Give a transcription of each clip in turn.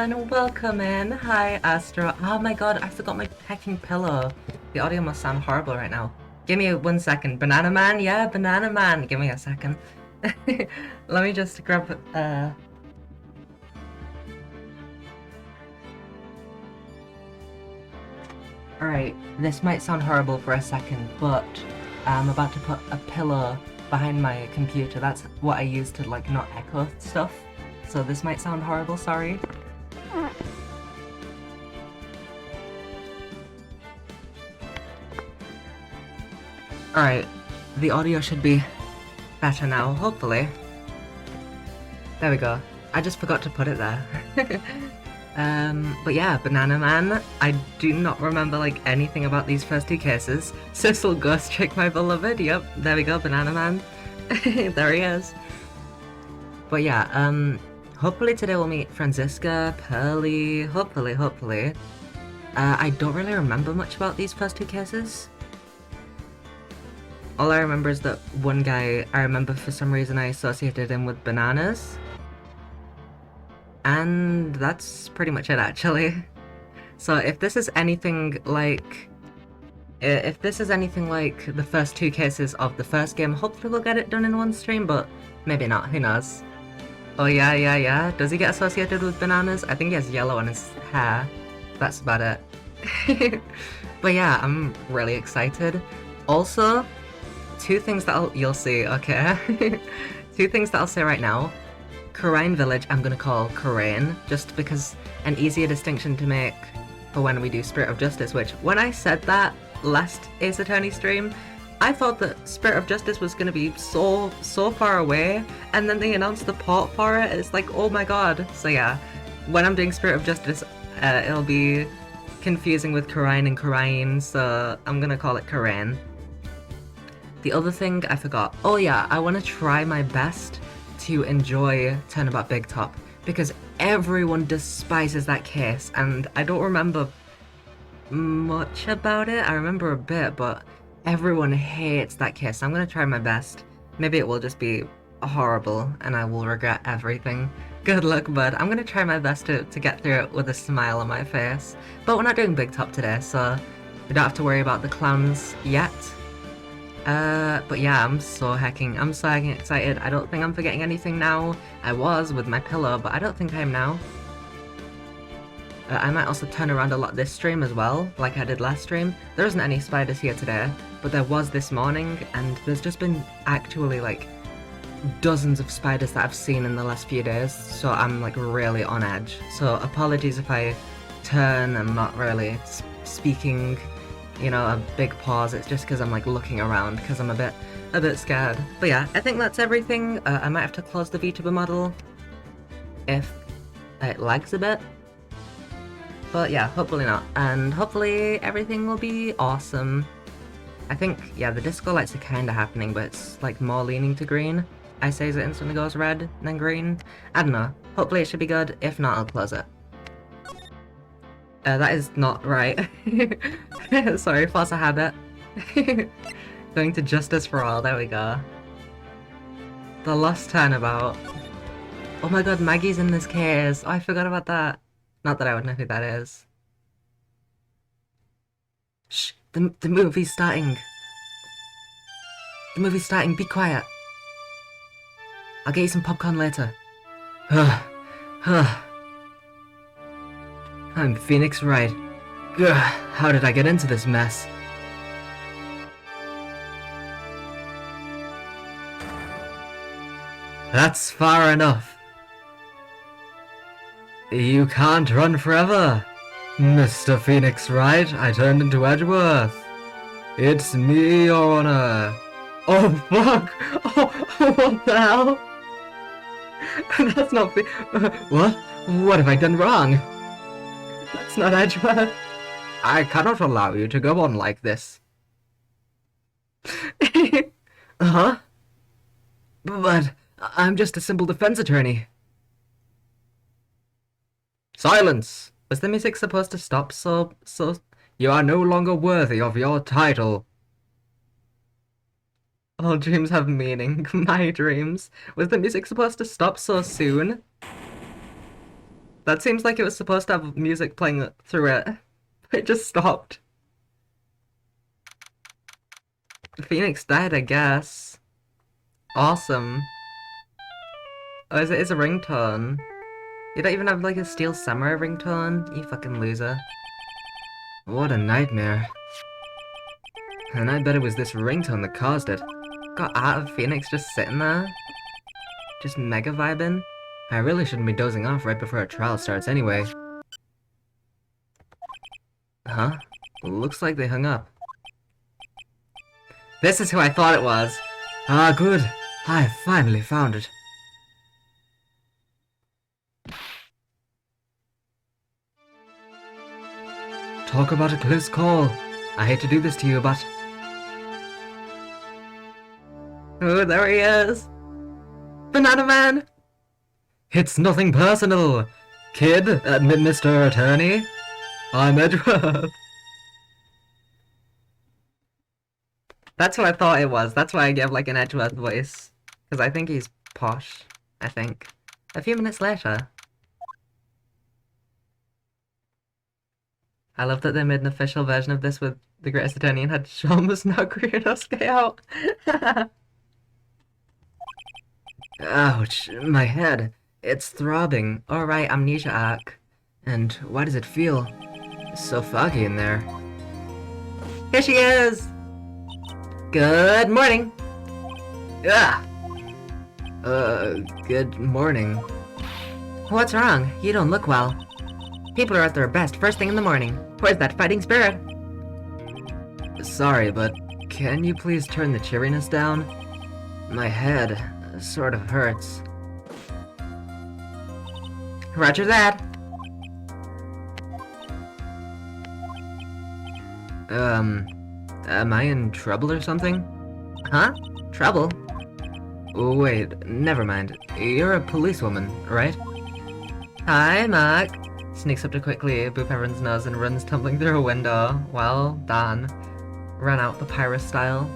everyone, welcome in. Hi, Astra. Oh my god, I forgot my pecking pillow. The audio must sound horrible right now. Give me 1 second. Banana Man? Yeah, Banana Man. Give me a second. Let me just grab, Alright, this might sound horrible for a second, but I'm about to put a pillow behind my computer. That's what I use to, like, not echo stuff. So this might sound horrible, sorry. Alright, the audio should be better now, hopefully. There we go. I just forgot to put it there. But yeah, Banana Man. I do not remember, like, anything about these first two cases. Sissel Ghost Trick My Beloved. Yep, there we go, Banana Man. There he is. But yeah, hopefully today we'll meet Franziska, Pearly, hopefully. I don't really remember much about these first two cases. All I remember is that one guy, I remember for some reason I associated him with bananas. And that's pretty much it, actually. So if this is anything like... If this is anything like the first two cases of the first game, hopefully we'll get it done in one stream, but maybe not, who knows. Oh yeah. Does he get associated with bananas? I think he has yellow on his hair. That's about it. But yeah, I'm really excited. Also, two things that you'll see, okay? Two things that I'll say right now. Khura'in Village I'm gonna call Khura'in, just because an easier distinction to make for when we do Spirit of Justice, which, when I said that last Ace Attorney stream, I thought that Spirit of Justice was gonna be so far away, and then they announced the port for it, it's like, oh my god. So yeah, when I'm doing Spirit of Justice, it'll be confusing with Khura'in and Khura'in, so I'm gonna call it Khura'in. The other thing I forgot, oh yeah, I want to try my best to enjoy Turnabout Big Top, because everyone despises that case, and I don't remember much about it. I remember a bit, but everyone hates that case, so I'm gonna try my best. Maybe it will just be horrible, and I will regret everything. Good luck, bud. I'm gonna try my best to get through it with a smile on my face. But we're not doing Big Top today, so we don't have to worry about the clowns yet. But yeah, I'm so hecking excited. I don't think I'm forgetting anything now. I was with my pillow, but I don't think I am now. I might also turn around a lot this stream as well, like I did last stream. There isn't any spiders here today, but there was this morning, and there's just been actually, like, dozens of spiders that I've seen in the last few days, so I'm, like, really on edge. So apologies if I turn and not really speaking, you know, a big pause. It's just because I'm, like, looking around because I'm a bit scared. But yeah, I think that's everything. I might have to close the VTuber model if it lags a bit. But yeah, hopefully not. And hopefully everything will be awesome. I think, yeah, the disco lights are kind of happening, but it's, like, more leaning to green. I say as it instantly goes red, then green. I don't know. Hopefully it should be good. If not, I'll close it. That is not right. Sorry, false habit. Going to Justice for All, there we go. The Lost Turnabout. Oh my god, Maggie's in this case. Oh, I forgot about that. Not that I would know who that is. Shh, the movie's starting. The movie's starting, be quiet. I'll get you some popcorn later. I'm Phoenix Wright. How did I get into this mess? That's far enough. You can't run forever. Mr. Phoenix Wright, I turned into Edgeworth. It's me, Your Honor. Oh, fuck! Oh, what the hell? That's not... What? What have I done wrong? That's not Edgeworth. I cannot allow you to go on like this. Huh? But I'm just a simple defense attorney. Silence! Was the music supposed to stop so... You are no longer worthy of your title. All dreams have meaning. My dreams. Was the music supposed to stop so soon? That seems like it was supposed to have music playing through it. It just stopped. Phoenix died, I guess. Awesome. Oh, is it his ringtone? You don't even have like a Steel Samurai ringtone? You fucking loser. What a nightmare. And I bet it was this ringtone that caused it. Got out of Phoenix just sitting there. Just mega vibing. I really shouldn't be dozing off right before a trial starts anyway. Huh? Looks like they hung up. This is who I thought it was. Ah, good. I finally found it. Talk about a close call. I hate to do this to you, but... Oh, there he is. Banana Man! It's nothing personal, kid, Mr. Attorney. I'm Edgeworth. That's what I thought it was. That's why I gave like an Edgeworth voice. Because I think he's posh, I think. A few minutes later. I love that they made an official version of this with the Greatest Attorney and had Sean Musnagri and Osuke out. Ouch, my head. It's throbbing. Alright, amnesia arc. And why does it feel so foggy in there? Here she is! Good morning! Ah! Good morning. What's wrong? You don't look well. People are at their best first thing in the morning. Where's that fighting spirit? Sorry, but can you please turn the cheeriness down? My head sort of hurts. Roger that. Am I in trouble or something? Huh? Trouble? Wait, never mind. You're a policewoman, right? Hi, Mark. Sneaks up to quickly boop everyone's nose and runs tumbling through a window. Well done. Ran out the pirate style.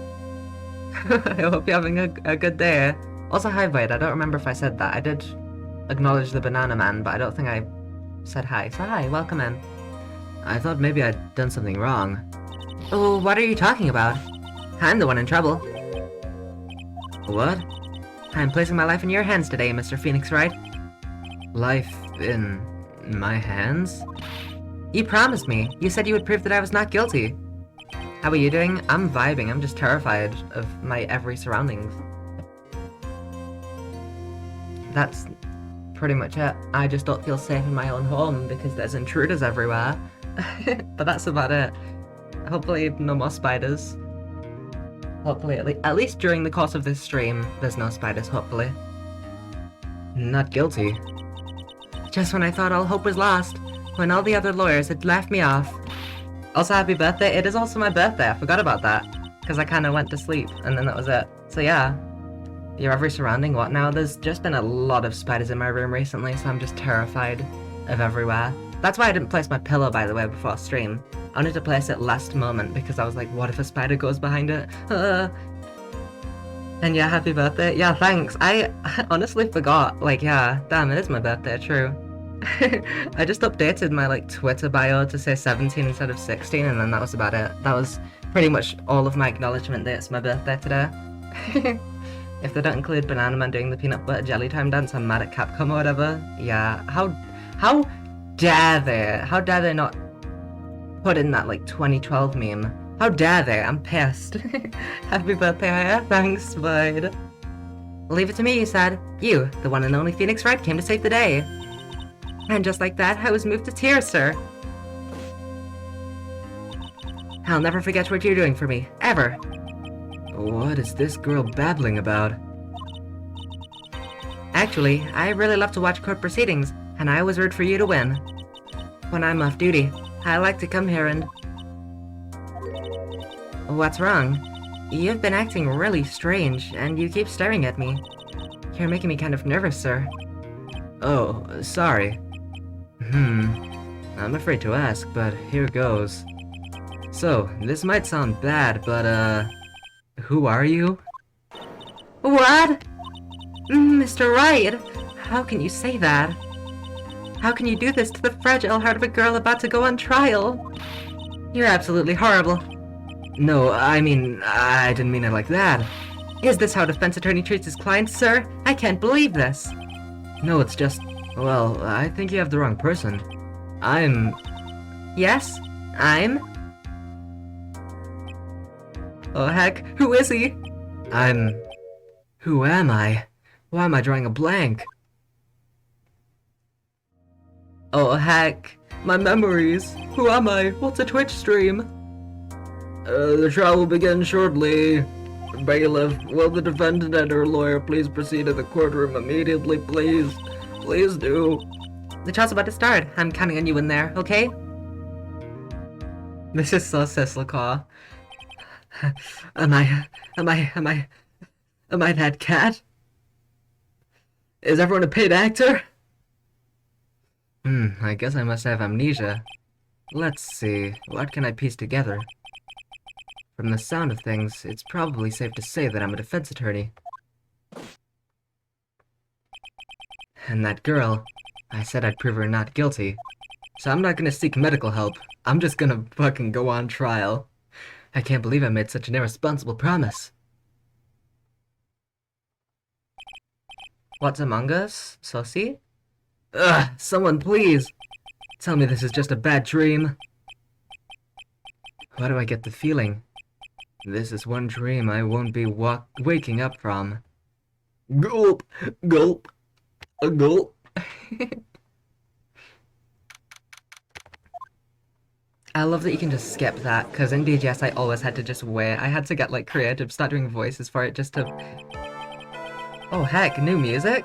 I hope you're having a good day. Also, hi, Void. I don't remember if I said that. I did acknowledge the Banana Man, but I don't think I said hi. So hi, welcome in. I thought maybe I'd done something wrong. Oh, what are you talking about? I'm the one in trouble. What? I'm placing my life in your hands today, Mr. Phoenix Wright. Life in my hands? You promised me. You said you would prove that I was not guilty. How are you doing? I'm vibing. I'm just terrified of my every surroundings. That's pretty much it. I just don't feel safe in my own home because there's intruders everywhere. But that's about it. Hopefully no more spiders. Hopefully at least during the course of this stream, there's no spiders, hopefully. Not guilty. Just when I thought all hope was lost, when all the other lawyers had laughed me off. Also, happy birthday. It is also my birthday. I forgot about that. Because I kind of went to sleep, and then that was it. So yeah. Your every surrounding, what now? There's just been a lot of spiders in my room recently, so I'm just terrified of everywhere. That's why I didn't place my pillow, by the way, before stream. I wanted to place it last moment, because I was like, what if a spider goes behind it? And yeah, happy birthday. Yeah, thanks. I honestly forgot. Like, yeah, damn, it is my birthday, true. I just updated my like Twitter bio to say 17 instead of 16, and then that was about it. That was pretty much all of my acknowledgement that it's my birthday today. If they don't include Banana Man doing the peanut butter jelly time dance, I'm mad at Capcom or whatever. Yeah, how dare they? How dare they not put in that like 2012 meme? How dare they? I'm pissed. Happy birthday, Aya. Thanks, bud. Leave it to me, you said. You, the one and only Phoenix Wright, came to save the day. And just like that, I was moved to tears, sir. I'll never forget what you're doing for me, ever. What is this girl babbling about? Actually, I really love to watch court proceedings, and I always root for you to win. When I'm off duty, I like to come here and... What's wrong? You've been acting really strange, and you keep staring at me. You're making me kind of nervous, sir. Oh, sorry. I'm afraid to ask, but here goes. So, this might sound bad, but, who are you? What? Mr. Wright, how can you say that? How can you do this to the fragile heart of a girl about to go on trial? You're absolutely horrible. No, I mean, I didn't mean it like that. Is this how a defense attorney treats his clients, sir? I can't believe this. No, it's just... Well, I think you have the wrong person. Yes? Oh heck, who is he? Who am I? Why am I drawing a blank? Oh heck, my memories. Who am I? What's a Twitch stream? The trial will begin shortly. Bailiff, will the defendant and her lawyer please proceed to the courtroom immediately, please? Please do. The trial's about to start. I'm counting on you in there, okay? This is so Sislacaw. Am I that cat? Is everyone a paid actor? I guess I must have amnesia. Let's see, what can I piece together? From the sound of things, it's probably safe to say that I'm a defense attorney. And that girl, I said I'd prove her not guilty. So I'm not gonna seek medical help. I'm just gonna fucking go on trial. I can't believe I made such an irresponsible promise. What's Among Us? Saucy? Ugh, someone please! Tell me this is just a bad dream. Why do I get the feeling? This is one dream I won't be waking up from. Gulp! Gulp! A gulp! I love that you can just skip that, because in BGS I always had to just wait. I had to get like creative, start doing voices for it just to... Oh heck, new music?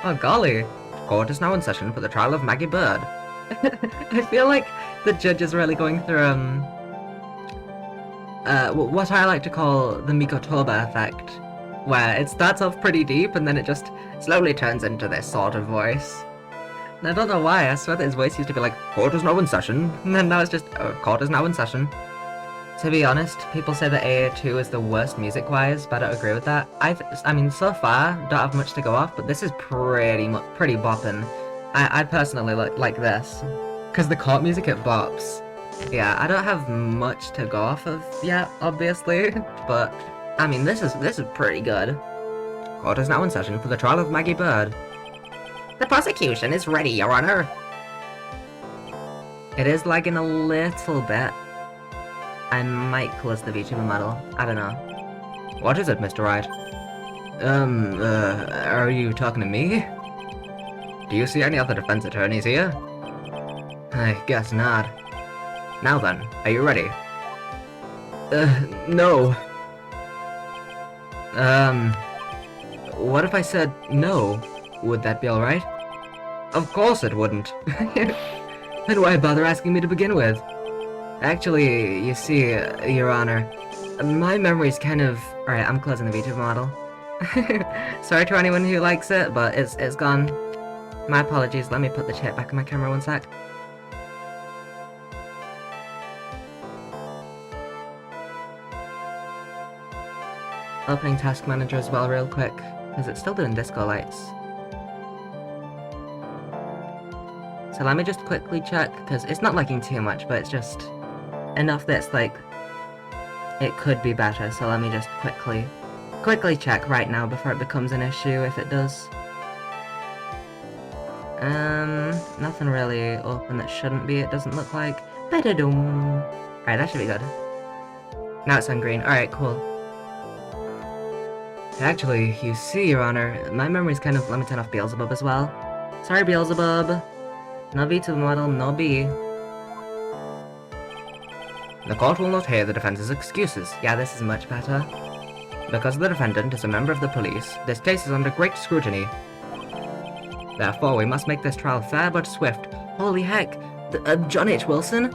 Oh golly. Court is now in session for the trial of Maggie Bird. I feel like the judge is really going through, what I like to call the Mikotoba effect, where it starts off pretty deep and then it just slowly turns into this sort of voice. And I don't know why, I swear that his voice used to be like, court is now in session, and then now it's just, court is now in session. To be honest, people say that AA2 is the worst music-wise, but I don't agree with that. I mean, so far, don't have much to go off, but this is pretty bopping. I personally like this, because the court music, it bops. Yeah, I don't have much to go off of yet, obviously, but, I mean, this is pretty good. Court is now in session for the trial of Maggie Bird. The prosecution is ready, Your Honor. It is lagging a little bit. I might close the VTuber model. I don't know. What is it, Mr. Wright? Are you talking to me? Do you see any other defense attorneys here? I guess not. Now then, are you ready? No. What if I said no? Would that be alright? Of course it wouldn't. Then why bother asking me to begin with? Actually, you see, Your Honor, my memory's kind of... Alright, I'm closing the VTuber model. Sorry to anyone who likes it, but it's gone. My apologies, let me put the chat back on my camera one sec. Opening Task Manager as well real quick, because it's still doing disco lights. So let me just quickly check, because it's not lagging too much, but it's just enough that it's like, it could be better, so let me just quickly check right now before it becomes an issue, if it does. Nothing really open that shouldn't be, it doesn't look like. Ba-da-dum. Alright, that should be good. Now it's on green, alright, cool. Actually, you see, Your Honor, my memory's kind of... Let me turn off Beelzebub as well. Sorry, Beelzebub. No B to the model, no B. The court will not hear the defense's excuses. Yeah, this is much better. Because the defendant is a member of the police, this case is under great scrutiny. Therefore, we must make this trial fair but swift. Holy heck, John H. Wilson?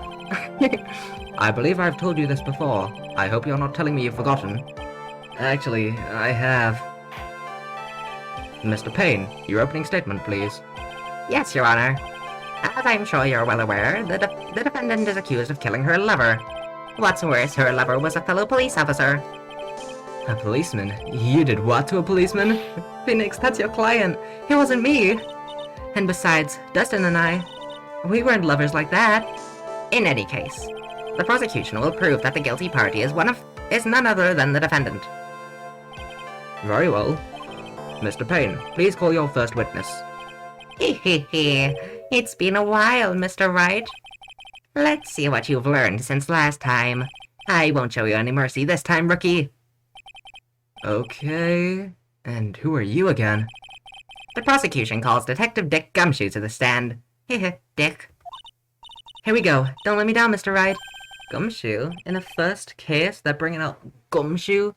I believe I've told you this before. I hope you're not telling me you've forgotten. Actually, I have. Mr. Payne, your opening statement, please. Yes, Your Honor. As I'm sure you're well aware, the defendant is accused of killing her lover. What's worse, her lover was a fellow police officer. A policeman? You did what to a policeman? Phoenix, that's your client. It wasn't me. And besides, Dustin and I, we weren't lovers like that. In any case, the prosecution will prove that the guilty party is none other than the defendant. Very well. Mr. Payne, please call your first witness. Hehehe. It's been a while, Mr. Wright. Let's see what you've learned since last time. I won't show you any mercy this time, rookie. Okay. And who are you again? The prosecution calls Detective Dick Gumshoe to the stand. Heh, Dick. Here we go. Don't let me down, Mr. Wright. Gumshoe? In a first case? They're bringing out Gumshoe?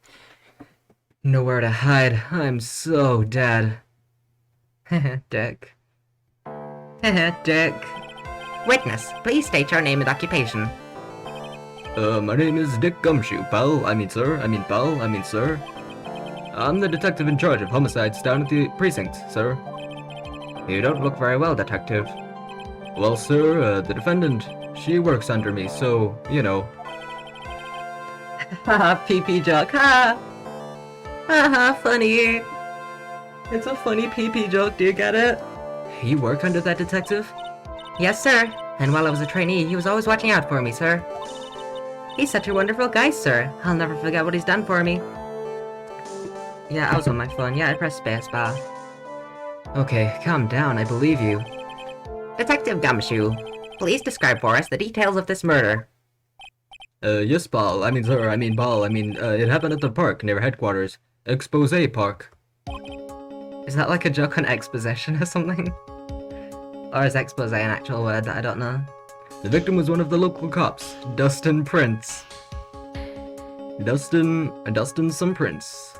Nowhere to hide. I'm so dead. Heh, Dick. Heh, Dick. Witness, please state your name and occupation. My name is Dick Gumshoe, pal. Sir. I'm the detective in charge of homicides down at the precinct, sir. You don't look very well, detective. Well, sir, the defendant, she works under me, so, you know. Haha, PP joke, ha! Haha, funny. It's a funny PP joke, do you get it? You work under that detective? Yes, sir. And while I was a trainee, he was always watching out for me, sir. He's such a wonderful guy, sir. I'll never forget what he's done for me. Yeah, I was on my phone. Yeah, I pressed spacebar. Okay, calm down, I believe you. Detective Gumshoe, please describe for us the details of this murder. Yes, pal. It happened at the park near headquarters. Expose Park. Is that like a joke on exposition or something? Or is expose an actual word that I don't know? The victim was one of the local cops, Dustin Prince. Dustin some Prince.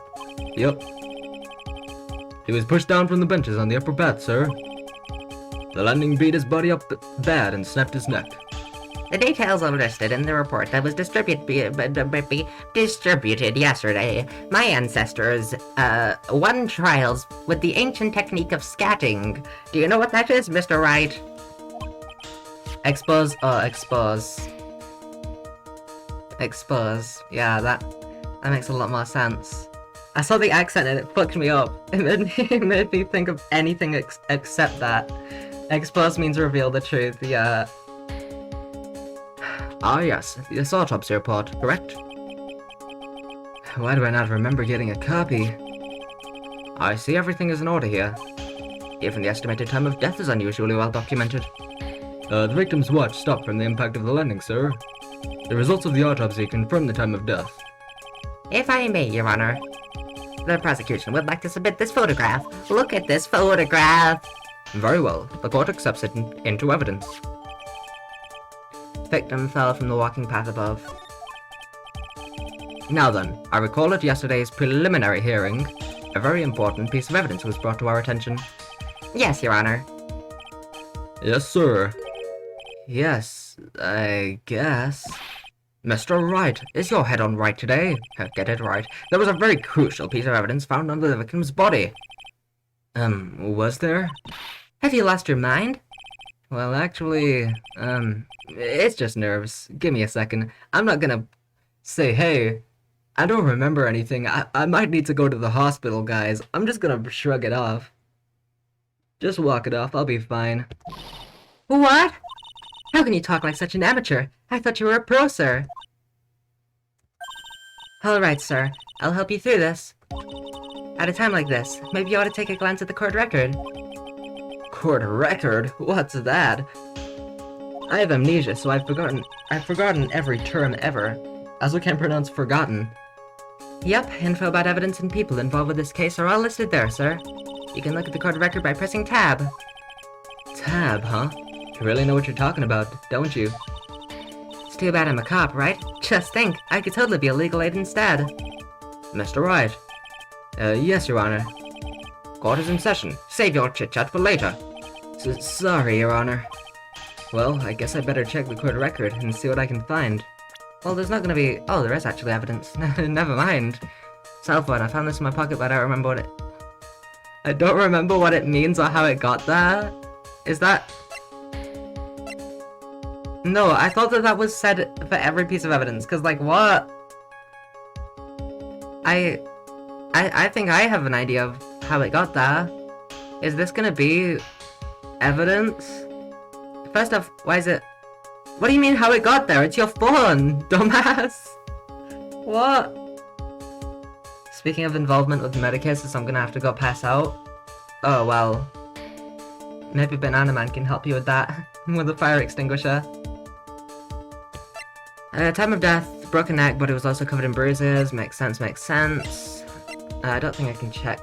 Yep. He was pushed down from the benches on the upper path, sir. The landing beat his body up bad and snapped his neck. The details are listed in the report that was distributed yesterday. My ancestors, won trials with the ancient technique of scatting. Do you know what that is, Mr. Wright? Expose. Expose. Yeah, that makes a lot more sense. I saw the accent and it fucked me up. It made me think of anything except that. Expose means reveal the truth, yeah. Ah yes, this autopsy report, correct? Why do I not remember getting a copy? I see everything is in order here. Even the estimated time of death is unusually well documented. The victim's watch stopped from the impact of the landing, sir. The results of the autopsy confirm the time of death. If I may, Your Honor, the prosecution would like to submit this photograph. Look at this photograph! Very well. The court accepts it into evidence. Victim fell from the walking path above. Now then, I recall at yesterday's preliminary hearing, a very important piece of evidence was brought to our attention. Yes, Your Honor. Yes, sir. Yes, I guess. Mr. Wright, is your head on right today? Get it right. There was a very crucial piece of evidence found under the victim's body. Was there? Have you lost your mind? Well, actually, it's just nerves. Give me a second. I'm not gonna say, hey, I don't remember anything. I might need to go to the hospital, guys. I'm just gonna shrug it off. Just walk it off, I'll be fine. What? How can you talk like such an amateur? I thought you were a pro, sir. Alright, sir. I'll help you through this. At a time like this, maybe you ought to take a glance at the court record. Court record? What's that? I have amnesia, so I've forgotten every term ever. Also can't pronounce forgotten. Yep, info about evidence and people involved with this case are all listed there, sir. You can look at the court record by pressing tab. Tab, huh? You really know what you're talking about, don't you? It's too bad I'm a cop, right? Just think, I could totally be a legal aid instead. Mr. Wright. Yes, Your Honor. Court is in session. Save your chit-chat for later. Sorry, Your Honor. Well, I guess I better check the court record and see what I can find. Well, there's not gonna be... Oh, there is actually evidence. Never mind. Cell phone, I found this in my pocket, but I don't remember what it... I don't remember what it means or how it got there. Is that... No, I thought that was said for every piece of evidence, because, like, what? I think I have an idea of how it got there. Is this gonna be evidence? First off, why is it... What do you mean how it got there? It's your phone, dumbass! What? Speaking of involvement with murder cases, I'm gonna have to go pass out. Oh, well. Maybe Banana Man can help you with that. With a fire extinguisher. Time of death, broken neck, but it was also covered in bruises. Makes sense, makes sense. I don't think I can check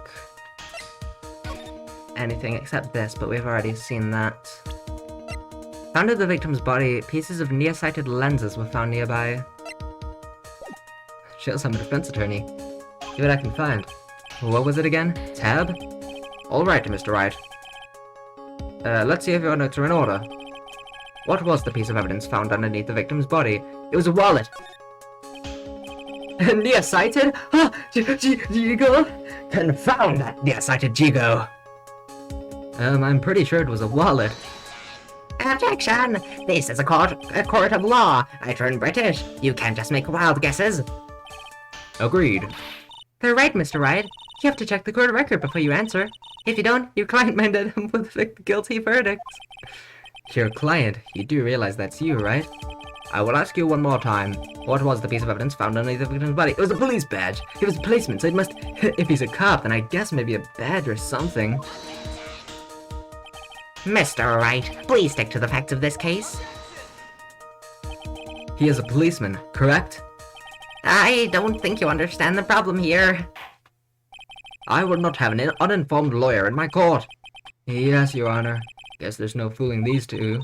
anything except this, but we've already seen that. Found in the victim's body, pieces of nearsighted lenses were found nearby. Shows I'm a defense attorney. See what I can find. What was it again? Tab? Alright, Mr. Wright. Let's see if your notes are in order. What was the piece of evidence found underneath the victim's body? It was a wallet. Nearsighted? Ah, Jigo? Confound that nearsighted Jigo! I'm pretty sure it was a wallet. Objection! This is a court of law. I turn British. You can't just make wild guesses. Agreed. They're right, Mr. Wright. You have to check the court record before you answer. If you don't, your client might end up with a guilty verdict. Your client? You do realize that's you, right? I will ask you one more time. What was the piece of evidence found underneath the victim's body? It was a police badge. He was a policeman, so it must... If he's a cop, then I guess maybe a badge or something. Mr. Wright, please stick to the facts of this case. He is a policeman, correct? I don't think you understand the problem here. I would not have an uninformed lawyer in my court. Yes, Your Honor. Guess there's no fooling these two.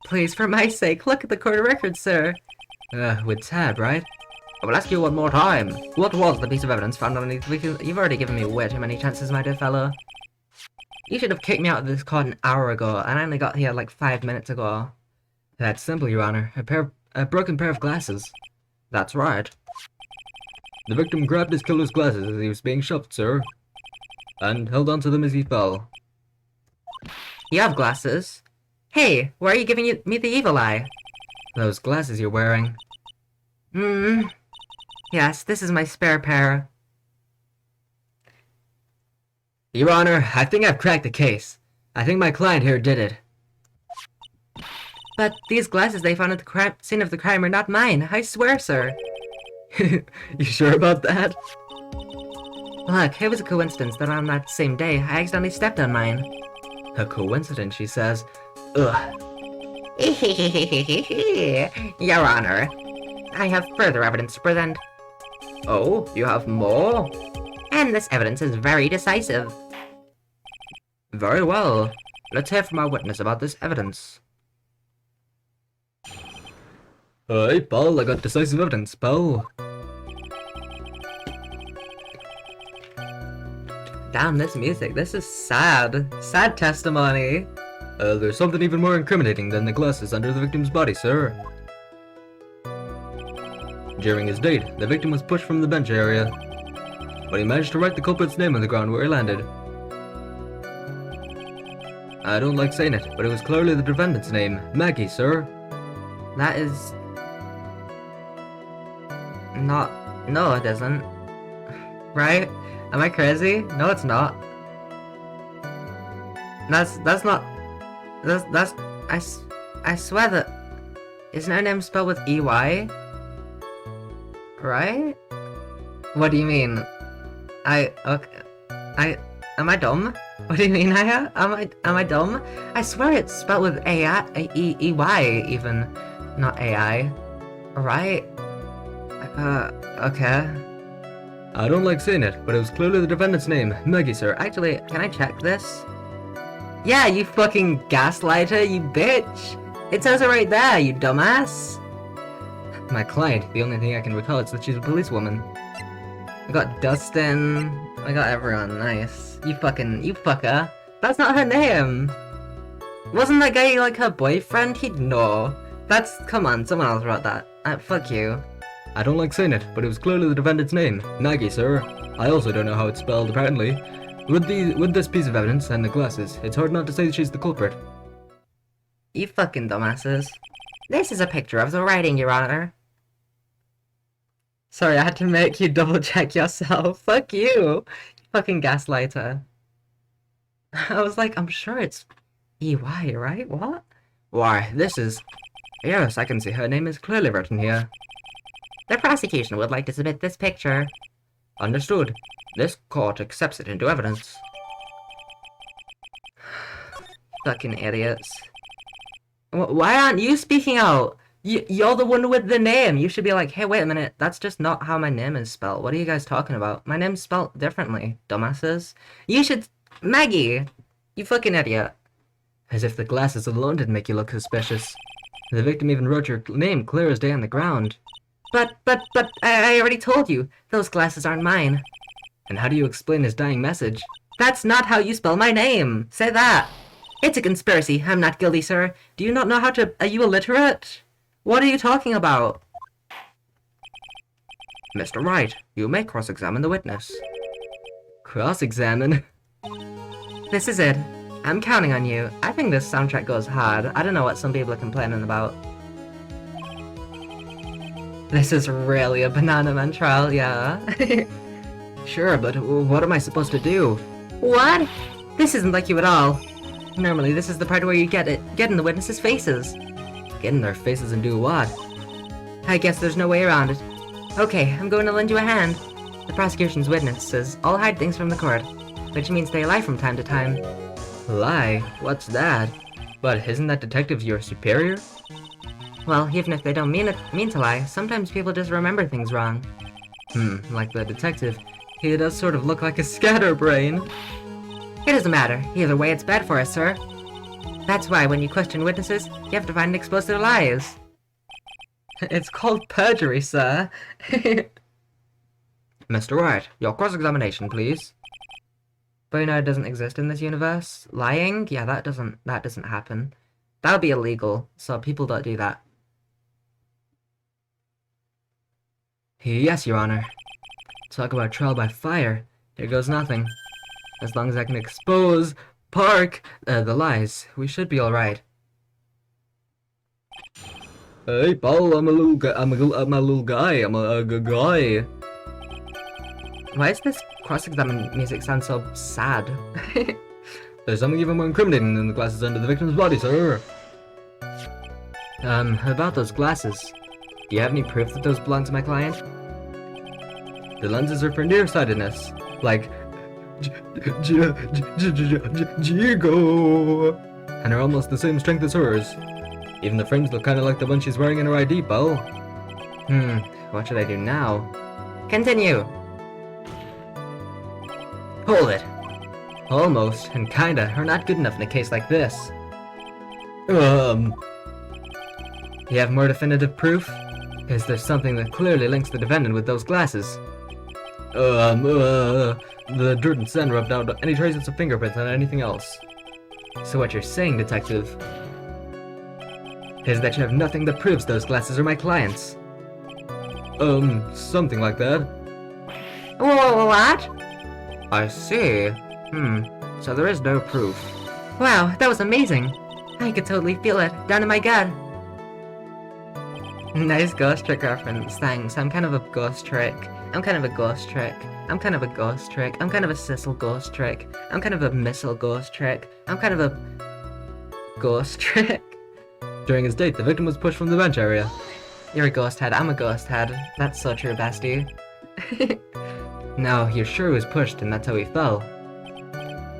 Please, for my sake, look at the court record, sir. With Tab, right? I will ask you one more time. What was the piece of evidence found underneath the victim? You've already given me way too many chances, my dear fellow. You should have kicked me out of this court an hour ago, and I only got here like 5 minutes ago. That's simple, Your Honor. A broken pair of glasses. That's right. The victim grabbed his killer's glasses as he was being shoved, sir, and held onto them as he fell. You have glasses? Hey, why are you giving me the evil eye? Those glasses you're wearing. Yes, this is my spare pair. Your Honor, I think I've cracked the case. I think my client here did it. But these glasses they found at the scene of the crime are not mine, I swear, sir. You sure about that? Look, it was a coincidence that on that same day, I accidentally stepped on mine. A coincidence, she says. Ugh. Your Honor, I have further evidence to present. Oh, you have more? And this evidence is very decisive. Very well. Let's hear from our witness about this evidence. Hey, pal, I got decisive evidence, pal. Damn, this music, this is sad. Sad testimony. There's something even more incriminating than the glasses under the victim's body, sir. During his date, the victim was pushed from the bench area, but he managed to write the culprit's name on the ground where he landed. I don't like saying it, but it was clearly the defendant's name, Maggie, sir. That is... not... no, it isn't. Right? Am I crazy? No, it's not. That's not... That's... I swear that... Isn't her name spelled with E-Y? Right? What do you mean? Okay... Am I dumb? What do you mean, am I dumb? I swear it's spelled with E-Y, even. Not AI. Right? Okay. I don't like saying it, but it was clearly the defendant's name, Maggie, sir. Actually, can I check this? Yeah, you fucking gaslighter, you bitch! It says it right there, you dumbass! My client, the only thing I can recall is that she's a policewoman. I got Dustin, I got everyone, nice. You fucker. That's not her name! Wasn't that guy like her boyfriend? He'd know. Come on, someone else wrote that. Fuck you. I don't like saying it, but it was clearly the defendant's name, Maggie, sir. I also don't know how it's spelled, apparently. With this piece of evidence and the glasses, it's hard not to say that she's the culprit. You fucking dumbasses. This is a picture of the writing, Your Honor. Sorry, I had to make you double check yourself. Fuck you, fucking gaslighter. I was like, I'm sure it's EY, right? What? Why, this is... Yes, I can see her name is clearly written here. The prosecution would like to submit this picture. Understood. This court accepts it into evidence. Fucking idiots. Why aren't you speaking out? You're the one with the name. You should be like, hey, wait a minute. That's just not how my name is spelled. What are you guys talking about? My name's spelled differently, dumbasses. You should... Maggie! You fucking idiot. As if the glasses alone didn't make you look suspicious. The victim even wrote your name clear as day on the ground. But, I already told you. Those glasses aren't mine. And how do you explain his dying message? That's not how you spell my name. Say that. It's a conspiracy. I'm not guilty, sir. Do you not know how to... Are you illiterate? What are you talking about? Mr. Wright, you may cross-examine the witness. Cross-examine? This is it. I'm counting on you. I think this soundtrack goes hard. I don't know what some people are complaining about. This is really a Banana Man trial, yeah. Sure, but what am I supposed to do? What? This isn't like you at all. Normally, this is the part where you get in the witnesses' faces. Get in their faces and do what? I guess there's no way around it. Okay, I'm going to lend you a hand. The prosecution's witnesses all hide things from the court, which means they lie from time to time. Lie? What's that? But isn't that detective your superior? Well, even if they don't mean to lie, sometimes people just remember things wrong. Like the detective. He does sort of look like a scatterbrain. It doesn't matter. Either way, it's bad for us, sir. That's why when you question witnesses, you have to find and expose their lies. It's called perjury, sir. Mr. Wright, your cross-examination, please. But you know it doesn't exist in this universe. Lying? Yeah, that doesn't happen. That would be illegal, so people don't do that. Yes, Your Honor. Talk about trial by fire. Here goes nothing. As long as I can expose the lies, we should be alright. Hey, Paul, I'm a little guy. I'm a guy. Why does this cross-examine music sound so sad? There's something even more incriminating than the glasses under the victim's body, sir. About those glasses. Do you have any proof that those belong to my client? The lenses are for nearsightedness, like Jigo, and are almost the same strength as hers. Even the frames look kind of like the one she's wearing in her ID, Bo. What should I do now? Continue. Hold it. Almost, and kinda, are not good enough in a case like this. You have more definitive proof? Is there something that clearly links the defendant with those glasses? The dirt and sand rubbed out any traces of fingerprints on anything else. So what you're saying, detective, is that you have nothing that proves those glasses are my client's? Something like that. What? I see. So there is no proof. Wow, that was amazing. I could totally feel it down in my gut. Nice ghost trick reference, thanks. I'm kind of a ghost trick. I'm kind of a ghost trick. I'm kind of a ghost trick. I'm kind of a Sissel ghost trick. I'm kind of a missile ghost trick. I'm kind of a ghost trick. During his date, the victim was pushed from the bench area. You're a ghost head. I'm a ghost head. That's so true, bestie. No, you're sure he was pushed and that's how he fell.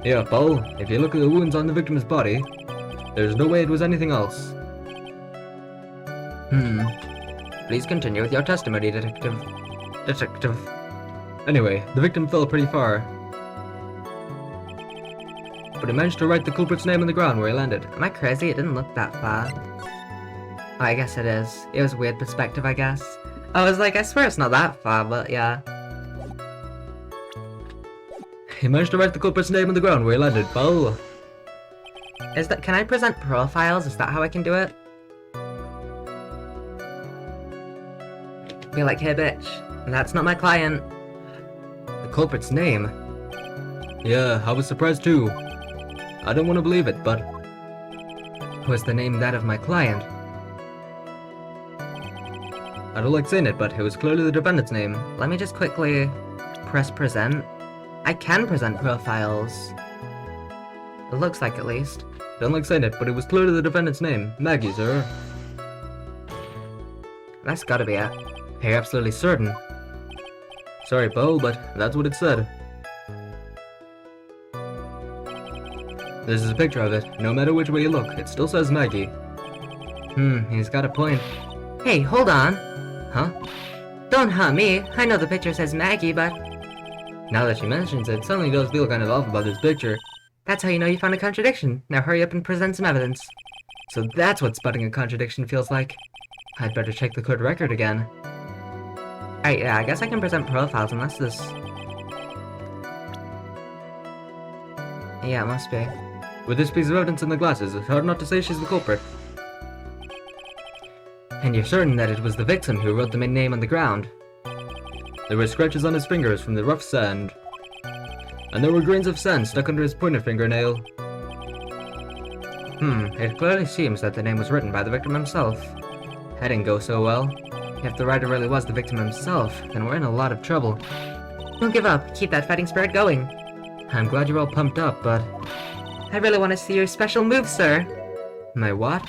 Yeah, Paul, if you look at the wounds on the victim's body, there's no way it was anything else. Please continue with your testimony, detective. Anyway, the victim fell pretty far. But he managed to write the culprit's name on the ground where he landed. Am I crazy? It didn't look that far. Oh, I guess it is. It was a weird perspective, I guess. I was like, I swear it's not that far, but yeah. He managed to write the culprit's name on the ground where he landed, Paul. Can I present profiles? Is that how I can do it? Be like, hey bitch, that's not my client. The culprit's name? Yeah, I was surprised too. I don't want to believe it, but... Was the name that of my client? I don't like saying it, but it was clearly the defendant's name. Let me just quickly press present. I can present profiles. It looks like, at least. Don't like saying it, but it was clearly the defendant's name. Maggie, sir. That's gotta be it. Are you absolutely certain? Sorry, Paul, but that's what it said. This is a picture of it. No matter which way you look, it still says Maggie. He's got a point. Hey, hold on. Huh? Don't hurt me. I know the picture says Maggie, but... Now that she mentions it, suddenly does feel kind of off about this picture. That's how you know you found a contradiction. Now hurry up and present some evidence. So that's what spotting a contradiction feels like. I'd better check the court record again. Alright, yeah, I guess I can present profiles unless this... Yeah, it must be. With this piece of evidence in the glasses, it's hard not to say she's the culprit. And you're certain that it was the victim who wrote the name on the ground? There were scratches on his fingers from the rough sand. And there were grains of sand stuck under his pointer fingernail. It clearly seems that the name was written by the victim himself. That didn't go so well. If the writer really was the victim himself, then we're in a lot of trouble. Don't give up. Keep that fighting spirit going. I'm glad you're all pumped up, but... I really want to see your special move, sir. My what?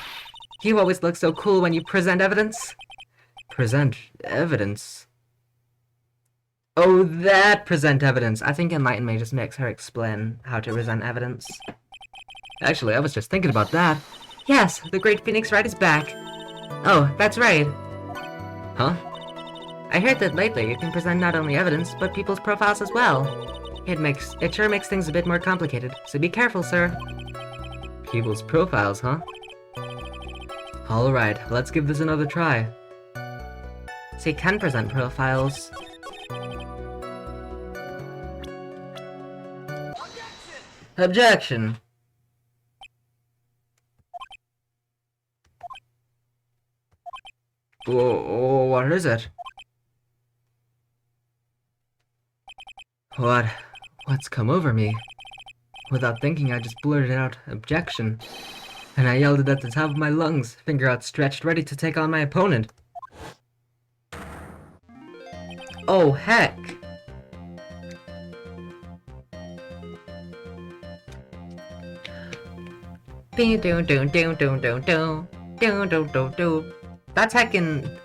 You always look so cool when you present evidence. Present evidence? Oh, that present evidence. I think Enlighten may just makes her explain how to present evidence. Actually, I was just thinking about that. Yes, the Great Phoenix Wright is back. Oh, that's right. Huh? I heard that lately you can present not only evidence, but people's profiles as well. It sure makes things a bit more complicated, so be careful, sir. People's profiles, huh? Alright, let's give this another try. So you can present profiles. Objection! Whoa, what is it? What's come over me? Without thinking, I just blurted out, objection. And I yelled it at the top of my lungs, finger outstretched, ready to take on my opponent. Oh, heck. That's heckin'...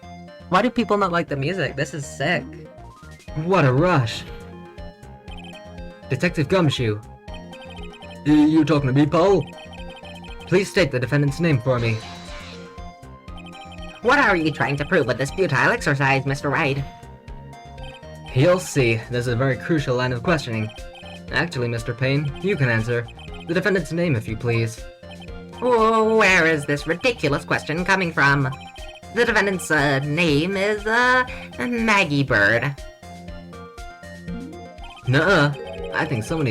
Why do people not like the music? This is sick. What a rush! Detective Gumshoe. You talking to me, Paul? Please state the defendant's name for me. What are you trying to prove with this futile exercise, Mr. Wright? You'll see. This is a very crucial line of questioning. Actually, Mr. Payne, you can answer. The defendant's name, if you please. Oh, where is this ridiculous question coming from? The defendant's name is, Maggie Bird. Nuh-uh. I think someone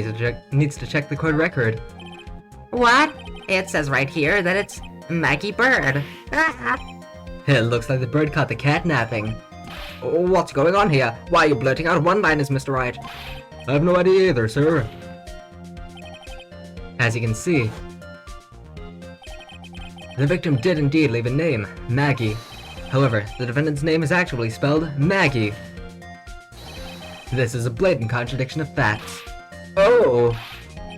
needs to check the court record. What? It says right here that it's Maggie Bird. It looks like the bird caught the cat napping. What's going on here? Why are you blurting out one-liners, Mr. Wright? I have no idea either, sir. As you can see, the victim did indeed leave a name, Maggie. However, the defendant's name is actually spelled Maggie. This is a blatant contradiction of facts. Oh!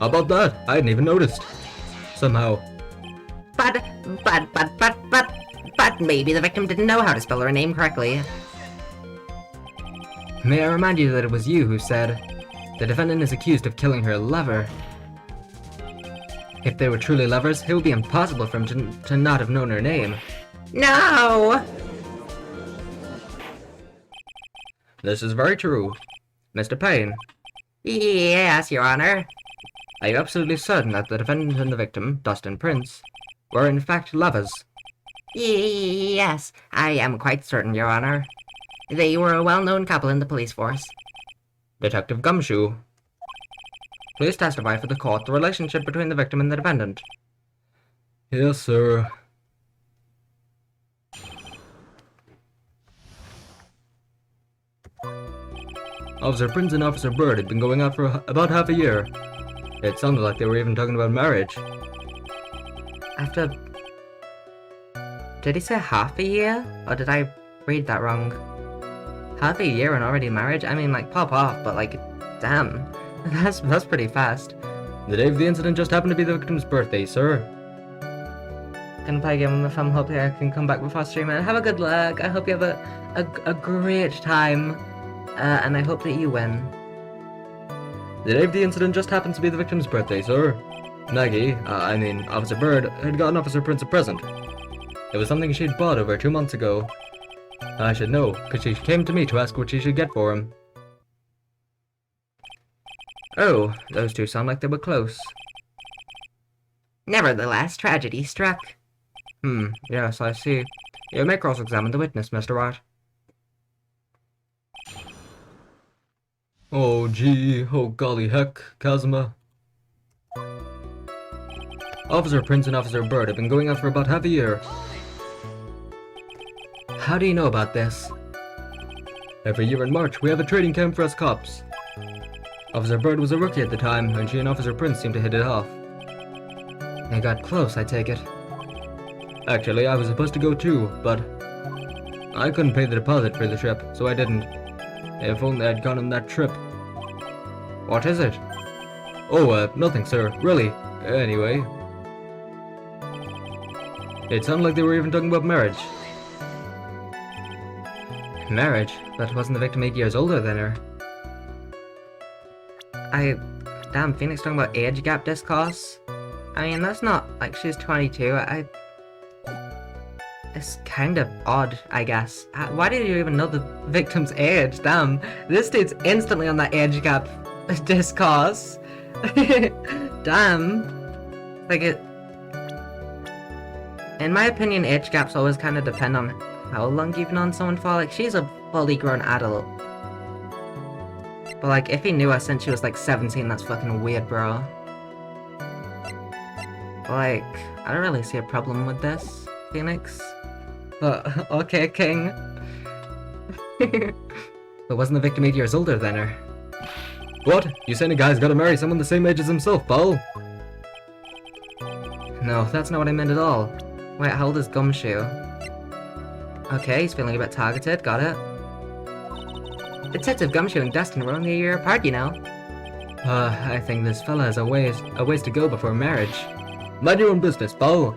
How about that? I hadn't even noticed. Somehow. But maybe the victim didn't know how to spell her name correctly. May I remind you that it was you who said, the defendant is accused of killing her lover. If they were truly lovers, it would be impossible for him to not have known her name. No! This is very true. Mr. Payne. Yes, Your Honor. Are you absolutely certain that the defendant and the victim, Dustin Prince, were in fact lovers? Yes, I am quite certain, Your Honor. They were a well-known couple in the police force. Detective Gumshoe. Please testify for the court the relationship between the victim and the defendant. Yes, sir. Officer Prince and Officer Bird had been going out for about half a year. It sounded like they were even talking about marriage. After... Did he say half a year? Or did I read that wrong? Half a year and already marriage? I mean, like, pop off, but like, damn. That's pretty fast. The day of the incident just happened to be the victim's birthday, sir. gonna play a game with my fam. Hopefully I can come back before streaming. Have a good luck. I hope you have a great time. And I hope that you win. The day of the incident just happens to be the victim's birthday, sir. Maggie, Officer Bird, had gotten Officer Prince a present. It was something she'd bought over 2 months ago. I should know, because she came to me to ask what she should get for him. Oh, those two sound like they were close. Nevertheless, tragedy struck. Yes, I see. You may cross-examine the witness, Mr. Wright. Oh, gee, oh golly heck, Kazuma. Officer Prince and Officer Bird have been going out for about half a year. How do you know about this? Every year in March, we have a training camp for us cops. Officer Bird was a rookie at the time, and she and Officer Prince seemed to hit it off. They got close, I take it. Actually, I was supposed to go too, but I couldn't pay the deposit for the trip, so I didn't. If only I'd gone on that trip. What is it? Oh, nothing, sir. Really. Anyway. It sounded like they were even talking about marriage. Marriage? But wasn't the victim 8 years older than her? Damn, Phoenix talking about age gap discourse? I mean, that's not, like, she's 22, it's kind of odd, I guess. Why did you even know the victim's age? Damn, this dude's instantly on that age gap discourse. Damn. Like, in my opinion, age gaps always kind of depend on how long you've known someone for. Like, she's a fully grown adult. But, like, if he knew her since she was, like, 17, that's fucking weird, bro. Like, I don't really see a problem with this, Phoenix. But, okay, King. But wasn't the victim 8 years older than her? What? You saying a guy's gotta marry someone the same age as himself, Paul? No, that's not what I meant at all. Wait, how old is Gumshoe? Okay, he's feeling a bit targeted, got it. The tits of Gumshoe and Dustin were only a year apart, you know. I think this fella has a ways to go before marriage. Mind your own business, Paul.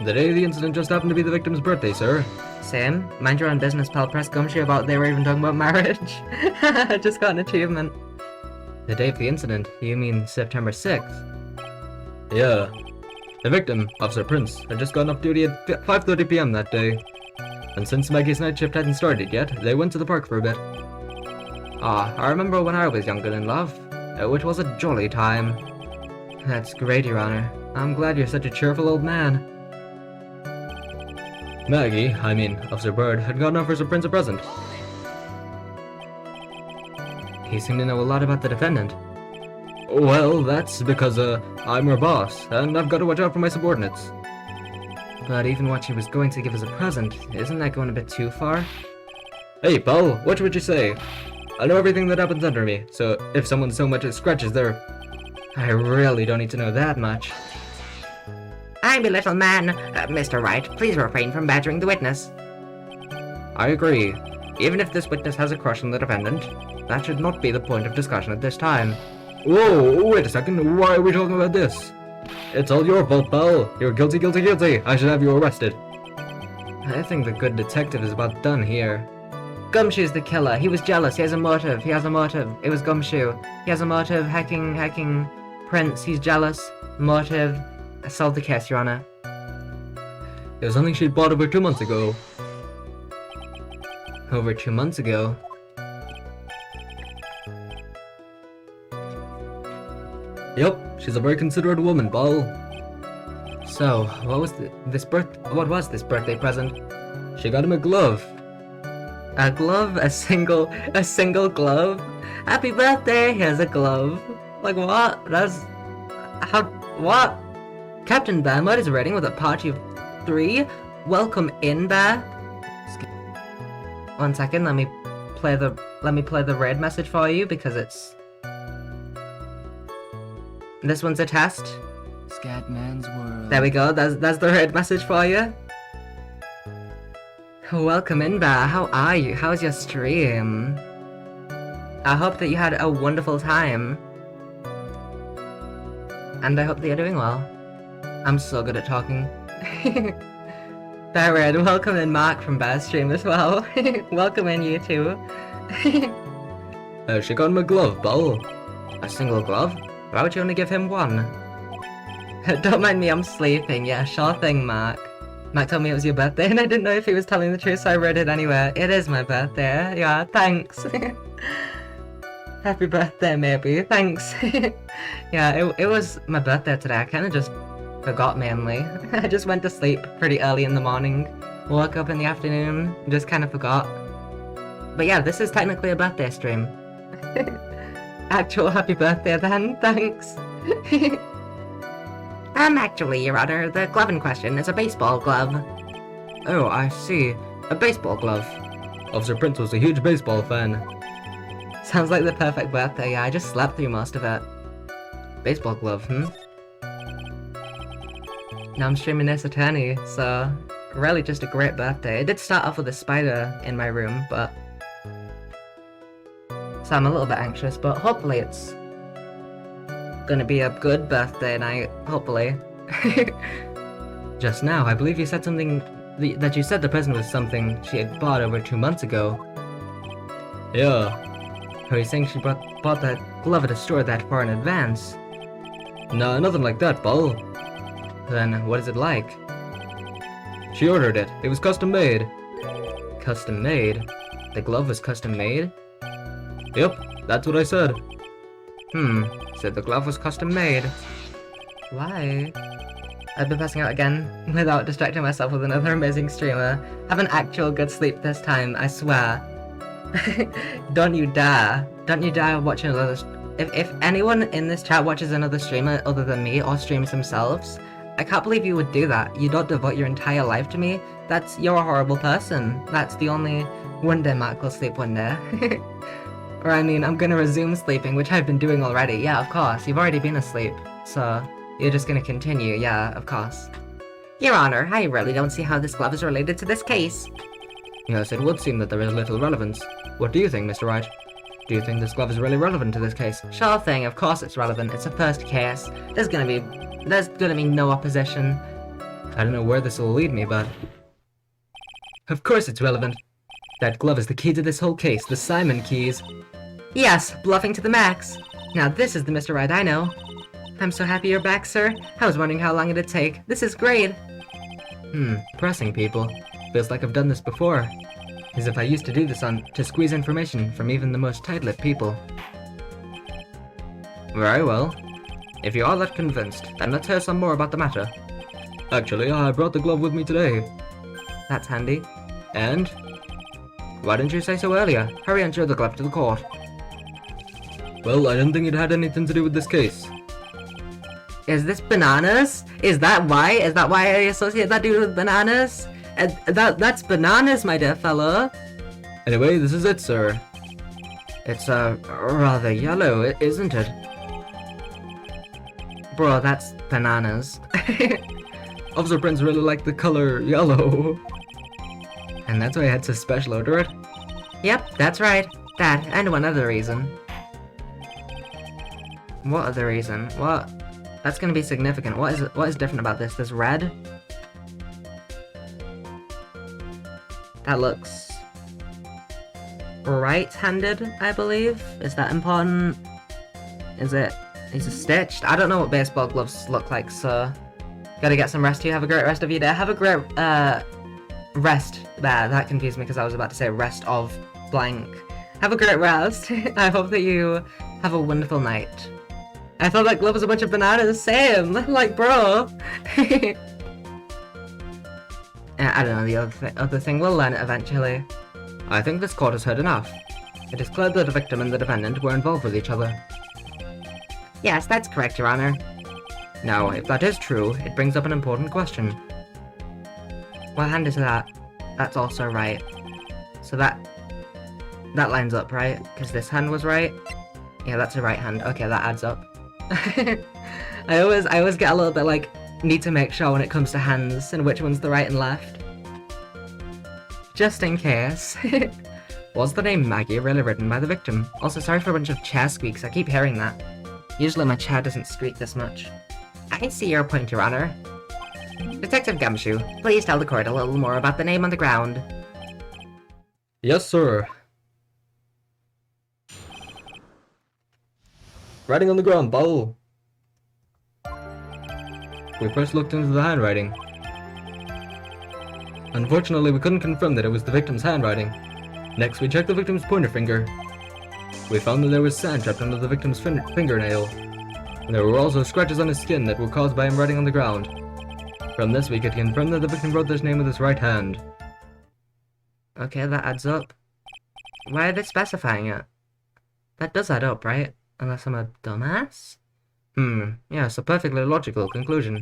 The day of the incident just happened to be the victim's birthday, sir. Same. Mind your own business, pal. Press Gumshoe about they were even talking about marriage. I just got an achievement. The day of the incident? You mean September 6th? Yeah. The victim, Officer Prince, had just gotten off duty at 5:30 p.m. that day. And since Maggie's night shift hadn't started yet, they went to the park for a bit. I remember when I was young and in love. Which was a jolly time. That's great, Your Honor. I'm glad you're such a cheerful old man. Maggie, Officer Bird, had gotten Officer Prince a present. He seemed to know a lot about the defendant. Well, that's because, I'm her boss, and I've got to watch out for my subordinates. But even what she was going to give as a present, isn't that going a bit too far? Hey, pal, what would you say? I know everything that happens under me, so if someone so much as scratches their... I really don't need to know that much. I'm a little man. Mr. Wright, please refrain from badgering the witness. I agree. Even if this witness has a crush on the defendant, that should not be the point of discussion at this time. Whoa, wait a second, why are we talking about this? It's all your fault, pal. You're guilty, guilty, guilty. I should have you arrested. I think the good detective is about done here. Gumshoe's the killer. He was jealous. He has a motive. It was Gumshoe. He has a motive. Hacking Prince. He's jealous. Motive. Solve the case, Your Honor. It was something she'd bought over 2 months ago. Over 2 months ago? Yep, she's a very considerate woman, Paul. So, what was this birthday present? She got him a glove. A glove? A single glove? Happy birthday, here's a glove. Like what? What? Captain Bear Mode is raiding with a party of 3. Welcome in, Bear. 1 second, let me play the raid message for you because it's... This one's a test. Scatman's World. There we go, that's the raid message for you. Welcome in, Bear. How are you? How's your stream? I hope that you had a wonderful time. And I hope that you're doing well. I'm so good at talking. Barrett, welcome in Mark from Bear Stream as well. Welcome in you too. She got him a glove, Bull. A single glove? Why would you only give him one? Don't mind me, I'm sleeping. Yeah, sure thing, Mark. Mark told me it was your birthday and I didn't know if he was telling the truth, so I wrote it anyway. It is my birthday. Yeah, thanks. Happy birthday, maybe. Thanks. Yeah, it was my birthday today. I kind of just forgot mainly. I just went to sleep pretty early in the morning, woke up in the afternoon, just kind of forgot. But yeah, this is technically a birthday stream. Actual happy birthday then, thanks. Actually, Your Honor, the glove in question is a baseball glove. Oh, I see. A baseball glove. Officer Prince was a huge baseball fan. Sounds like the perfect birthday, yeah, I just slept through most of it. Baseball glove, Now I'm streaming Ace Attorney, so really just a great birthday. It did start off with a spider in my room, but... So I'm a little bit anxious, but hopefully it's gonna be a good birthday night, hopefully. Just now, I believe you said something... that you said the present was something she had bought over 2 months ago. Yeah. Are you saying she bought that glove at a store that far in advance? No, nothing like that, Bull. Then what is it like? She ordered it. It was custom made. Custom made? The glove was custom made? Yep, that's what I said. Said the glove was custom made. Why? I've been passing out again, without distracting myself with another amazing streamer. Have an actual good sleep this time, I swear. Don't you dare. Don't you dare watching another... If anyone in this chat watches another streamer other than me, or streams themselves, I can't believe you would do that. You don't devote your entire life to me. You're a horrible person. That's the only... One day Mark will sleep one day. Or I mean, I'm gonna resume sleeping, which I've been doing already. Yeah, of course. You've already been asleep. So, you're just gonna continue. Yeah, of course. Your Honor, I really don't see how this glove is related to this case. Yes, it would seem that there is little relevance. What do you think, Mr. Wright? Do you think this glove is really relevant to this case? Sure thing, of course it's relevant. It's a first case. There's gonna be no opposition. I don't know where this will lead me, but... Of course it's relevant. That glove is the key to this whole case, the Simon keys. Yes, bluffing to the max. Now this is the Mr. Wright I know. I'm so happy you're back, sir. I was wondering how long it'd take. This is great. Pressing people. Feels like I've done this before. As if I used to do this to squeeze information from even the most tight-lipped people. Very well. If you are that convinced, then let's hear some more about the matter. Actually, I brought the glove with me today. That's handy. And? Why didn't you say so earlier? Hurry and show the glove to the court. Well, I didn't think it had anything to do with this case. Is this bananas? Is that why? Is that why I associate that dude with bananas? That's bananas, my dear fellow. Anyway, this is it, sir. It's, rather yellow, isn't it? Bro, that's bananas. Officer Prince really liked the color yellow. And that's why I had so special order it? Yep, that's right. That, and one other reason. What other reason? What? That's gonna be significant. What is different about this? There's red. That looks... right-handed, I believe? Is that important? Is it stitched? I don't know what baseball gloves look like, so... Gotta get some rest here. Have a great rest of your day. Have a great, rest. That confused me because I was about to say rest of blank. Have a great rest. I hope that you have a wonderful night. I thought that glove was a bunch of bananas. Same. Like, bro. I don't know the other thing. We'll learn it eventually. I think this court has heard enough. It is clear that the victim and the defendant were involved with each other. Yes, that's correct, Your Honor. Now, if that is true, it brings up an important question. What hand is that? That's also right. So that lines up, right? Because this hand was right. Yeah, that's a right hand. Okay, that adds up. I always get a little bit like, need to make sure when it comes to hands and which one's the right and left. Just in case. Was the name Maggie really written by the victim? Also, sorry for a bunch of chair squeaks. I keep hearing that. Usually my chair doesn't squeak this much. I see your point, Your Honor. Detective Gumshoe, please tell the court a little more about the name on the ground. Yes, sir. Writing on the ground, Paul. We first looked into the handwriting. Unfortunately, we couldn't confirm that it was the victim's handwriting. Next, we checked the victim's pointer finger. We found that there was sand trapped under the victim's fingernail. And there were also scratches on his skin that were caused by him writing on the ground. From this, we could confirm that the victim wrote this name with his right hand. Okay, that adds up. Why are they specifying it? That does add up, right? Unless I'm a dumbass? Yeah, it's a perfectly logical conclusion.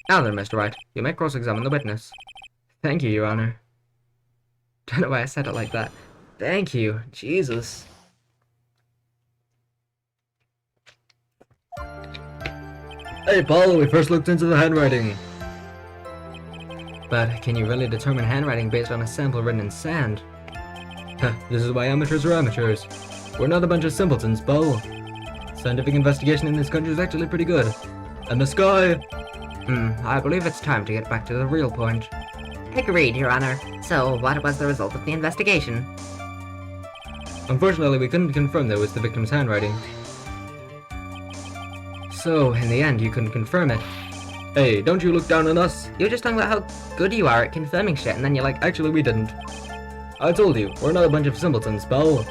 Now then, Mr. Wright, you may cross-examine the witness. Thank you, Your Honor. Don't know why I said it like that. Thank you. Jesus. Hey, Paul, we first looked into the handwriting. But can you really determine handwriting based on a sample written in sand? This is why amateurs are amateurs. We're not a bunch of simpletons, Paul. Scientific investigation in this country is actually pretty good. And the sky... I believe it's time to get back to the real point. Agreed, Your Honor. So, what was the result of the investigation? Unfortunately, we couldn't confirm that it was the victim's handwriting. So, in the end, you couldn't confirm it. Hey, don't you look down on us? You were just talking about how good you are at confirming shit, and then you're like, Actually, we didn't. I told you, we're not a bunch of simpletons, pal.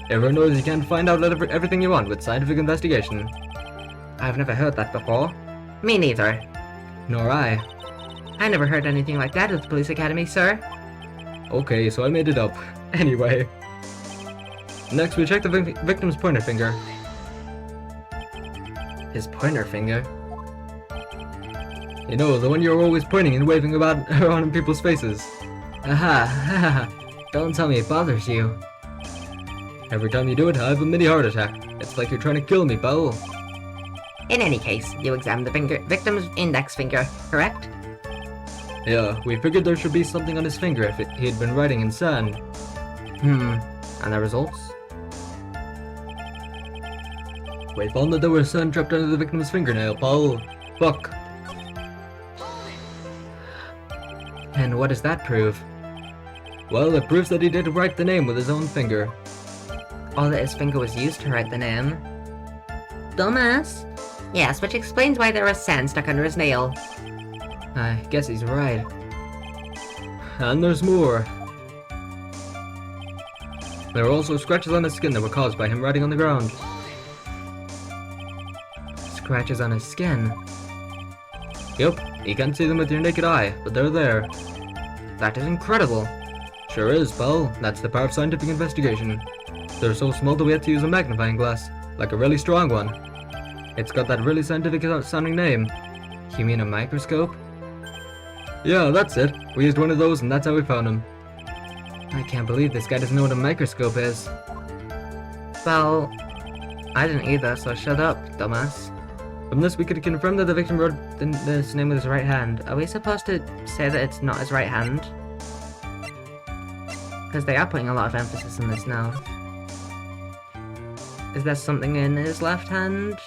Everyone knows you can't find out everything you want with scientific investigation. I've never heard that before. Me neither. Nor I. I never heard anything like that at the police academy, sir. Okay, so I made it up. Anyway. Next, we checked the victim's pointer finger. His pointer finger? You know, the one you're always pointing and waving about around in people's faces. Aha, don't tell me it bothers you. Every time you do it, I have a mini heart attack. It's like you're trying to kill me, pal. In any case, you examined the victim's index finger, correct? Yeah, we figured there should be something on his finger if he had been writing in sand. And the results? We found that there was sand trapped under the victim's fingernail, pal. Fuck. And what does that prove? Well, it proves that he did write the name with his own finger. Or that his finger was used to write the name. Dumbass. Yes, which explains why there was sand stuck under his nail. I guess he's right. And there's more. There were also scratches on his skin that were caused by him writing on the ground. Scratches on his skin? Yep, you can't see them with your naked eye, but they're there. That is incredible. Sure is, pal. That's the power of scientific investigation. They're so small that we had to use a magnifying glass, like a really strong one. It's got that really scientific sounding name. You mean a microscope? Yeah, that's it. We used one of those and that's how we found him. I can't believe this guy doesn't know what a microscope is. Well, I didn't either, so shut up, dumbass. From this, we could confirm that the victim wrote this name with his right hand. Are we supposed to say that it's not his right hand? Because they are putting a lot of emphasis on this now. Is there something in his left hand?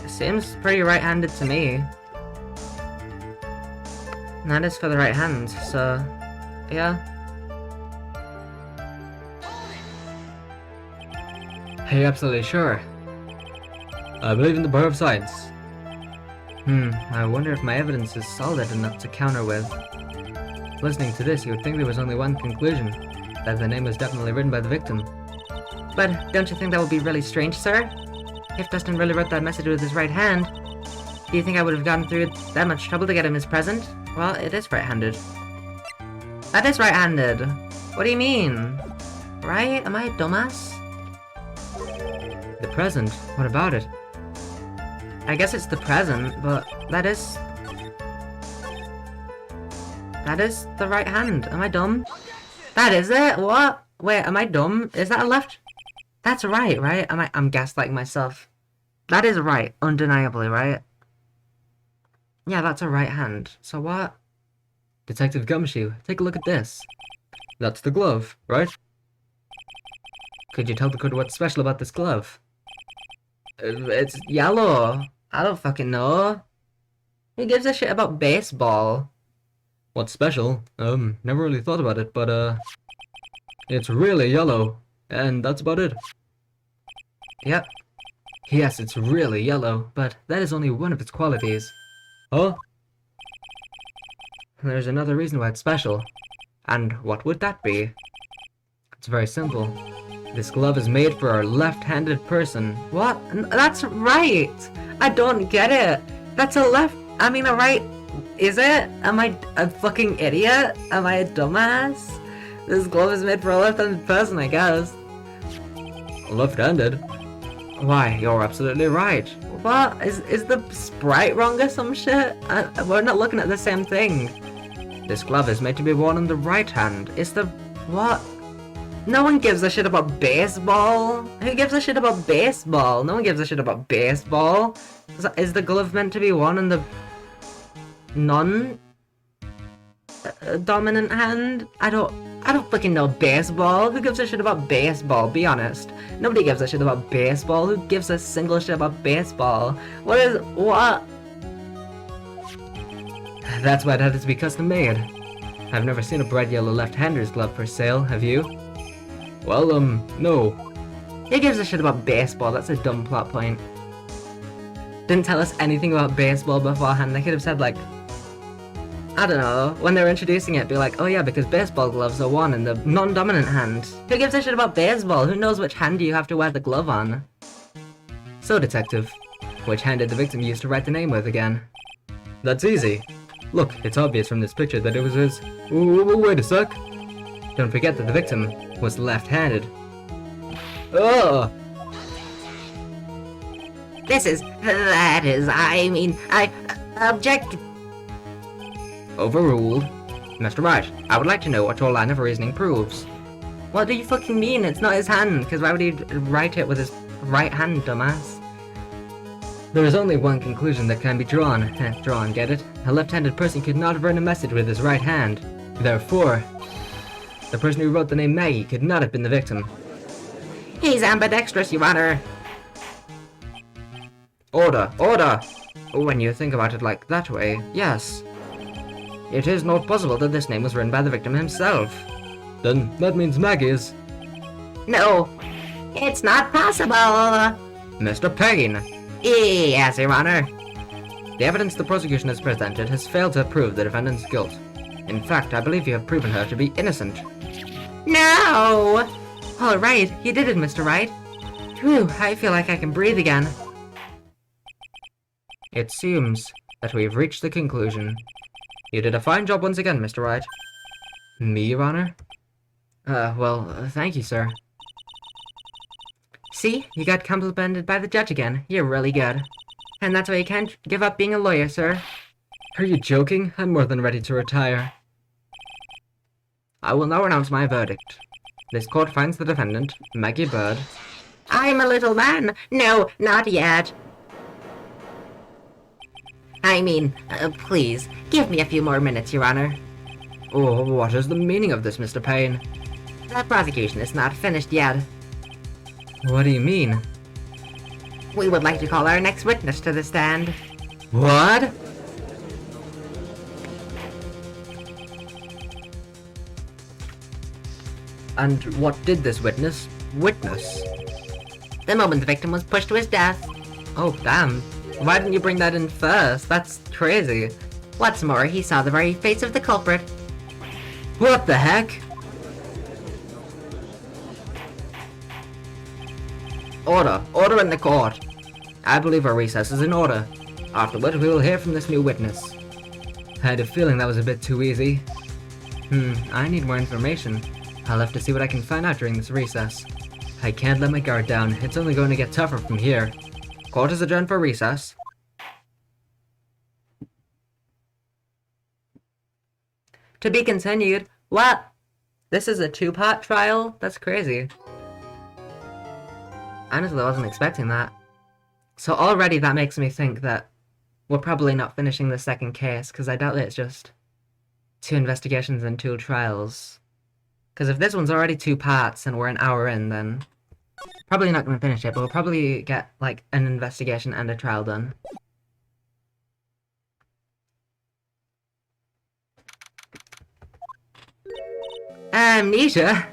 It seems pretty right-handed to me. And that is for the right hand, so yeah. Are you absolutely sure? I believe in the power of science. I wonder if my evidence is solid enough to counter with. Listening to this, you would think there was only one conclusion, that the name was definitely written by the victim. But don't you think that would be really strange, sir? If Dustin really wrote that message with his right hand, do you think I would have gone through that much trouble to get him his present? Well, it is right-handed. That is right-handed! What do you mean? Right? Am I a dumbass? The present? What about it? I guess it's the present, but that is the right hand. Am I dumb? That is it? What? Wait, am I dumb? Is that a left? That's right, right? I'm gaslighting myself. That is right, undeniably, right? Yeah, that's a right hand. So what? Detective Gumshoe, take a look at this. That's the glove, right? Could you tell the court what's special about this glove? It's yellow. I don't fucking know. Who gives a shit about baseball? What's special? Never really thought about it, but it's really yellow. And that's about it. Yep. Yes, it's really yellow, but that is only one of its qualities. Huh? There's another reason why it's special. And what would that be? It's very simple. This glove is made for a left-handed person. What? That's right! I don't get it! That's a right... Is it? Am I a fucking idiot? Am I a dumbass? This glove is made for a left-handed person, I guess. Left-handed? Why, you're absolutely right. What? Is the sprite wrong or some shit? We're not looking at the same thing. This glove is made to be worn on the right hand. It's the... What? No one gives a shit about baseball. Who gives a shit about baseball? No one gives a shit about baseball. Is the glove meant to be worn in the non-dominant hand? I don't fucking know baseball. Who gives a shit about baseball? Be honest. Nobody gives a shit about baseball. Who gives a single shit about baseball? What? That's why it had to be custom made. I've never seen a bright yellow left-hander's glove for sale, have you? Well, no. Who gives a shit about baseball? That's a dumb plot point. Didn't tell us anything about baseball beforehand. They could have said, like, I don't know, when they were introducing it, be like, oh yeah, because baseball gloves are worn in the non-dominant hand. Who gives a shit about baseball? Who knows which hand you have to wear the glove on? So, detective, which hand did the victim use to write the name with again? That's easy. Look, it's obvious from this picture that it was his... Wait a sec. Don't forget that the victim was left-handed. Oh! I object. Overruled. Mr. Wright, I would like to know what your line of reasoning proves. What do you fucking mean? It's not his hand, because why would he write it with his right hand, dumbass? There is only one conclusion that can be drawn. Drawn, get it? A left-handed person could not have written a message with his right hand. Therefore, the person who wrote the name Maggie could not have been the victim. He's ambidextrous, Your Honor. Order! Order! When you think about it like that way, yes. It is not possible that this name was written by the victim himself. Then that means Maggie is... No, it's not possible. Mr. Payne! Yes, Your Honor. The evidence the prosecution has presented has failed to prove the defendant's guilt. In fact, I believe you have proven her to be innocent. No! All right, you did it, Mr. Wright. Phew, I feel like I can breathe again. It seems that we've reached the conclusion. You did a fine job once again, Mr. Wright. Me, Your Honor? Well, thank you, sir. See? You got complimented by the judge again. You're really good. And that's why you can't give up being a lawyer, sir. Are you joking? I'm more than ready to retire. I will now announce my verdict. This court finds the defendant, Maggie Bird. I'm a little man. No, not yet. I mean, please, give me a few more minutes, Your Honor. Oh, what is the meaning of this, Mr. Payne? The prosecution is not finished yet. What do you mean? We would like to call our next witness to the stand. What? And what did this witness witness? The moment the victim was pushed to his death. Oh, damn. Why didn't you bring that in first? That's crazy. What's more, he saw the very face of the culprit. What the heck? Order! Order in the court! I believe our recess is in order. Afterward, we will hear from this new witness. I had a feeling that was a bit too easy. I need more information. I'll have to see what I can find out during this recess. I can't let my guard down. It's only going to get tougher from here. Court is adjourned for recess. To be continued. What? This is a two-part trial? That's crazy. Honestly, I wasn't expecting that. So already that makes me think that we're probably not finishing the second case, because I doubt that it's just 2 investigations and 2 trials. Because if this one's already 2 parts and we're an hour in, then Probably not going to finish it, but we'll probably get, like, an investigation and a trial done. Amnesia?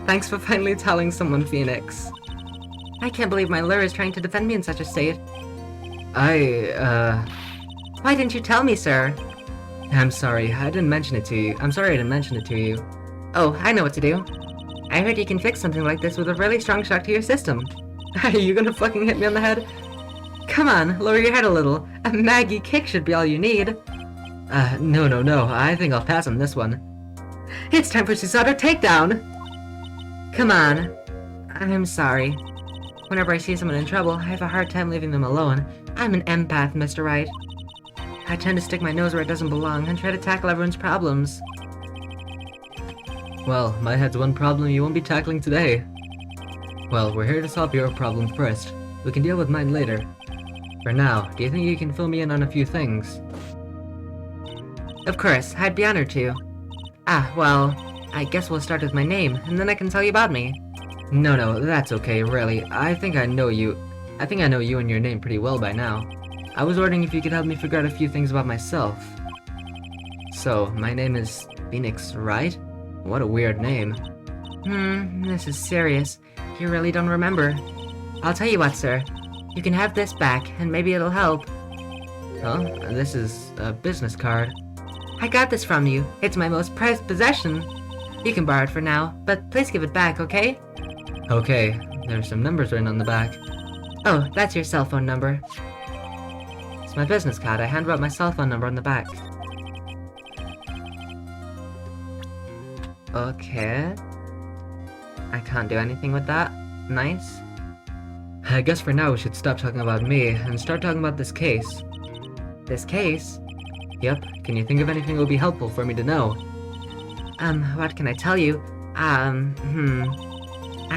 Thanks for finally telling someone, Phoenix. I can't believe my lure is trying to defend me in such a state. Why didn't you tell me, sir? I'm sorry, I didn't mention it to you. I'm sorry I didn't mention it to you. Oh, I know what to do. I heard you can fix something like this with a really strong shock to your system. Are you gonna fucking hit me on the head? Come on, lower your head a little. A Maggie kick should be all you need. No. I think I'll pass on this one. It's time for Susato takedown! Come on. I'm sorry. Whenever I see someone in trouble, I have a hard time leaving them alone. I'm an empath, Mr. Wright. I tend to stick my nose where it doesn't belong and try to tackle everyone's problems. Well, my head's one problem you won't be tackling today. Well, we're here to solve your problem first. We can deal with mine later. For now, do you think you can fill me in on a few things? Of course, I'd be honored to. Well, I guess we'll start with my name, and then I can tell you about me. No, that's okay, really. I think I know you and your name pretty well by now. I was wondering if you could help me figure out a few things about myself. So, my name is Phoenix, right? What a weird name. This is serious. You really don't remember. I'll tell you what, sir. You can have this back, and maybe it'll help. Huh? This is a business card. I got this from you. It's my most prized possession. You can borrow it for now, but please give it back, okay? Okay. There's some numbers written on the back. Oh, that's your cell phone number. It's my business card. I handwrote my cell phone number on the back. Okay. I can't do anything with that. Nice. I guess for now we should stop talking about me and start talking about this case. This case? Yep. Can you think of anything that would be helpful for me to know? What can I tell you? I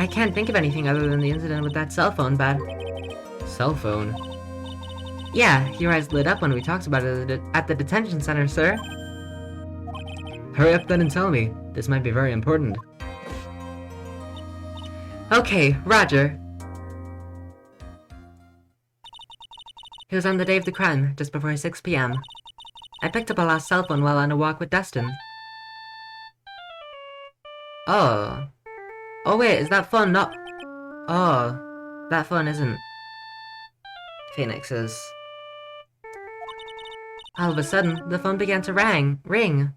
can't think of anything other than the incident with that cell phone, but... Cell phone? Yeah, your eyes lit up when we talked about it at the detention center, sir. Hurry up then and tell me. This might be very important. Okay, Roger. It was on the day of the crime, just before 6 p.m. I picked up a lost cell phone while on a walk with Dustin. Oh. Oh wait, is that phone not... Oh. That phone isn't... Phoenix's. All of a sudden, the phone began to ring.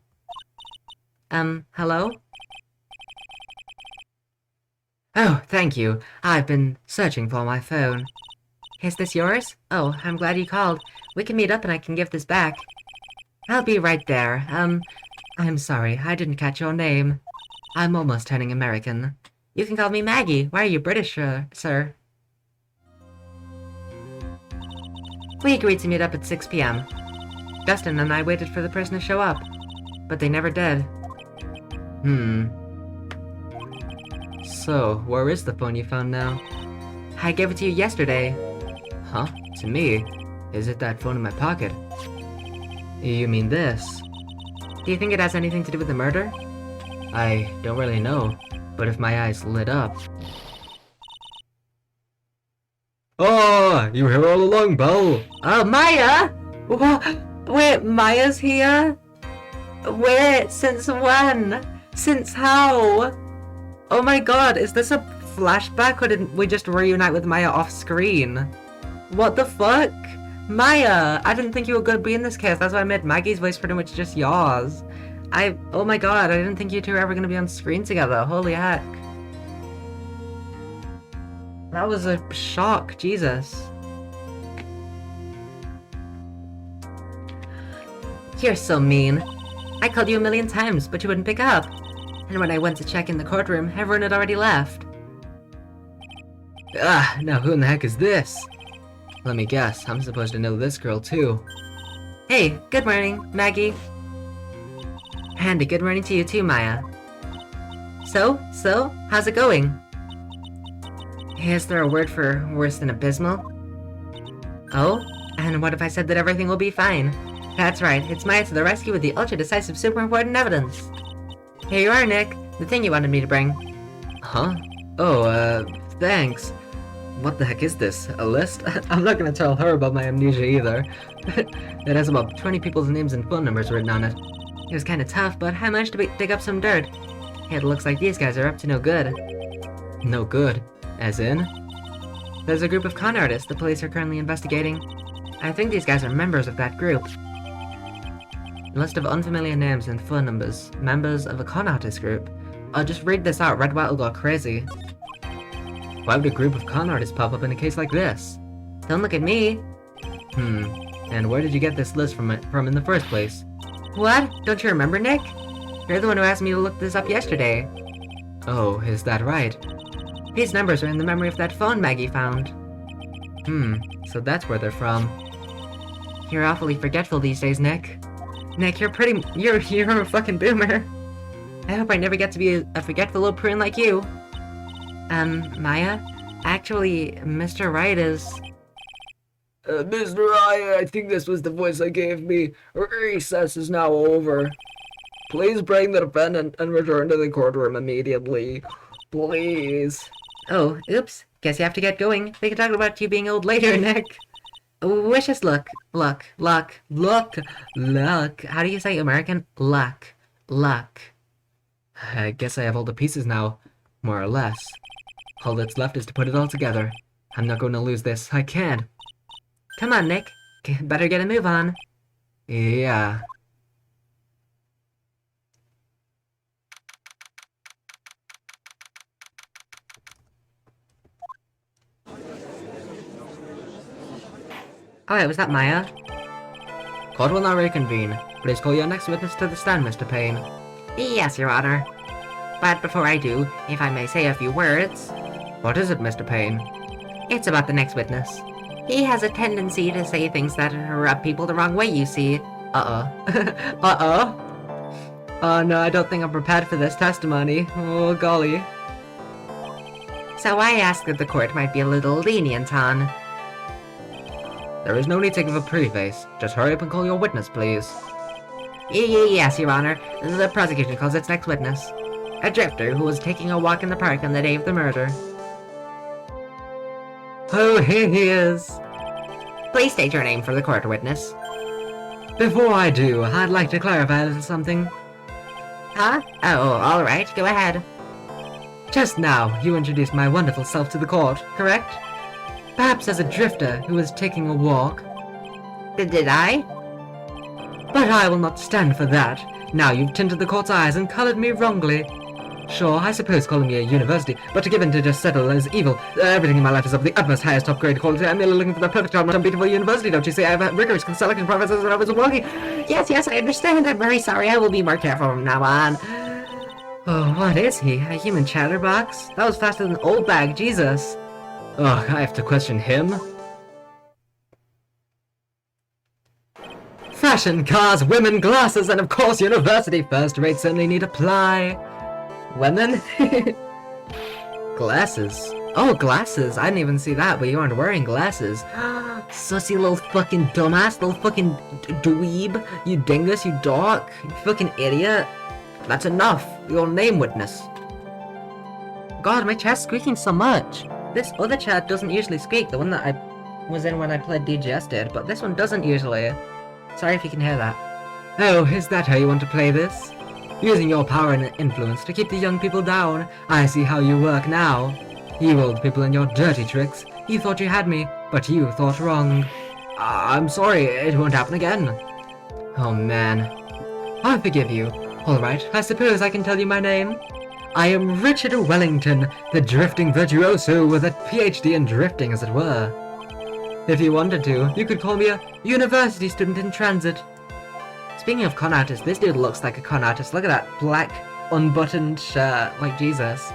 Hello? Oh, thank you. I've been searching for my phone. Is this yours? Oh, I'm glad you called. We can meet up and I can give this back. I'll be right there. I'm sorry, I didn't catch your name. I'm almost turning American. You can call me Maggie. Why are you British, sir? We agreed to meet up at 6 p.m. Dustin and I waited for the person to show up, but they never did. So, where is the phone you found now? I gave it to you yesterday. Huh? To me? Is it that phone in my pocket? You mean this? Do you think it has anything to do with the murder? I don't really know, but if my eyes lit up... Oh, you were here all along, Belle! Oh, Maya! Wait, Maya's here? Wait, since when? Since how? Oh my god, is this a flashback or did we just reunite with Maya off screen? What the fuck? Maya! I didn't think you were gonna be in this case, that's why I made Maggie's voice pretty much just yours. Oh my god, I didn't think you two were ever gonna be on screen together, holy heck. That was a shock, Jesus. You're so mean. I called you a million times, but you wouldn't pick up. And when I went to check in the courtroom, everyone had already left. Now who in the heck is this? Let me guess, I'm supposed to know this girl too. Hey, good morning, Maggie. And a good morning to you too, Maya. So, how's it going? Is there a word for worse than abysmal? Oh, and what if I said that everything will be fine? That's right, it's Maya to the rescue with the ultra-decisive super important evidence. Here you are, Nick. The thing you wanted me to bring. Huh? Oh, thanks. What the heck is this? A list? I'm not gonna tell her about my amnesia either. It has about 20 people's names and phone numbers written on it. It was kinda tough, but I managed to dig up some dirt. It looks like these guys are up to no good. No good? As in? There's a group of con artists the police are currently investigating. I think these guys are members of that group. A list of unfamiliar names and phone numbers. Members of a con artist group. I'll just read this out, Red White will go crazy. Why would a group of con artists pop up in a case like this? Don't look at me. And where did you get this list from in the first place? What? Don't you remember, Nick? You're the one who asked me to look this up yesterday. Oh, is that right? These numbers are in the memory of that phone Maggie found. So that's where they're from. You're awfully forgetful these days, Nick. Nick, you're a fucking boomer. I hope I never get to be a forgetful little prune like you. Maya? Actually, Mr. Wright is... Mr. Wright, I think this was the voice I gave me. Recess is now over. Please bring the defendant and return to the courtroom immediately. Please. Oh, oops. Guess you have to get going. We can talk about you being old later, Nick. Wish us luck. Luck. How do you say American? Luck. I guess I have all the pieces now. More or less. All that's left is to put it all together. I'm not going to lose this. I can't. Come on, Nick. Better get a move on. Yeah. Oh, was that Maya? Court will now reconvene. Please call your next witness to the stand, Mr. Payne. Yes, Your Honor. But before I do, if I may say a few words... What is it, Mr. Payne? It's about the next witness. He has a tendency to say things that rub people the wrong way, you see. Uh-oh. Oh no, I don't think I'm prepared for this testimony. Oh, golly. So I ask that the court might be a little lenient on... There is no need to give a preface. Just hurry up and call your witness, please. Yes, Your Honor. The prosecution calls its next witness. A drifter who was taking a walk in the park on the day of the murder. Oh, here he is. Please state your name for the court, witness. Before I do, I'd like to clarify a little something. Huh? Oh, alright, go ahead. Just now, you introduced my wonderful self to the court, correct? Perhaps as a drifter who was taking a walk. Did I? But I will not stand for that. Now you've tinted the court's eyes and colored me wrongly. Sure, I suppose calling me a university, but to give in to just settle is evil. Everything in my life is of the utmost highest top grade quality. I'm merely looking for the perfect job, not a beautiful university, don't you see? I have had rigorous selection processes when I was walking. Yes, I understand. I'm very sorry. I will be more careful from now on. Oh, what is he? A human chatterbox? That was faster than old bag, Jesus. Ugh, I have to question him. Fashion, cars, women, glasses, and of course university first rates certainly need apply. Women? Glasses. Oh, glasses. I didn't even see that, but you aren't wearing glasses. Sussy little fucking dumbass, little fucking dweeb. You dingus, you dork, you fucking idiot. That's enough. Your name, witness. God, my chat's squeaking so much. This other chat doesn't usually squeak, the one that I was in when I played DGS did, but this one doesn't usually. Sorry if you can hear that. Oh, is that how you want to play this? Using your power and influence to keep the young people down. I see how you work now. You old people and your dirty tricks. You thought you had me, but you thought wrong. I'm sorry, it won't happen again. Oh man. I forgive you. Alright, I suppose I can tell you my name. I am Richard Wellington, the drifting virtuoso with a PhD in drifting, as it were. If you wanted to, you could call me a university student in transit. Speaking of con artists, this dude looks like a con artist. Look at that black, unbuttoned shirt, like Jesus.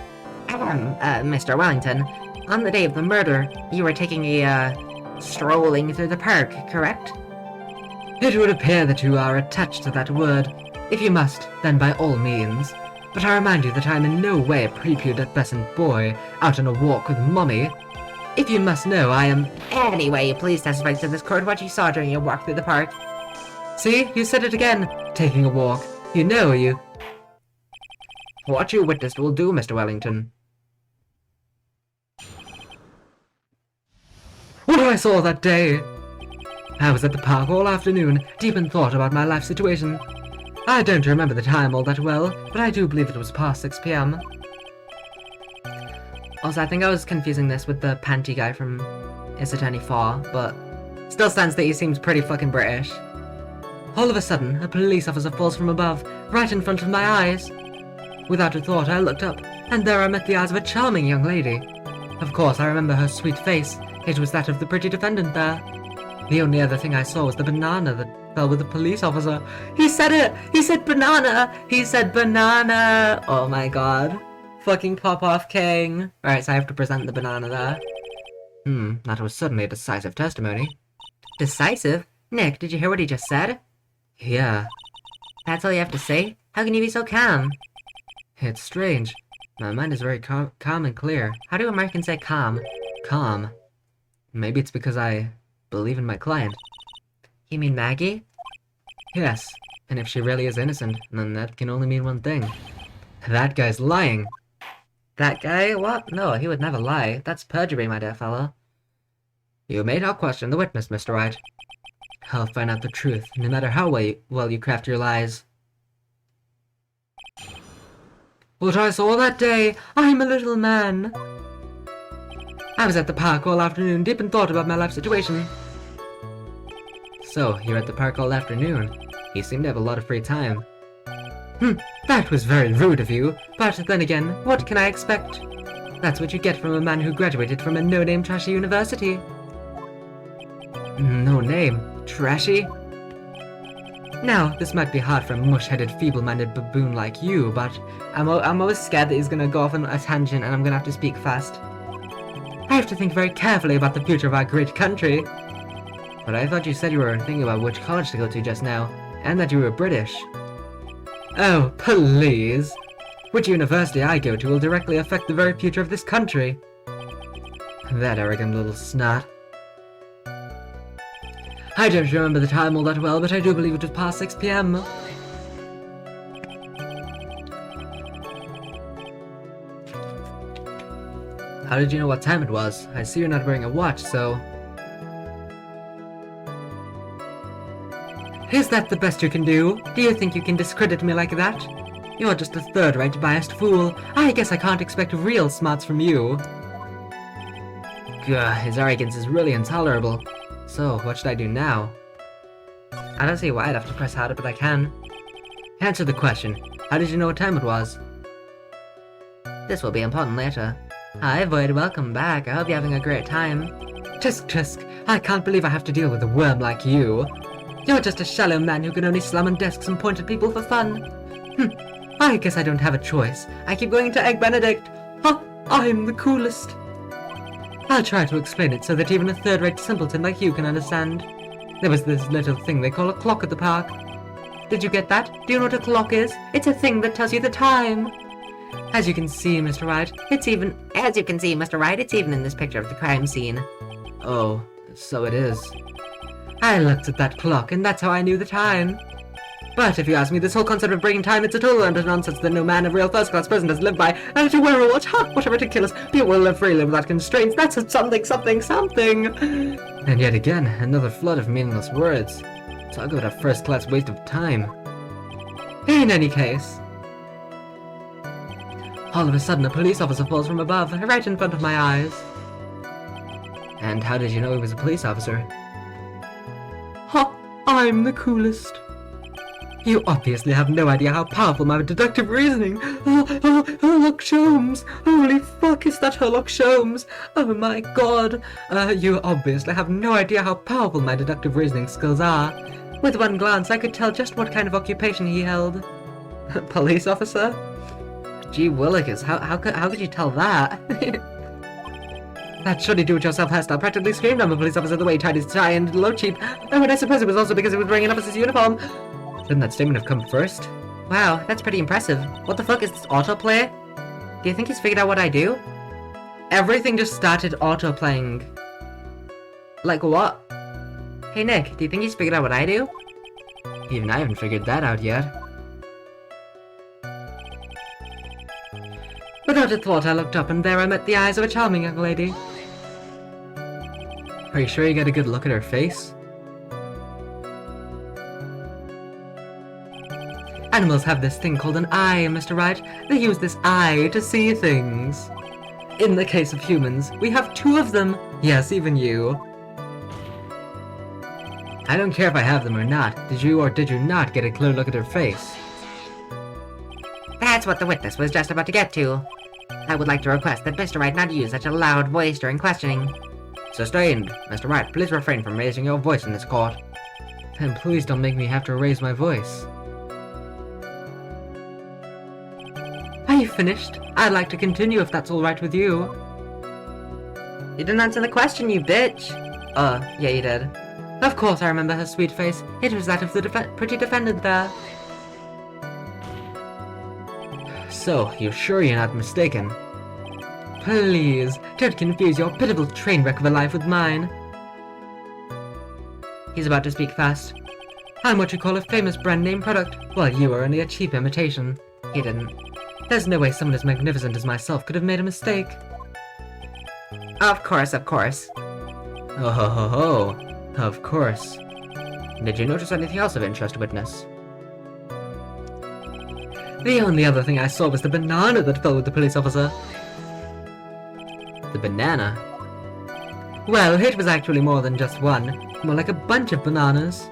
Mr. Wellington, on the day of the murder, you were taking a, strolling through the park, correct? It would appear that you are attached to that word. If you must, then by all means. But I remind you that I am in no way a prepubescent boy, out on a walk with Mummy. If you must know, I am... Anyway, please testify to this court what you saw during your walk through the park. See, you said it again. Taking a walk. You know, you... What you witnessed will do, Mr. Wellington. What I saw that day! I was at the park all afternoon, deep in thought about my life situation. I don't remember the time all that well, but I do believe it was past 6 p.m. Also, I think I was confusing this with the panty guy from Ace Attorney 4, but still stands that he seems pretty fucking British. All of a sudden, a police officer falls from above, right in front of my eyes. Without a thought, I looked up, and there I met the eyes of a charming young lady. Of course, I remember her sweet face. It was that of the pretty defendant there. The only other thing I saw was the banana that fell with the police officer. He said it! He said banana! He said banana! Oh my god. Fucking pop-off king. Alright, so I have to present the banana there. That was certainly a decisive testimony. Decisive? Nick, did you hear what he just said? Yeah, That's all you have to say? How can you be so calm? it's strange. My mind is very calm and clear. How do Americans say calm? Calm. Maybe it's because I believe in my client. You mean Maggie? Yes, and if she really is innocent, then that can only mean one thing. That guy's lying. That guy? What? No, he would never lie. That's perjury, my dear fellow. You may not question the witness, Mr. Wright. I'll find out the truth, no matter how well you craft your lies. What I saw that day, I'm a little man. I was at the park all afternoon, deep in thought about my life situation. So, you're at the park all afternoon. You seem to have a lot of free time. That was very rude of you, but then again, what can I expect? That's what you get from a man who graduated from a no-name trashy university. No name? Trashy? Now, this might be hard for a mush-headed, feeble-minded baboon like you, but I'm always scared that he's gonna go off on a tangent and I'm gonna have to speak fast. I have to think very carefully about the future of our great country. But I thought you said you were thinking about which college to go to just now, and that you were British. Oh, please! Which university I go to will directly affect the very future of this country. That arrogant little snot. I don't remember the time all that well, but I do believe it was past 6 p.m. How did you know what time it was? I see you're not wearing a watch, so... Is that the best you can do? Do you think you can discredit me like that? You're just a third-rate biased fool. I guess I can't expect real smarts from you. Gah, his arrogance is really intolerable. So, what should I do now? I don't see why I'd have to press harder, but I can. Answer the question. How did you know what time it was? This will be important later. Hi, Void, welcome back. I hope you're having a great time. Tisk tisk, I can't believe I have to deal with a worm like you. You're just a shallow man who can only slam on desks and point at people for fun. I guess I don't have a choice. I keep going to Egg Benedict. I'm the coolest. I'll try to explain it so that even a third-rate simpleton like you can understand. There was this little thing they call a clock at the park. Did you get that? Do you know what a clock is? It's a thing that tells you the time. As you can see, Mr. Wright, it's even in this picture of the crime scene. Oh, so it is. I looked at that clock, and that's how I knew the time. But if you ask me, this whole concept of breaking time, it's a total utter nonsense that no man of real first-class person does live by. And to wear a watch, what a ridiculous. People will live freely without constraints. That's a something. And yet again, another flood of meaningless words. Talk about a first-class waste of time. In any case... All of a sudden, a police officer falls from above, right in front of my eyes. And how did you know he was a police officer? I'm the coolest. You obviously have no idea how powerful my deductive reasoning. Sherlock Holmes. Holy fuck, is that Sherlock Holmes? Oh my god. You obviously have no idea how powerful my deductive reasoning skills are. With one glance, I could tell just what kind of occupation he held. Police officer? Gee willikers, how could you tell that? That shoddy do-it-yourself hairstyle practically screamed I'm a police officer the way he tied his tie and low cheap. Oh, and I suppose it was also because he was wearing an officer's uniform. Didn't that statement have come first? Wow, that's pretty impressive. What the fuck is this autoplay? Do you think he's figured out what I do? Everything just started autoplaying. Like what? Hey Nick, do you think he's figured out what I do? Even I haven't figured that out yet. Without a thought, I looked up, and there I met the eyes of a charming young lady. Are you sure you got a good look at her face? Animals have this thing called an eye, Mr. Wright. They use this eye to see things. In the case of humans, we have 2 of them. Yes, even you. I don't care if I have them or not. Did you or did you not get a clear look at her face? That's what the witness was just about to get to. I would like to request that Mr. Wright not use such a loud voice during questioning. Sustained. Mr. Wright, please refrain from raising your voice in this court. Then please don't make me have to raise my voice. Are you finished? I'd like to continue if that's alright with you. You didn't answer the question, you bitch! Yeah, you did. Of course I remember her sweet face. It was that of the pretty defendant there. So, you're sure you're not mistaken? Please, don't confuse your pitiful train wreck of a life with mine. He's about to speak fast. I'm what you call a famous brand name product, while you are only a cheap imitation. He didn't. There's no way someone as magnificent as myself could have made a mistake. Of course, of course. Oh ho ho ho. Of course. Did you notice anything else of interest, witness? The only other thing I saw was the banana that fell with the police officer. The banana? Well, it was actually more than just one. More like a bunch of bananas.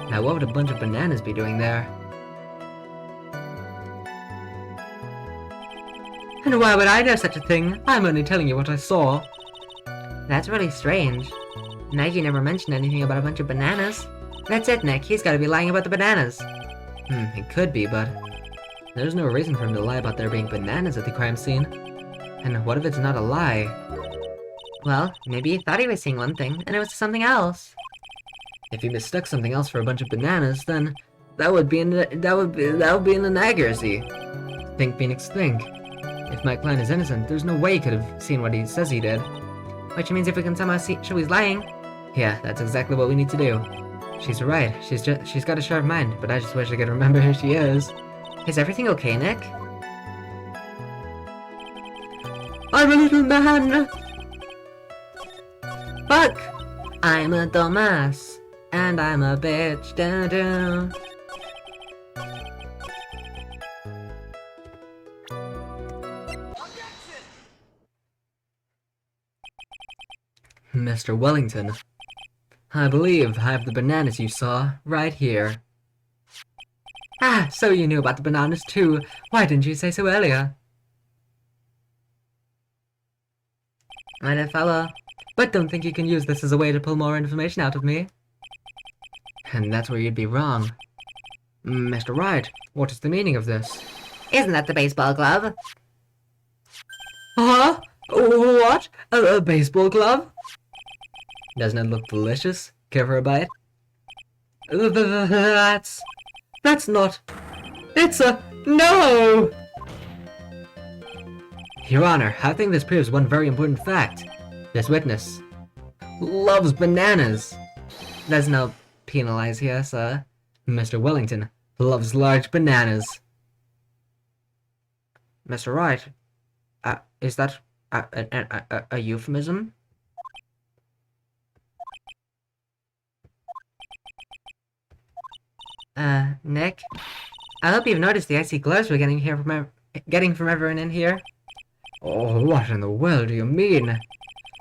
Now what would a bunch of bananas be doing there? And why would I know such a thing? I'm only telling you what I saw. That's really strange. Nike never mentioned anything about a bunch of bananas. That's it, Nick. He's gotta be lying about the bananas. It could be, but there's no reason for him to lie about there being bananas at the crime scene. And what if it's not a lie? Well, maybe he thought he was seeing one thing, and it was something else. If he mistook something else for a bunch of bananas, then that would be an inaccuracy. Think, Phoenix, think. If my client is innocent, there's no way he could have seen what he says he did. Which means if we can somehow show he's lying. Yeah, that's exactly what we need to do. She's right. She's got a sharp mind, but I just wish I could remember who she is. Is everything okay, Nick? I'm a little man! Fuck! I'm a dumbass, and I'm a bitch. Dun-dun. Mr. Wellington, I believe I have the bananas you saw right here. Ah, so you knew about the bananas too. Why didn't you say so earlier? My dear fellow. But don't think you can use this as a way to pull more information out of me. And that's where you'd be wrong. Mr. Wright, what is the meaning of this? Isn't that the baseball glove? Huh? What? A baseball glove? Doesn't it look delicious? Care for a bite? That's not... It's a... No! Your Honor, I think this proves one very important fact. This witness loves bananas. There's no penalize here, sir. Mr. Wellington loves large bananas. Mr. Wright, is that a euphemism? Nick? I hope you've noticed the icy glows we're getting from everyone in here. Oh, what in the world do you mean?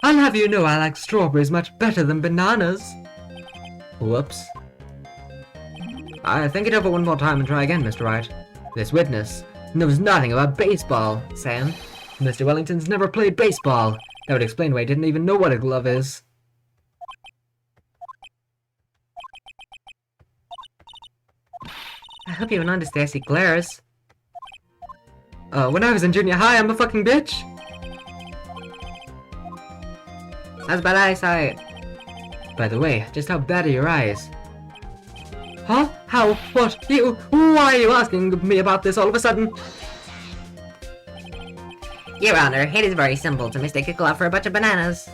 I'll have you know I like strawberries much better than bananas. Whoops. I think it over one more time and try again, Mr. Wright. This witness knows nothing about baseball, Sam. Mr. Wellington's never played baseball. That would explain why he didn't even know what a glove is. I hope you noticed the icy glares. When I was in junior high, I'm a fucking bitch. That's bad eyesight. By the way, just how bad are your eyes? Huh? How? What? You? Why are you asking me about this all of a sudden? Your Honor, it is very simple to mistake a glove for a bunch of bananas.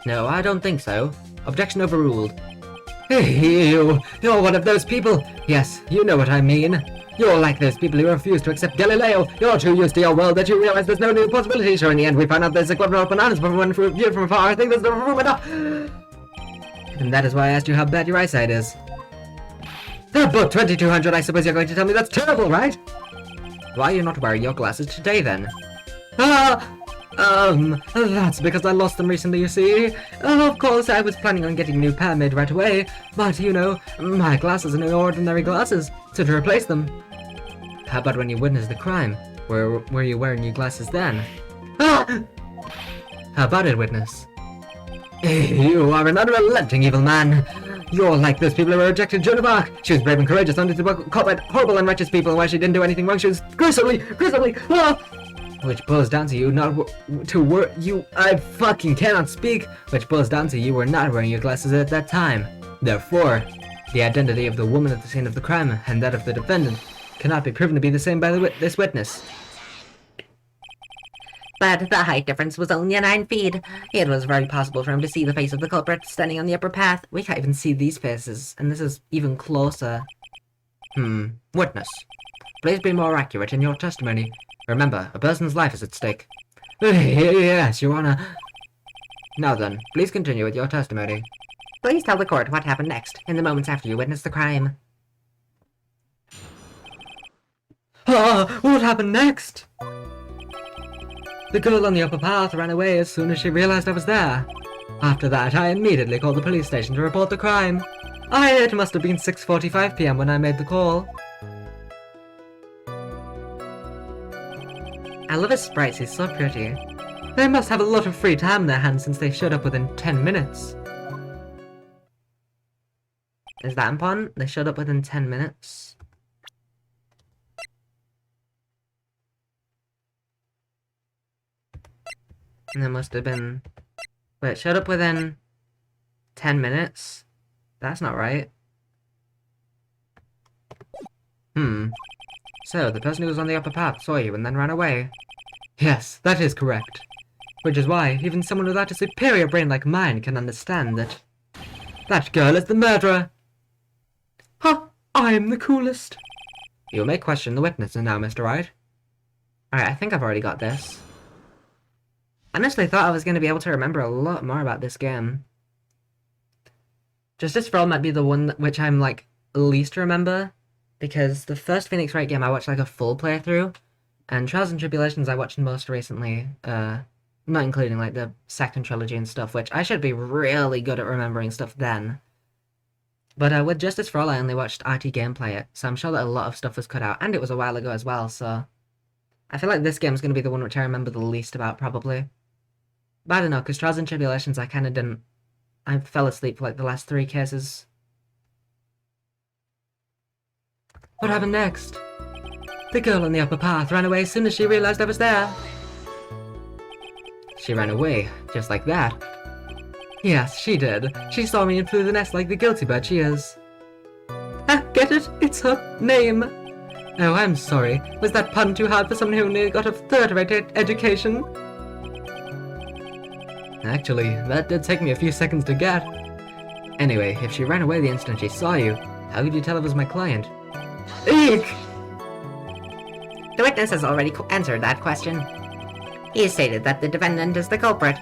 No, I don't think so. Objection overruled. Hey, you're one of those people. Yes, you know what I mean. You're like those people who refuse to accept Galileo. You're too used to your world that you realize there's no new possibility. So in the end, we find out there's a club of bananas, but when viewed from afar, I think there's no room enough. And that is why I asked you how bad your eyesight is. They're both 2200. I suppose you're going to tell me that's terrible, right? Why are you not wearing your glasses today, then? That's because I lost them recently, you see. Of course, I was planning on getting a new pair made right away, but, you know, my glasses are no ordinary glasses, so to replace them. How about when you witnessed the crime? Were you wearing new glasses then? Ah! How about it, witness? You are an unrelenting evil man. You're like those people who rejected Joan of Arc. She was brave and courageous, only to combat horrible and righteous people, and while she didn't do anything wrong, she was gruesomely, which boils down to you I fucking cannot speak. Which boils down to you were not wearing your glasses at that time. Therefore, the identity of the woman at the scene of the crime and that of the defendant cannot be proven to be the same by this witness. But the height difference was only 9 feet. It was very possible for him to see the face of the culprit standing on the upper path. We can't even see these faces, and this is even closer. Witness, please be more accurate in your testimony. Remember, a person's life is at stake. Yes, Your Honor. Now then, please continue with your testimony. Please tell the court what happened next, in the moments after you witnessed the crime. What happened next? The girl on the upper path ran away as soon as she realized I was there. After that, I immediately called the police station to report the crime. It must have been 6:45 p.m. when I made the call. I love his sprites, he's so pretty. They must have a lot of free time in their hands since they showed up within 10 minutes. Is that important? They showed up within 10 minutes. And there must have been... Wait, showed up within 10 minutes? That's not right. So, the person who was on the upper path saw you and then ran away. Yes, that is correct. Which is why even someone without a superior brain like mine can understand that... That girl is the murderer! I'm the coolest! You may question the witness now, Mr. Wright. Alright, I think I've already got this. I honestly thought I was going to be able to remember a lot more about this game. Justice for All might be the one which I'm, like, least remember, because the first Phoenix Wright game I watched, like, a full playthrough, and Trials and Tribulations I watched most recently, not including, like, the second trilogy and stuff, which I should be really good at remembering stuff then. But with Justice for All, I only watched RT gameplay it, so I'm sure that a lot of stuff was cut out, and it was a while ago as well, so... I feel like this game's going to be the one which I remember the least about, probably. But I don't know, because Trials and Tribulations I kind of didn't... I fell asleep for like the last 3 cases. What happened next? The girl on the upper path ran away as soon as she realized I was there. She ran away, just like that. Yes, she did. She saw me and flew the nest like the guilty bird she is. Get it? It's her name. Oh, I'm sorry. Was that pun too hard for someone who only got a third-rate education? Actually, that did take me a few seconds to get. Anyway, if she ran away the instant she saw you, how could you tell it was my client? Eek! The witness has already answered that question. He stated that the defendant is the culprit.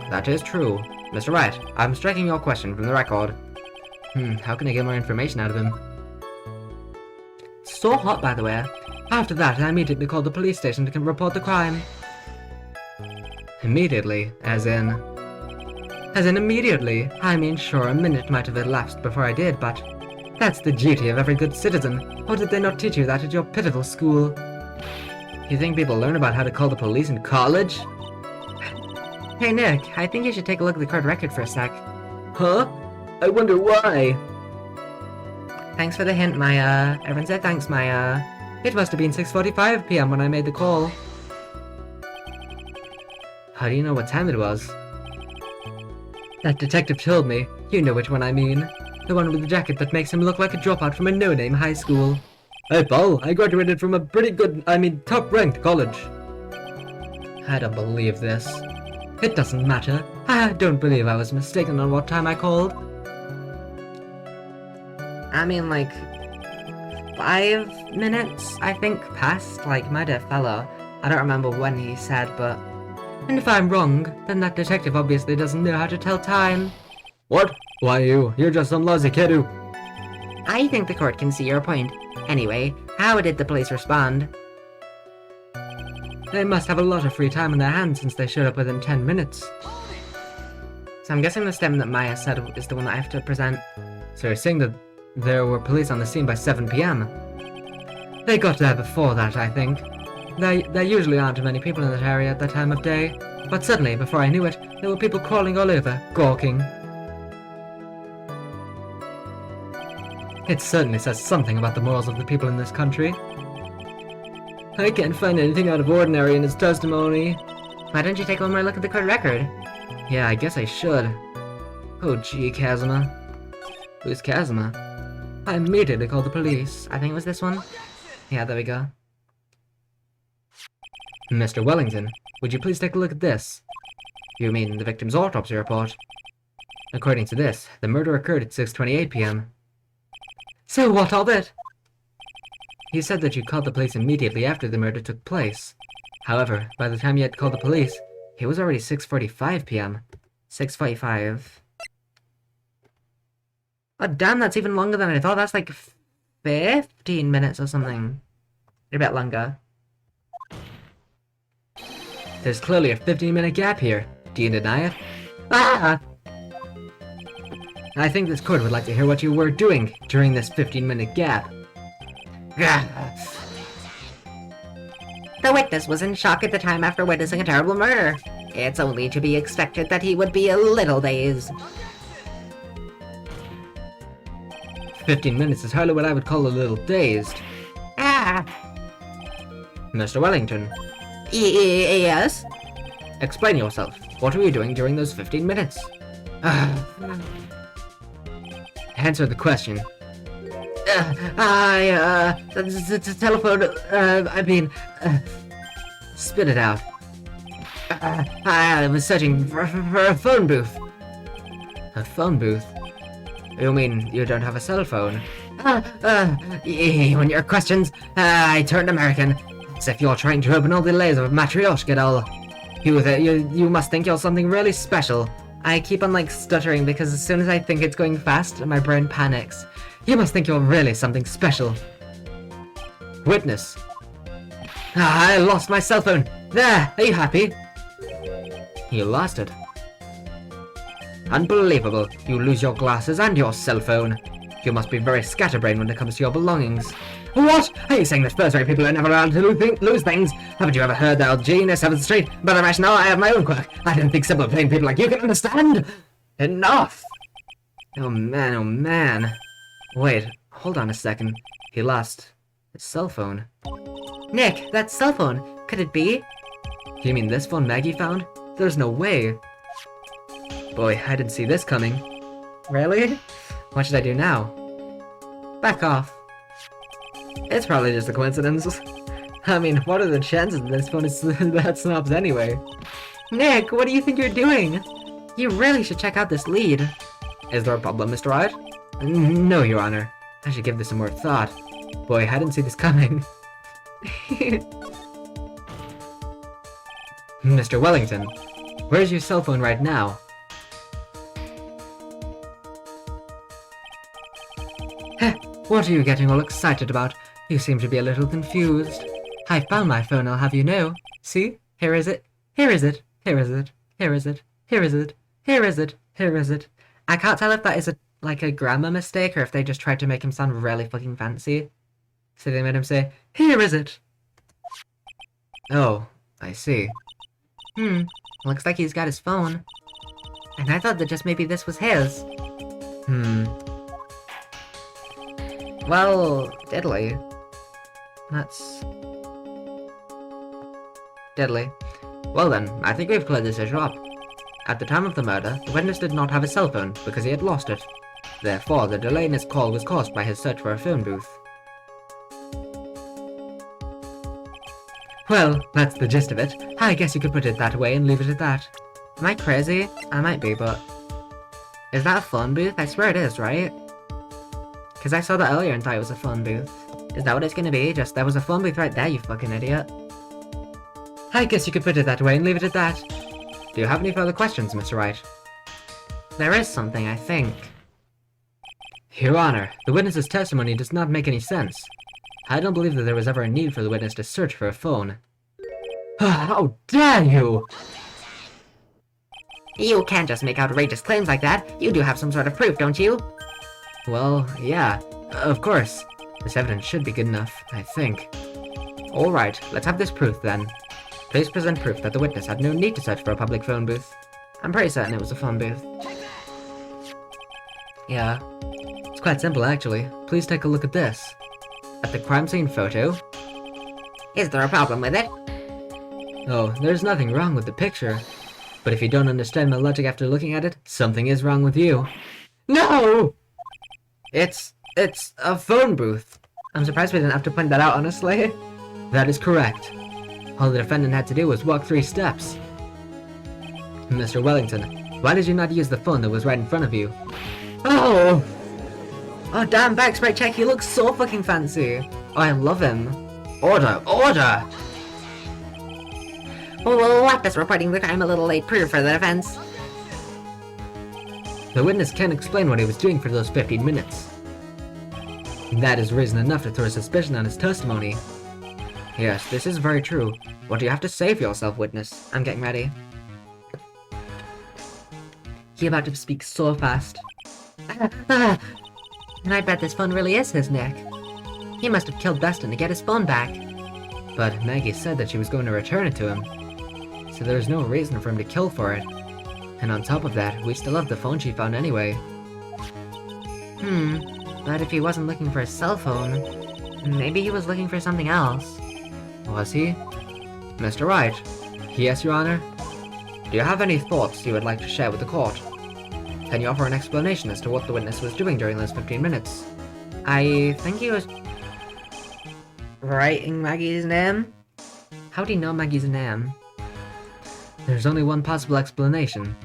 That is true. Mr. Wright, I'm striking your question from the record. How can I get more information out of him? So hot, by the way. After that, I immediately called the police station to report the crime. Immediately, as in... As in immediately. I mean, sure, a minute might have elapsed before I did, but... That's the duty of every good citizen. Or did they not teach you that at your pitiful school? You think people learn about how to call the police in college? Hey Nick, I think you should take a look at the court record for a sec. Huh? I wonder why. Thanks for the hint, Maya. Everyone said thanks, Maya. It must have been 6:45 p.m. when I made the call. How do you know what time it was? That detective told me. You know which one I mean. The one with the jacket that makes him look like a dropout from a no-name high school. Hey, Paul, I graduated from a pretty good, top-ranked college. I don't believe this. It doesn't matter. I don't believe I was mistaken on what time I called. I mean, like... 5 minutes, I think, passed, like, my dear fellow. I don't remember when he said, but... And if I'm wrong, then that detective obviously doesn't know how to tell time. What? Why you? You're just some lousy kid who... I think the court can see your point. Anyway, how did the police respond? They must have a lot of free time on their hands since they showed up within 10 minutes. So I'm guessing the statement that Maya said is the one that I have to present. So you're saying that there were police on the scene by 7 p.m.? They got there before that, I think. There usually aren't many people in that area at that time of day. But suddenly, before I knew it, there were people crawling all over, gawking. It certainly says something about the morals of the people in this country. I can't find anything out of ordinary in his testimony. Why don't you take one more look at the court record? Yeah, I guess I should. Oh gee, Kazuma. Who's Kazuma? I immediately called the police. I think it was this one. Yeah, there we go. Mr. Wellington, would you please take a look at this? You mean the victim's autopsy report? According to this, the murder occurred at 6:28 p.m. So what of it? He said that you called the police immediately after the murder took place. However, by the time you had called the police, it was already 6:45 p.m. 6:45. Oh damn, that's even longer than I thought. That's like 15 minutes or something. A bit longer. There's clearly a 15-minute gap here. Do you deny it? Ah! I think this court would like to hear what you were doing during this 15-minute gap. The witness was in shock at the time after witnessing a terrible murder. It's only to be expected that he would be a little dazed. 15 minutes is hardly what I would call a little dazed. Ah! Mr. Wellington, Yes? explain yourself. What were you doing during those 15 minutes? Answer the question. Spit it out. I was searching for a phone booth. A phone booth? You mean you don't have a cell phone? When your questions, I turned American. As if you're trying to open all the layers of Matryoshka doll. You must think you're something really special. I keep on, like, stuttering because as soon as I think it's going fast, my brain panics. You must think you're really something special. Witness. I lost my cell phone. There, are you happy? You lost it. Unbelievable. You lose your glasses and your cell phone. You must be very scatterbrained when it comes to your belongings. What? Are you saying that first-rate people are never allowed to lose things? Haven't you ever heard the old G near 7th Street? But I imagine now I have my own quirk. I didn't think simple plain people like you could understand. Enough! Oh man, oh man. Wait, hold on a second. He lost his cell phone. Nick, that cell phone. Could it be? You mean this phone Maggie found? There's no way. Boy, I didn't see this coming. Really? What should I do now? Back off. It's probably just a coincidence. I mean, what are the chances that this phone is that snobs anyway? Nick, what do you think you're doing? You really should check out this lead. Is there a problem, Mr. Wright? No, Your Honor. I should give this some more thought. Boy, I didn't see this coming. Mr. Wellington, where's your cell phone right now? Heh, what are you getting all excited about? You seem to be a little confused. I found my phone, I'll have you know. See? Here is it. Here is it. Here is it. Here is it. Here is it. Here is it. Here is it. I can't tell if that is a grammar mistake or if they just tried to make him sound really fucking fancy. So they made him say, here is it. Oh, I see. Looks like he's got his phone. And I thought that just maybe this was his. Well, diddly. That's... diddly. Well then, I think we've cleared this issue up. At the time of the murder, the witness did not have a cell phone because he had lost it. Therefore, the delay in his call was caused by his search for a phone booth. Well, that's the gist of it. I guess you could put it that way and leave it at that. Am I crazy? I might be, but... Is that a phone booth? I swear it is, right? Because I saw that earlier and thought it was a phone booth. Is that what it's gonna be? Just, there was a phone booth right there, you fucking idiot. I guess you could put it that way and leave it at that. Do you have any further questions, Mr. Wright? There is something, I think. Your Honor, the witness's testimony does not make any sense. I don't believe that there was ever a need for the witness to search for a phone. How dare you! You can't just make outrageous claims like that. You do have some sort of proof, don't you? Well, yeah, of course. This evidence should be good enough, I think. Alright, let's have this proof then. Please present proof that the witness had no need to search for a public phone booth. I'm pretty certain it was a phone booth. Yeah. It's quite simple, actually. Please take a look at this. At the crime scene photo. Is there a problem with it? Oh, there's nothing wrong with the picture. But if you don't understand my logic after looking at it, something is wrong with you. No! It's a phone booth. I'm surprised we didn't have to point that out, honestly. That is correct. All the defendant had to do was walk 3 steps. Mr. Wellington, why did you not use the phone that was right in front of you? Oh! Oh damn, backspray check, he looks so fucking fancy. Oh, I love him. Order! Order! What does reporting the crime a little late prove for the defense? The witness can't explain what he was doing for those 15 minutes. That is reason enough to throw suspicion on his testimony. Yes, this is very true. What do you have to say for yourself, witness? I'm getting ready. He about to speak so fast. And I bet this phone really is his, Nick. He must have killed Destin to get his phone back. But Maggie said that she was going to return it to him. So there's no reason for him to kill for it. And on top of that, we still have the phone she found anyway. But if he wasn't looking for a cell phone, maybe he was looking for something else. Was he? Mr. Wright? Yes, Your Honor? Do you have any thoughts you would like to share with the court? Can you offer an explanation as to what the witness was doing during those 15 minutes? I think he was writing Maggie's name? How do you know Maggie's name? There's only one possible explanation.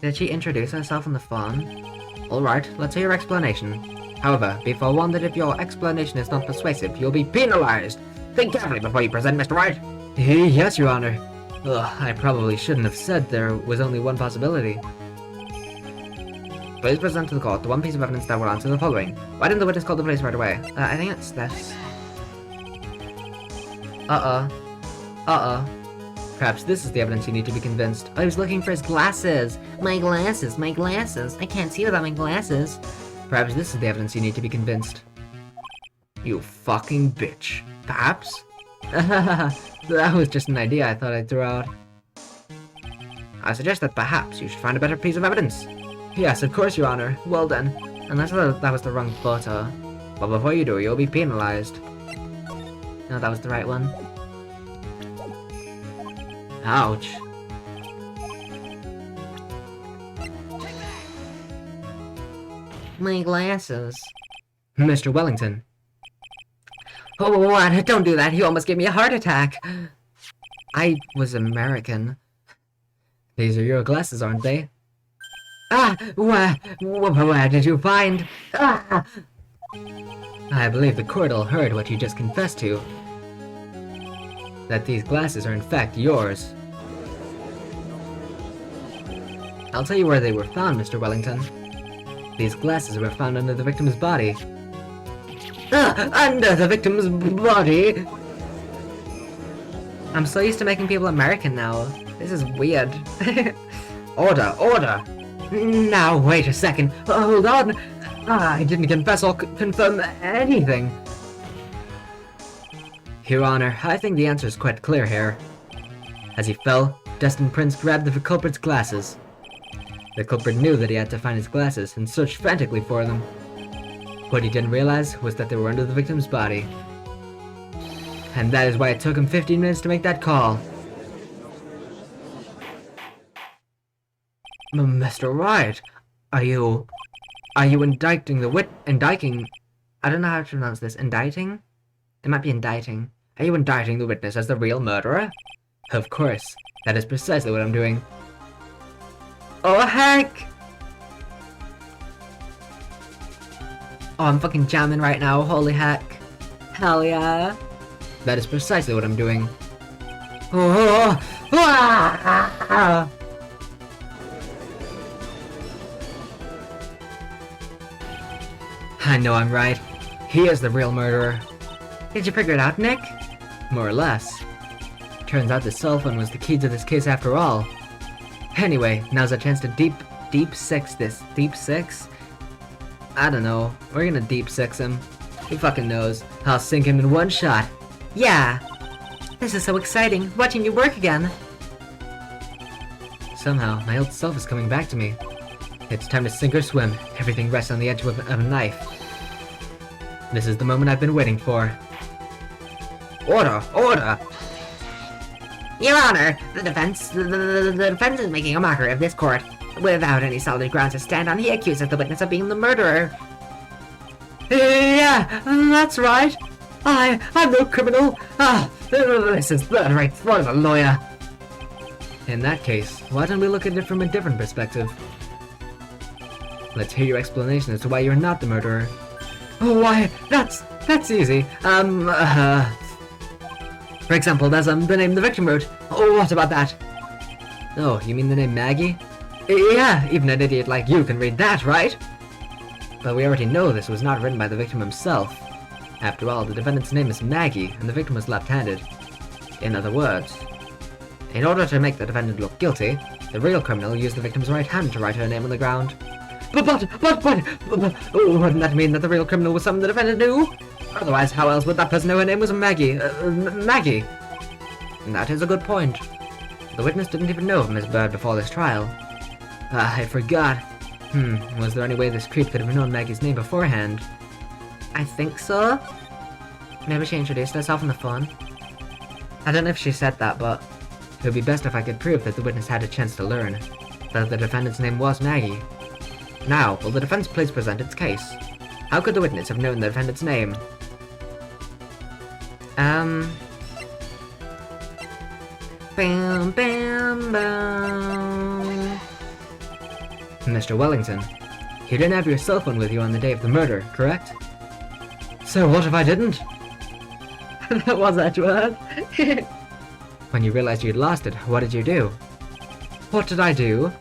Did she introduce herself on the phone? Alright, let's hear your explanation. However, be forewarned that if your explanation is not persuasive, you'll be penalized. Think carefully before you present, Mr. Wright. Yes, Your Honor. Ugh, I probably shouldn't have said there was only one possibility. Please present to the court the one piece of evidence that will answer the following. Why didn't the witness call the police right away? I think it's this. Perhaps this is the evidence you need to be convinced. I was looking for his glasses. My glasses, my glasses. I can't see without my glasses. Perhaps this is the evidence you need to be convinced. You fucking bitch. Perhaps? That was just an idea I thought I'd throw out. I suggest that perhaps you should find a better piece of evidence. Yes, of course, Your Honor. Well done. Unless that was the wrong photo. But before you do, you'll be penalized. No, that was the right one. Ouch. My glasses. Mr. Wellington. Oh, what? Don't do that. You almost gave me a heart attack. I was American. These are your glasses, aren't they? Where did you find? I believe the court all heard what you just confessed to. That these glasses are in fact yours. I'll tell you where they were found, Mr. Wellington. These glasses were found under the victim's body. Under the victim's body? I'm so used to making people American now. This is weird. Order, order! Now, wait a second. Hold on. I didn't confess or confirm anything. Your Honor, I think the answer is quite clear here. As he fell, Destin Prince grabbed the culprit's glasses. The culprit knew that he had to find his glasses and searched frantically for them. What he didn't realize was that they were under the victim's body. And that is why it took him 15 minutes to make that call. Mr. Wright, are you indicting the indicting? I don't know how to pronounce this. Indicting? It might be indicting. Are you indicting the witness as the real murderer? Of course. That is precisely what I'm doing. Oh heck! Oh, I'm fucking jamming right now. Holy heck. Hell yeah. That is precisely what I'm doing. Oh, ah! I know I'm right. He is the real murderer. Did you figure it out, Nick? More or less. Turns out the cell phone was the key to this case after all. Anyway, now's a chance to deep six this. Deep six? I don't know. We're gonna deep six him. Who fucking knows? I'll sink him in one shot. Yeah. This is so exciting, watching you work again. Somehow, my old self is coming back to me. It's time to sink or swim. Everything rests on the edge of a knife. This is the moment I've been waiting for. Order! Order! Your Honor, the defense is making a mockery of this court. Without any solid grounds to stand on, he accuses the witness of being the murderer. Yeah, that's right. I'm no criminal. This is third-rate throat of a lawyer. In that case, why don't we look at it from a different perspective? Let's hear your explanation as to why you're not the murderer. Oh, why, that's easy. For example, there's the name the victim wrote. Oh, what about that? Oh, you mean the name Maggie? Yeah, even an idiot like you can read that, right? But we already know this was not written by the victim himself. After all, the defendant's name is Maggie, and the victim was left-handed. In other words, in order to make the defendant look guilty, the real criminal used the victim's right hand to write her name on the ground. But, wouldn't that mean that the real criminal was someone the defendant knew? Otherwise, how else would that person know her name was Maggie? Maggie? That is a good point. The witness didn't even know of Miss Bird before this trial. I forgot. Was there any way this creep could have known Maggie's name beforehand? I think so. Maybe she introduced herself on the phone. I don't know if she said that, but it would be best if I could prove that the witness had a chance to learn that the defendant's name was Maggie. Now, will the defense please present its case? How could the witness have known the defendant's name? Bam, bam, bam. Mr. Wellington, you didn't have your cell phone with you on the day of the murder, correct? So what if I didn't? That was that word. When you realized you'd lost it, what did you do? What did I do?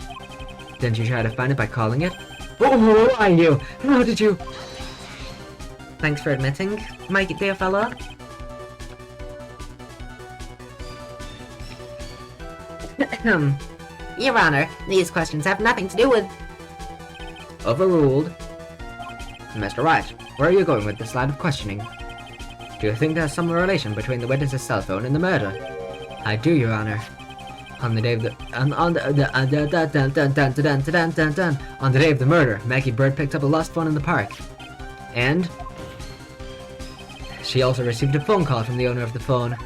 Didn't you try to find it by calling it? Oh, who are you? How did you? Thanks for admitting, my dear fellow. Your Honor, these questions have nothing to do with... Overruled. Mr. Wright, where are you going with this line of questioning? Do you think there's some relation between the witness's cell phone and the murder? I do, Your Honor. On the day of the on the day of the murder, Maggie Bird picked up a lost phone in the park, and she also received a phone call from the owner of the phone.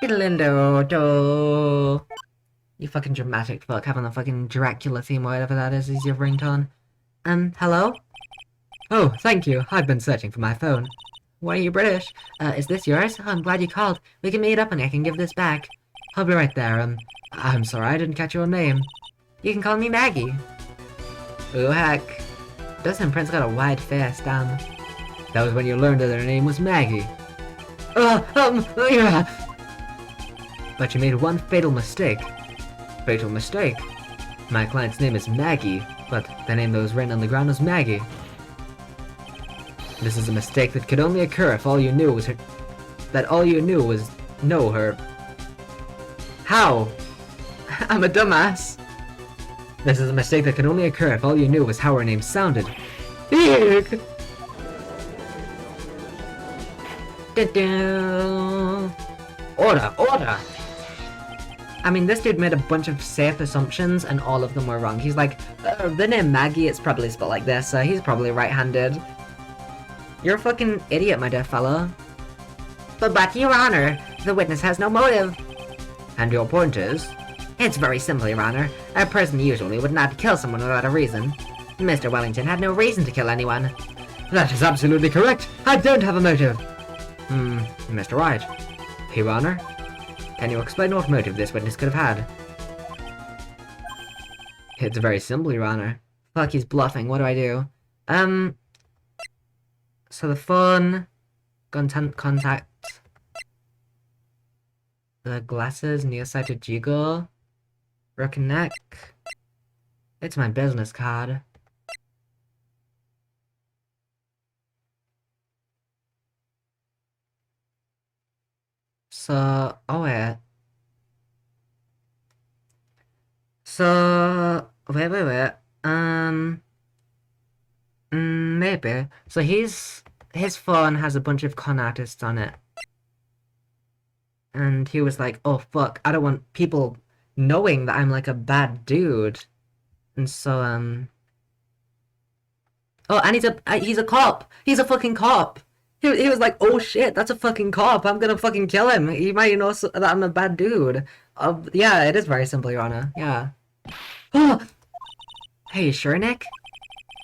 Diddle-indo-do. You fucking dramatic fuck, having the fucking Dracula theme or whatever that is your ringtone. Hello? Oh, thank you. I've been searching for my phone. Why are you British? Is this yours? Oh, I'm glad you called. We can meet up and I can give this back. I'll be right there. I'm sorry, I didn't catch your name. You can call me Maggie. Oh, heck. Dustin Prince got a wide face, damn. That was when you learned that her name was Maggie. Yeah. But you made one fatal mistake. Fatal mistake? My client's name is Maggie, but the name that was written on the ground was Maggie. This is a mistake that could only occur if all you knew was her... know her. How? I'm a dumbass. This is a mistake that could only occur if all you knew was how her name sounded. Eek. Order! Order! I mean, this dude made a bunch of safe assumptions, and all of them were wrong. He's like, the name Maggie, it's probably spelled like this, so he's probably right-handed. You're a fucking idiot, my dear fellow. But, Your Honor, the witness has no motive. And your point is? It's very simple, Your Honor. A person usually would not kill someone without a reason. Mr. Wellington had no reason to kill anyone. That is absolutely correct. I don't have a motive. Mr. Wright. Your Honor? Can you explain what motive this witness could have had? It's very simple, Your Honor. Fuck, he's bluffing. What do I do? So the phone, contact, the glasses, nearsighted Jigo, broken neck. It's my business card. So, oh wait. So, wait. Maybe. So his phone has a bunch of con artists on it. And he was like, oh fuck, I don't want people knowing that I'm like a bad dude. And so, oh, and he's a cop! He's a fucking cop! He was like, oh shit, that's a fucking cop, I'm gonna fucking kill him! He might know that I'm a bad dude. Yeah, it is very simple, Your Honor, yeah. Oh! Hey, you sure, Nick?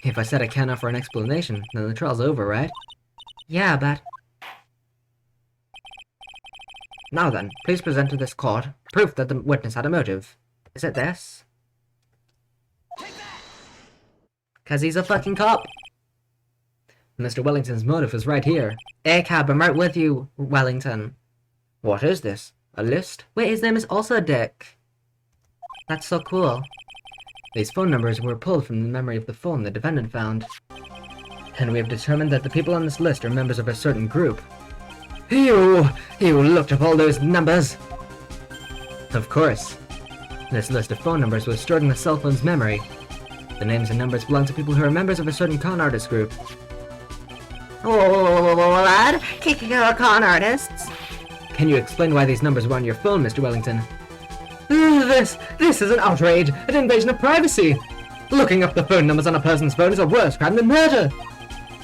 If I said I can't offer an explanation, then the trial's over, right? Yeah, but... Now then, please present to this court proof that the witness had a motive. Is it this? Cause he's a fucking cop! Mr. Wellington's motive is right here. Hey, cab, I'm right with you, Wellington. What is this? A list? Wait, his name is also Dick. That's so cool. These phone numbers were pulled from the memory of the phone the defendant found. And we have determined that the people on this list are members of a certain group. You looked up all those numbers? Of course. This list of phone numbers was stored in the cell phone's memory. The names and numbers belong to people who are members of a certain con artist group. What? Kicking our con artists? Can you explain why these numbers were on your phone, Mr. Wellington? This is an outrage, an invasion of privacy. Looking up the phone numbers on a person's phone is a worse crime than murder.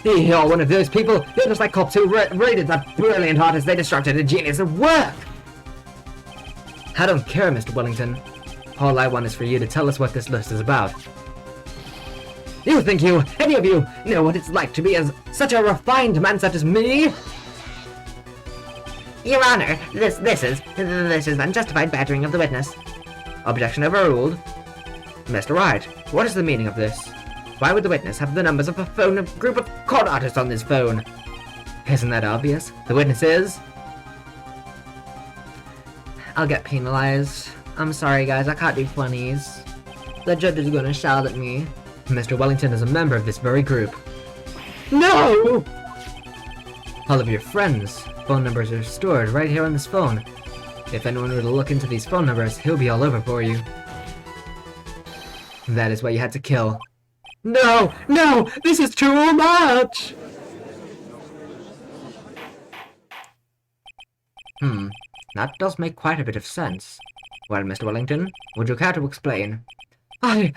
You're one of those people. You're just like cops who raided that brilliant artist. They destructed a genius of work. I don't care, Mr. Wellington. All I want is for you to tell us what this list is about. You think any of you, know what it's like to be such a refined man such as me? Your Honor, this is unjustified badgering of the witness. Objection overruled. Mr. Wright, what is the meaning of this? Why would the witness have the numbers of a group of con artists on this phone? Isn't that obvious? The witness is... I'll get penalized. I'm sorry guys, I can't do funnies. The judge is gonna shout at me. Mr. Wellington is a member of this very group. No! All of your friends' phone numbers are stored right here on this phone. If anyone were to look into these phone numbers, he'll be all over for you. That is why you had to kill. No! This is too much! That does make quite a bit of sense. Well, Mr. Wellington, would you care to explain? I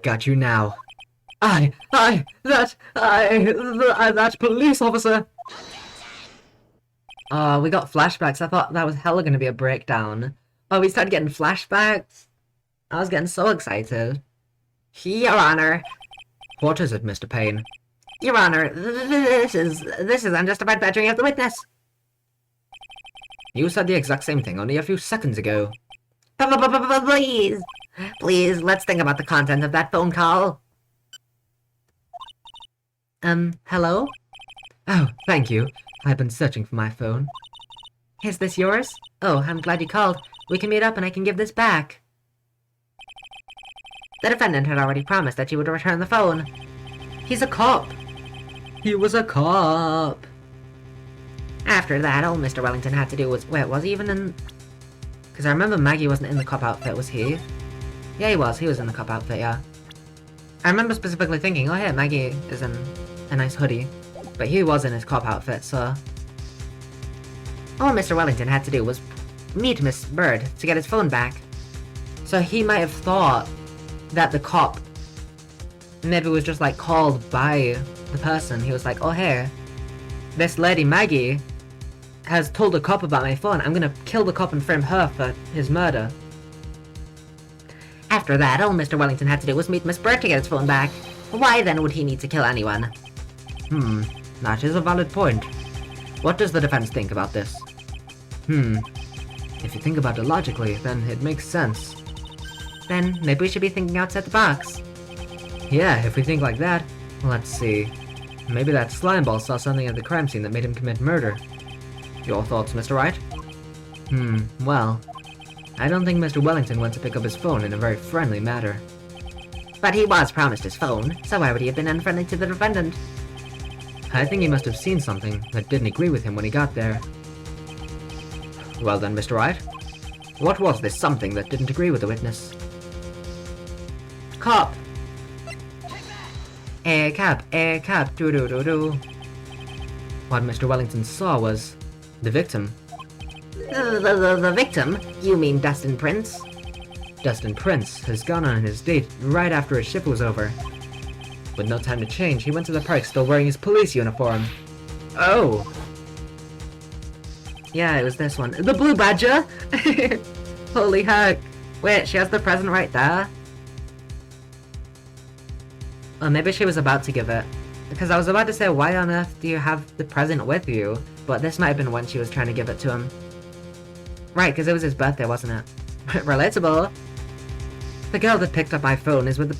got you now. That police officer! We got flashbacks. I thought that was hella gonna be a breakdown. Oh, we started getting flashbacks? I was getting so excited. Your Honor. What is it, Mr. Payne? Your Honor, this is unjustified badgering of the witness. You said the exact same thing only a few seconds ago. Please, let's think about the content of that phone call. Hello? Oh, thank you. I've been searching for my phone. Is this yours? Oh, I'm glad you called. We can meet up and I can give this back. The defendant had already promised that she would return the phone. He's a cop. He was a cop. After that, all Mr. Wellington had to do was... Wait, was he even in... Because I remember Maggie wasn't in the cop outfit, was he? Yeah, he was. He was in the cop outfit, yeah. I remember specifically thinking, oh, hey, Maggie is in a nice hoodie. But he was in his cop outfit, so... All Mr. Wellington had to do was meet Miss Bird to get his phone back. So he might have thought that the cop maybe was just, like, called by the person. He was like, oh, hey, this lady Maggie has told a cop about my phone. I'm gonna kill the cop and frame her for his murder. After that, all Mr. Wellington had to do was meet Miss Bird to get his phone back. Why then would he need to kill anyone? That is a valid point. What does the defense think about this? If you think about it logically, then it makes sense. Then maybe we should be thinking outside the box. Yeah, if we think like that, Let's see. Maybe that slimeball saw something at the crime scene that made him commit murder. Your thoughts, Mr. Wright? Well, I don't think Mr. Wellington went to pick up his phone in a very friendly manner. But he was promised his phone, so why would he have been unfriendly to the defendant? I think he must have seen something that didn't agree with him when he got there. Well then, Mr. Wright, what was this something that didn't agree with the witness? Cop! Cab, do-do-do-do. What Mr. Wellington saw was the victim. The victim? You mean Dustin Prince? Dustin Prince has gone on his date right after his shift was over. With no time to change, he went to the park still wearing his police uniform. Oh! Yeah, it was this one. The Blue Badger! Holy heck. Wait, she has the present right there? Or maybe she was about to give it. Because I was about to say, why on earth do you have the present with you? But this might have been when she was trying to give it to him. Right, because it was his birthday, wasn't it? Relatable. The girl that picked up my phone is with the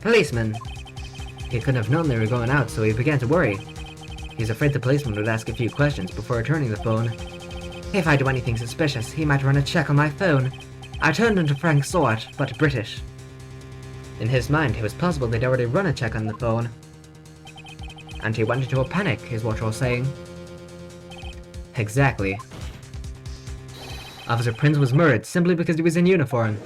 policeman. He couldn't have known they were going out, so he began to worry. He's afraid the policeman would ask a few questions before returning the phone. If I do anything suspicious, he might run a check on my phone. I turned into Frank Swart, but British. In his mind, it was possible they'd already run a check on the phone. And he went into a panic, is what you're saying. Exactly. Officer Prince was murdered simply because he was in uniform.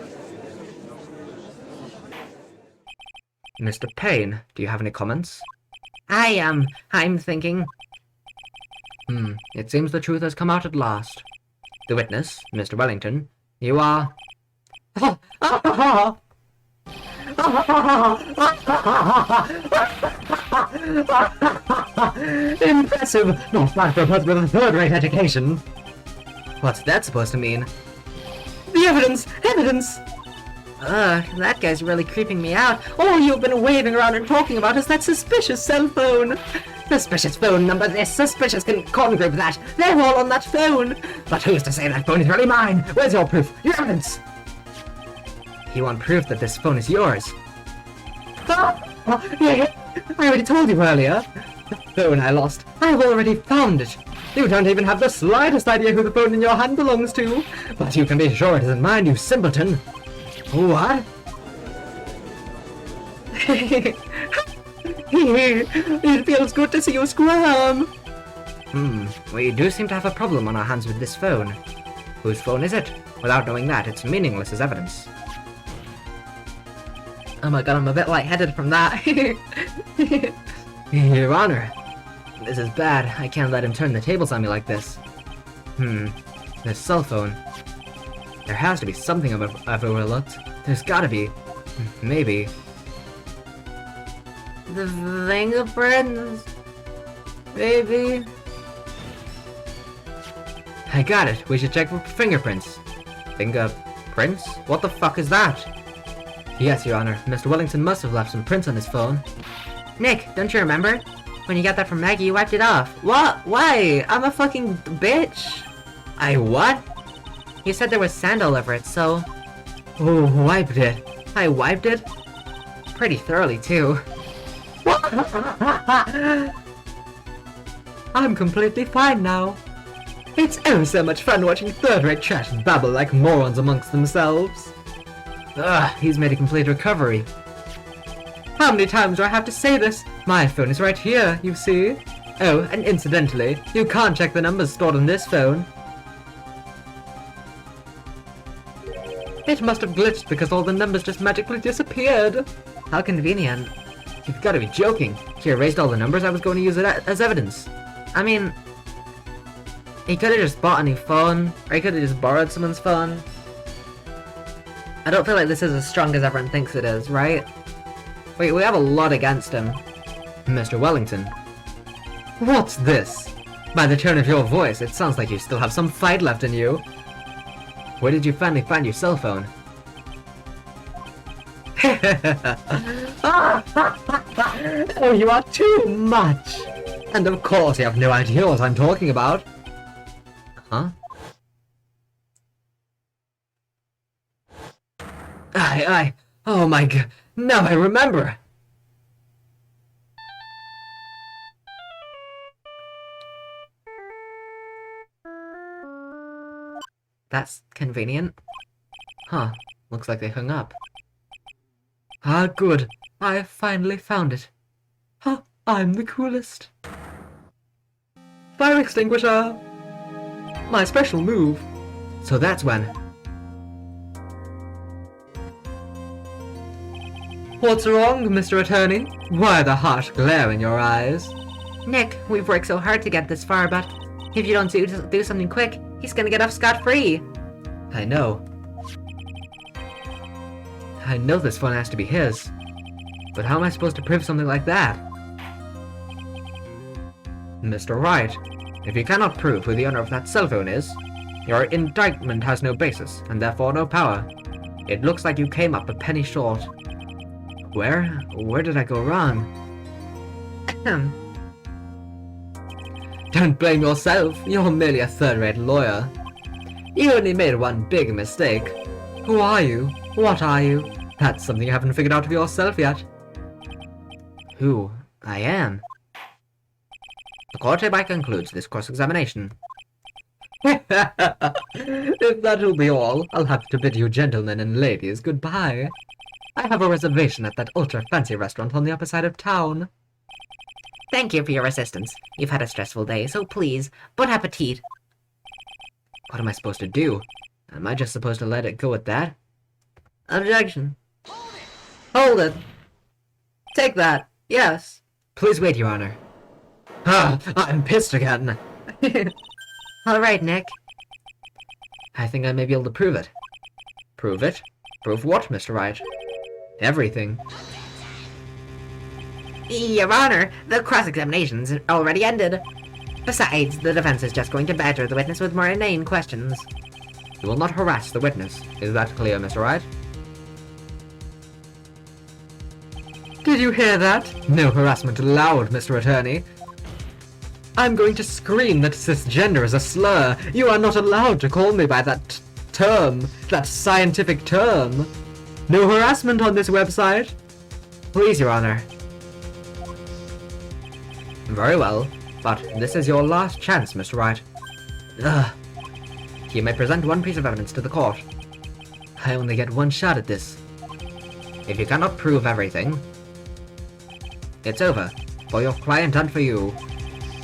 Mr. Payne, do you have any comments? I'm thinking. It seems the truth has come out at last. The witness, Mr. Wellington, you are... Impressive! Not bad for a person with a third-rate education. What's that supposed to mean? The evidence! Evidence! That guy's really creeping me out. All you've been waving around and talking about is that suspicious cell phone. Suspicious phone number this, suspicious con group that. They're all on that phone. But who's to say that phone is really mine? Where's your proof? Your evidence? You want proof that this phone is yours? I already told you earlier. The phone I lost. I've already found it. You don't even have the slightest idea who the phone in your hand belongs to. But you can be sure it isn't mine, you simpleton. What? It feels good to see you squirm. We do seem to have a problem on our hands with this phone. Whose phone is it? Without knowing that, it's meaningless as evidence. Oh my god, I'm a bit lightheaded from that. Your Honor, this is bad. I can't let him turn the tables on me like this. This cell phone. There has to be something I've overlooked. There's gotta be. Maybe. The fingerprints? Maybe? I got it. We should check for fingerprints. Fingerprints? What the fuck is that? Yes, Your Honor. Mr. Wellington must have left some prints on his phone. Nick, don't you remember? When you got that from Maggie, you wiped it off. What? Why? I'm a fucking bitch. I what? You said there was sand all over it, so... Oh, wiped it. I wiped it? Pretty thoroughly, too. I'm completely fine now. It's oh so much fun watching third-rate trash babble like morons amongst themselves. Ugh, he's made a complete recovery. How many times do I have to say this? My phone is right here, you see. Oh, and incidentally, you can't check the numbers stored on this phone. It must have glitched because all the numbers just magically disappeared. How convenient. You've got to be joking. He erased all the numbers. I was going to use it as evidence. I mean, he could have just bought a new phone, or he could have just borrowed someone's phone. I don't feel like this is as strong as everyone thinks it is, right? Wait, we have a lot against him. Mr. Wellington. What's this? By the tone of your voice, it sounds like you still have some fight left in you. Where did you finally find your cell phone? Oh, you are too much! And of course you have no idea what I'm talking about. Huh? Oh my god, now I remember! That's convenient. Huh, looks like they hung up. Ah, good. I finally found it. Huh, I'm the coolest. Fire extinguisher! My special move. So that's when. What's wrong, Mr. Attorney? Why the harsh glare in your eyes? Nick, we've worked so hard to get this far, but if you don't do something quick, he's gonna get off scot-free. I know. I know this phone has to be his. But how am I supposed to prove something like that? Mr. Wright, if you cannot prove who the owner of that cell phone is, your indictment has no basis, and therefore no power. It looks like you came up a penny short. Where did I go wrong? Don't blame yourself, you're merely a third-rate lawyer. You only made one big mistake. Who are you? What are you? That's something you haven't figured out of yourself yet. Who I am. The court hereby concludes this cross-examination. If that'll be all, I'll have to bid you gentlemen and ladies goodbye. I have a reservation at that ultra-fancy restaurant on the upper side of town. Thank you for your assistance. You've had a stressful day, so please, bon appetit. What am I supposed to do? Am I just supposed to let it go at that? Objection. Hold it. Take that. Yes. Please wait, Your Honor. Ah, I'm pissed again. Alright, Nick. I think I may be able to prove it. Prove it? Prove what, Mr. Wright? Everything. Your Honor, the cross-examination's already ended. Besides, the defense is just going to badger the witness with more inane questions. You will not harass the witness. Is that clear, Mr. Wright? Did you hear that? No harassment allowed, Mr. Attorney. I'm going to scream that cisgender is a slur. You are not allowed to call me by that term, that scientific term. No harassment on this website. Please, Your Honor. Very well, but this is your last chance, Mr. Wright. Ugh. You may present one piece of evidence to the court. I only get one shot at this. If you cannot prove everything, it's over. For your client and for you.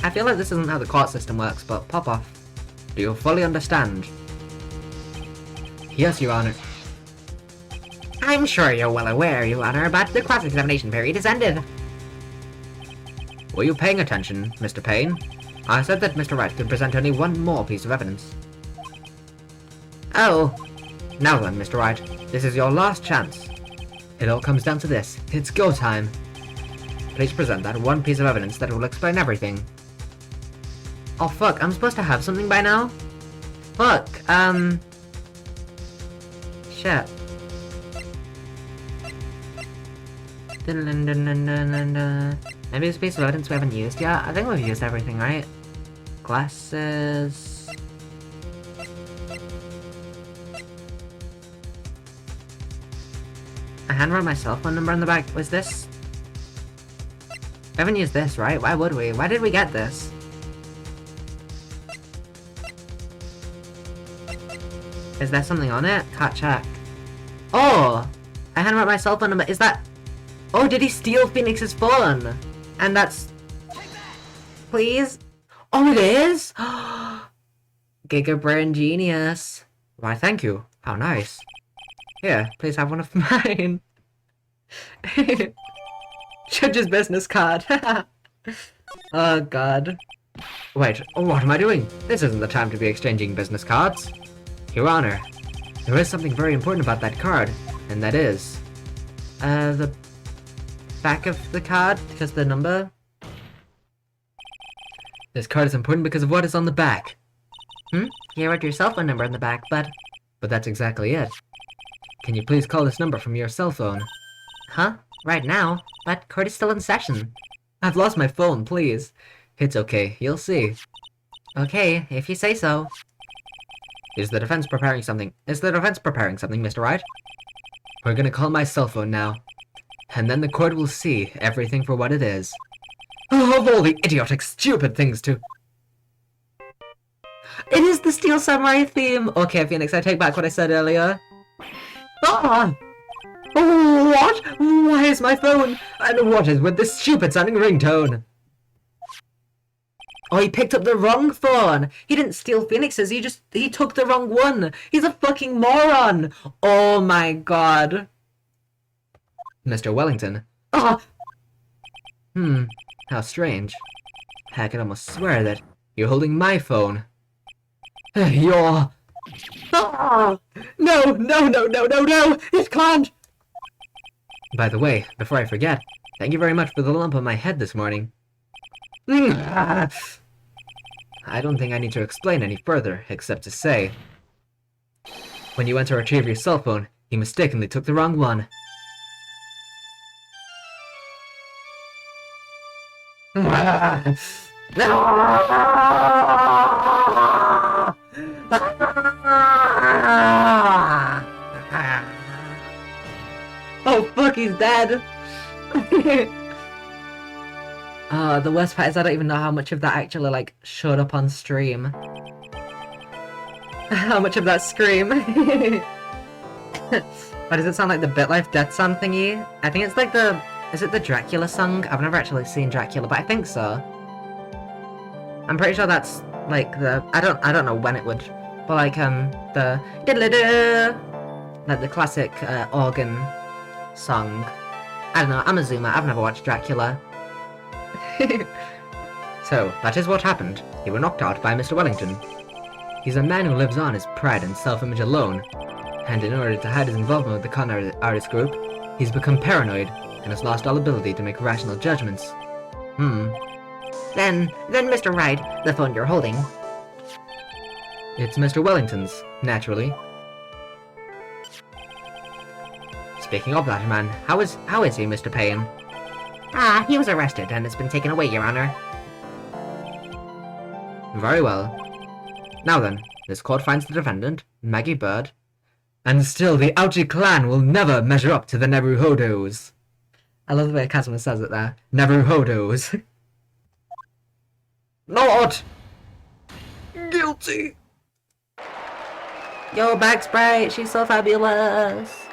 I feel like this isn't how the court system works, but pop off. Do you fully understand? Yes, Your Honor. I'm sure you're well aware, Your Honor, but the cross-examination period is ended. Were you paying attention, Mr. Payne? I said that Mr. Wright could present only one more piece of evidence. Oh. Now then, Mr. Wright, this is your last chance. It all comes down to this. It's go time. Please present that one piece of evidence that will explain everything. Oh fuck, I'm supposed to have something by now? Fuck, shit. Maybe it's a piece of evidence we haven't used yet? I think we've used everything, right? Glasses... I handwrote my cell phone number on the back. Was this... We haven't used this, right? Why would we? Why did we get this? Is there something on it? Can't check. Oh! I handwrote my cell phone number. Is that... Oh, did he steal Phoenix's phone? And that's... Please? Oh, it is? Giga Brain Genius. Why, thank you. How nice. Here, please have one of mine. Judge's business card. Oh, God. Wait, what am I doing? This isn't the time to be exchanging business cards. Your Honor, there is something very important about that card, and that is... The back of the card, because the number? This card is important because of what is on the back. You wrote your cell phone number on the back, but that's exactly it. Can you please call this number from your cell phone? Huh? Right now? But court is still in session. I've lost my phone, please. It's okay, you'll see. Okay, if you say so. Is the defense preparing something? Mr. Wright? We're gonna call my cell phone now. And then the court will see everything for what it is. Of all the idiotic, stupid things to... It is the Steel Samurai theme! Okay, Phoenix, I take back what I said earlier. Ah! What? Why is my phone? And what is with this stupid sounding ringtone? Oh, he picked up the wrong phone! He didn't steal Phoenix's, he took the wrong one! He's a fucking moron! Oh my god. Mr. Wellington. Ah! How strange. I can almost swear that you're holding my phone. You're... Ah! No, no, no, no, no, no! It can't! By the way, before I forget, thank you very much for the lump on my head this morning. I don't think I need to explain any further, except to say... When you went to retrieve your cell phone, you mistakenly took the wrong one. Oh fuck, he's dead! The worst part is I don't even know how much of that actually, like, showed up on stream. How much of that scream? Why does it sound like the BitLife Death Song thingy? I think it's like the... Is it the Dracula song? I've never actually seen Dracula, but I think so. I'm pretty sure that's, like, the... I don't know when it would... But, like, the... Like, the classic, organ song. I don't know, I'm a zoomer, I've never watched Dracula. So, that is what happened. You were knocked out by Mr. Wellington. He's a man who lives on his pride and self-image alone, and in order to hide his involvement with the con artist group, he's become paranoid, and has lost all ability to make rational judgments. Then, Mr. Wright, the phone you're holding. It's Mr. Wellington's, naturally. Speaking of that man, how is he, Mr. Payne? Ah, he was arrested and has been taken away, Your Honor. Very well. Now then, this court finds the defendant, Maggie Bird, and still the Ouchi clan will never measure up to the Neruhodos. I love the way Kazuma says it there. Neruhodos. Not guilty. Yo, Back Sprite, she's so fabulous!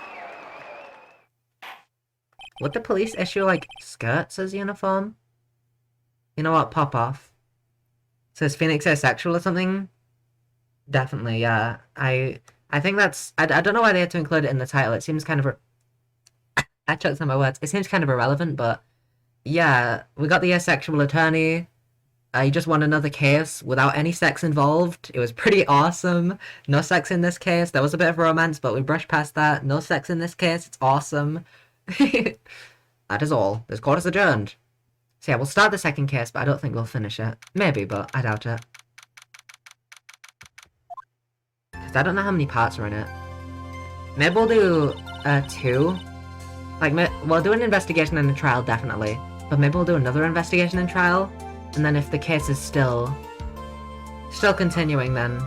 Would the police issue, like, skirts as uniform? You know what, pop off. Says Phoenix asexual or something? Definitely, yeah. I think that's... I don't know why they had to include it in the title. It seems kind of... I choked on my words. It seems kind of irrelevant, but... Yeah, we got the asexual attorney. He just won another case without any sex involved. It was pretty awesome. No sex in this case. There was a bit of romance, but we brushed past that. No sex in this case. It's awesome. That is all. This court is adjourned. So yeah, we'll start the second case, but I don't think we'll finish it. Maybe, but I doubt it. Because I don't know how many parts are in it. Maybe we'll do 2. Like, we'll do an investigation and a trial, definitely. But maybe we'll do another investigation and trial. And then if the case is still continuing, then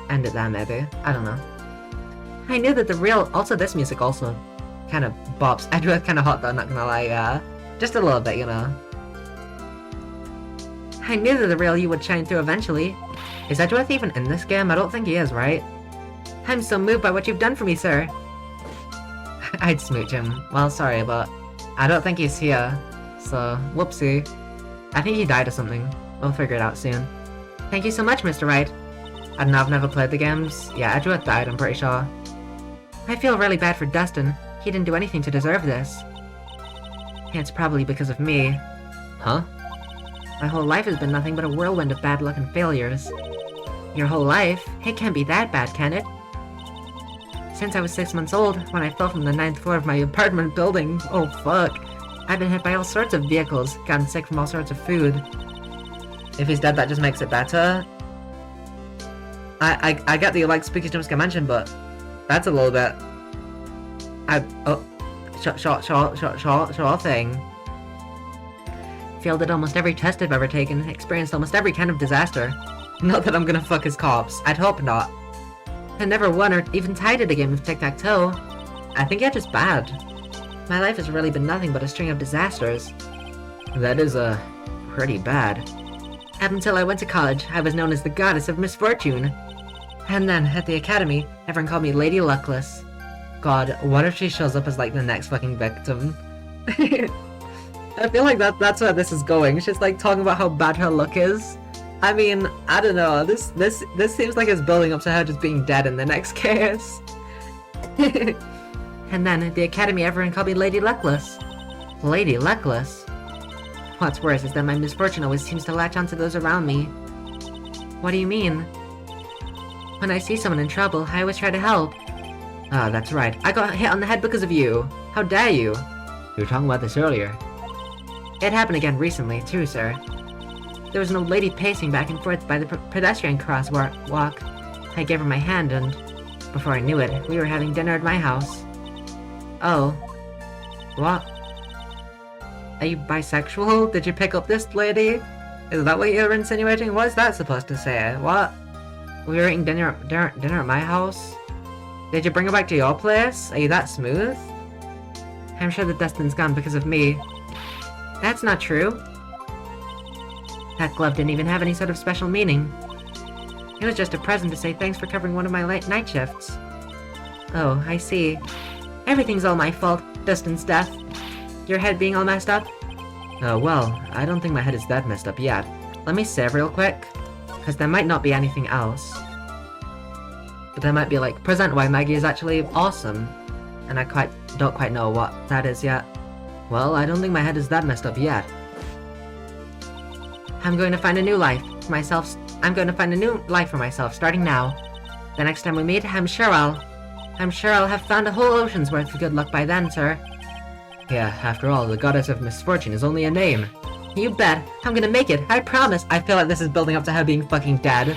end it there, maybe. I don't know. I knew that the real... Also, this music also kind of bops. Edgeworth kind of hot, though, not gonna lie, yeah. Just a little bit, you know. I knew that the real you would shine through eventually. Is Edgeworth even in this game? I don't think he is, right? I'm so moved by what you've done for me, sir. I'd smooch him. Well, sorry, but I don't think he's here. So, whoopsie. I think he died or something. We'll figure it out soon. Thank you so much, Mr. Wright. I don't know, I've never played the games. Yeah, Edgeworth died, I'm pretty sure. I feel really bad for Dustin. He didn't do anything to deserve this. It's probably because of me. Huh? My whole life has been nothing but a whirlwind of bad luck and failures. Your whole life? It can't be that bad, can it? Since I was 6 months old, when I fell from the 9th floor of my apartment building. Oh fuck. I've been hit by all sorts of vehicles, gotten sick from all sorts of food. If he's dead, that just makes it better. I get that you like Spooky Jumpscare Mansion, but that's a little bit... Sure thing. Failed at almost every test I've ever taken, experienced almost every kind of disaster. Not that I'm gonna fuck his corpse, I'd hope not. I never won or even tied at a game of tic-tac-toe. I think you're just bad. My life has really been nothing but a string of disasters. That is, pretty bad. Up until I went to college, I was known as the Goddess of Misfortune. And then, at the academy, everyone called me Lady Luckless. God, what if she shows up as like the next fucking victim? I feel like that's where this is going. She's like talking about how bad her luck is. I mean, I don't know. This seems like it's building up to her just being dead in the next case. And then at the academy, everyone called me Lady Luckless. Lady Luckless? What's worse is that my misfortune always seems to latch onto those around me. What do you mean? When I see someone in trouble, I always try to help. Ah, that's right. I got hit on the head because of you. How dare you? We were talking about this earlier. It happened again recently, too, sir. There was an old lady pacing back and forth by the pedestrian crosswalk. I gave her my hand, and before I knew it, we were having dinner at my house. Oh. What? Are you bisexual? Did you pick up this lady? Is that what you're insinuating? What is that supposed to say? What? We were eating dinner at my house? Did you bring her back to your place? Are you that smooth? I'm sure that Dustin's gone because of me. That's not true. That glove didn't even have any sort of special meaning. It was just a present to say thanks for covering one of my late night shifts. Oh, I see. Everything's all my fault. Dustin's death. Your head being all messed up? Oh, well, I don't think my head is that messed up yet. Let me save real quick. Because there might not be anything else. But there might be like, present why Maggie is actually awesome. And I don't quite know what that is yet. Well, I don't think my head is that messed up yet. I'm going to find a new life for myself. I'm going to find a new life for myself, starting now. The next time we meet, I'm sure I'll have found a whole ocean's worth of good luck by then, sir. Yeah, after all, the Goddess of Misfortune is only a name. You bet. I'm gonna make it. I promise. I feel like this is building up to her being fucking dead.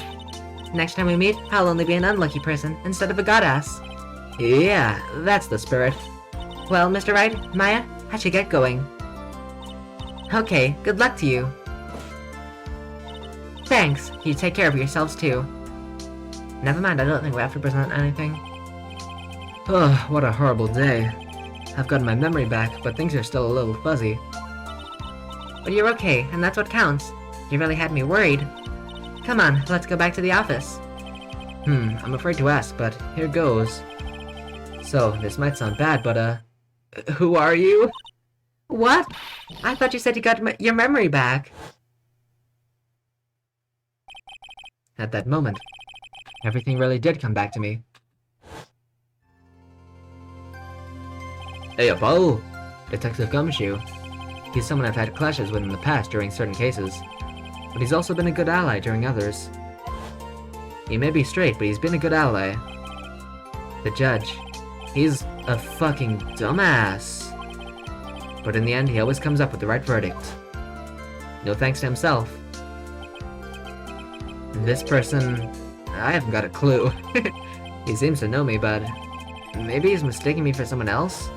Next time we meet, I'll only be an unlucky person instead of a goddess. Yeah, that's the spirit. Well, Mr. Wright, Maya, I should get going. Okay, good luck to you. Thanks. You take care of yourselves too. Never mind, I don't think we have to present anything. Oh, what a horrible day. I've gotten my memory back, but things are still a little fuzzy. But you're okay, and that's what counts. You really had me worried. Come on, let's go back to the office. I'm afraid to ask, but here goes. So, this might sound bad, but, who are you? What? I thought you said you got your memory back. At that moment, everything really did come back to me. Hey, Apollo! Detective Gumshoe. He's someone I've had clashes with in the past during certain cases, but he's also been a good ally during others. He may be straight, but he's been a good ally. The judge. He's a fucking dumbass. But in the end, he always comes up with the right verdict. No thanks to himself. This person, I haven't got a clue. He seems to know me, but maybe he's mistaking me for someone else?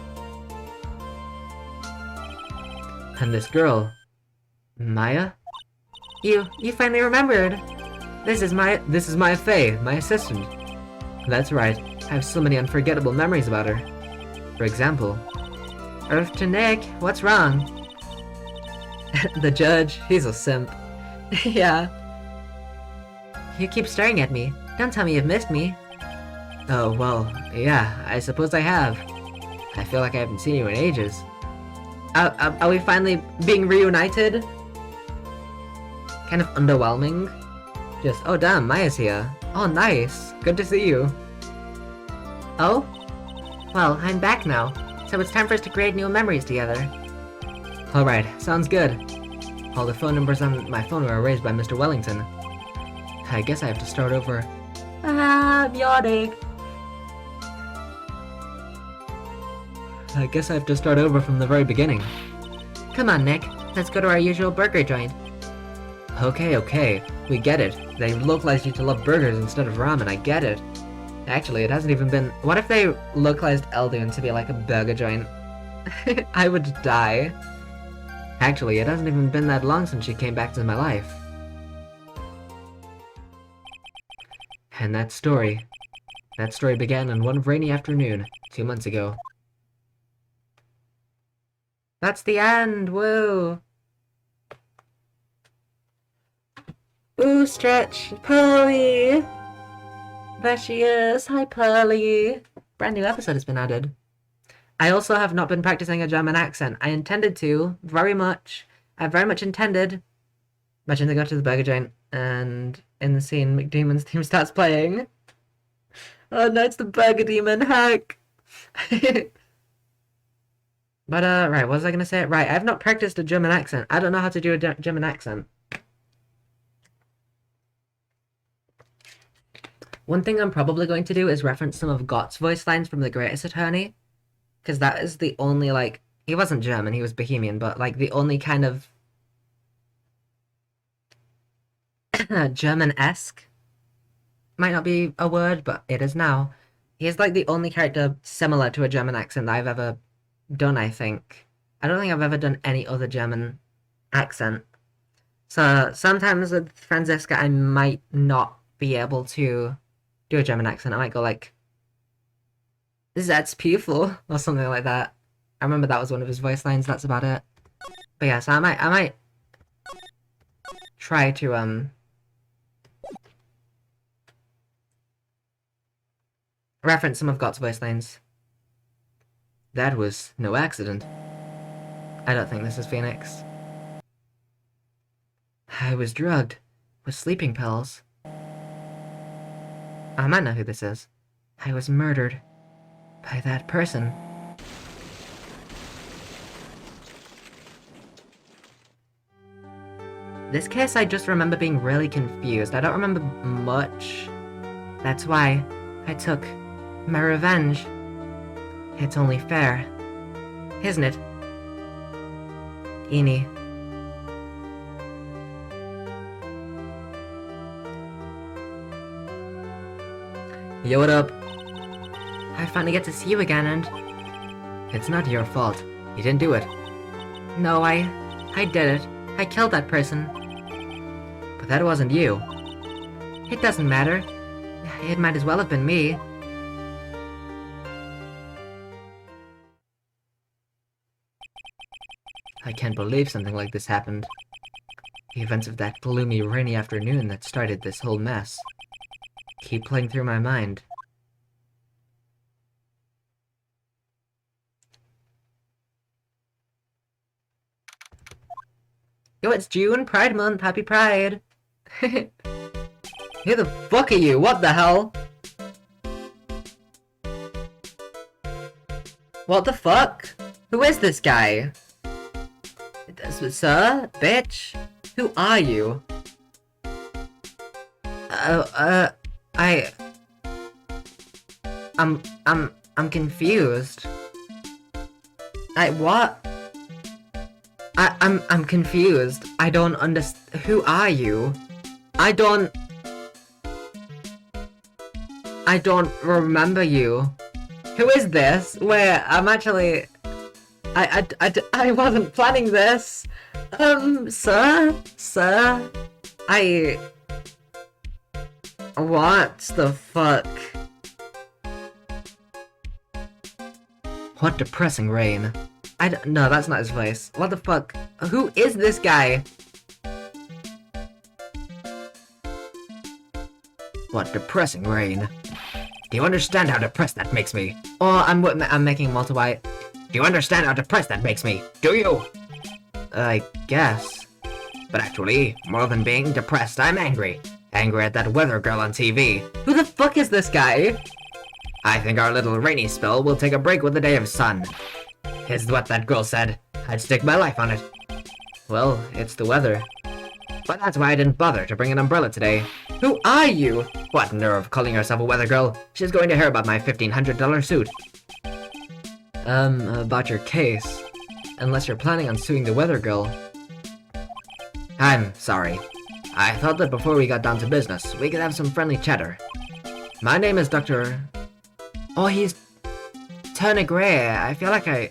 And this girl, Maya? You finally remembered. This is Maya Fey, my assistant. That's right, I have so many unforgettable memories about her. For example, Earth to Nick, what's wrong? the judge, he's a simp. Yeah. You keep staring at me. Don't tell me you've missed me. Oh, well, yeah, I suppose I have. I feel like I haven't seen you in ages. Are we finally being reunited? Kind of underwhelming. Just, oh damn, Maya's here. Oh, nice. Good to see you. Oh? Well, I'm back now, so it's time for us to create new memories together. Alright, sounds good. All the phone numbers on my phone were erased by Mr. Wellington. I guess I have to start over. I'm yawning. I guess I have to start over from the very beginning. Come on, Nick. Let's go to our usual burger joint. Okay. We get it. They localized you to love burgers instead of ramen, I get it. Actually, it hasn't even been... What if they localized Eldoon to be like a burger joint? I would die. Actually, it hasn't even been that long since she came back to my life. And that story began on one rainy afternoon, 2 months ago. That's the end, woo! Ooh, Stretch. Pearly! There she is. Hi, Pearly. Brand new episode has been added. I also have not been practicing a German accent. I intended to, very much. I very much intended. Imagine they go to the burger joint, and in the scene, McDemon's theme starts playing. Oh no, it's the Burger Demon hack! But, right, what was I gonna say? Right, I've not practiced a German accent. I don't know how to do a German accent. One thing I'm probably going to do is reference some of Gott's voice lines from The Greatest Attorney. Because that is the only, like... He wasn't German, he was Bohemian, but, like, the only kind of... German-esque. Might not be a word, but it is now. He's, like, the only character similar to a German accent that I've ever done, I think. I don't think I've ever done any other German accent. So, sometimes with Franziska, I might not be able to do a German accent. I might go like, "That's beautiful," or something like that. I remember that was one of his voice lines. That's about it. But yeah, so I might try to reference some of Gott's voice lines. That was no accident. I don't think this is Phoenix. I was drugged with sleeping pills. I might know who this is. I was murdered by that person. This case, I just remember being really confused. I don't remember much. That's why I took my revenge. It's only fair, isn't it? Eenie. Yo, what up? I finally get to see you again, and... It's not your fault. You didn't do it. No, I did it. I killed that person. But that wasn't you. It doesn't matter. It might as well have been me. I can't believe something like this happened. The events of that gloomy, rainy afternoon that started this whole mess keep playing through my mind. Yo, it's June, Pride Month, happy Pride! Who the fuck are you? What the hell? What the fuck? Who is this guy? Sir? Bitch? Who are you? I'm confused. What? I'm confused. I don't understand. Who are you? I don't remember you. Who is this? Wait, I'm actually... I wasn't planning this. Sir? What the fuck? What depressing rain. No, that's not his voice. What the fuck? Who is this guy? What depressing rain. Do you understand how depressed that makes me? Oh, I'm making multi-white. Do you understand how depressed that makes me? Do you? I guess. But actually, more than being depressed, I'm angry. Angry at that weather girl on TV. Who the fuck is this guy? I think our little rainy spell will take a break with the day of sun. Is what that girl said. I'd stake my life on it. Well, it's the weather. But that's why I didn't bother to bring an umbrella today. Who are you? What nerve calling yourself a weather girl? She's going to hear about my $1,500 suit. About your case. Unless you're planning on suing the weather girl. I'm sorry. I thought that before we got down to business, we could have some friendly chatter. My name is Dr. Oh, he's... Turner Gray. I feel like I...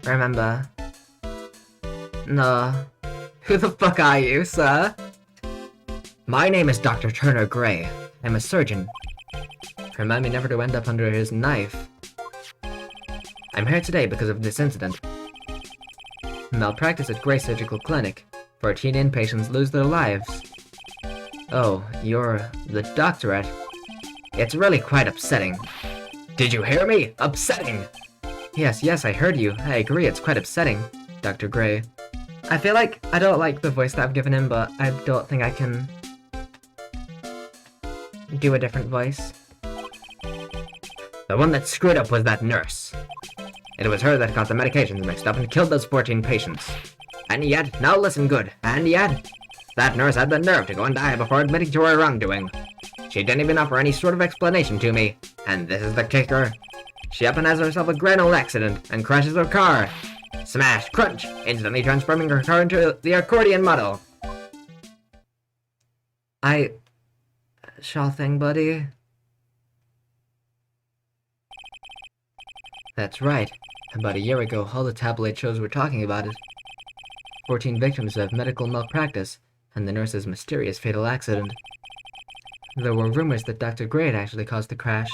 remember. No. Who the fuck are you, sir? My name is Dr. Turner Gray. I'm a surgeon. Remind me never to end up under his knife. I'm here today because of this incident. Malpractice at Gray Surgical Clinic. 14 inpatients lose their lives. Oh, you're the doctorate. It's really quite upsetting. Did you hear me? Upsetting! Yes, I heard you. I agree, it's quite upsetting, Dr. Gray. I feel like I don't like the voice that I've given him, but I don't think I can do a different voice. The one that screwed up was that nurse. It was her that got the medications mixed up and killed those 14 patients. And yet, now listen good, and yet, that nurse had the nerve to go and die before admitting to her wrongdoing. She didn't even offer any sort of explanation to me, and this is the kicker. She up and has herself a grand old accident and crashes her car. Smash, crunch, instantly transforming her car into the accordion model. Sure thing, buddy. That's right. About a year ago, all the tabloid shows were talking about it. 14 victims of medical malpractice, and the nurse's mysterious fatal accident. There were rumors that Dr. Gray had actually caused the crash.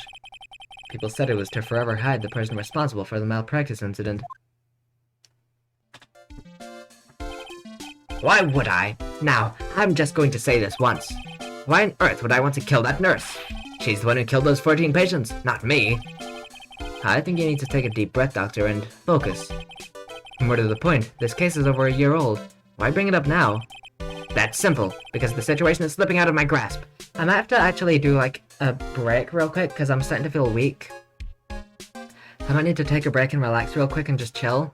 People said it was to forever hide the person responsible for the malpractice incident. Why would I? Now, I'm just going to say this once. Why on earth would I want to kill that nurse? She's the one who killed those 14 patients, not me. I think you need to take a deep breath, Doctor, and focus. More to the point, this case is over a year old. Why bring it up now? That's simple, because the situation is slipping out of my grasp. I might have to actually do like a break real quick because I'm starting to feel weak. I might need to take a break and relax real quick and just chill.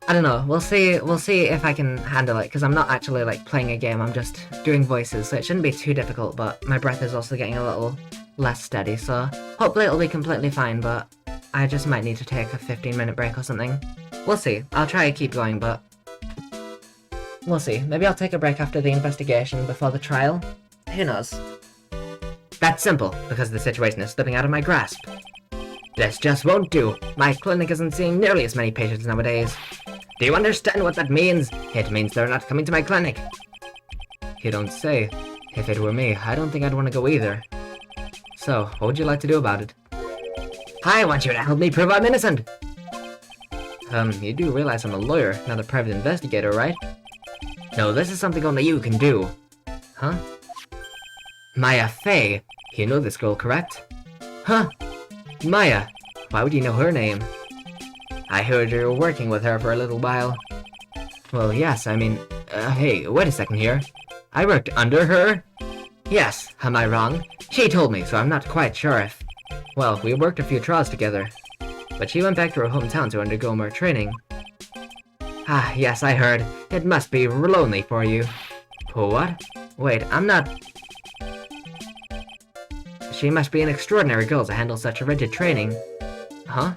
I don't know, we'll see if I can handle it, because I'm not actually like playing a game, I'm just doing voices, so it shouldn't be too difficult, but my breath is also getting a little less steady, so hopefully it'll be completely fine, but I just might need to take a 15-minute break or something. We'll see. I'll try to keep going, but we'll see. Maybe I'll take a break after the investigation before the trial. Who knows? That's simple, because the situation is slipping out of my grasp. This just won't do. My clinic isn't seeing nearly as many patients nowadays. Do you understand what that means? It means they're not coming to my clinic. You don't say. If it were me, I don't think I'd want to go either. So, what would you like to do about it? I want you to help me prove I'm innocent! You do realize I'm a lawyer, not a private investigator, right? No, this is something only you can do. Huh? Maya Fey. You know this girl, correct? Huh? Maya. Why would you know her name? I heard you were working with her for a little while. Well, yes, I mean... hey, wait a second here. I worked under her? Yes, am I wrong? She told me, so I'm not quite sure if... Well, we worked a few trials together. But she went back to her hometown to undergo more training. Ah, yes, I heard. It must be lonely for you. What? Wait, I'm not... She must be an extraordinary girl to handle such rigid training. Huh?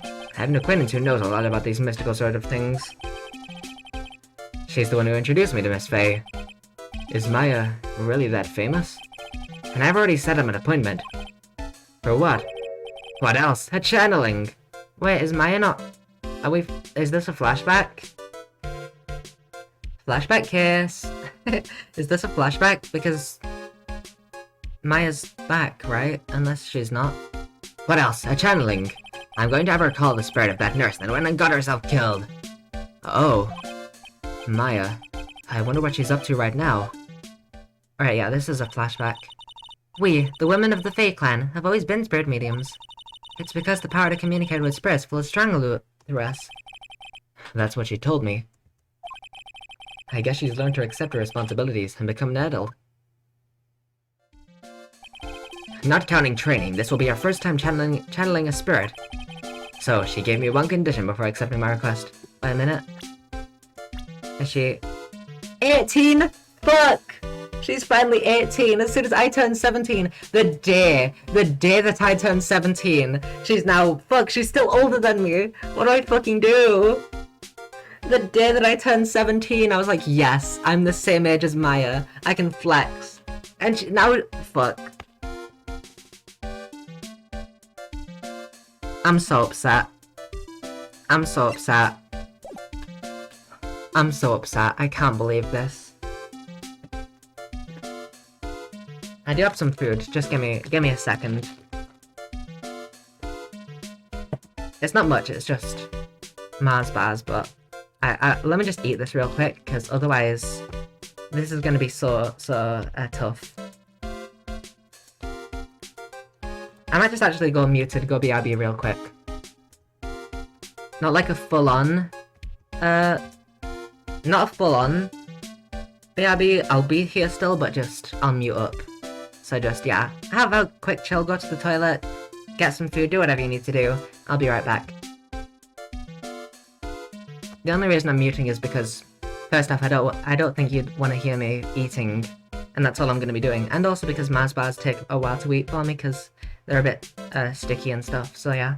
I have an acquaintance who knows a lot about these mystical sort of things. She's the one who introduced me to Miss Fey. Is Maya really that famous? And I've already set up an appointment. For what? What else? A channeling! Wait, is Maya not... Is this a flashback? Flashback case! Is this a flashback? Because... Maya's back, right? Unless she's not. What else? A channeling! I'm going to have her call the spirit of that nurse that went and got herself killed. Oh. Maya. I wonder what she's up to right now. Alright, yeah, this is a flashback. We, the women of the Fae clan, have always been spirit mediums. It's because the power to communicate with spirits feels stronger through us. That's what she told me. I guess she's learned to accept her responsibilities and become an adult. Not counting training, this will be our first time channeling a spirit. So, she gave me one condition before accepting my request. Wait a minute. Is she... 18? Fuck! She's finally 18, as soon as I turned 17. The day that I turned 17. She's now... Fuck, she's still older than me. What do I fucking do? The day that I turned 17, I was like, yes, I'm the same age as Maya. I can flex. And she, now... Fuck. I'm so upset. I'm so upset. I'm so upset. I can't believe this. I do have some food. Just give me a second. It's not much. It's just Mars bars, but let me just eat this real quick, because otherwise This is gonna be so tough. I might just actually go muted, go BRB real quick. Not like a full-on, not a full-on BRB, I'll be here still, but just I'll mute up. So just, yeah, have a quick chill, go to the toilet, get some food, do whatever you need to do. I'll be right back. The only reason I'm muting is because, first off, I don't think you'd want to hear me eating, and that's all I'm going to be doing. And also because Mars bars take a while to eat for me, because they're a bit sticky and stuff, so yeah.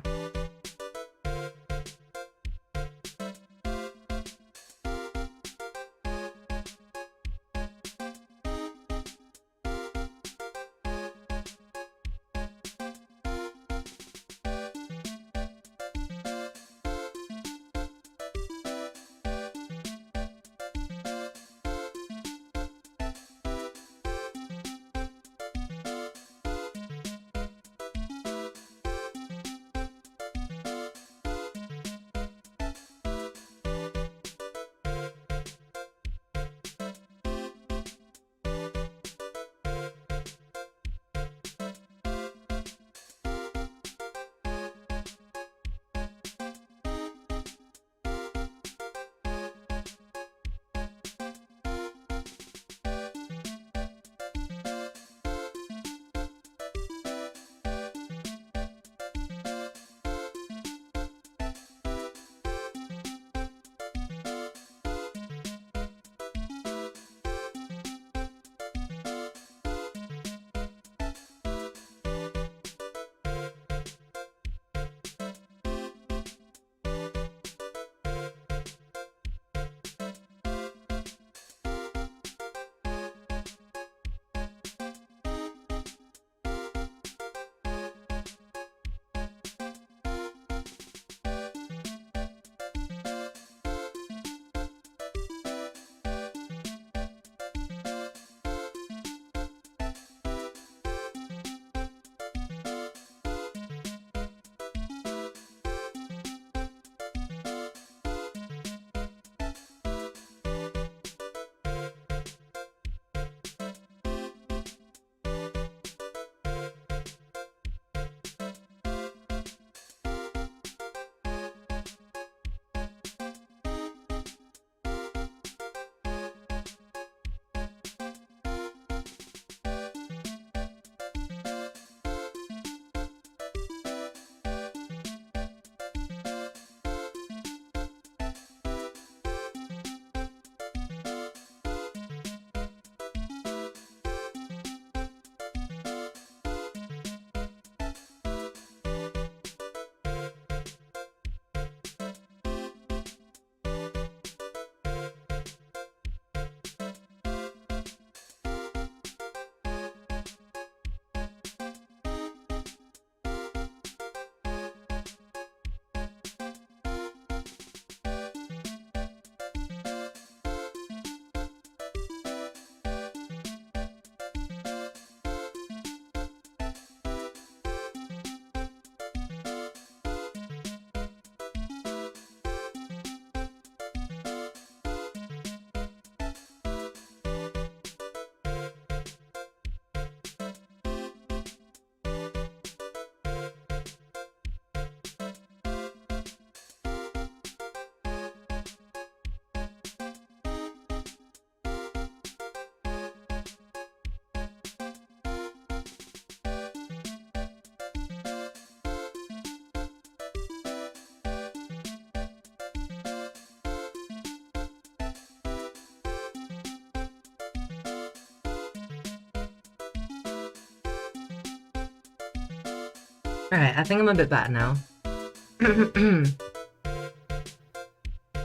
Alright, I think I'm a bit better now.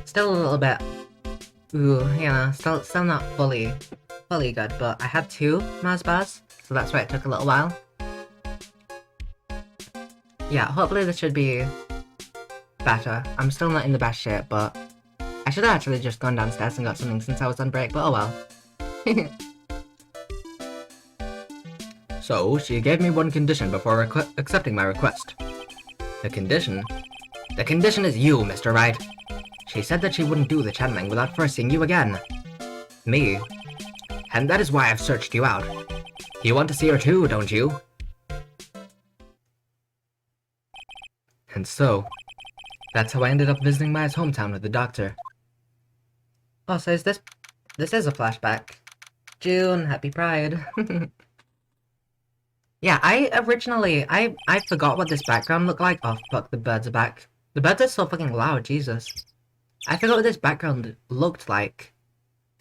Still a little bit... Ooh, yeah, still not fully good, but I had 2 Mars bars, so that's why it took a little while. Yeah, hopefully this should be better. I'm still not in the best shape, but I should have actually just gone downstairs and got something since I was on break, but oh well. So, she gave me one condition before accepting my request. The condition? The condition is you, Mr. Wright. She said that she wouldn't do the channeling without first seeing you again. Me? and that is why I've searched you out. You want to see her too, don't you? And so, that's how I ended up visiting Maya's hometown with the doctor. Oh, so this is a flashback. June, happy Pride. Yeah, I forgot what this background looked like. Oh, fuck, the birds are back. The birds are so fucking loud, Jesus. I forgot what this background looked like.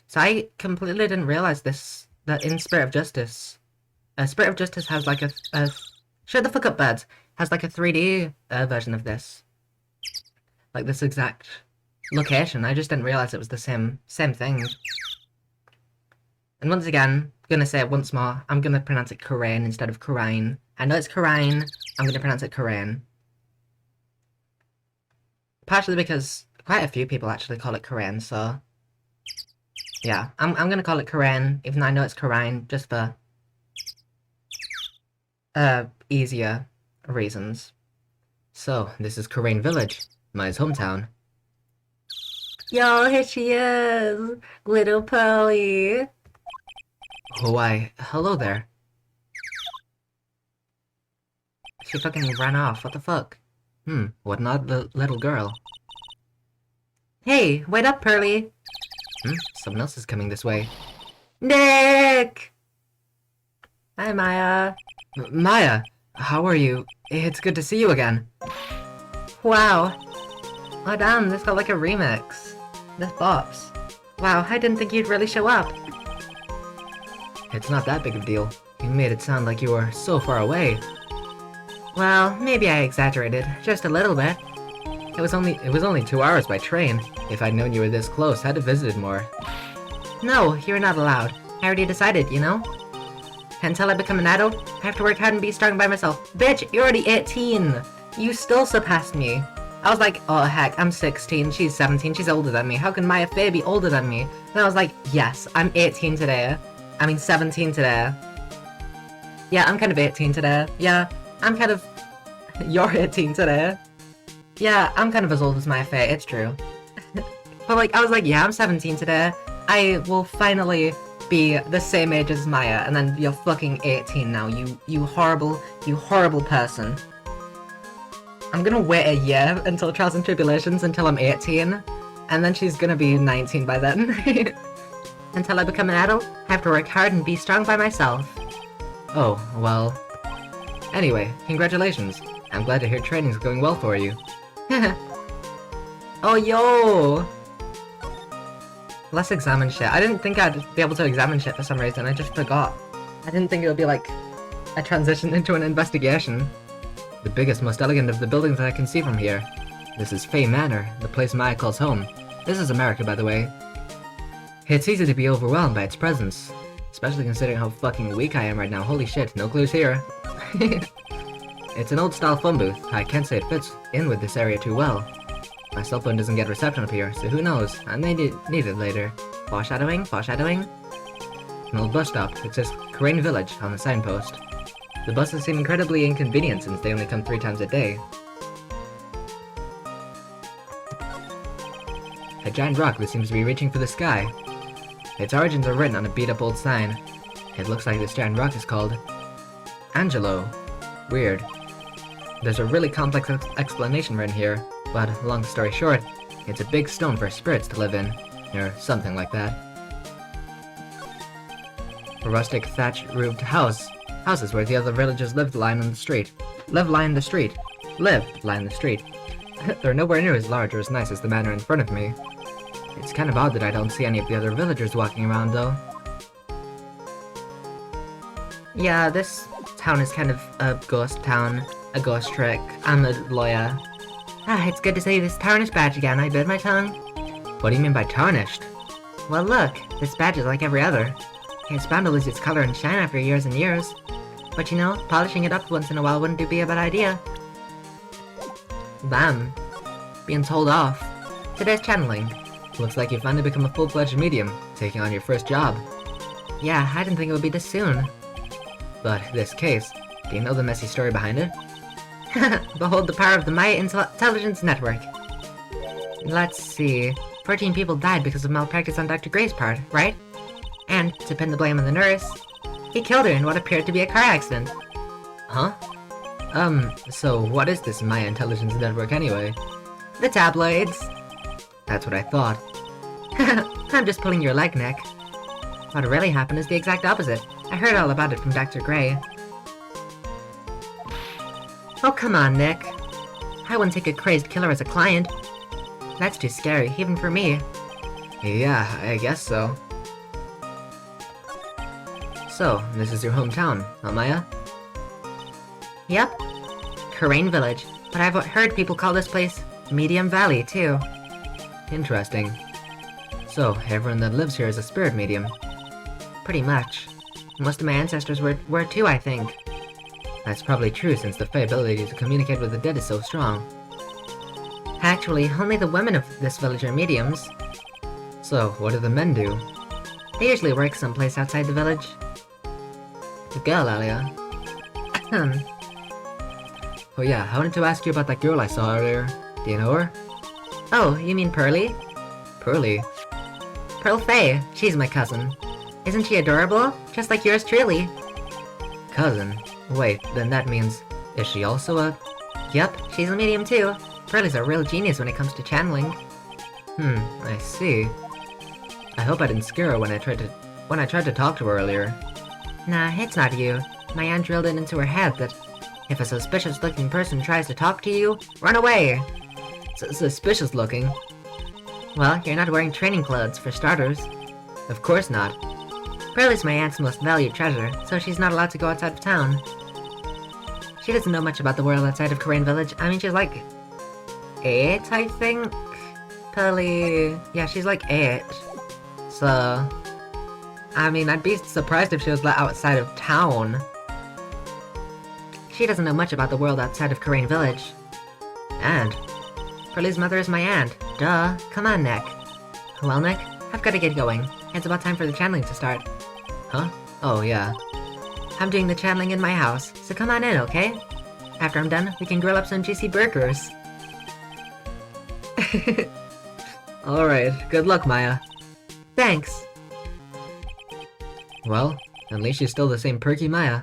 So I completely didn't realize that in Spirit of Justice, Spirit of Justice has like a shut the fuck up, birds, has like a 3D version of this. Like this exact location. I just didn't realize it was the same thing. And once again, gonna say it once more, I'm gonna pronounce it Karain instead of Karain. I know it's Karain, I'm gonna pronounce it Karain. Partially because quite a few people actually call it Karain, so... yeah, I'm gonna call it Karain, even though I know it's Karain, just for... easier reasons. So, this is Karain Village, Maya's hometown. Yo, here she is! Little Pearly! Why, hello there. She fucking ran off, what the fuck? What an odd little girl. Hey, wait up, Pearly! Someone else is coming this way. Nick! Hi, Maya. Maya, how are you? It's good to see you again. Wow. Oh damn, this got like a remix. This bops. Wow, I didn't think you'd really show up. It's not that big of a deal. You made it sound like you were so far away. Well, maybe I exaggerated, just a little bit. It was only 2 hours by train. If I'd known you were this close, I'd have visited more. No, you're not allowed. I already decided, you know? Until I become an adult, I have to work hard and be strong by myself. Bitch, you're already 18! You still surpassed me. I was like, oh heck, I'm 16, she's 17, she's older than me. How can Maya Faye be older than me? And I was like, yes, I'm 18 today. I mean 17 today. Yeah, I'm kind of 18 today. Yeah, I'm kind of... You're 18 today. Yeah, I'm kind of as old as Maya Faye, it's true. But like, I was like, yeah, I'm 17 today. I will finally be the same age as Maya, and then you're fucking 18 now, you horrible person. I'm gonna wait a year until Trials and Tribulations until I'm 18, and then she's gonna be 19 by then. Until I become an adult, I have to work hard and be strong by myself. Oh, well... Anyway, congratulations. I'm glad to hear training's going well for you. Oh, yo! Let's examine shit. I didn't think I'd be able to examine shit for some reason, I just forgot. I didn't think it would be like a transition into an investigation. The biggest, most elegant of the buildings that I can see from here. This is Faye Manor, the place Maya calls home. This is America, by the way. It's easy to be overwhelmed by its presence. Especially considering how fucking weak I am right now. Holy shit, no clues here. It's an old-style phone booth. I can't say it fits in with this area too well. My cell phone doesn't get reception up here, so who knows? I may need it later. Foreshadowing? Foreshadowing? An old bus stop. It says Karain Village on the signpost. The buses seem incredibly inconvenient since they only come 3 times a day. A giant rock that seems to be reaching for the sky. Its origins are written on a beat-up old sign. It looks like this giant rock is called Angelo. Weird. There's a really complex explanation written here, but long story short, it's a big stone for spirits to live in, or something like that. A rustic thatch-roofed houses where the other villagers lived line the street. Lived line the street. They're nowhere near as large or as nice as the manor in front of me. It's kind of odd that I don't see any of the other villagers walking around, though. Yeah, this town is kind of a ghost town, a ghost trick. I'm a lawyer. Ah, it's good to see this tarnished badge again. I bit my tongue. What do you mean by tarnished? Well, look, this badge is like every other. It's bound to lose its color and shine after years and years. But you know, polishing it up once in a while wouldn't be a bad idea. Bam. Being told off. Today's channeling. Looks like you finally become a full-fledged medium, taking on your first job. Yeah, I didn't think it would be this soon. But this case, do you know the messy story behind it? Behold the power of the Maya Intelligence Network. Let's see. 14 people died because of malpractice on Dr. Gray's part, right? And, to pin the blame on the nurse, he killed her in what appeared to be a car accident. Huh? So what is this Maya Intelligence Network anyway? The tabloids. That's what I thought. I'm just pulling your leg, Nick. What really happened is the exact opposite. I heard all about it from Dr. Gray. Oh, come on, Nick. I wouldn't take a crazed killer as a client. That's too scary, even for me. Yeah, I guess so. So, this is your hometown, huh, Maya? Yep. Karain Village. But I've heard people call this place Medium Valley, too. Interesting. So, everyone that lives here is a spirit medium. Pretty much. Most of my ancestors were too, I think. That's probably true since the Fae ability to communicate with the dead is so strong. Actually, only the women of this village are mediums. So, what do the men do? They usually work someplace outside the village. The girl, Alia. Ahem. Oh yeah, I wanted to ask you about that girl I saw earlier. Do you know her? Oh, you mean Pearly? Pearly? Pearl Faye. She's my cousin. Isn't she adorable? Just like yours truly. Cousin? Wait, then that means... Is she also a... Yep, she's a medium too. Pearly's a real genius when it comes to channeling. I see. I hope I didn't scare her when I tried to talk to her earlier. Nah, it's not you. My aunt drilled it into her head that if a suspicious-looking person tries to talk to you, run away! Suspicious looking? Well, you're not wearing training clothes, for starters. Of course not. Pearly's my aunt's most valued treasure, so she's not allowed to go outside of town. She doesn't know much about the world outside of Karain Village. I mean, she's like 8, I think? Pearly... Yeah, she's like 8. So... I mean, I'd be surprised if she was let outside of town. She doesn't know much about the world outside of Karain Village. And Pearly's mother is my aunt. Duh. Come on, Nick. Well, Nick, I've got to get going. It's about time for the channeling to start. Huh? Oh, yeah. I'm doing the channeling in my house, so come on in, okay? After I'm done, we can grill up some juicy burgers. Alright, good luck, Maya. Thanks. Well, at least she's still the same perky Maya.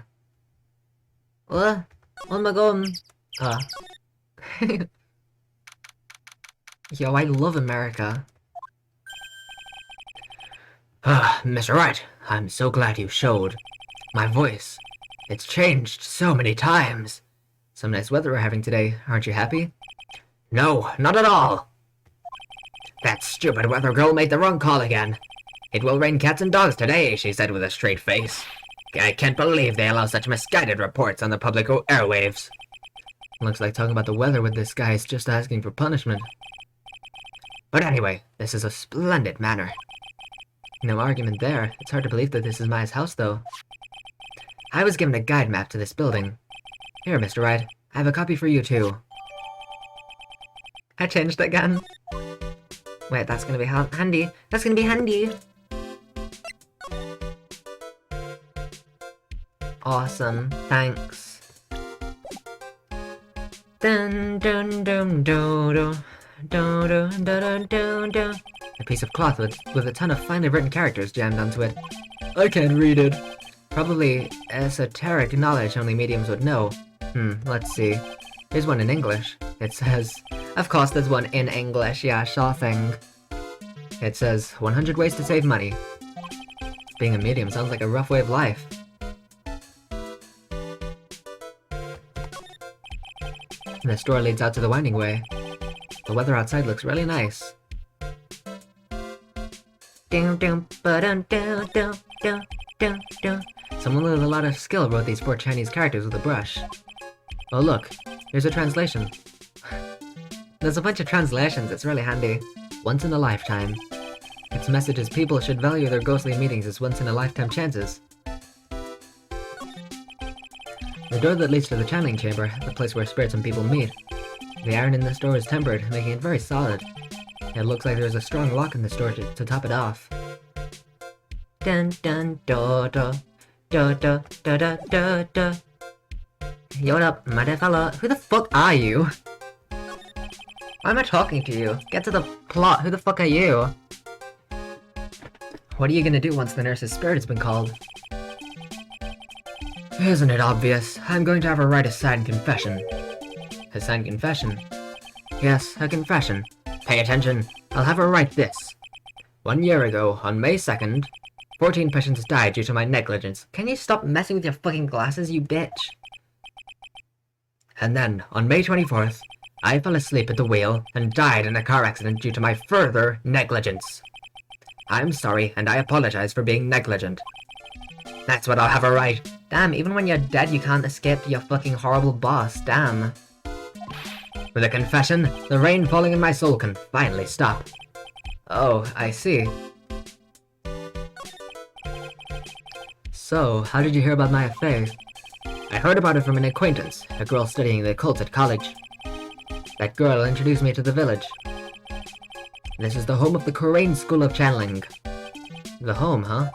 Oh my god. Yo, I love America. Mr. Wright, I'm so glad you showed. My voice. It's changed so many times. Some nice weather we're having today, aren't you happy? No, not at all. That stupid weather girl made the wrong call again. It will rain cats and dogs today, she said with a straight face. I can't believe they allow such misguided reports on the public airwaves. Looks like talking about the weather with this guy is just asking for punishment. But anyway, this is a splendid manor. No argument there. It's hard to believe that this is Maya's house, though. I was given a guide map to this building. Here, Mr. Wright. I have a copy for you, too. I changed again. Wait, that's gonna be handy. That's gonna be handy. Awesome. Thanks. Dun dun dun dun dun dun dun dun dun dun. A piece of cloth with a ton of finely written characters jammed onto it. I can't read it. Probably esoteric knowledge only mediums would know. Let's see. Here's one in English. It says... Of course there's one in English, yeah, sure thing. It says, 100 ways to save money. Being a medium sounds like a rough way of life. The store leads out to the winding way. The weather outside looks really nice. Someone with a lot of skill wrote these poor Chinese characters with a brush. Oh look, here's a translation. There's a bunch of translations, it's really handy. Once in a lifetime. Its message is people should value their ghostly meetings as once-in-a-lifetime chances. The door that leads to the channeling chamber, the place where spirits and people meet. The iron in this door is tempered, making it very solid. It looks like there's a strong lock in this door to top it off. Dun dun da da da da da da da da. Yo, what up, my dear fella? Who the fuck are you? Why am I talking to you? Get to the plot. Who the fuck are you? What are you gonna do once the nurse's spirit has been called? Isn't it obvious? I'm going to have her write a signed confession. A signed confession? Yes, a confession. Pay attention. I'll have her write this. 1 year ago, on May 2nd, 14 patients died due to my negligence. Can you stop messing with your fucking glasses, you bitch? And then, on May 24th, I fell asleep at the wheel and died in a car accident due to my further negligence. I'm sorry, and I apologize for being negligent. That's what I'll have her write. Damn, even when you're dead, you can't escape your fucking horrible boss. Damn. With a confession, the rain falling in my soul can finally stop. Oh, I see. So, how did you hear about my affair? I heard about it from an acquaintance, a girl studying the occult at college. That girl introduced me to the village. This is the home of the Kurain School of Channeling. The home, huh?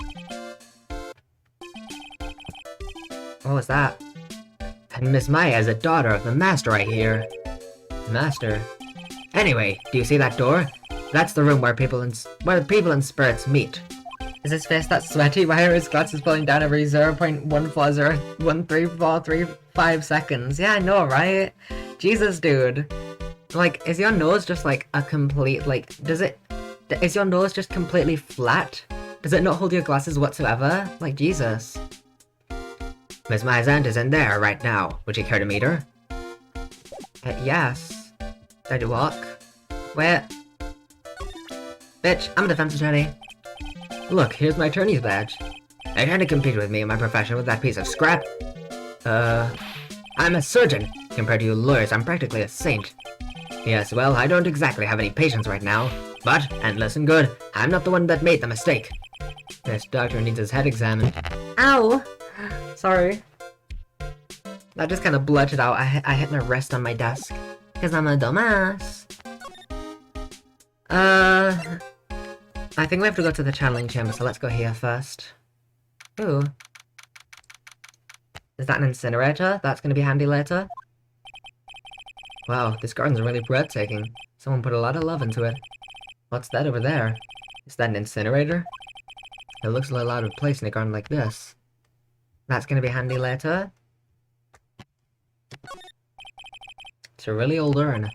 What was that? And Miss Maya is a daughter of the Master, I hear. Master? Anyway, do you see that door? That's the room where people and spirits meet. Is his face that sweaty? Why are his glasses falling down every 0.1401335 seconds? Yeah, I know, right? Jesus, dude. Like, is your nose just like a complete, like, is your nose just completely flat? Does it not hold your glasses whatsoever? Like, Jesus. Miss Maya's aunt is in there right now. Would you care to meet her? Yes. Did you walk? Wait. Bitch, I'm a defense attorney. Look, here's my attorney's badge. Are you trying to compete with me in my profession with that piece of scrap? I'm a surgeon. Compared to you lawyers, I'm practically a saint. Yes, well, I don't exactly have any patience right now. But, and listen good, I'm not the one that made the mistake. This doctor needs his head examined. Ow! Sorry. That just kind of blurted out. I hit my wrist on my desk. Because I'm a dumbass. I think we have to go to the channeling chamber, so let's go here first. Ooh. Is that an incinerator? That's gonna be handy later. Wow, this garden's really breathtaking. Someone put a lot of love into it. What's that over there? Is that an incinerator? It looks a little out of place in a garden like this. That's gonna be handy later. It's a really old urn.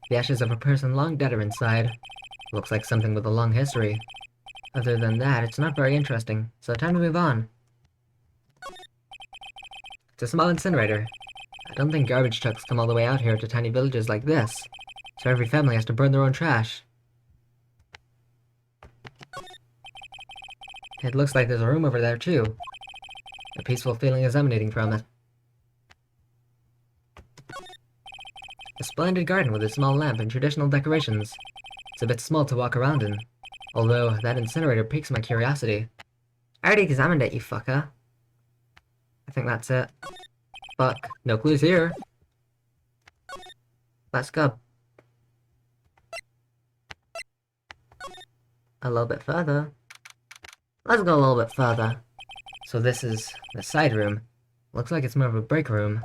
The ashes of a person long dead are inside. Looks like something with a long history. Other than that, it's not very interesting, so time to move on. It's a small incinerator. I don't think garbage trucks come all the way out here to tiny villages like this, so every family has to burn their own trash. It looks like there's a room over there too. A peaceful feeling is emanating from it. A splendid garden with a small lamp and traditional decorations. It's a bit small to walk around in, although that incinerator piques my curiosity. I already examined it, you fucker. I think that's it. Fuck, no clues here. Let's go. A little bit further. Let's go a little bit further. So this is the side room. Looks like it's more of a break room.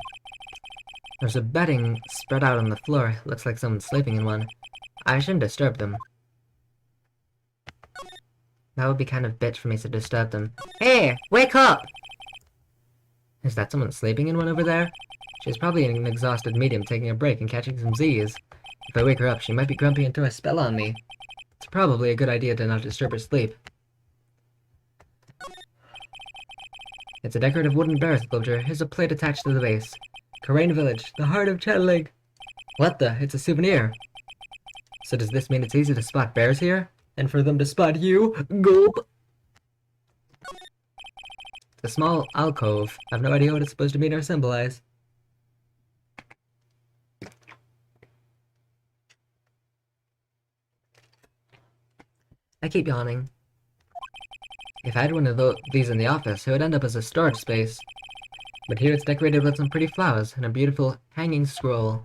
There's a bedding spread out on the floor. Looks like someone's sleeping in one. I shouldn't disturb them. That would be kind of bitch for me to disturb them. Hey, wake up! Is that someone sleeping in one over there? She's probably an exhausted medium taking a break and catching some Z's. If I wake her up, she might be grumpy and throw a spell on me. It's probably a good idea to not disturb her sleep. It's a decorative wooden bear sculpture. Here's a plate attached to the base. Kurain Village, the heart of channeling. What the? It's a souvenir. So does this mean it's easy to spot bears here? And for them to spot you? Gulp! The small alcove. I've no idea what it's supposed to mean or symbolize. I keep yawning. If I had one of these in the office, it would end up as a storage space. But here it's decorated with some pretty flowers and a beautiful hanging scroll.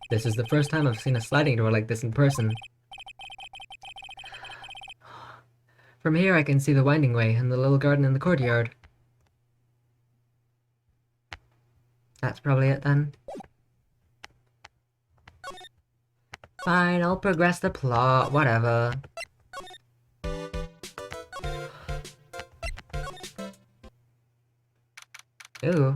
This is the first time I've seen a sliding door like this in person. From here I can see the winding way and the little garden in the courtyard. That's probably it then. Fine, I'll progress the plot, whatever. Ooh.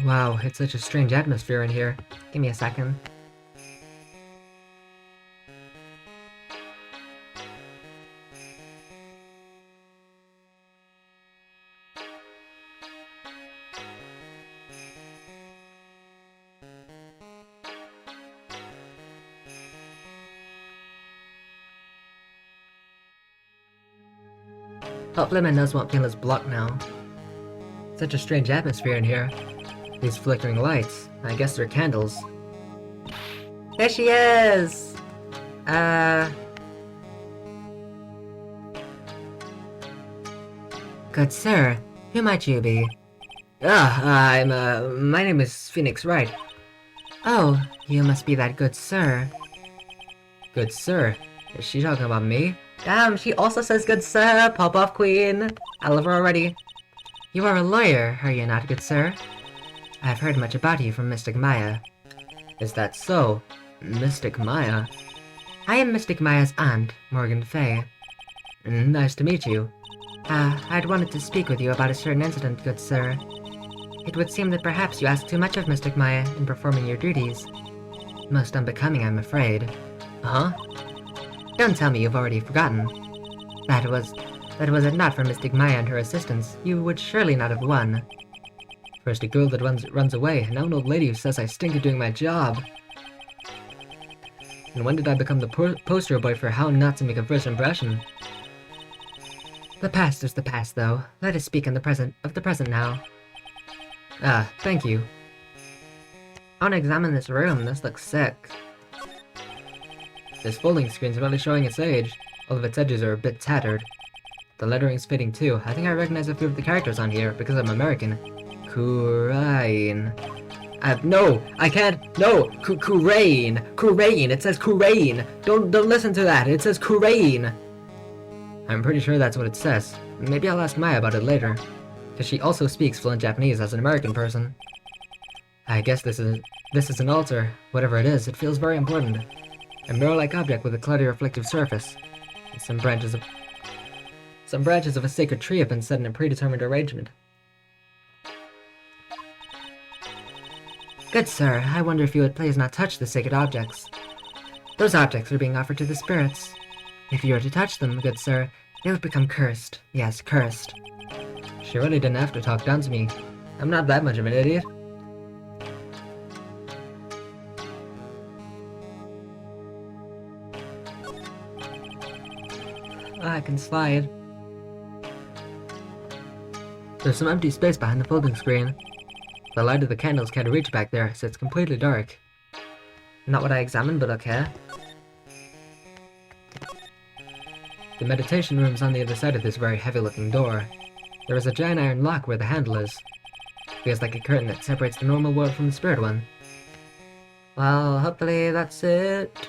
Wow, it's such a strange atmosphere in here. Give me a second. Hopefully my nose won't feel as blocked now. Such a strange atmosphere in here. These flickering lights. I guess they're candles. There she is! Good sir, who might you be? My name is Phoenix Wright. Oh, you must be that good sir. Good sir? Is she talking about me? Damn, she also says good sir, pop-off queen. I love her already. You are a lawyer, are you not, good sir? I have heard much about you from Mystic Maya. Is that so? Mystic Maya? I am Mystic Maya's aunt, Morgan Fay. Nice to meet you. I'd wanted to speak with you about a certain incident, good sir. It would seem that perhaps you asked too much of Mystic Maya in performing your duties. Most unbecoming, I'm afraid. Huh? Don't tell me you've already forgotten. That was it not for Mystic Maya and her assistants, you would surely not have won. First a girl that runs away, now an old lady who says I stink at doing my job. And when did I become the poster boy for how not to make a first impression? The past is the past, though. Let us speak of the present now. Thank you. I want to examine this room. This looks sick. This folding screen's really showing its age. All of its edges are a bit tattered. The lettering's fading too. I think I recognize a few of the characters on here because I'm American. Kurain. No, I can't. No, Kurain. Kurain. It says Kurain. Don't listen to that. It says Kurain. I'm pretty sure that's what it says. Maybe I'll ask Maya about it later, because she also speaks fluent Japanese as an American person. I guess this is an altar. Whatever it is, it feels very important. A mirror-like object with a cloudy reflective surface. And some branches of a sacred tree have been set in a predetermined arrangement. Good sir, I wonder if you would please not touch the sacred objects. Those objects are being offered to the spirits. If you were to touch them, good sir, they would become cursed. Yes, cursed. She really didn't have to talk down to me. I'm not that much of an idiot. I can slide. There's some empty space behind the folding screen. The light of the candles can't reach back there, so it's completely dark. Not what I examined, but okay. The meditation room's on the other side of this very heavy-looking door. There is a giant iron lock where the handle is. Feels like a curtain that separates the normal world from the spirit one. Well, hopefully that's it.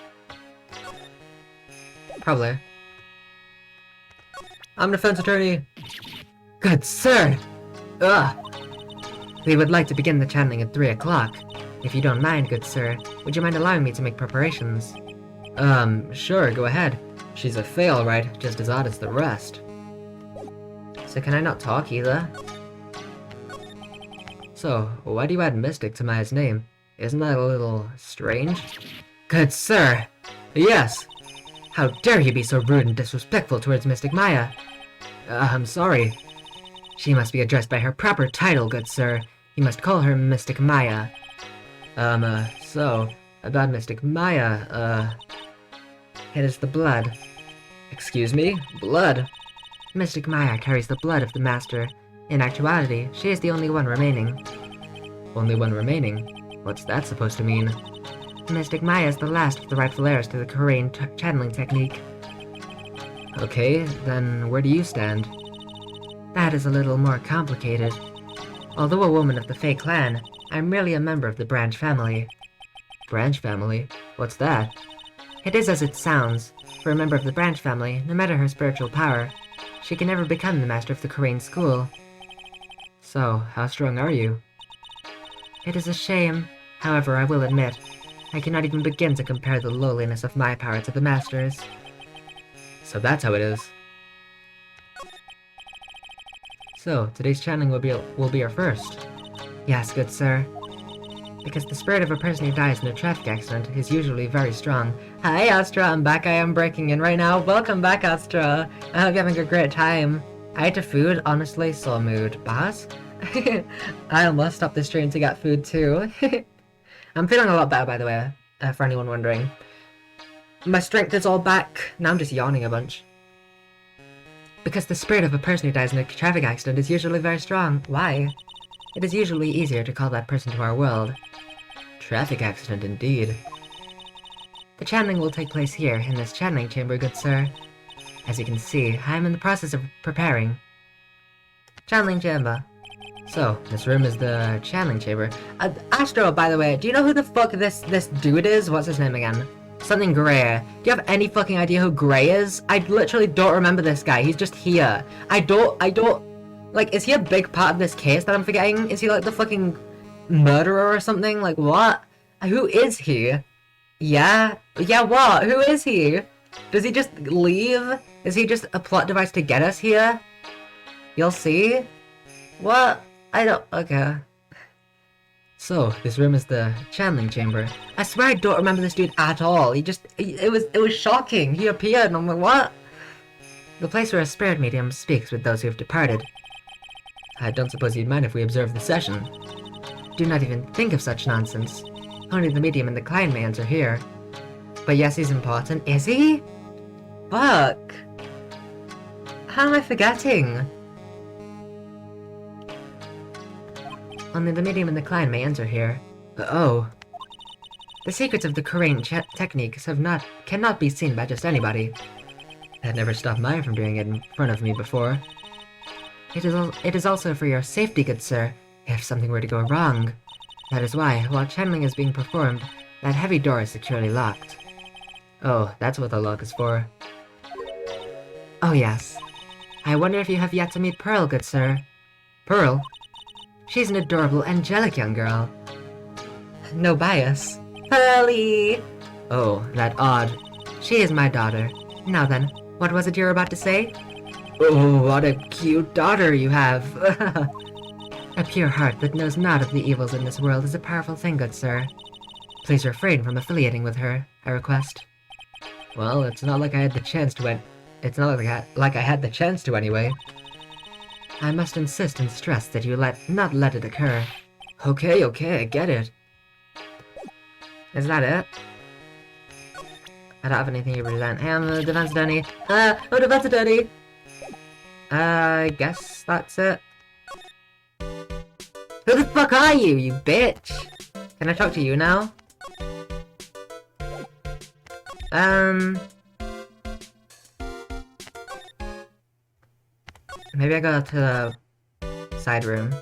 Probably. I'm defense attorney. Good sir! Ugh! We would like to begin the channeling at 3 o'clock. If you don't mind, good sir, would you mind allowing me to make preparations? Sure, go ahead. She's a fae, alright, just as odd as the rest. So can I not talk either? So, why do you add Mystic to Maya's name? Isn't that a little strange? Good sir! Yes! How dare you be so rude and disrespectful towards Mystic Maya? I'm sorry. She must be addressed by her proper title, good sir. You must call her Mystic Maya. So, about Mystic Maya, It is the blood. Excuse me? Blood? Mystic Maya carries the blood of the Master. In actuality, she is the only one remaining. Only one remaining? What's that supposed to mean? Mystic Maya is the last of the rightful heirs to the Kurain channeling technique. Okay, then where do you stand? That is a little more complicated. Although a woman of the Fae clan, I'm merely a member of the Branch family. Branch family? What's that? It is as it sounds. For a member of the Branch family, no matter her spiritual power, she can never become the master of the Kurain school. So, how strong are you? It is a shame. However, I will admit, I cannot even begin to compare the lowliness of my power to the Master's. So that's how it is. So, today's channeling will be our first. Yes, good sir. Because the spirit of a person who dies in a traffic accident is usually very strong. Hi, Astra, I'm back. I am breaking in right now. Welcome back, Astra. I hope you're having a great time. I ate a food, honestly, so mood. Boss? I almost stopped the stream to get food too. I'm feeling a lot better, by the way, for anyone wondering. My strength is all back. Now I'm just yawning a bunch. Because the spirit of a person who dies in a traffic accident is usually very strong. Why? It is usually easier to call that person to our world. Traffic accident indeed. The channeling will take place here, in this channeling chamber, good sir. As you can see, I am in the process of preparing. Channeling chamber. So, this room is the channeling chamber. Astro, by the way, do you know who the fuck this dude is? What's his name again? Something Gray. Do you have any fucking idea who Gray is? I literally don't remember this guy. He's just here. I don't... Like, is he a big part of this case that I'm forgetting? Is he like the fucking murderer or something? Like, what? Who is he? Yeah? Yeah, what? Who is he? Does he just leave? Is he just a plot device to get us here? You'll see? What? I don't... Okay. So, this room is the channeling chamber. I swear I don't remember this dude at all. It was shocking. He appeared and I'm like, what? The place where a spirit medium speaks with those who have departed. I don't suppose you'd mind if we observe the session. Do not even think of such nonsense. Only the medium and the client may enter here. But yes, he's important. Is he? Fuck. How am I forgetting? Only the medium and the client may enter here. Oh. The secrets of the Korean techniques cannot be seen by just anybody. That never stopped mine from doing it in front of me before. It is also for your safety, good sir, if something were to go wrong. That is why, while channeling is being performed, that heavy door is securely locked. Oh, that's what the lock is for. Oh yes. I wonder if you have yet to meet Pearl, good sir. Pearl? She's an adorable, angelic young girl. No bias. Pearly! Oh, that odd. She is my daughter. Now then, what was it you were about to say? Oh, what a cute daughter you have. A pure heart that knows not of the evils in this world is a powerful thing, good sir. Please refrain from affiliating with her, I request. Well, it's not like I had the chance to like I had the chance to anyway. I must insist and stress that you not let it occur. Okay, I get it. Is that it? I don't have anything to present. Hey, I'm the defense attorney. Defense attorney! I guess that's it. Who the fuck are you, you bitch? Can I talk to you now? Maybe I go to the side room.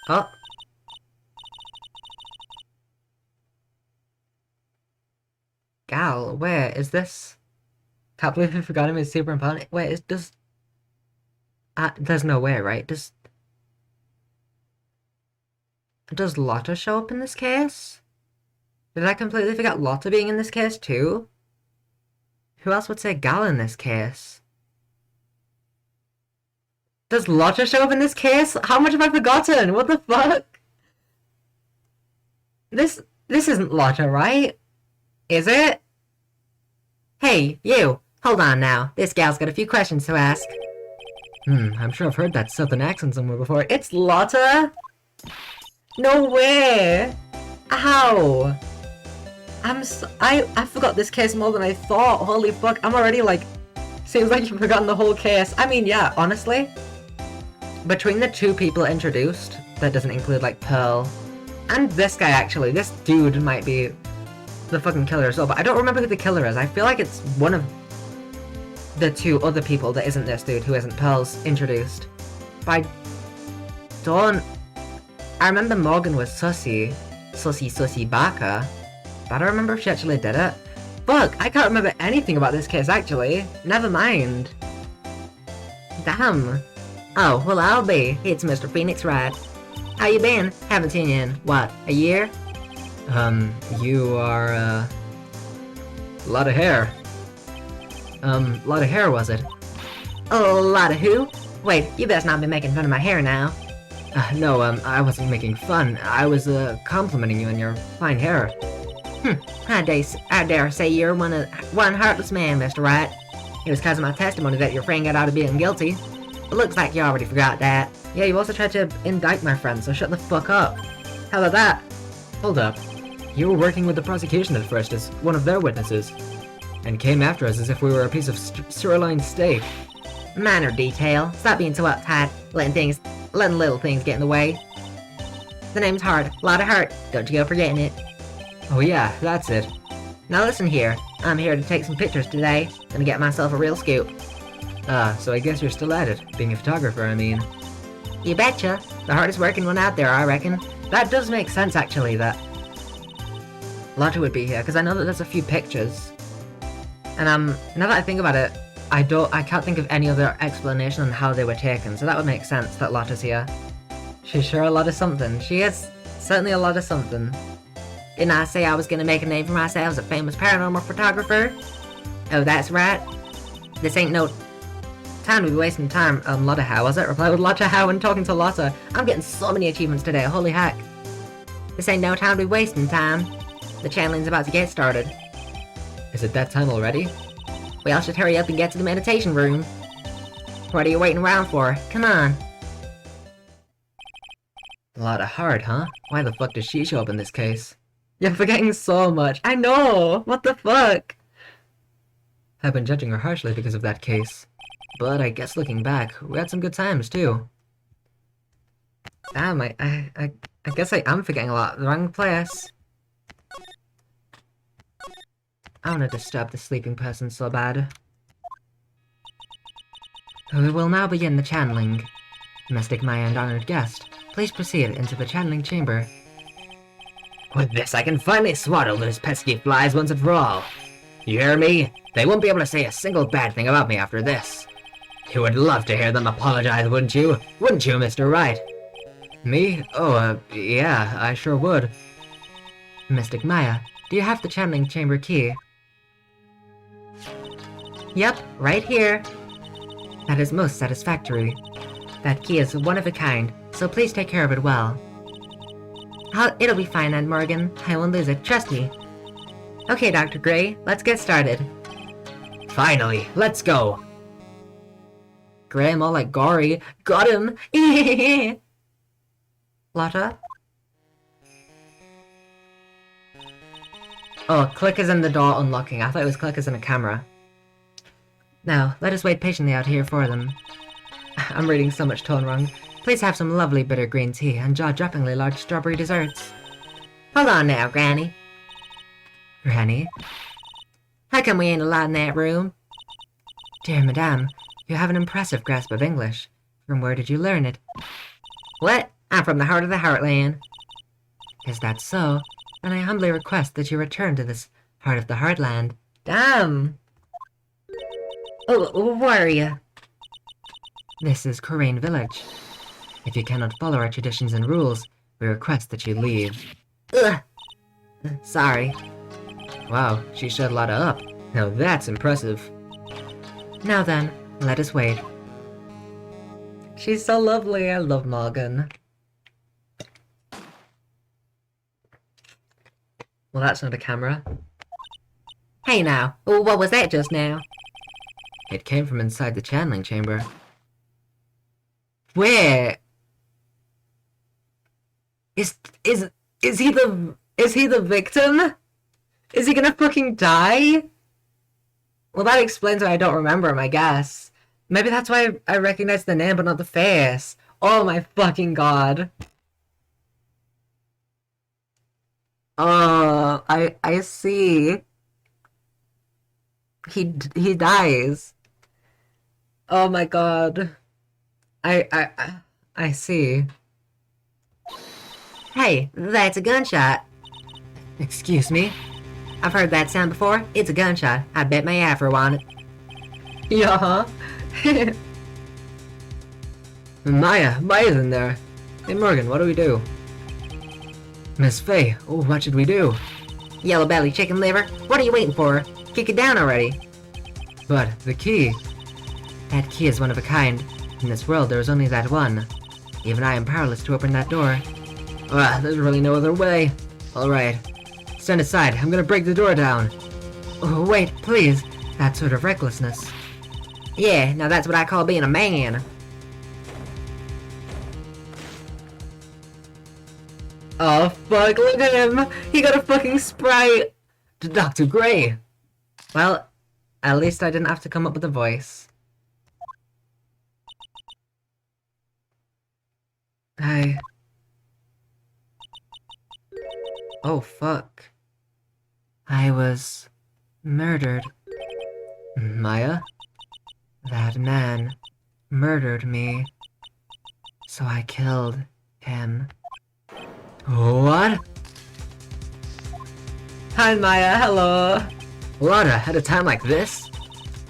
Oh! Gal, where is this? Can't believe I forgot him, it's super important. Wait, there's no way, right? Does Lotta show up in this case? Did I completely forget Lotta being in this case too? Who else would say Gal in this case? Does Lotta show up in this case? How much have I forgotten? What the fuck? This isn't Lotta, right? Is it? Hey, you! Hold on now. This gal's got a few questions to ask. I'm sure I've heard that southern accent somewhere before. It's Lotta? No way! Ow! I forgot this case more than I thought. Holy fuck, I'm already like... Seems like you've forgotten the whole case. I mean, yeah, honestly. Between the two people introduced, that doesn't include like Pearl, and this guy actually, this dude might be the fucking killer as well, but I don't remember who the killer is. I feel like it's one of the two other people that isn't this dude, who isn't Pearl's, introduced. But I remember Morgan was Sussy Baka, but I don't remember if she actually did it. Fuck, I can't remember anything about this case actually. Never mind. Damn. Oh, well, I'll be. It's Mr. Phoenix Wright. How you been? Haven't seen you in, what, a year? You are, a lot of hair. Lot of hair, was it? A lot of who? Wait, you best not be making fun of my hair now. No, I wasn't making fun. I was, complimenting you on your fine hair. I dare say you're one heartless man, Mr. Wright. It was because of my testimony that your friend got out of being guilty. It looks like you already forgot that. Yeah, you also tried to indict my friend, so shut the fuck up. How about that? Hold up. You were working with the prosecution at first as one of their witnesses, and came after us as if we were a piece of sirloin steak. Minor detail. Stop being so uptight, letting little things get in the way. The name's Hard. A lot of heart. Don't you go forgetting it. Oh yeah, that's it. Now listen here. I'm here to take some pictures today. Gonna get myself a real scoop. So I guess you're still at it, being a photographer, I mean. You betcha. The hardest working one out there, I reckon. That does make sense, actually, that Lotta would be here, because I know that there's a few pictures. And, now that I think about it, I can't think of any other explanation on how they were taken, so that would make sense that Lotta's here. She's sure a lot of something. She is certainly a lot of something. Didn't I say I was gonna make a name for myself as a famous paranormal photographer? Oh, that's right. This ain't no Time to be wasting time. Lotta How, was it? Reply with Lotta How and talking to Lotta. I'm getting so many achievements today, holy heck. This ain't no time to be wasting time. The channeling's about to get started. Is it that time already? We all should hurry up and get to the meditation room. What are you waiting around for? Come on. Lotta Hard, huh? Why the fuck does she show up in this case? You're forgetting so much. I know! What the fuck? I've been judging her harshly because of that case. But I guess looking back, we had some good times too. Damn, I guess I am forgetting a lot. The wrong place. I want to disturb the sleeping person so bad. We will now begin the channeling. Mystic Maya and honored guest, please proceed into the channeling chamber. With this, I can finally swaddle those pesky flies once and for all. You hear me? They won't be able to say a single bad thing about me after this. You would love to hear them apologize, wouldn't you? Wouldn't you, Mr. Wright? Me? Oh, yeah, I sure would. Mystic Maya, do you have the channeling chamber key? Yep, right here. That is most satisfactory. That key is one of a kind, so please take care of it well. It'll be fine, Aunt Morgan. I won't lose it, trust me. Okay, Dr. Gray, let's get started. Finally, let's go! Gray, more like gory. Got him! Lotta? Oh, click is in the door unlocking. I thought it was click is in a camera. Now, let us wait patiently out here for them. I'm reading so much tone wrong. Please have some lovely bitter green tea and jaw-droppingly large strawberry desserts. Hold on now, Granny. Granny? How come we ain't allowed in that room? Dear Madame, you have an impressive grasp of English. From where did you learn it? What? I'm from the heart of the Heartland. Is that so? Then I humbly request that you return to this heart of the Heartland. Damn! Oh, where are you? This is Khura'in Village. If you cannot follow our traditions and rules, we request that you leave. Ugh. Sorry. Wow, she shut Lotta up. Now that's impressive. Now then, let us wait. She's so lovely, I love Morgan. Well, that's not a camera. Hey now, what was that just now? It came from inside the channeling chamber. Where? Is he the victim? Is he gonna fucking die? Well, that explains why I don't remember him, I guess. Maybe that's why I recognize the name but not the face. Oh my fucking god. Oh, I see. He dies. Oh my god. I see. Hey, that's a gunshot. Excuse me? I've heard that sound before. It's a gunshot. I bet my afro on it. Yeah. Maya's in there. Hey Morgan, what do we do? Miss Faye, oh, what should we do? Yellow belly chicken liver, what are you waiting for? Kick it down already. But, the key. That key is one of a kind. In this world, there is only that one. Even I am powerless to open that door. There's really no other way. Alright. Stand aside, I'm gonna break the door down. Oh, wait, please. That sort of recklessness. Yeah, now that's what I call being a man. Oh fuck, look at him! He got a fucking Sprite! Dr. Gray! Well, at least I didn't have to come up with a voice. Hi. Oh fuck. I was murdered. Maya? That man murdered me. So I killed him. What? Hi Maya, hello! Lada, at a time like this?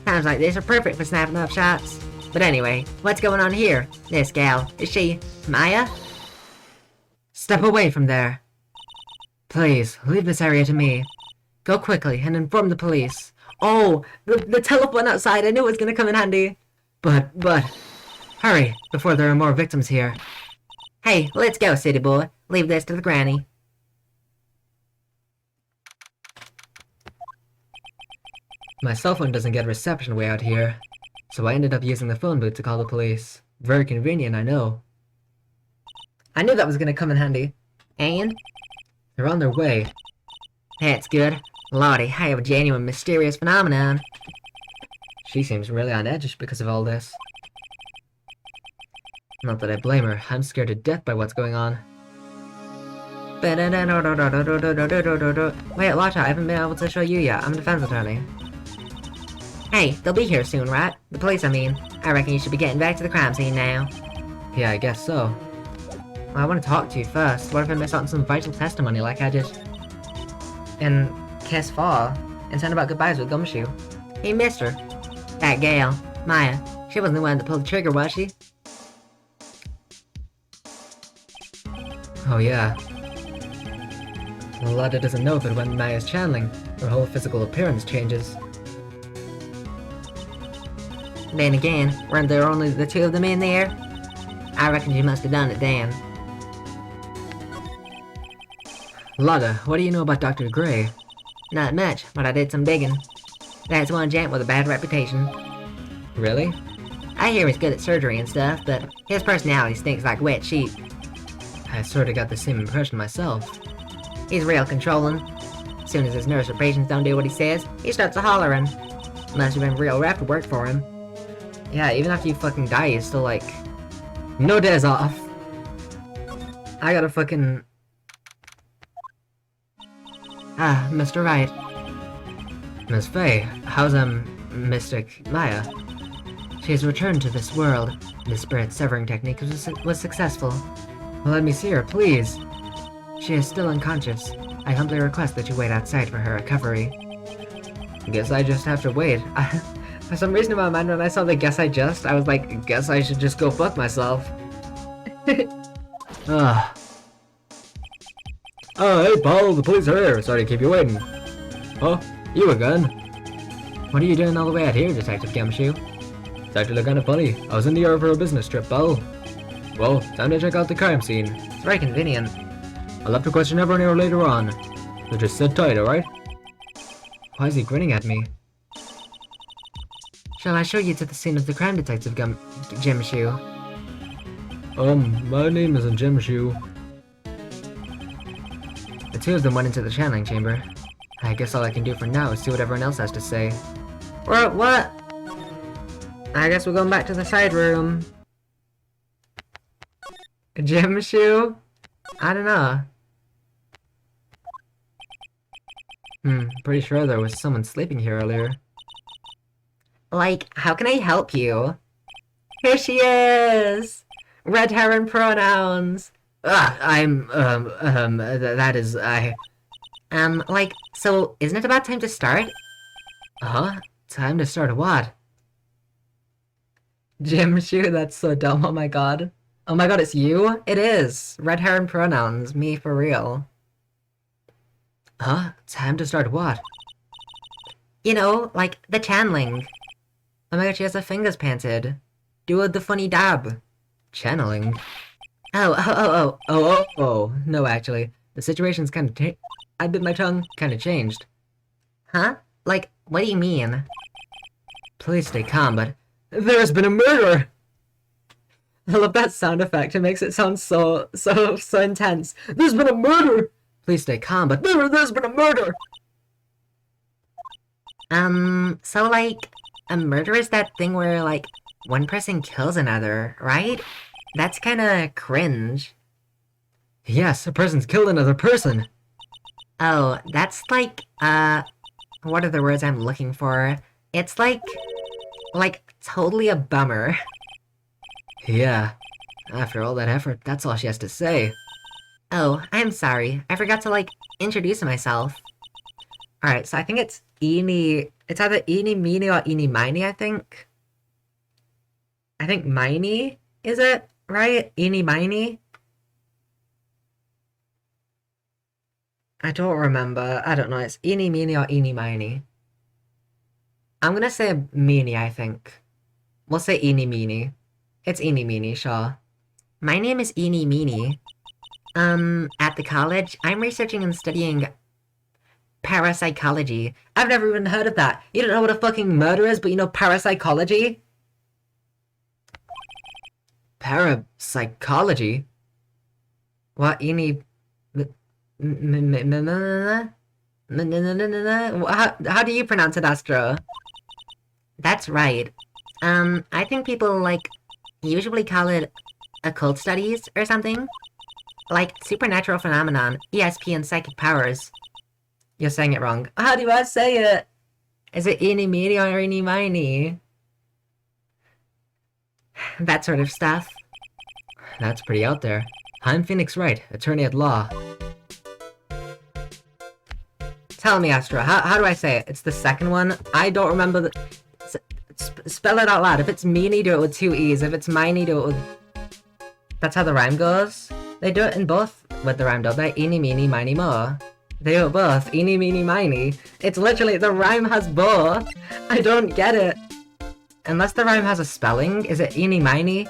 Times like this are perfect for snapping up shots. But anyway, what's going on here? This gal, is she Maya? Step away from there. Please, leave this area to me. Go quickly and inform the police. Oh, the telephone outside, I knew it was gonna come in handy. But, hurry, before there are more victims here. Hey, let's go, city boy. Leave this to the granny. My cell phone doesn't get reception way out here, so I ended up using the phone booth to call the police. Very convenient, I know. I knew that was gonna come in handy. And? They're on their way. That's good. Lordy, I have a genuine mysterious phenomenon. She seems really on edge because of all this. Not that I blame her, I'm scared to death by what's going on. Wait, watch out, I haven't been able to show you yet. I'm a defense attorney. Hey, they'll be here soon, right? The police, I mean. I reckon you should be getting back to the crime scene now. Yeah, I guess so. Well, I want to talk to you first. What if I miss out on some vital testimony like I did in Case 4 and send about goodbyes with Gumshoe? Hey, mister. That gal, Maya, she wasn't the one that pulled the trigger, was she? Oh yeah. Lada doesn't know, but when Maya's channeling, her whole physical appearance changes. Then again, weren't there only the two of them in there? I reckon you must have done it then. Lada, what do you know about Dr. Gray? Not much, but I did some digging. That's one gent with a bad reputation. Really? I hear he's good at surgery and stuff, but his personality stinks like wet sheep. I sorta got the same impression myself. He's real controlling. As soon as his nurse or patients don't do what he says, he starts a hollering. Must have been real rough to work for him. Yeah, even after you fucking die, he's still like, No days off! I gotta fucking... Ah, Mr. Wright. Miss Faye, how's, Mystic Maya? She has returned to this world. The spirit severing technique was successful. Let me see her, please. She is still unconscious. I humbly request that you wait outside for her recovery. Guess I just have to wait. For some reason in my mind when I saw the guess I was like, guess I should just go fuck myself. Ah. Oh, hey Paul, the police are here. Sorry to keep you waiting. Oh, you again? What are you doing all the way out here, Detective Gumshoe? It's actually kinda funny. I was in the air for a business trip, pal. Well, time to check out the crime scene. It's very convenient. I'll have to question everyone here later on. So just sit tight, alright? Why is he grinning at me? Shall I show you to the scene of the crime, Detective Gumshoe? My name isn't Gumshoe. The two of them went into the channeling chamber. I guess all I can do for now is see what everyone else has to say. What? I guess we're going back to the side room. Gumshoe? I don't know. Pretty sure there was someone sleeping here earlier. Like, how can I help you? Here she is! Red hair and pronouns! Like, so, isn't it about time to start? Time to start what? Jimshu, that's so dumb. Oh my god. Oh my god, it's you? It is. Red hair and pronouns. Me for real. Huh? Time to start what? You know, like the channeling. Oh my god, she has her fingers painted. Do the funny dab. Channeling? Oh. No, actually. The situation's kind of I bit my tongue. Kind of changed. Huh? Like, what do you mean? Please stay calm, but There has been a murder! I love that sound effect. It makes it sound so intense. There's been a murder! please stay calm, but There's been a murder! So like, a murder is that thing where, like, one person kills another, right? That's kinda cringe. yes, a person's killed another person. Oh, that's like, what are the words I'm looking for? It's like, totally a bummer. Yeah. After all that effort, that's all she has to say. Oh, I'm sorry. I forgot to, like, introduce myself. Alright, so I think it's Eeny... It's either Eeny Meeny or Eeny Miny, I think. I think Miny, is it? Right? Eeny Miny? I don't remember. I don't know. It's Eeny Meeny or Eeny Miny. I'm gonna say Meeny, I think. We'll say Eeny Meeny. It's Eeny Meeny, sure. My name is Eeny Meeny. At the college, I'm researching and studying parapsychology. I've never even heard of that. You don't know what a fucking murder is, but you know parapsychology? Parapsychology? What, Eeny... How do you pronounce it, Astra? That's right. I think people, like, usually call it occult studies or something. Like, supernatural phenomenon, ESP, and psychic powers. You're saying it wrong. How do I say it? Is it Eeny Meeny or Eeny Miny? That sort of stuff. That's pretty out there. I'm Phoenix Wright, attorney at law. Tell me, Astra, how do I say it? It's the second one? I don't remember the... Spell it out loud. If it's meany, do it with 2 E's. If it's miney, do it with... That's how the rhyme goes? They do it in both with the rhyme, don't they? Eeny, meeny, miny, mo. They do it both. Eeny, meeny, miny. It's literally, the rhyme has both. I don't get it. Unless the rhyme has a spelling, is it eeny, miny?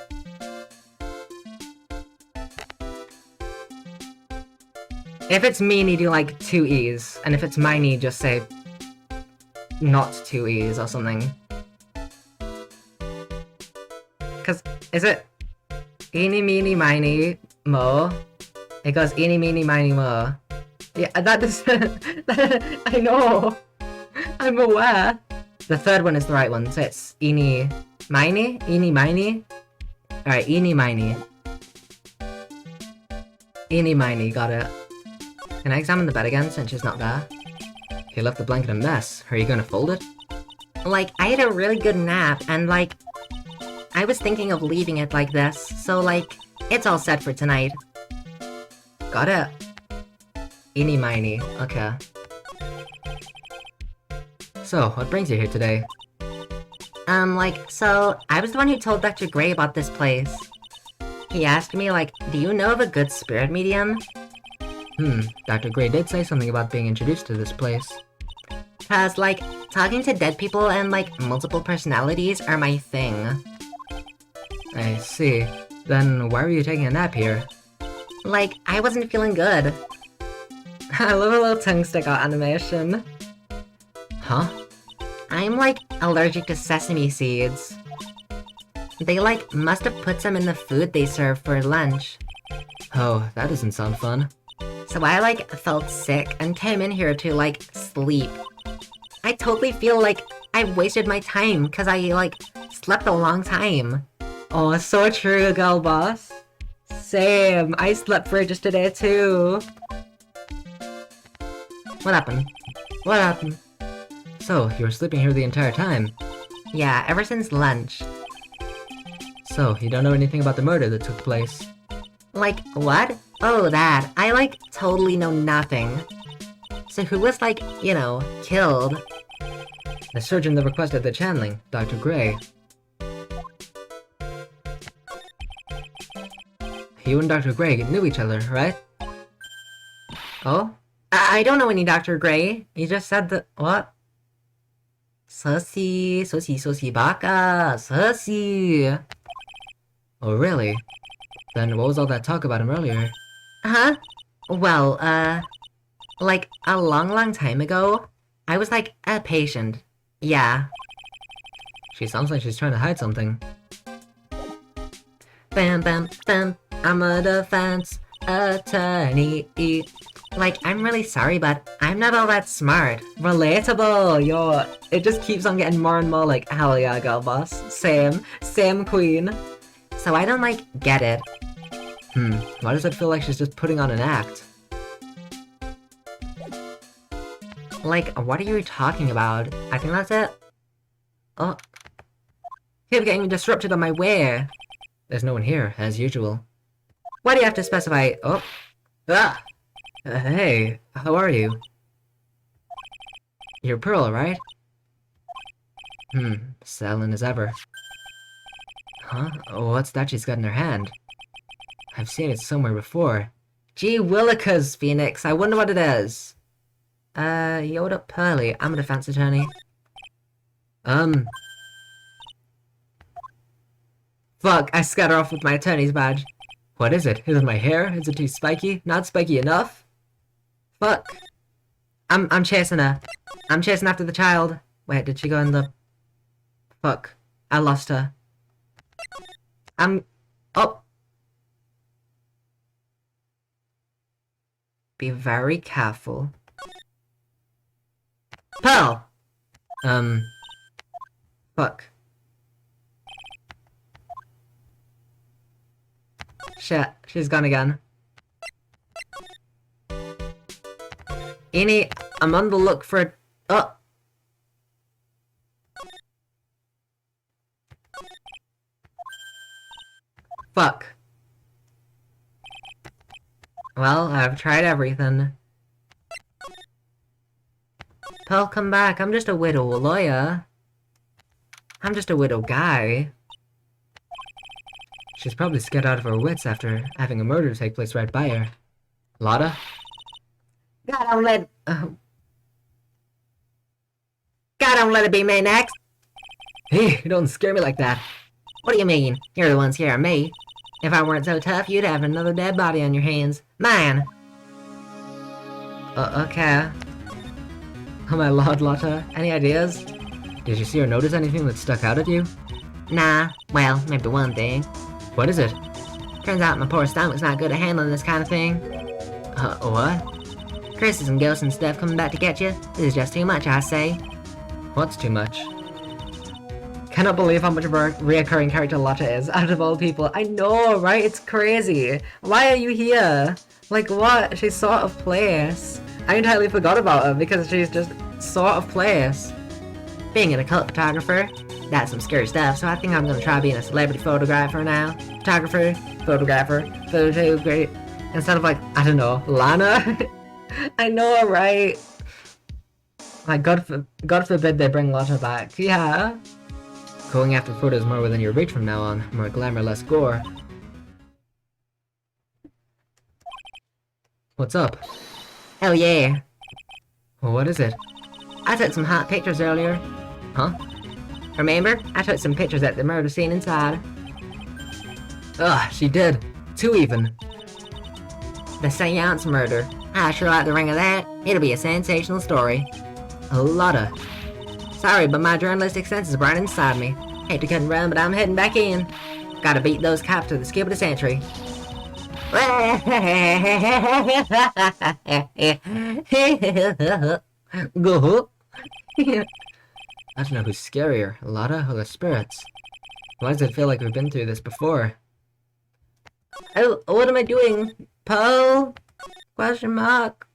If it's meany, do like 2 E's. And if it's miney, just say... not 2 E's or something. Cause, is it... eeny, meeny, miny, mo? It goes eeny, meeny, miny, mo. Yeah, that is... I know! I'm aware! The third one is the right one, so it's eeny, miny? Eeny, miny? Alright, eeny, miny. Eeny, miny, got it. Can I examine the bed again since she's not there? You left the blanket a mess. Are you gonna fold it? Like, I had a really good nap, and like, I was thinking of leaving it like this, so like, it's all set for tonight. Got it. Eeny, miny. Okay. So, what brings you here today? So, I was the one who told Dr. Gray about this place. He asked me, like, do you know of a good spirit medium? Dr. Gray did say something about being introduced to this place. Cause, like, talking to dead people and, like, multiple personalities are my thing. I see. Then why were you taking a nap here? Like, I wasn't feeling good. I love a little tongue stick out animation. Huh? I'm, like, allergic to sesame seeds. They, like, must have put some in the food they serve for lunch. Oh, that doesn't sound fun. So I, like, felt sick and came in here to, like, sleep. I totally feel like I wasted my time because I, like, slept a long time. Oh, so true, girl boss. Same. I slept for just today too. What happened? What happened? So, you were sleeping here the entire time. Yeah, ever since lunch. So, you don't know anything about the murder that took place? Like, what? Oh, that. I, like, totally know nothing. So who was, like, you know, killed? The surgeon that requested the channeling, Dr. Gray. You and Dr. Gray knew each other, right? Oh? I don't know any Dr. Gray. You just said that. What? Sussy, baka, sussy. Oh, really? Then what was all that talk about him earlier? Huh? Well, like a long time ago, I was like a patient. Yeah. She sounds like she's trying to hide something. Bam, bam, bam. I'm a defense attorney. Like, I'm really sorry, but I'm not all that smart. Relatable, yo. It just keeps on getting more and more like, hell yeah, girl boss. Same queen. So I don't, like, get it. Why does it feel like she's just putting on an act? Like, what are you talking about? I think that's it. Oh. Keep getting disrupted on my way. There's no one here, as usual. Why do you have to specify? Oh. Ah! Hey, how are you? You're Pearl, right? Silent as ever. Huh? What's that she's got in her hand? I've seen it somewhere before. Gee willikers, Phoenix. I wonder what it is. Yoda Pearly. I'm a defense attorney. Fuck, I scared her off with my attorney's badge. What is it? Is it my hair? Is it too spiky? Not spiky enough? Fuck. I'm chasing her. I'm chasing after the child. Wait, did she go in the... Fuck. I lost her. Oh. Be very careful. Pearl! Fuck. Shit, she's gone again. Eni, I'm on the look for a... Oh! Fuck. Well, I've tried everything. Pearl, come back. I'm just a widow lawyer. I'm just a widow guy. She's probably scared out of her wits after having a murder take place right by her. Lotta? God don't let it be me next. Hey, don't scare me like that. What do you mean? You're the one scaring me. If I weren't so tough, you'd have another dead body on your hands. Mine. Okay. Oh my lord, Lotta. Any ideas? Did you see or notice anything that stuck out at you? Nah. Well, maybe one thing. What is it? Turns out my poor stomach's not good at handling this kind of thing. What? Curses and ghosts and stuff coming back to get you. This is just too much, I say. What's too much? Cannot believe how much of a reoccurring character Lotta is, out of all people. I know, right? It's crazy. Why are you here? Like, what? She's sort of place. I entirely forgot about her because she's just sort of place. Being an occult photographer, that's some scary stuff, so I think I'm gonna try being a celebrity photographer now. Photographer, great. Instead of like, I don't know, Lana? I know, right? Like, God forbid they bring Lotta back. Yeah. Going after photos more within your reach from now on. More glamour, less gore. What's up? hell yeah. Well, what is it? I took some hot pictures earlier. Huh? Remember? I took some pictures at the murder scene inside. She did. 2 even. The seance murder. I sure like the ring of that. It'll be a sensational story. A lotta. Sorry, but my journalistic sense is burning inside me. Hate to cut and run, but I'm heading back in. Gotta beat those cops to the skip of the century. Go. I don't know who's scarier, Lotta or the spirits. Why does it feel like we've been through this before? Oh, what am I doing? Pearl? Question mark.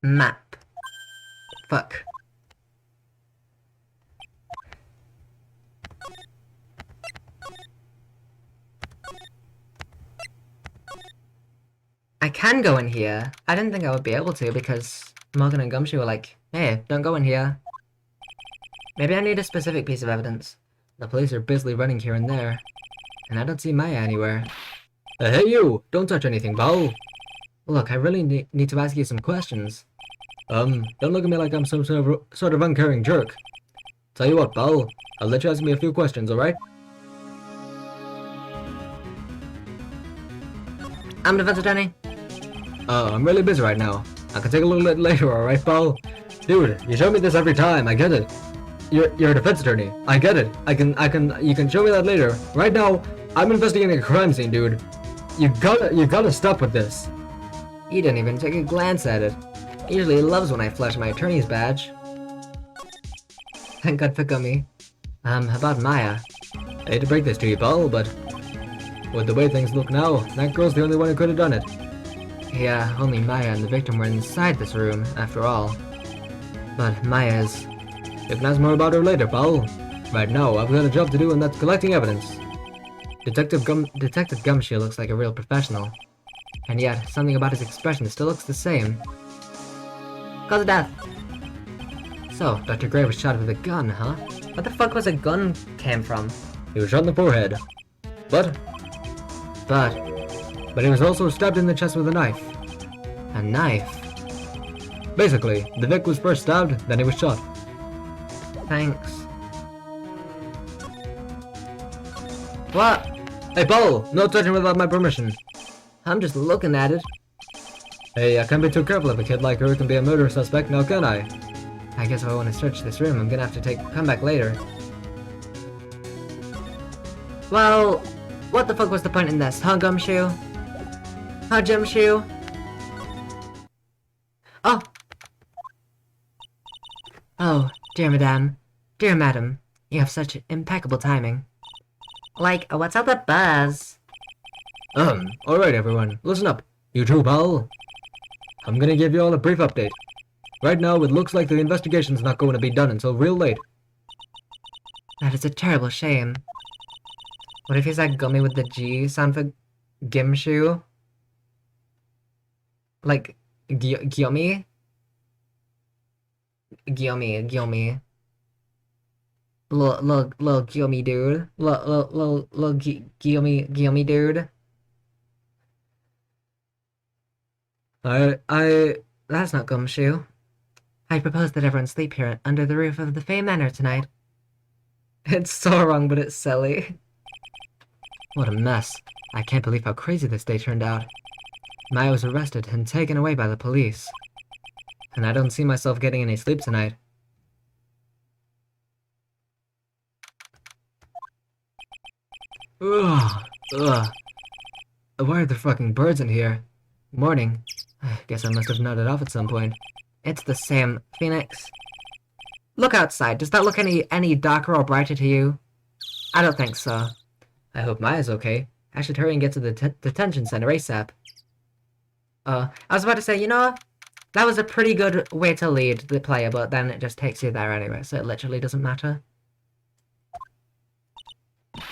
Map. Fuck. I can go in here. I didn't think I would be able to because Morgan and Gumshoe were like, hey, don't go in here. Maybe I need a specific piece of evidence. The police are busily running here and there, and I don't see Maya anywhere. Hey you! Don't touch anything, Paul! Look, I really need to ask you some questions. Don't look at me like I'm some sort of uncaring jerk. Tell you what, Paul, I'll let you ask me a few questions, alright? I'm defense attorney. I'm really busy right now. I can take a little bit later, alright, Paul? Dude, you show me this every time, I get it. You're a defense attorney. I get it. You can show me that later. Right now, I'm investigating a crime scene, dude. You gotta stop with this. He didn't even take a glance at it. He usually loves when I flash my attorney's badge. Thank God for Gummy. About Maya. I hate to break this to you, Paul, but with the way things look now, that girl's the only one who could have done it. Yeah, only Maya and the victim were inside this room, after all. But Maya's... You can ask more about her later, Paul. Right now, I've got a job to do, and that's collecting evidence. Detective Gumshoe looks like a real professional. And yet, something about his expression still looks the same. Cause of death! So, Dr. Gray was shot with a gun, huh? What the fuck was a gun came from? He was shot in the forehead. But he was also stabbed in the chest with a knife. A knife? Basically, the Vic was first stabbed, then he was shot. Thanks. What? Hey, Paul! No touching without my permission. I'm just looking at it. Hey, I can't be too careful if a kid like her can be a murder suspect, now can I? I guess if I want to search this room, I'm gonna have to come back later. Well, what the fuck was the point in this, huh, Gumshoe? Huh, Gumshoe? Oh! Oh, dear madame. Dear madam, you have such impeccable timing. Like, what's all the buzz? Alright everyone, listen up. You too, pal. I'm gonna give you all a brief update. Right now, it looks like the investigation's not going to be done until real late. That is a terrible shame. What if he's like Gummy with the G sound for Gimshoe? Like, Gyomi? Gyomi. Little Gyomi dude. Little Gyomi dude. That's not Gumshoe. I propose that everyone sleep here under the roof of the Fey Manor tonight. It's so wrong, but it's silly. What a mess. I can't believe how crazy this day turned out. Maya was arrested and taken away by the police. And I don't see myself getting any sleep tonight. Ugh. Why are there fucking birds in here? Morning. I guess I must have nodded off at some point. It's the same, Phoenix. Look outside. Does that look any darker or brighter to you? I don't think so. I hope Maya's okay. I should hurry and get to the detention center ASAP. I was about to say, you know, that was a pretty good way to lead the player, but then it just takes you there anyway, so it literally doesn't matter.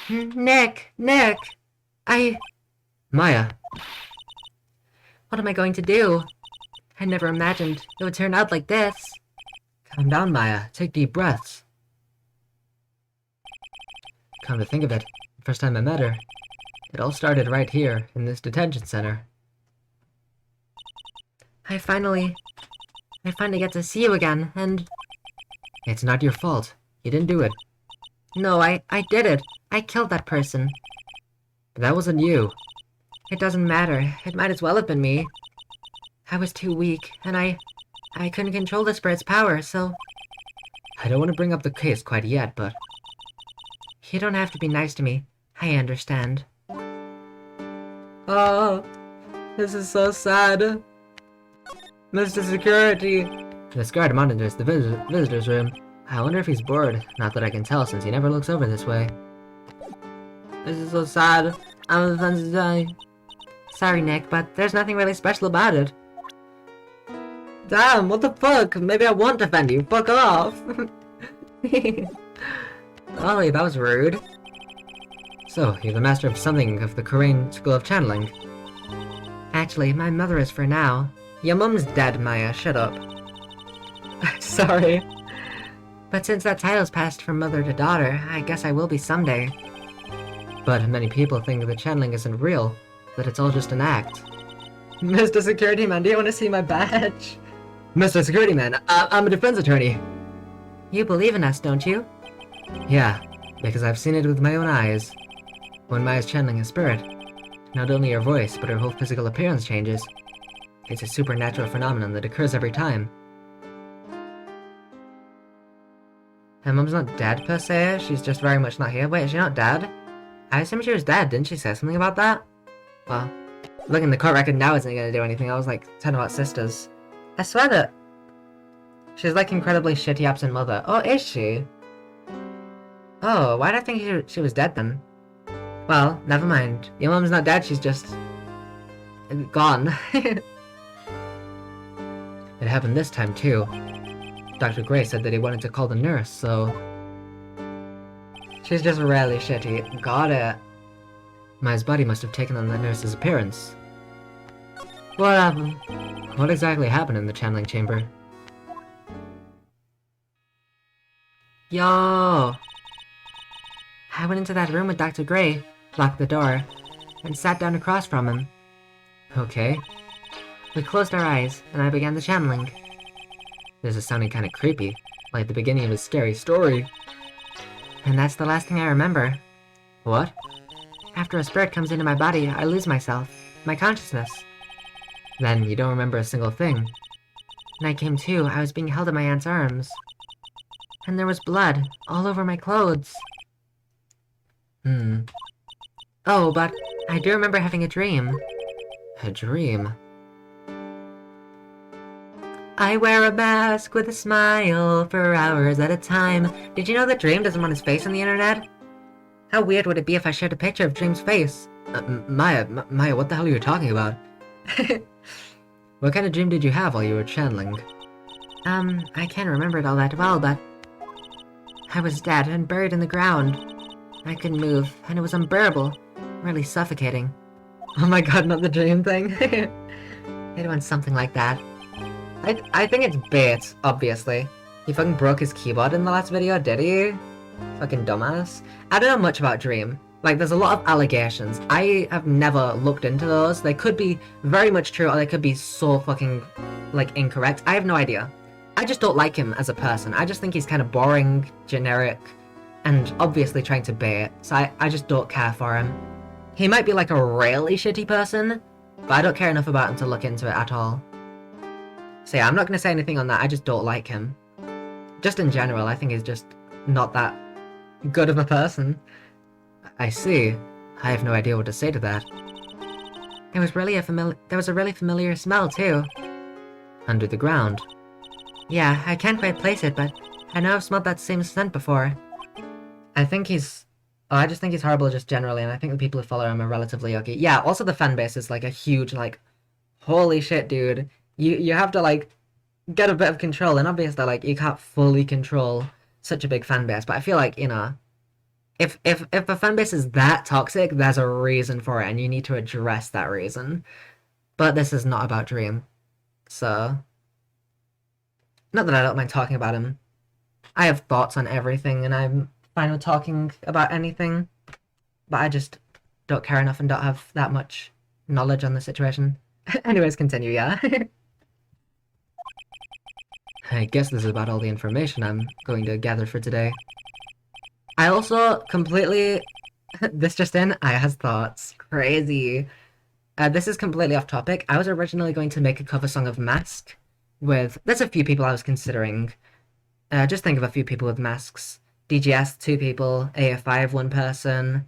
Nick! Maya. What am I going to do? I never imagined it would turn out like this. Calm down, Maya. Take deep breaths. Come to think of it, the first time I met her, it all started right here, in this detention center. I finally get to see you again, and... It's not your fault. You didn't do it. No, I did it. I killed that person. But that wasn't you. It doesn't matter. It might as well have been me. I was too weak, and I couldn't control the spirit's power, so... I don't want to bring up the case quite yet, but... You don't have to be nice to me. I understand. Oh, this is so sad. Mr. Security. This guard monitors the visitor's room. I wonder if he's bored. Not that I can tell, since he never looks over this way. This is so sad. I'm a defense attorney. Sorry, Nick, but there's nothing really special about it. Damn, what the fuck? Maybe I won't defend you. Fuck off. Ollie, that was rude. So, you're the master of something of the Korean School of Channeling. Actually, my mother is for now. Your mum's dead, Maya. Shut up. Sorry. But since that title's passed from mother to daughter, I guess I will be someday. But many people think that channeling isn't real, that it's all just an act. Mr. Security Man, do you want to see my badge? Mr. Security Man, I'm a defense attorney. You believe in us, don't you? Yeah, because I've seen it with my own eyes. When Maya's channeling a spirit, not only her voice, but her whole physical appearance changes. It's a supernatural phenomenon that occurs every time. Her mum's not dead per se, she's just very much not here. Wait, is she not dead? I assume she was dead, didn't she say something about that? Well, looking the court record now isn't gonna do anything. I was like talking about sisters. I swear that she's like incredibly shitty absent mother. Oh, is she? Oh, why did I think she was dead then? Well, never mind. Your mum's not dead, she's just gone. It happened this time too. Dr. Gray said that he wanted to call the nurse, so... She's just really shitty. Got it. Maya's body must have taken on the nurse's appearance. What happened? What exactly happened in the channeling chamber? Yo! I went into that room with Dr. Gray, locked the door, and sat down across from him. Okay. We closed our eyes, and I began the channeling. This is sounding kinda creepy, like the beginning of a scary story. And that's the last thing I remember. What? After a spirit comes into my body, I lose myself, my consciousness. Then you don't remember a single thing. When I came to, I was being held in my aunt's arms. And there was blood all over my clothes. Oh, but I do remember having a dream. A dream? I wear a mask with a smile for hours at a time. Did you know that Dream doesn't want his face on the internet? How weird would it be if I shared a picture of Dream's face? Maya, what the hell are you talking about? What kind of dream did you have while you were channeling? I can't remember it all that well, but... I was dead and buried in the ground. I couldn't move, and it was unbearable. Really suffocating. Oh my god, not the dream thing. It went something like that. I think it's bait, obviously. He fucking broke his keyboard in the last video, did he? Fucking dumbass. I don't know much about Dream. Like, there's a lot of allegations. I have never looked into those. They could be very much true, or they could be so fucking, like, incorrect. I have no idea. I just don't like him as a person. I just think he's kind of boring, generic, and obviously trying to bait. So I just don't care for him. He might be, like, a really shitty person, but I don't care enough about him to look into it at all. So yeah, I'm not going to say anything on that. I just don't like him. Just in general, I think he's just not that good of a person. I see. I have no idea what to say to that. There was a really familiar smell, too. Under the ground? Yeah, I can't quite place it, but I know I've smelled that same scent before. I think he's... Oh, I just think he's horrible just generally, and I think the people who follow him are relatively yucky. Yeah, also the fan base is, like, a huge, like... Holy shit, dude. You have to, like, get a bit of control, and obviously, like, you can't fully control such a big fan base, but I feel like, you know, if a fan base is that toxic, there's a reason for it, and you need to address that reason. But this is not about Dream. So... Not that I don't mind talking about him. I have thoughts on everything, and I'm fine with talking about anything. But I just don't care enough and don't have that much knowledge on the situation. Anyways, continue, yeah? I guess this is about all the information I'm going to gather for today. I also completely... This just in, I has thoughts. Crazy. This is completely off topic. I was originally going to make a cover song of Mask with... There's a few people I was considering. Just think of a few people with masks. DGS, 2 people. AF5, 1 person.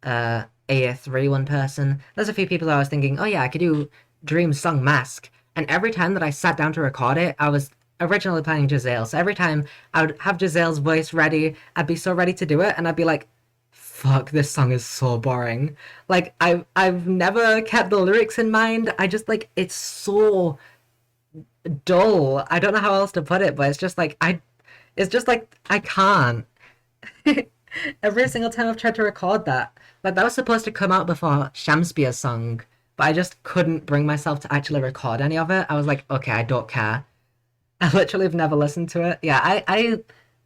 AF3, 1 person. There's a few people I was thinking, oh yeah, I could do Dream's song Mask. And every time that I sat down to record it, I was originally playing Giselle. So every time I would have Giselle's voice ready, I'd be so ready to do it, and I'd be like, fuck, this song is so boring. Like, I've never kept the lyrics in mind. I just, like, it's so dull. I don't know how else to put it, but it's just like, I can't. Every single time I've tried to record that. Like, that was supposed to come out before Shamspia's song, but I just couldn't bring myself to actually record any of it. I was like, okay, I don't care. I literally have never listened to it. Yeah, I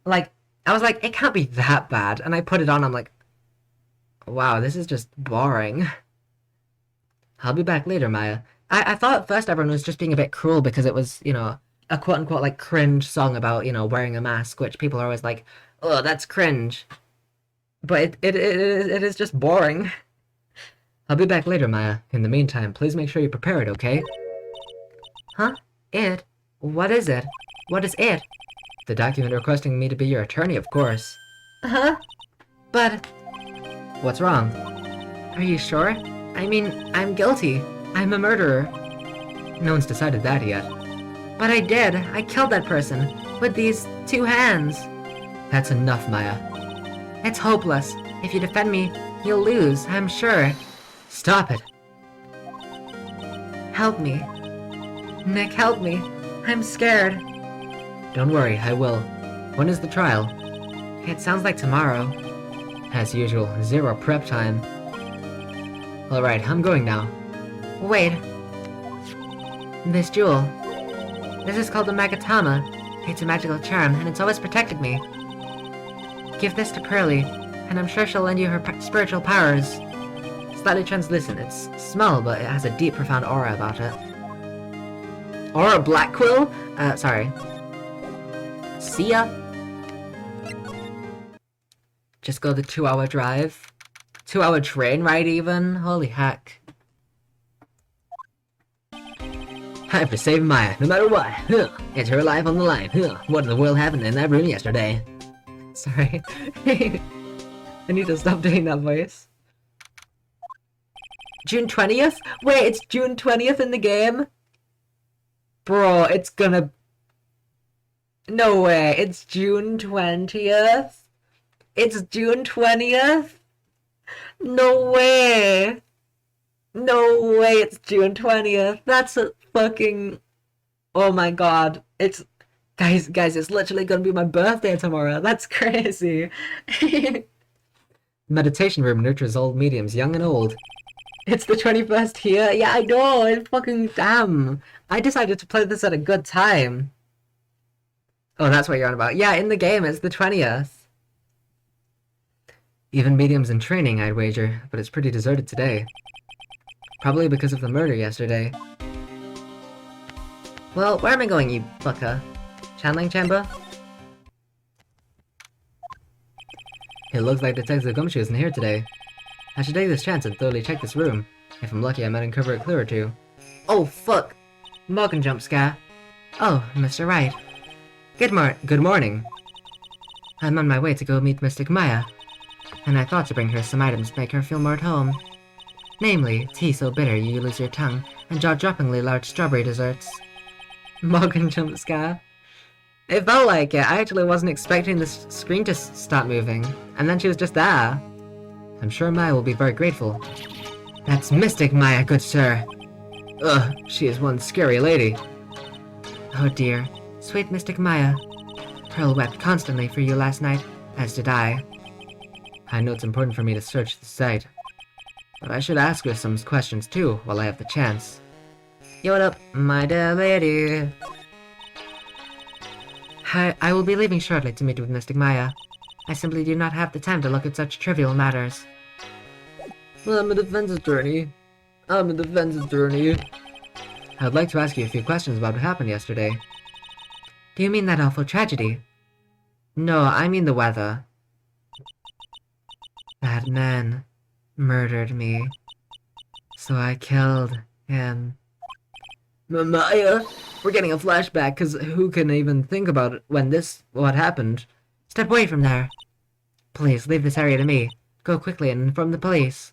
was like, it can't be that bad. And I put it on, I'm like, wow, this is just boring. I'll be back later, Maya. I thought at first everyone was just being a bit cruel because it was, a quote-unquote, like, cringe song about, wearing a mask, which people are always like, oh, that's cringe. But it is just boring. I'll be back later, Maya. In the meantime, please make sure you prepare it, okay? Huh? It? What is it? What is it? The document requesting me to be your attorney, of course. Huh? But... What's wrong? Are you sure? I mean, I'm guilty. I'm a murderer. No one's decided that yet. But I did. I killed that person. With these 2 hands. That's enough, Maya. It's hopeless. If you defend me, you'll lose, I'm sure. Stop it. Help me. Nick, help me. I'm scared. Don't worry, I will. When is the trial? It sounds like tomorrow. As usual, 0 prep time. Alright, I'm going now. Wait. This jewel. This is called the Magatama. It's a magical charm, and it's always protected me. Give this to Pearly, and I'm sure she'll lend you her spiritual powers. Slightly translucent. It's small, but it has a deep, profound aura about it. Aura Blackquill? Sorry. See ya. Just go the 2-hour drive. 2-hour train ride even? Holy heck. I have to save Maya, no matter what. It's her life on the line. What in the world happened in that room yesterday? Sorry. I need to stop doing that voice. June 20th? Wait, it's June 20th in the game? Bro, it's gonna... No way, it's June 20th? It's June 20th? No way! No way, it's June 20th. That's a fucking... Oh my god. It's... Guys, it's literally gonna be my birthday tomorrow. That's crazy. Meditation room nurtures old mediums, young and old. It's the 21st here? Yeah, I know. It's fucking damn. I decided to play this at a good time. Oh, that's what you're on about. Yeah, in the game, it's the 20th. Even mediums in training, I'd wager, but it's pretty deserted today. Probably because of the murder yesterday. Well, where am I going, you fucker? Channeling chamber? It looks like Detective Gumshoe isn't here today. I should take this chance and thoroughly check this room. If I'm lucky, I might uncover a clue or two. Oh, fuck! Morgan jump scare. Oh, Mr. Wright. Good morning. I'm on my way to go meet Mystic Maya, and I thought to bring her some items to make her feel more at home. Namely, tea so bitter you lose your tongue, and jaw-droppingly large strawberry desserts. Morgan jump scare. It felt like it. I actually wasn't expecting the screen to start moving, and then she was just there. I'm sure Maya will be very grateful. That's Mystic Maya, good sir. Ugh, she is one scary lady. Oh dear, sweet Mystic Maya. Pearl wept constantly for you last night, as did I. I know it's important for me to search the site, but I should ask her some questions too, while I have the chance. Yo, what up, my dear lady? I will be leaving shortly to meet with Mystic Maya. I simply do not have the time to look at such trivial matters. Well, I'm a defense attorney. I'd like to ask you a few questions about what happened yesterday. Do you mean that awful tragedy? No, I mean the weather. That man murdered me, so I killed him. Maya, we're getting a flashback, because who can even think about it when what happened? Step away from there. Please, leave this area to me. Go quickly and inform the police.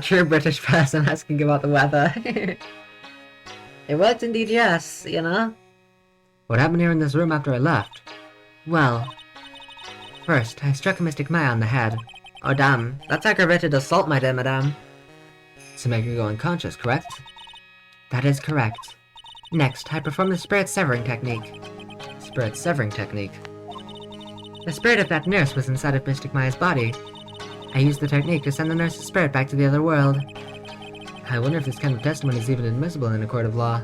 True British person asking about the weather. It worked indeed, yes, you know? What happened here in this room after I left? Well, first, I struck Mystic Maya on the head. Oh damn, that's aggravated assault, my dear madame. To make her go unconscious, correct? That is correct. Next, I performed the spirit severing technique. Spirit severing technique? The spirit of that nurse was inside of Mystic Maya's body. I used the technique to send the nurse's spirit back to the other world. I wonder if this kind of testimony is even admissible in a court of law.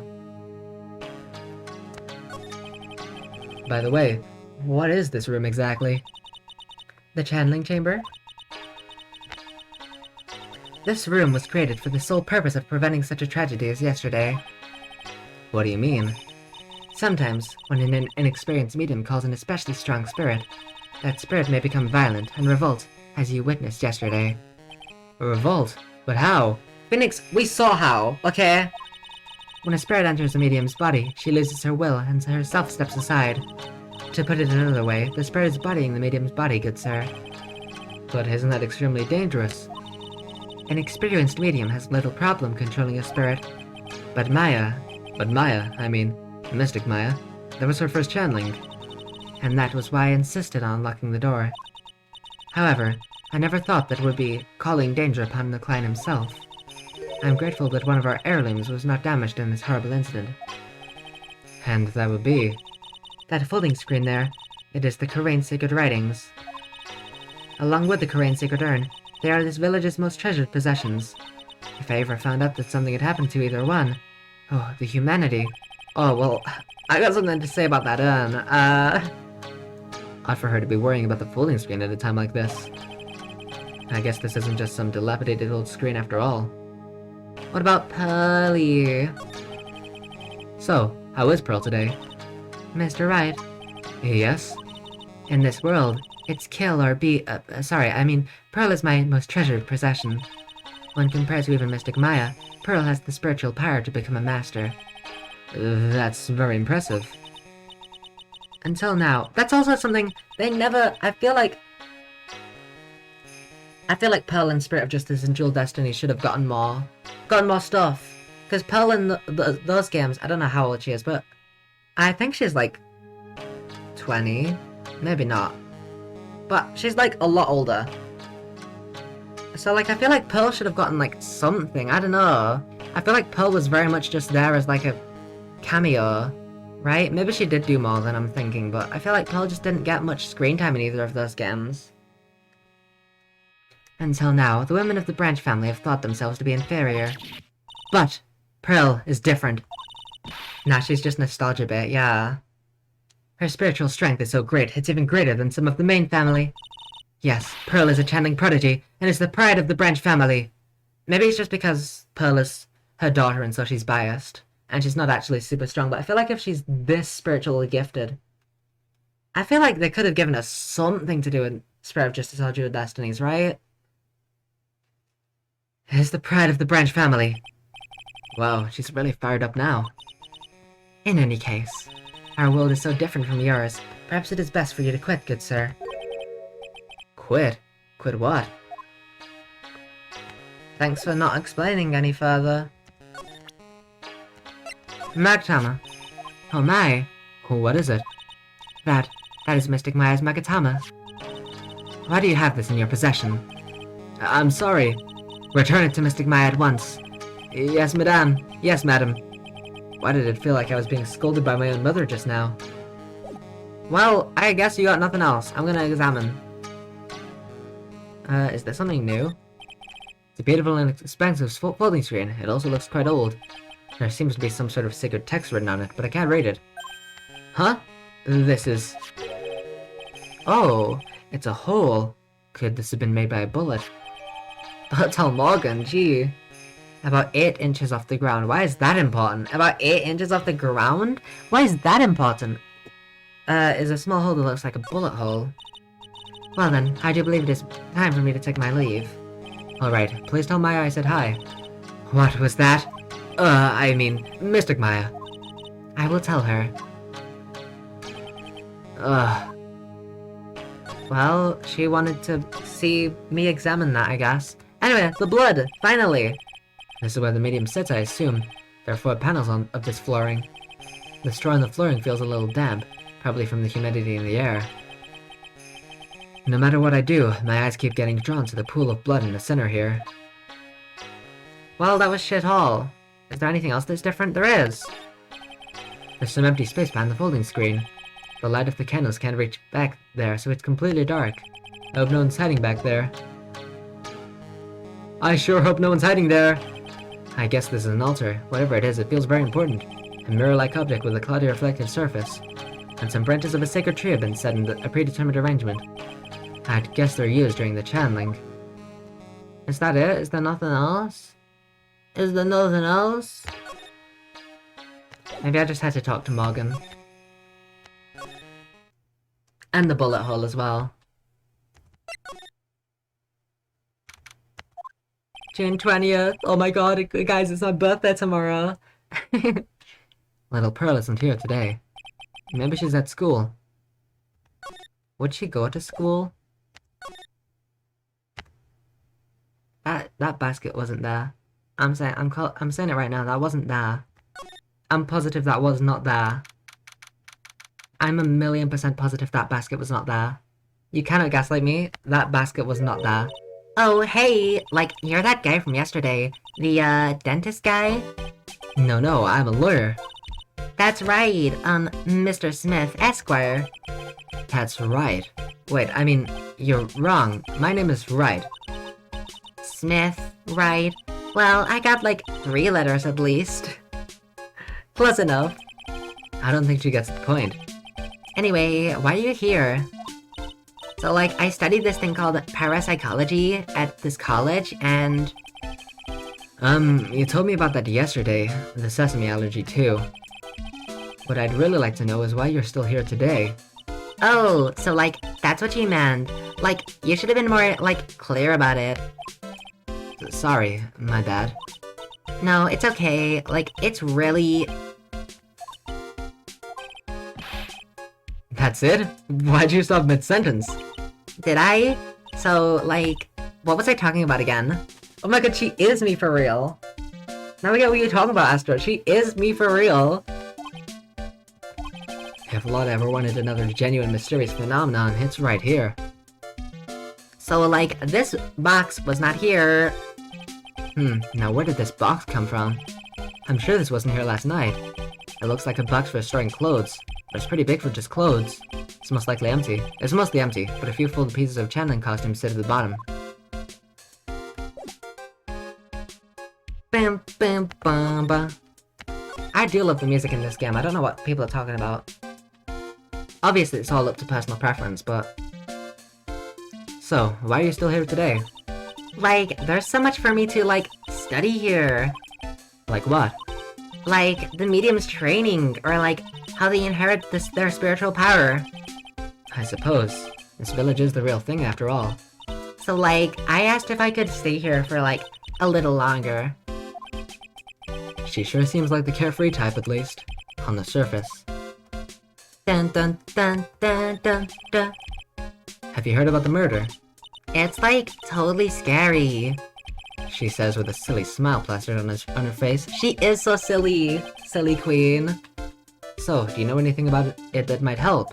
By the way, what is this room exactly? The channeling chamber? This room was created for the sole purpose of preventing such a tragedy as yesterday. What do you mean? Sometimes, when an inexperienced medium calls an especially strong spirit, that spirit may become violent and revolt, as you witnessed yesterday. A revolt? But how? Phoenix, we saw how, okay? When a spirit enters a medium's body, she loses her will and herself steps aside. To put it another way, the spirit is bodying the medium's body, good sir. But isn't that extremely dangerous? An experienced medium has little problem controlling a spirit. But Maya, I mean, Mystic Maya, that was her first channeling. and that was why I insisted on locking the door. However, I never thought that it would be calling danger upon the client himself. I'm grateful that one of our heirlooms was not damaged in this horrible incident. And that would be? That folding screen there, it is the Kurain Sacred Writings. Along with the Kurain Sacred Urn, they are this village's most treasured possessions. If I ever found out that something had happened to either one, oh, the humanity. Oh, well, I got something to say about that urn. Odd for her to be worrying about the folding screen at a time like this. I guess this isn't just some dilapidated old screen after all. What about Pearly? So, how is Pearl today? Mr. Wright, Yes? in this world, it's kill or be- Pearl is my most treasured possession. When compared to even Mystic Maya, Pearl has the spiritual power to become a master. That's very impressive. Until now. That's also something they never- I feel like Pearl and Spirit of Justice and Jewel Destiny should have gotten more stuff. Because Pearl in those games, I don't know how old she is, but I think she's like 20. Maybe not. But she's like a lot older. So like, I feel like Pearl should have gotten like something, I don't know. I feel like Pearl was very much just there as like a cameo, right? Maybe she did do more than I'm thinking, but I feel like Pearl just didn't get much screen time in either of those games. Until now, the women of the Branch family have thought themselves to be inferior. But Pearl is different. Nah, she's just nostalgia bit, yeah. Her spiritual strength is so great, it's even greater than some of the main family. Yes, Pearl is a channeling prodigy, and is the pride of the Branch family. Maybe it's just because Pearl is her daughter and so she's biased, and she's not actually super strong, but I feel like if she's this spiritually gifted, I feel like they could have given us something to do with Spirit of Justice or Jewel Destinies, right? Is the pride of the Branch family. Wow, she's really fired up now. In any case, our world is so different from yours. Perhaps it is best for you to quit, good sir. Quit? Quit what? Thanks for not explaining any further. Magatama. Oh my. What is it? That is Mystic Maya's Magatama. Why do you have this in your possession? I'm sorry. Return it to Mystic Maya at once. Yes, madame. Yes, madam. Why did it feel like I was being scolded by my own mother just now? Well, I guess you got nothing else. I'm gonna examine. Is there something new? It's a beautiful and expensive folding screen. It also looks quite old. There seems to be some sort of sacred text written on it, but I can't read it. Huh? This is... Oh, it's a hole. Could this have been made by a bullet? Don't tell Morgan, gee. About 8 inches off the ground. Why is that important? About 8 inches off the ground? Why is that important? Is a small hole that looks like a bullet hole. Well then, I do believe it is time for me to take my leave. Alright, please tell Maya I said hi. What was that? I mean, Mystic Maya. I will tell her. Well, she wanted to see me examine that, I guess. Anyway, the blood! Finally! This is where the medium sits, I assume. There are 4 panels of this flooring. The straw on the flooring feels a little damp, probably from the humidity in the air. No matter what I do, my eyes keep getting drawn to the pool of blood in the center here. Well, that was shit all. Is there anything else that's different? There is! There's some empty space behind the folding screen. The light of the candles can't reach back there, so it's completely dark. I hope no one's hiding back there. I sure hope no one's hiding there. I guess this is an altar. Whatever it is, it feels very important. A mirror-like object with a cloudy reflective surface. And some branches of a sacred tree have been set in a predetermined arrangement. I'd guess they're used during the channeling. Is that it? Is there nothing else? Is there nothing else? Maybe I just had to talk to Morgan. And the bullet hole as well. June 20th. Oh my god, guys, it's my birthday tomorrow. Little Pearl isn't here today. Maybe she's at school. Would she go to school? That basket wasn't there. I'm saying it right now, that wasn't there. I'm positive that was not there. I'm 1,000,000% positive that basket was not there. You cannot gaslight me. That basket was not there. Oh, hey, like, you're that guy from yesterday. The, dentist guy? No, I'm a lawyer. That's right, Mr. Smith, Esquire. That's right. Wait, I mean, you're wrong. My name is Wright. Smith, right? Well, I got like 3 letters at least. Close enough. I don't think she gets the point. Anyway, why are you here? So like, I studied this thing called parapsychology at this college, and... You told me about that yesterday, the sesame allergy too. What I'd really like to know is why you're still here today. Oh, so like, that's what you meant. Like, you should have been more, like, clear about it. Sorry, my bad. No, it's okay. Like, it's really... That's it? Why'd you stop mid-sentence? Did I? So, like, what was I talking about again? Oh my god, she is me for real. Now we get what you're talking about, Astro. She is me for real. If Lotta ever wanted another genuine mysterious phenomenon, it's right here. So, like, this box was not here. Now where did this box come from? I'm sure this wasn't here last night. It looks like a box for storing clothes, but it's pretty big for just clothes. It's most likely empty. It's mostly empty, but a few folded pieces of channeling costumes sit at the bottom. Bam, bam, bam, bam. I do love the music in this game. I don't know what people are talking about. Obviously, it's all up to personal preference, but... So, why are you still here today? Like, there's so much for me to, like, study here. Like what? Like, the medium's training, or like, how they inherit their spiritual power. I suppose. This village is the real thing after all. So like, I asked if I could stay here for like, a little longer. She sure seems like the carefree type at least. On the surface. Dun dun dun dun dun dun. Have you heard about the murder? It's like, totally scary. She says with a silly smile plastered on her face. She is so silly. Silly queen. So, do you know anything about it that might help?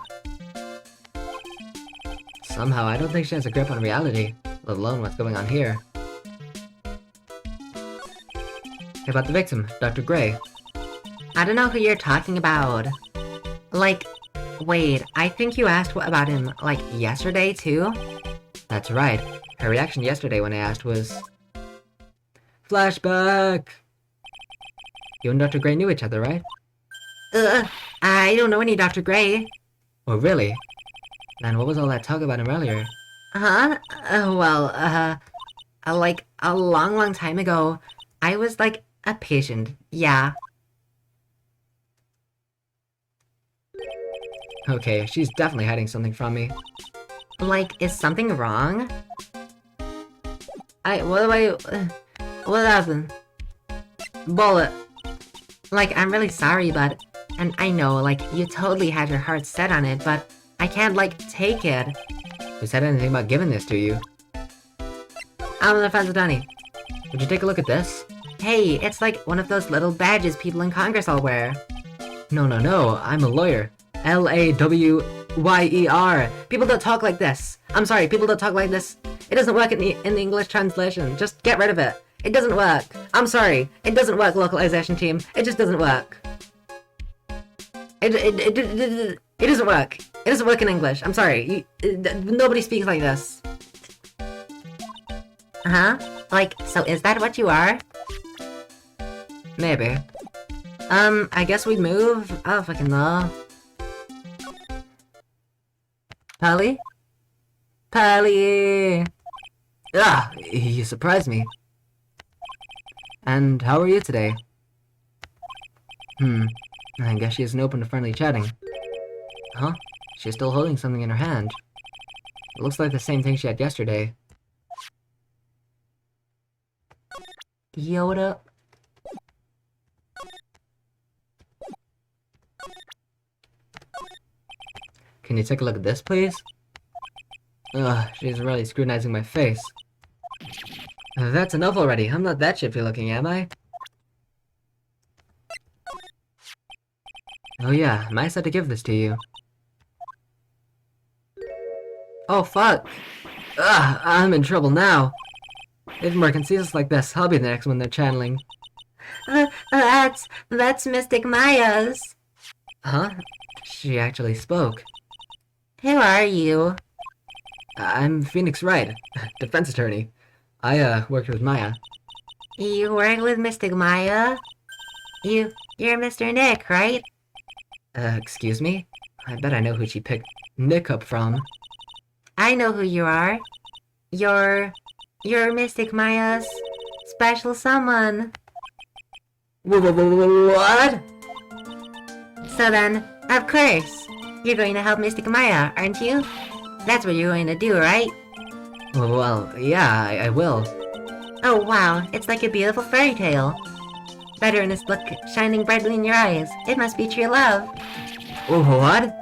Somehow, I don't think she has a grip on reality, let alone what's going on here. About the victim, Dr. Gray. I don't know who you're talking about. Like, wait, I think you asked about him, like, yesterday too? That's right. Her reaction yesterday when I asked was... Flashback! You and Dr. Gray knew each other, right? I don't know any Dr. Gray. Oh, really? Then what was all that talk about him earlier? Huh? Like, a long time ago, I was, like, a patient, yeah. Okay, she's definitely hiding something from me. Like, is something wrong? What happened? Bullet. Like, I'm really sorry, but... And I know, like, you totally had your heart set on it, but I can't, like, take it. Who said anything about giving this to you? I'm on the fence with Danny. Would you take a look at this? Hey, it's like one of those little badges people in Congress all wear. No, I'm a lawyer. L-A-W-Y-E-R. People don't talk like this. I'm sorry, people don't talk like this. It doesn't work in the English translation. Just get rid of it. It doesn't work. I'm sorry. It doesn't work, localization team. It just doesn't work. It doesn't work. It doesn't work in English. I'm sorry. Nobody speaks like this. Uh-huh. Like, so is that what you are? Maybe. I guess we move? I don't fucking know. Pally? Pally! Ah, you surprised me. And how are you today? I guess she isn't open to friendly chatting. Huh? She's still holding something in her hand. It looks like the same thing she had yesterday. Yoda. Can you take a look at this, please? Ugh, she's really scrutinizing my face. That's enough already. I'm not that shifty looking, am I? Oh yeah, Mai said to give this to you. Oh fuck! Ugh, I'm in trouble now. If more can see us like this, I'll be the next one they're channeling. That's Mystic Maya's. Huh? She actually spoke. Who are you? I'm Phoenix Wright, defense attorney. I, worked with Maya. You work with Mystic Maya? You're Mr. Nick, right? Excuse me? I bet I know who she picked Nick up from. I know who you are. You're Mystic Maya's special someone. What? So then, of course, you're going to help Mystic Maya, aren't you? That's what you're going to do, right? Well, yeah, I will. Oh wow, it's like a beautiful fairy tale. That earnest look shining brightly in your eyes. It must be true love. What?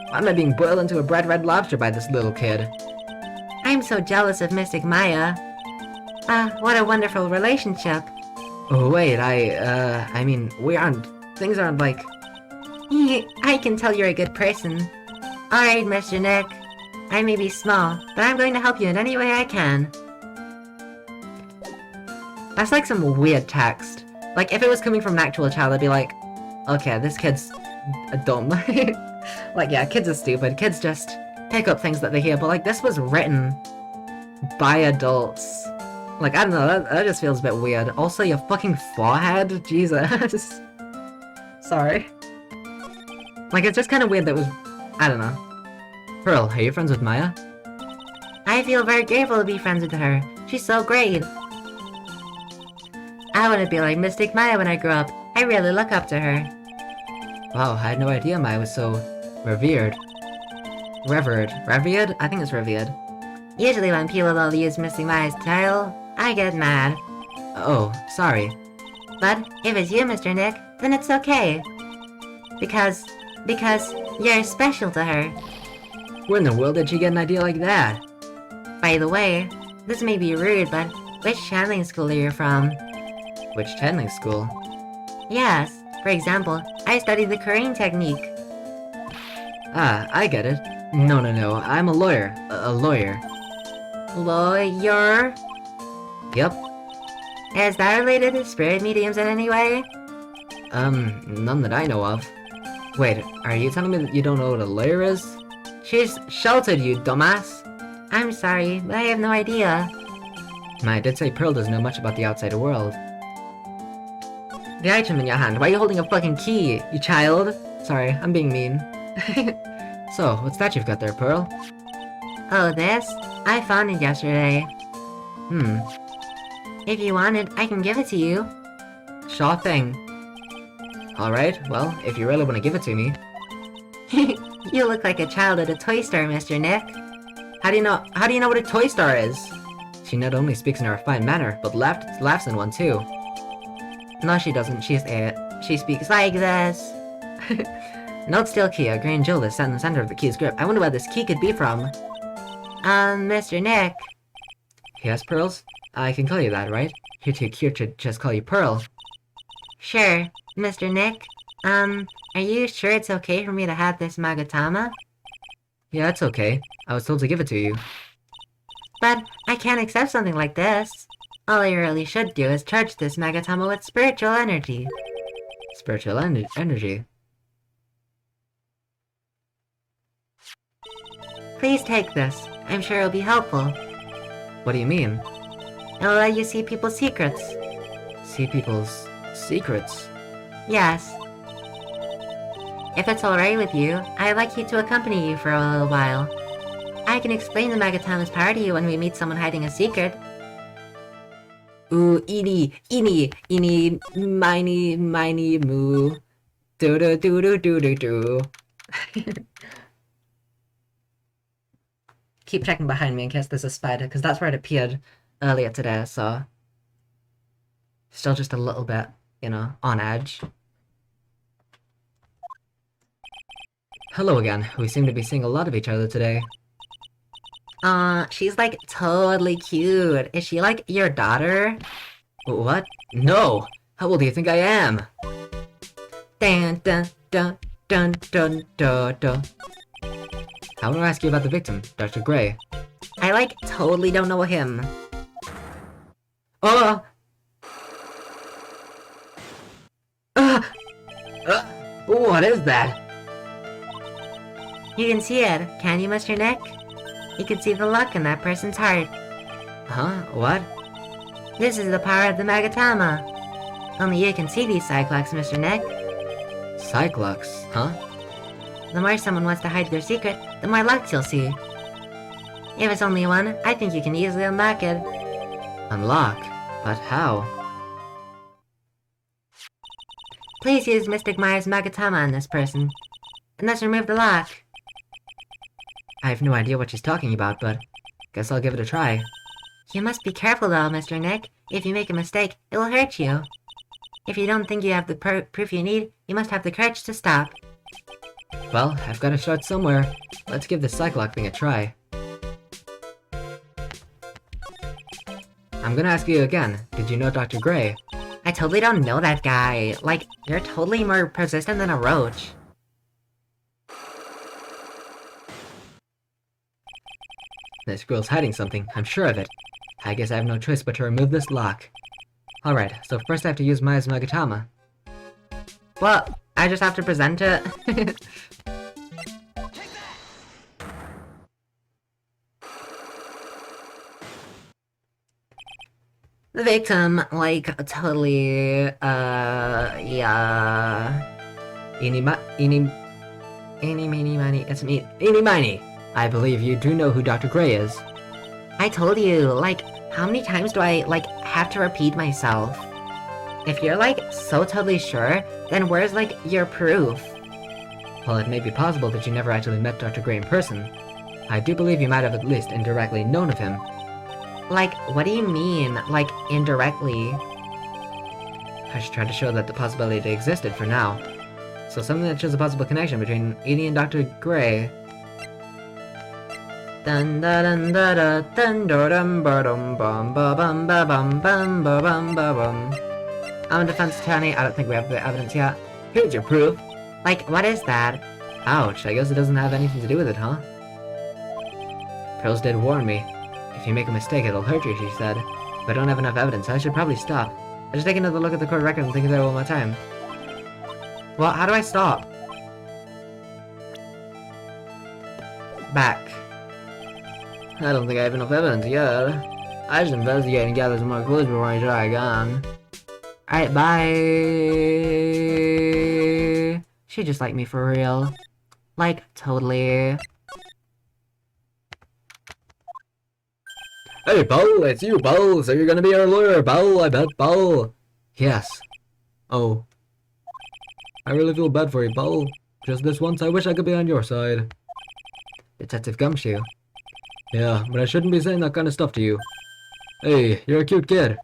Why am I being boiled into a bright red lobster by this little kid? I'm so jealous of Mystic Maya. What a wonderful relationship. Wait, I mean, things aren't like... I can tell you're a good person. Alright, Mr. Nick. I may be small, but I'm going to help you in any way I can. That's like some weird text. Like, if it was coming from an actual child, I'd be like, okay, this kid's dumb. Like, yeah, kids are stupid. Kids just pick up things that they hear, but like, this was written by adults. Like, I don't know, that just feels a bit weird. Also, your fucking forehead? Jesus. Sorry. Like, it's just kind of weird that it was... I don't know. Pearl, are you friends with Maya? I feel very grateful to be friends with her. She's so great. I want to be like Mystic Maya when I grow up. I really look up to her. Wow, I had no idea Maya was so... revered. Revered? Revered? I think it's revered. Usually when people don't use Mystic Maya's title, I get mad. Oh, sorry. But if it's you, Mr. Nick, then it's okay. Because you're special to her. Where in the world did she get an idea like that? By the way, this may be rude, but which channeling school are you from? Which channeling school? Yes, for example, I studied the Korean technique. Ah, I get it. No, I'm a lawyer. A lawyer. Lawyer? Yep. Is that related to spirit mediums in any way? None that I know of. Wait, are you telling me that you don't know what a lawyer is? She's sheltered, you dumbass! I'm sorry, but I have no idea. I did say Pearl doesn't know much about the outside world. The item in your hand, why are you holding a fucking key, you child? Sorry, I'm being mean. So, what's that you've got there, Pearl? Oh, this? I found it yesterday. If you want it, I can give it to you. Sure thing. Alright, well, if you really want to give it to me. You look like a child at a toy store, Mr. Nick. How do you know what a toy store is? She not only speaks in a refined manner, but laughs in one too. No, she doesn't, she's 8. She speaks Like this. Note steel key, a green jewel is set in the center of the key's grip. I wonder where this key could be from. Mr. Nick. Yes, Pearls? I can call you that, right? You're too cute to just call you Pearl. Sure, Mr. Nick. Are you sure it's okay for me to have this Magatama? Yeah, it's okay. I was told to give it to you. But I can't accept something like this. All you really should do is charge this Magatama with spiritual energy. Spiritual energy? Please take this. I'm sure it'll be helpful. What do you mean? It'll let you see people's secrets. See people's secrets. Yes. If it's alright with you, I'd like you to accompany you for a little while. I can explain the Magatama's power to you when we meet someone hiding a secret. Ooh, eeny, miny, moo. Do. Keep checking behind me in case there's a spider, because that's where it appeared earlier today, so... Still just a little bit, you know, on edge. Hello again. We seem to be seeing a lot of each other today. She's like totally cute. Is she like your daughter? What? No! How old do you think I am? Dun dun dun dun dun dun dun. I want to ask you about the victim, Dr. Gray. I like totally don't know him. Oh! What is that? You can see it, can you, Mr. Nick? You can see the luck in that person's heart. Huh? What? This is the power of the Magatama. Only you can see these Cyclops, Mr. Nick. Cyclops, huh? The more someone wants to hide their secret, the more luck you'll see. If it's only one, I think you can easily unlock it. Unlock? But how? Please use Mystic Maya's Magatama on this person. And let's remove the lock. I have no idea what she's talking about, but guess I'll give it a try. You must be careful though, Mr. Nick. If you make a mistake, it will hurt you. If you don't think you have the proof you need, you must have the courage to stop. Well, I've got to start somewhere. Let's give this Cyclops thing a try. I'm gonna ask you again, did you know Dr. Gray? I totally don't know that guy. Like, you're totally more persistent than a roach. This girl's hiding something, I'm sure of it. I guess I have no choice but to remove this lock. Alright, so first I have to use Maya's Magatama. Well, I just have to present it. The victim, like, totally, yeah. Eeny, meeny, miny, it's me, eeny, miny! I believe you do know who Dr. Gray is. I told you, like, how many times do I, like, have to repeat myself? If you're, like, so totally sure, then where's, like, your proof? While it may be possible that you never actually met Dr. Gray in person, I do believe you might have at least indirectly known of him. Like, what do you mean, like, indirectly? I should try to show that the possibility existed for now. So something that shows a possible connection between Edie and Dr. Gray. Dun da dun da da dun da dum ba dum bum ba bum ba bum bum ba bum ba bum. I'm a defense attorney, I don't think we have the evidence yet. Here's your proof. Like, what is that? Ouch, I guess it doesn't have anything to do with it, huh? Pearls did warn me. If you make a mistake, it'll hurt you, she said. If I don't have enough evidence, I should probably stop. I should take another look at the court record and think of that one more time. Well, how do I stop? Back. I don't think I have enough evidence yet. I should investigate and gather some more clues before I try again. Alright, bye. She just liked me for real. Like, totally. Hey, Paul, it's you, Paul. So you're gonna be our lawyer, Paul, I bet, Paul. Yes. Oh. I really feel bad for you, Paul. Just this once, I wish I could be on your side. Detective Gumshoe. Yeah, but I shouldn't be saying that kind of stuff to you. Hey, you're a cute kid.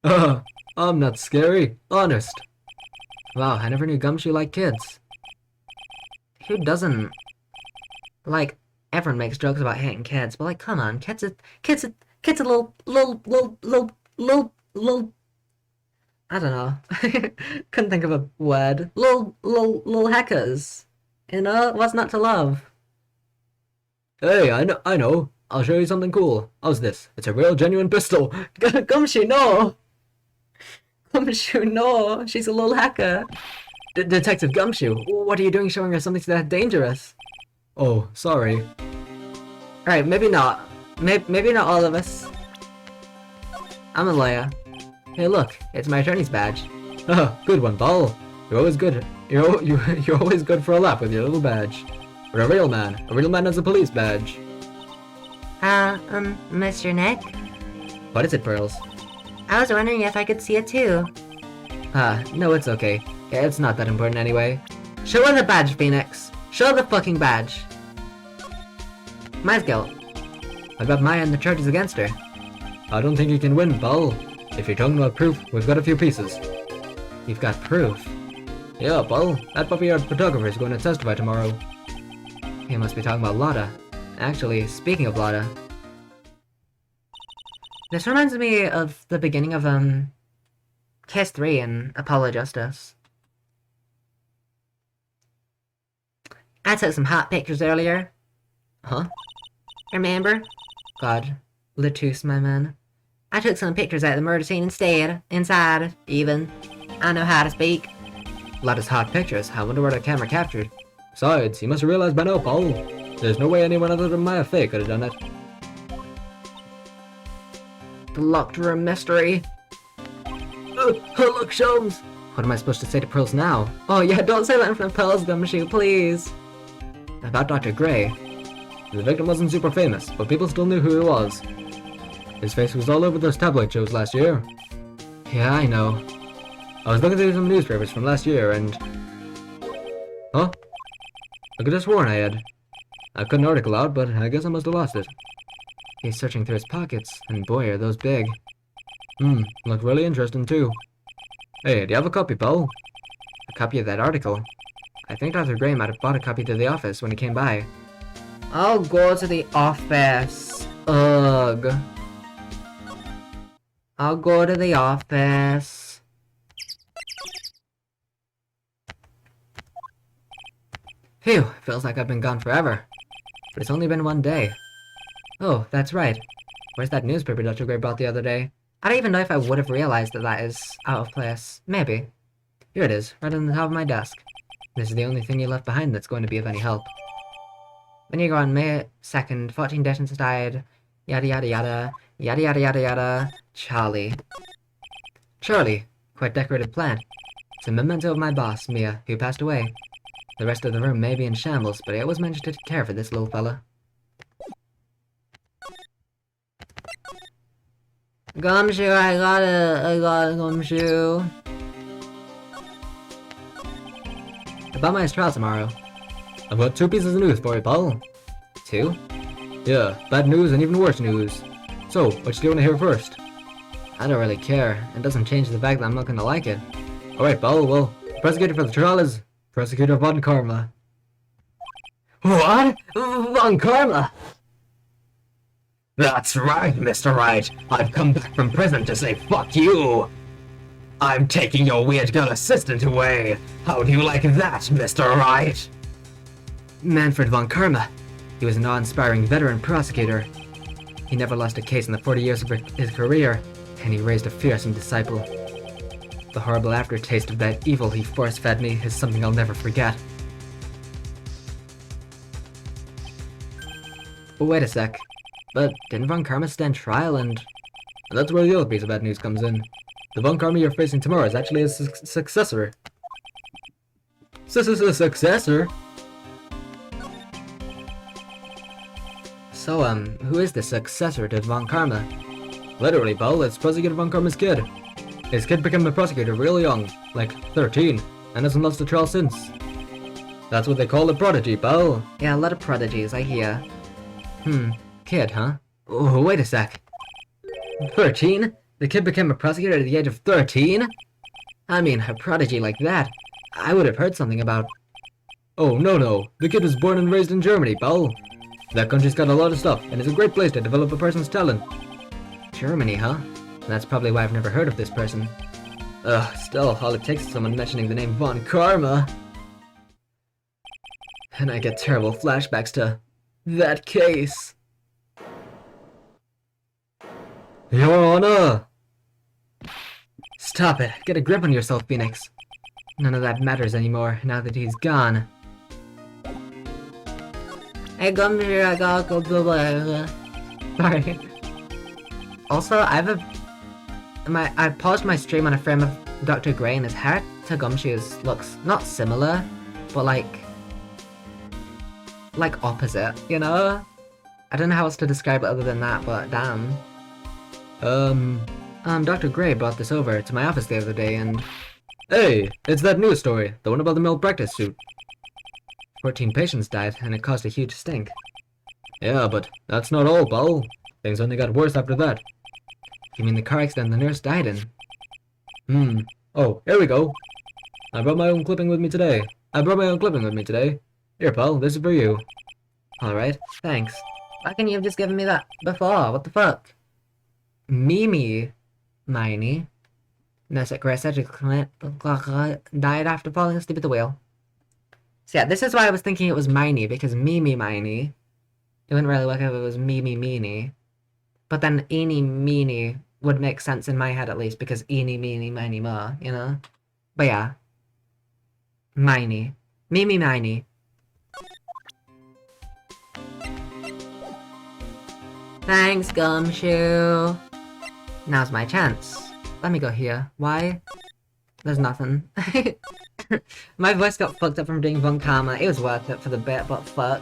I'm not scary. Honest. Wow, I never knew Gumshoe liked kids. Who doesn't? Like, everyone makes jokes about hating kids, but like, come on, kids are little, I don't know. Couldn't think of a word. Little hackers. You know, what's not to love? Hey, I know. I'll show you something cool. How's this? It's a real genuine pistol. Gumshoe, no! Gumshoe, no! She's a little hacker. Detective Gumshoe, what are you doing showing her something that dangerous? Oh, sorry. Alright, maybe not. Maybe not all of us. I'm a lawyer. Hey look, it's my attorney's badge. Oh, good one, Paul. You're always good. You're always good for a laugh with your little badge. But a real man has a police badge. Mr. Nick? What is it, Pearls? I was wondering if I could see it too. No, it's okay. It's not that important anyway. Show her the badge, Phoenix. Show the fucking badge. Maya's guilt. What about Maya and the charges against her? I don't think you can win, Paul. If you're talking about proof, we've got a few pieces. You've got proof. Yeah, Paul. That puppy art photographer is going to testify tomorrow. He must be talking about Lotta. Actually, speaking of Lotta. This reminds me of the beginning of, Case 3 in Apollo Justice. I took some hot pictures earlier. Huh? Remember? God, Latus, my man. I took some pictures at the murder scene instead. Inside, even. I know how to speak. Lotta's hot pictures. I wonder where the camera captured. Besides, you must have realized by now, Paul. There's no way anyone other than Maya Fey could have done it. The locked room mystery. Oh, look, Sholmes. What am I supposed to say to Pearls now? Oh yeah, don't say that in front of Pearls, Gumshoe, please. About Dr. Gray. The victim wasn't super famous, but people still knew who he was. His face was all over those tabloid shows last year. Yeah, I know. I was looking through some newspapers from last year and... Huh? I could have sworn I had. I cut an article out, but I guess I must have lost it. He's searching through his pockets, and boy, are those big. Looked really interesting too. Hey, do you have a copy, Paul? A copy of that article? I think Dr. Gray might have bought a copy to the office when he came by. I'll go to the office. Ugh. I'll go to the office. Phew, feels like I've been gone forever. But it's only been one day. Oh, that's right. Where's that newspaper Dr. Gray bought the other day? I don't even know if I would have realized that that is out of place. Maybe. Here it is, right on the top of my desk. This is the only thing you left behind that's going to be of any help. When you go on May 2nd, 14 Dayton's died. Yada yada yada. Yada yada yada yada. Charlie. Charlie. Quite decorated plant. It's a memento of my boss, Mia, who passed away. The rest of the room may be in shambles, but I always managed to care for this little fella. Gumshoe, I got a Gumshoe. About my trial tomorrow. I've got 2 pieces of news for you, Paul. 2? Yeah, bad news and even worse news. So, which do you want to hear first? I don't really care. It doesn't change the fact that I'm not gonna like it. Alright, Paul, well, the prosecutor for the trial is Prosecutor Von Karma. What? Von Karma? That's right, Mr. Wright. I've come back from prison to say fuck you. I'm taking your weird girl assistant away. How do you like that, Mr. Wright? Manfred Von Karma. He was an awe-inspiring veteran prosecutor. He never lost a case in the 40 years of his career, and he raised a fearsome disciple. The horrible aftertaste of that evil he force-fed me is something I'll never forget. But wait a sec. But didn't Von Karma stand trial and that's where the other piece of bad news comes in. The Von Karma you're facing tomorrow is actually his successor. Successor? So, who is the successor to Von Karma? Literally, Paul, it's Prosecutor Von Karma's kid. His kid became a prosecutor real young, like 13, and hasn't lost a trial since. That's what they call a prodigy, Paul. Yeah, a lot of prodigies, I hear. Kid, huh? Oh, wait a sec. 13? The kid became a prosecutor at the age of 13? I mean, a prodigy like that, I would have heard something about. Oh, no. The kid was born and raised in Germany, Paul. That country's got a lot of stuff, and is a great place to develop a person's talent. Germany, huh? That's probably why I've never heard of this person. Ugh, still, all it takes is someone mentioning the name Von Karma. And I get terrible flashbacks to that case. Your Honor! Stop it. Get a grip on yourself, Phoenix. None of that matters anymore now that he's gone. Hey, Gumshoe, I gotta go. Sorry. Also, I paused my stream on a frame of Dr. Gray, and his hair to Gumshoe's looks not similar, but like opposite, you know? I don't know how else to describe it other than that, but damn. Dr. Gray brought this over to my office the other day, and... Hey, it's that news story, the one about the malpractice suit. 14 patients died, and it caused a huge stink. Yeah, but that's not all, pal. Things only got worse after that. You mean the car accident the nurse died in? Oh, here we go. I brought my own clipping with me today. Here, pal, this is for you. Alright, thanks. Why couldn't you have just given me that before? What the fuck? Mimi Miney, nurse at Gray Surgical Clinic, died after falling asleep at the wheel. So yeah, this is why I was thinking it was Miney, because Mimi Miney, it wouldn't really work if it was Mimi Meanie. But then Eeny Meeny would make sense in my head at least, because Eeny Meeny Miny Mo, you know? But yeah. Miney. Mimi Miney. Thanks, Gumshoe. Now's my chance. Let me go here. Why? There's nothing. My voice got fucked up from doing Von Karma. It was worth it for the bit, but fuck.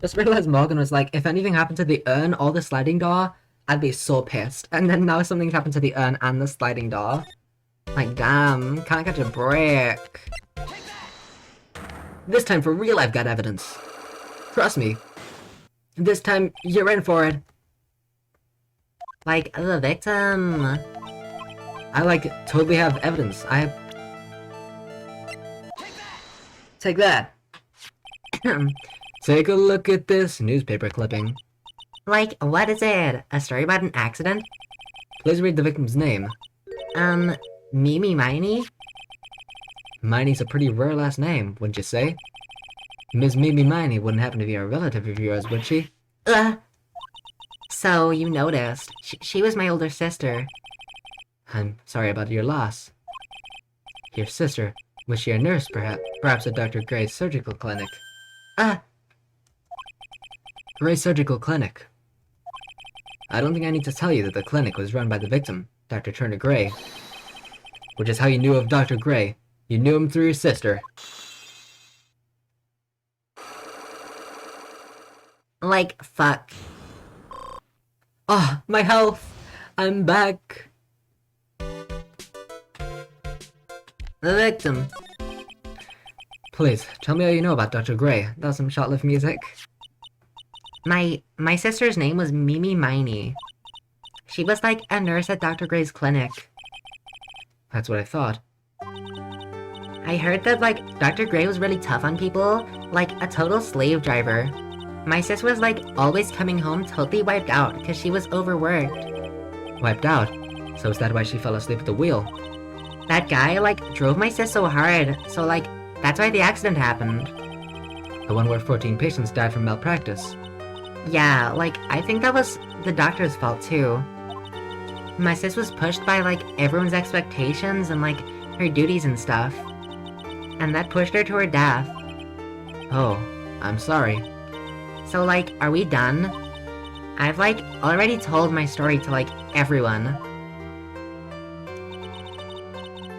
Just realized Morgan was like, if anything happened to the urn or the sliding door, I'd be so pissed. And then now something's happened to the urn and the sliding door. Like, damn, can't catch a break. This time for real I've got evidence. Trust me. This time, you're in for it. Like, the victim. I, like, totally have evidence. Take that. Take a look at this newspaper clipping. Like, what is it? A story about an accident? Please read the victim's name. Mimi Miney? Miney's a pretty rare last name, wouldn't you say? Miss Mimi Miney wouldn't happen to be a relative of yours, would she? So you noticed. She was my older sister. I'm sorry about your loss. Your sister, was she a nurse, perhaps? Perhaps at Dr. Gray's surgical clinic? Gray's surgical clinic. I don't think I need to tell you that the clinic was run by the victim, Dr. Turner Gray. Which is how you knew of Dr. Gray. You knew him through your sister. Like, fuck. Oh, my health! I'm back! The victim. Please, tell me how you know about Dr. Gray. That was some short-lived music. My sister's name was Mimi Miney. She was like a nurse at Dr. Gray's clinic. That's what I thought. I heard that, like, Dr. Gray was really tough on people, like a total slave driver. My sis was, like, always coming home totally wiped out because she was overworked. Wiped out? So is that why she fell asleep at the wheel? That guy, like, drove my sis so hard, so, like, that's why the accident happened. The one where 14 patients died from malpractice. Yeah, like, I think that was the doctor's fault, too. My sis was pushed by, like, everyone's expectations and, like, her duties and stuff. And that pushed her to her death. Oh, I'm sorry. So, like, are we done? I've, like, already told my story to, like, everyone.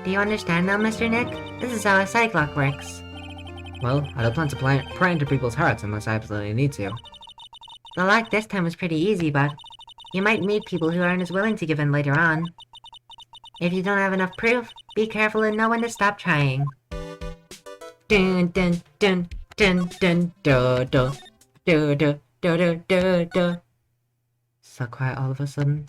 Do you understand now, Mr. Nick? This is how a psych lock works. Well, I don't plan to pry into people's hearts unless I absolutely need to. The lock this time was pretty easy, but you might meet people who aren't as willing to give in later on. If you don't have enough proof, be careful and know when to stop trying. Dun dun dun dun dun do do do do do do do do. So quiet all of a sudden.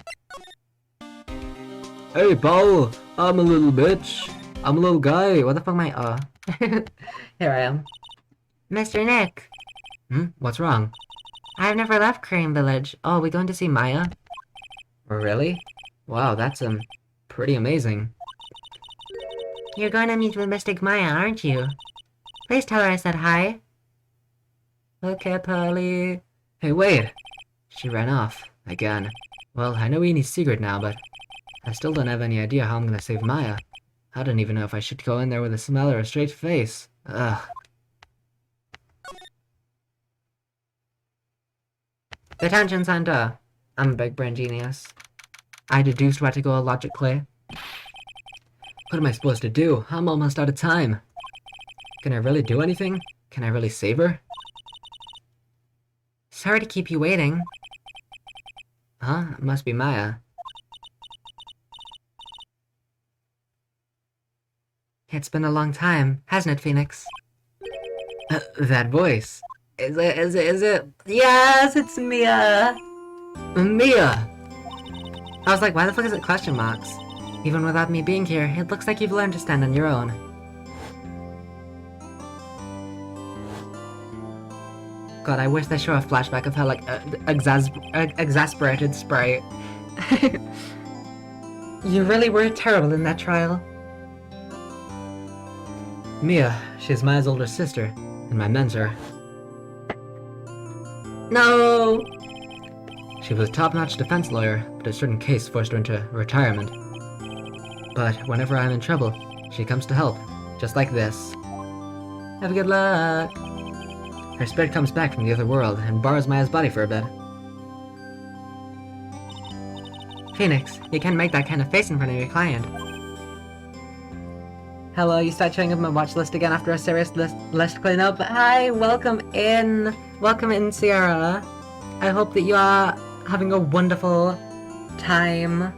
Hey, Paul! I'm a little bitch. I'm a little guy. What the fuck am I? Here I am. Mr. Nick, What's wrong? I've never left Crane Village. Oh, we going to see Maya? Really? Wow, that's pretty amazing. You're going to meet with Mystic Maya, aren't you? Please tell her I said hi. Okay, Pearly. Hey, wait! She ran off. Again. Well, I know Enie's secret now, but I still don't have any idea how I'm gonna save Maya. I don't even know if I should go in there with a smile or a straight face. Ugh. Detention center. I'm a big brain genius. I deduced where to go logically. What am I supposed to do? I'm almost out of time. Can I really do anything? Can I really save her? Sorry to keep you waiting. Huh? It must be Maya. It's been a long time, hasn't it, Phoenix? That voice. Is it? Yes, it's Mia! Mia! I was like, why the fuck is it question marks? Even without me being here, it looks like you've learned to stand on your own. God, I wish they show a flashback of her, like, exasperated sprite. You really were terrible in that trial. Mia, she's Maya's older sister, and my mentor. No! She was a top-notch defense lawyer, but a certain case forced her into retirement. But whenever I'm in trouble, she comes to help, just like this. Have a good luck. Her spirit comes back from the other world and borrows Maya's body for a bit. Phoenix, you can't make that kind of face in front of your client. Hello, you start showing up my watch list again after a serious list cleanup. Hi, welcome in. Welcome in, Sierra. I hope that you are having a wonderful time.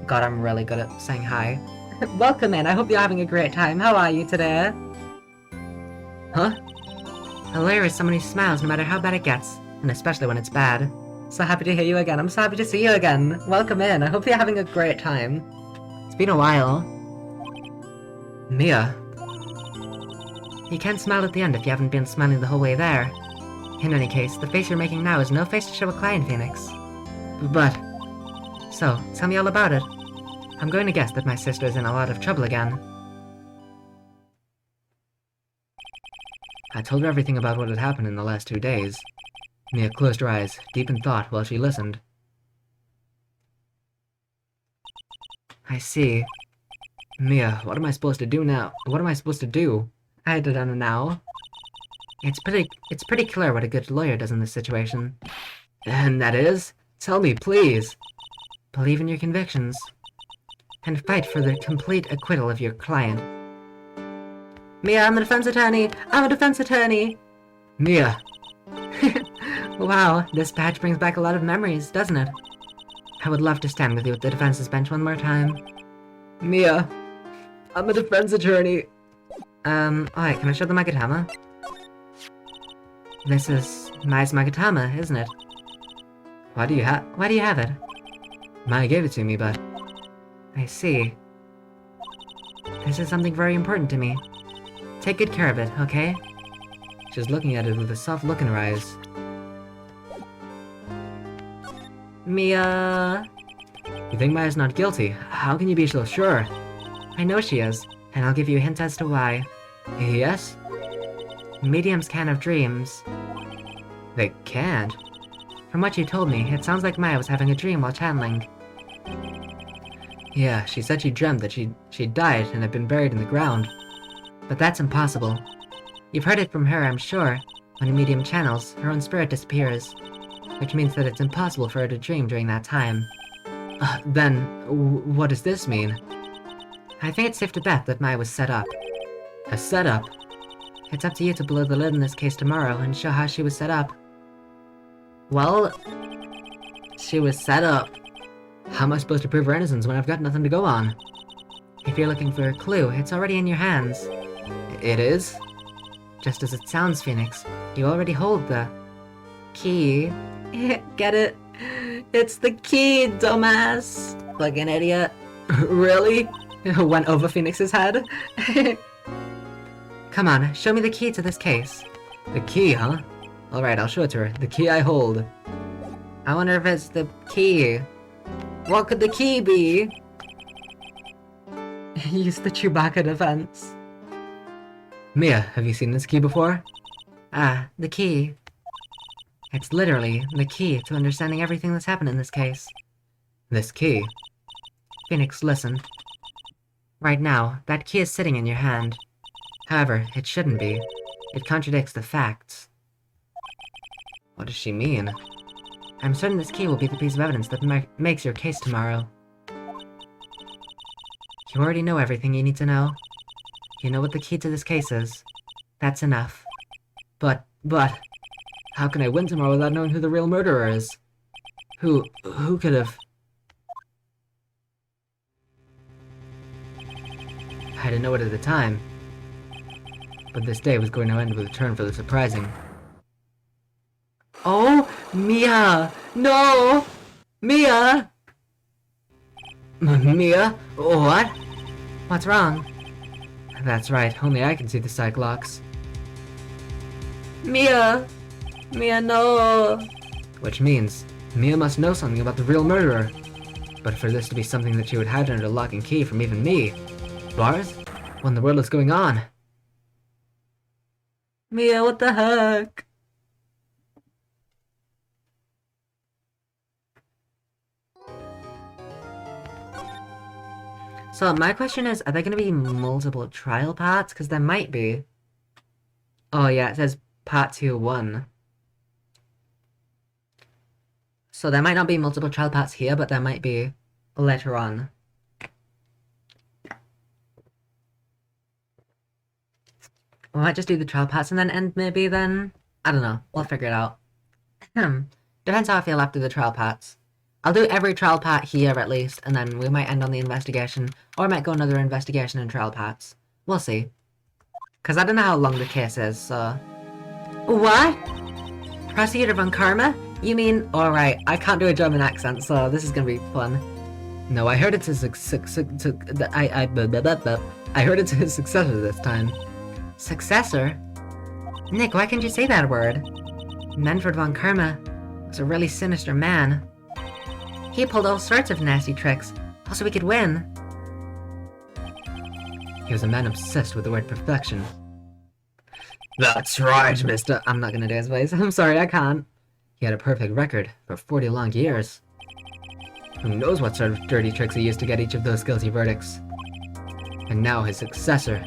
God, I'm really good at saying hi. Welcome in. I hope you're having a great time. How are you today? Huh? A lawyer is someone who smiles no matter how bad it gets, and especially when it's bad. So happy to hear you again. I'm so happy to see you again. Welcome in. I hope you're having a great time. It's been a while. Mia. You can't smile at the end if you haven't been smiling the whole way there. In any case, the face you're making now is no face to show a client, Phoenix. But... So, tell me all about it. I'm going to guess that my sister is in a lot of trouble again. I told her everything about what had happened in the last 2 days. Mia closed her eyes, deep in thought, while she listened. I see. Mia, what am I supposed to do now? What am I supposed to do? I don't know now. It's pretty clear what a good lawyer does in this situation. And that is? Tell me, please. Believe in your convictions. And fight for the complete acquittal of your client. Mia, I'm a defense attorney! I'm a defense attorney! Mia! Wow, this badge brings back a lot of memories, doesn't it? I would love to stand with you at the defense's bench one more time. Mia, I'm a defense attorney. Alright, can I show the Magatama? This is Mai's Magatama, isn't it? Why do you have it? Maya gave it to me, but... I see. This is something very important to me. Take good care of it, okay? She's looking at it with a soft look in her eyes. Mia... You think Maya's not guilty? How can you be so sure? I know she is, and I'll give you a hint as to why. Yes? Mediums can't have dreams. They can't? From what you told me, it sounds like Maya was having a dream while channeling. Yeah, she said she dreamt that she died and had been buried in the ground. But that's impossible. You've heard it from her, I'm sure. When a medium channels, her own spirit disappears. Which means that it's impossible for her to dream during that time. Then, what does this mean? I think it's safe to bet that Maya was set up. A setup? It's up to you to blow the lid in this case tomorrow and show how she was set up. Well, she was set up. How am I supposed to prove her innocence when I've got nothing to go on? If you're looking for a clue, it's already in your hands. It is? Just as it sounds, Phoenix. You already hold the... key. Get it? It's the key, dumbass! Fucking idiot. Really? Went over Phoenix's head. Come on, show me the key to this case. The key, huh? Alright, I'll show it to her. The key I hold. I wonder if it's the key. What could the key be? Use the Chewbacca defense. Mia, have you seen this key before? Ah, the key. It's literally the key to understanding everything that's happened in this case. This key? Phoenix, listen. Right now, that key is sitting in your hand. However, it shouldn't be. It contradicts the facts. What does she mean? I'm certain this key will be the piece of evidence that makes your case tomorrow. You already know everything you need to know. You know what the key to this case is. That's enough. But, how can I win tomorrow without knowing who the real murderer is? Who could have... I didn't know it at the time. But this day was going to end with a turn for the surprising. Oh, Mia! No! Mia! Mia? What? What's wrong? That's right, only I can see the Cyclops. Mia! Mia, no! Which means, Mia must know something about the real murderer. But for this to be something that she would hide under lock and key from even me... Barth? What in the world is going on? Mia, what the heck? So my question is, are there going to be multiple trial parts? Because there might be. Oh yeah, it says part 2-1. So there might not be multiple trial parts here, but there might be later on. We might just do the trial parts and then end maybe then? I don't know. We'll figure it out. Depends how I feel after the trial parts. I'll do every trial part here at least, and then we might end on the investigation, or I might go another investigation and trial parts. We'll see. Because I don't know how long the case is, so... What? Prosecutor Von Karma? You mean... Alright, I can't do a German accent, so this is gonna be fun. No, I heard it's his I heard it's his successor this time. Successor? Nick, why can't you say that word? Manfred Von Karma was a really sinister man. He pulled all sorts of nasty tricks, so we could win. He was a man obsessed with the word perfection. That's right, mister. I'm not gonna do his voice. I'm sorry, I can't. He had a perfect record for 40 long years. Who knows what sort of dirty tricks he used to get each of those guilty verdicts. And now his successor.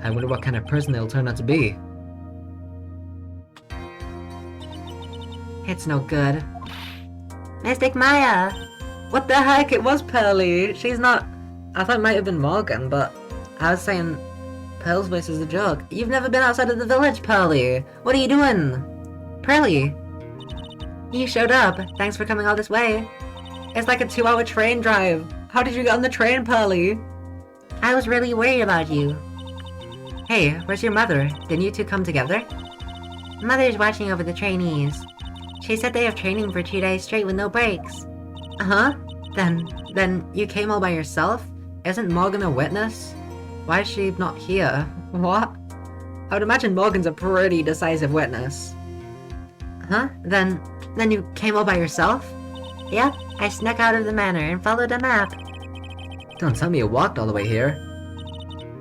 I wonder what kind of person they'll turn out to be. It's no good. Mystic Maya! What the heck? It was Pearly. She's not... I thought it might have been Morgan, but I was saying Pearl's voice is a joke. You've never been outside of the village, Pearly. What are you doing? Pearly, You showed up. Thanks for coming all this way. It's like a 2-hour train drive. How did you get on the train, Pearly? I was really worried about you. Hey, where's your mother? Didn't you two come together? Mother's watching over the trainees. She said they have training for 2 days straight with no breaks. Uh-huh. Then you came all by yourself? Isn't Morgan a witness? Why is she not here? What? I would imagine Morgan's a pretty decisive witness. Huh? Then you came all by yourself? Yep, I snuck out of the manor and followed a map. Don't tell me you walked all the way here.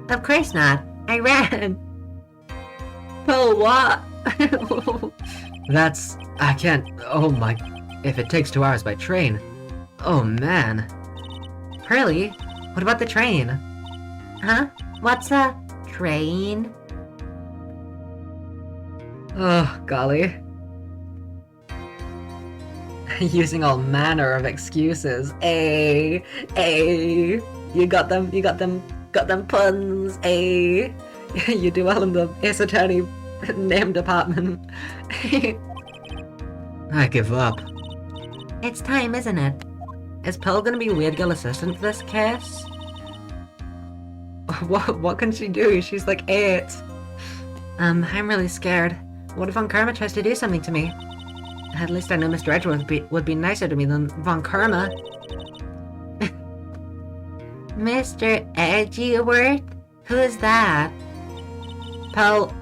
Of course not. I ran. Pearl, what? I can't... Oh my... If it takes 2 hours by train... Oh man. Pearly, what about the train? Huh? What's a train? Oh, golly. Using all manner of excuses. You got them puns, You do well in the Ace Attorney name department. I give up. It's time, isn't it? Is Pearl gonna be Weird Girl assistant for this case? What can she do? She's like 8. I'm really scared. What if Von Karma tries to do something to me? At least I know Mr. Edgeworth would be nicer to me than Von Karma. Mr. Edgeworth? Who is that? Pearl,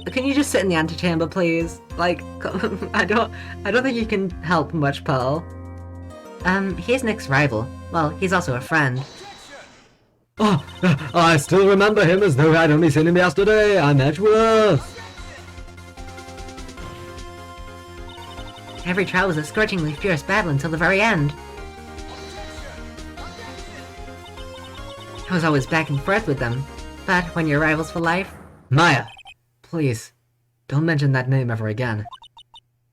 can you just sit in the antechamber, please? Like, I don't think you can help much, Pearl. He's Nick's rival. Well, he's also a friend. Oh, I still remember him as though I'd only seen him yesterday. I'm Edgeworth. Every trial was a scorchingly fierce battle until the very end. I was always back and forth with them. But when you're rivals for life... Maya! Please, don't mention that name ever again.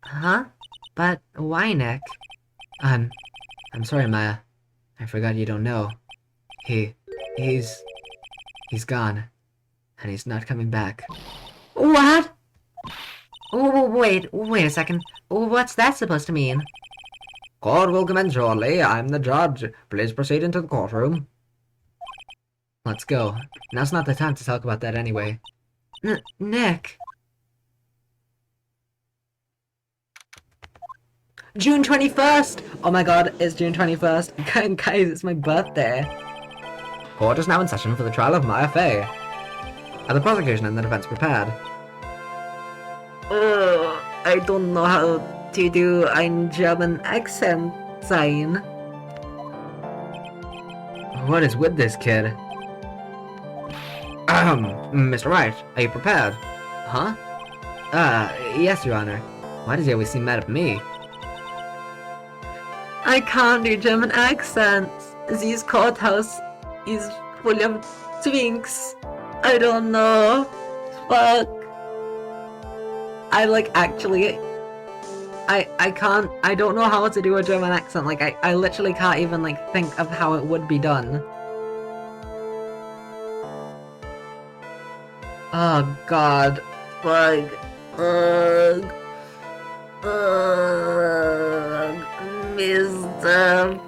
Huh? But why, Nick? I'm sorry, Maya. I forgot you don't know. He's gone. And he's not coming back. What? Oh, wait a second. What's that supposed to mean? Court will commence shortly. I'm the judge. Please proceed into the courtroom. Let's go. Now's not the time to talk about that anyway. Nick. June 21st! Oh my god, it's June 21st. Guys, it's my birthday. Court is now in session for the trial of Maya Fey. Are the prosecution and the defense prepared? I don't know how to do a German accent sign. What is with this kid? Mr. Wright, are you prepared? Huh? Yes, Your Honor. Why does he always seem mad at me? I can't do German accents. This courthouse is full of twinks. I don't know. Fuck. I can't, I don't know how to do a German accent. Like, I literally can't even, like, think of how it would be done. Oh, God. Fuck. Ugh. Ugh. Mr.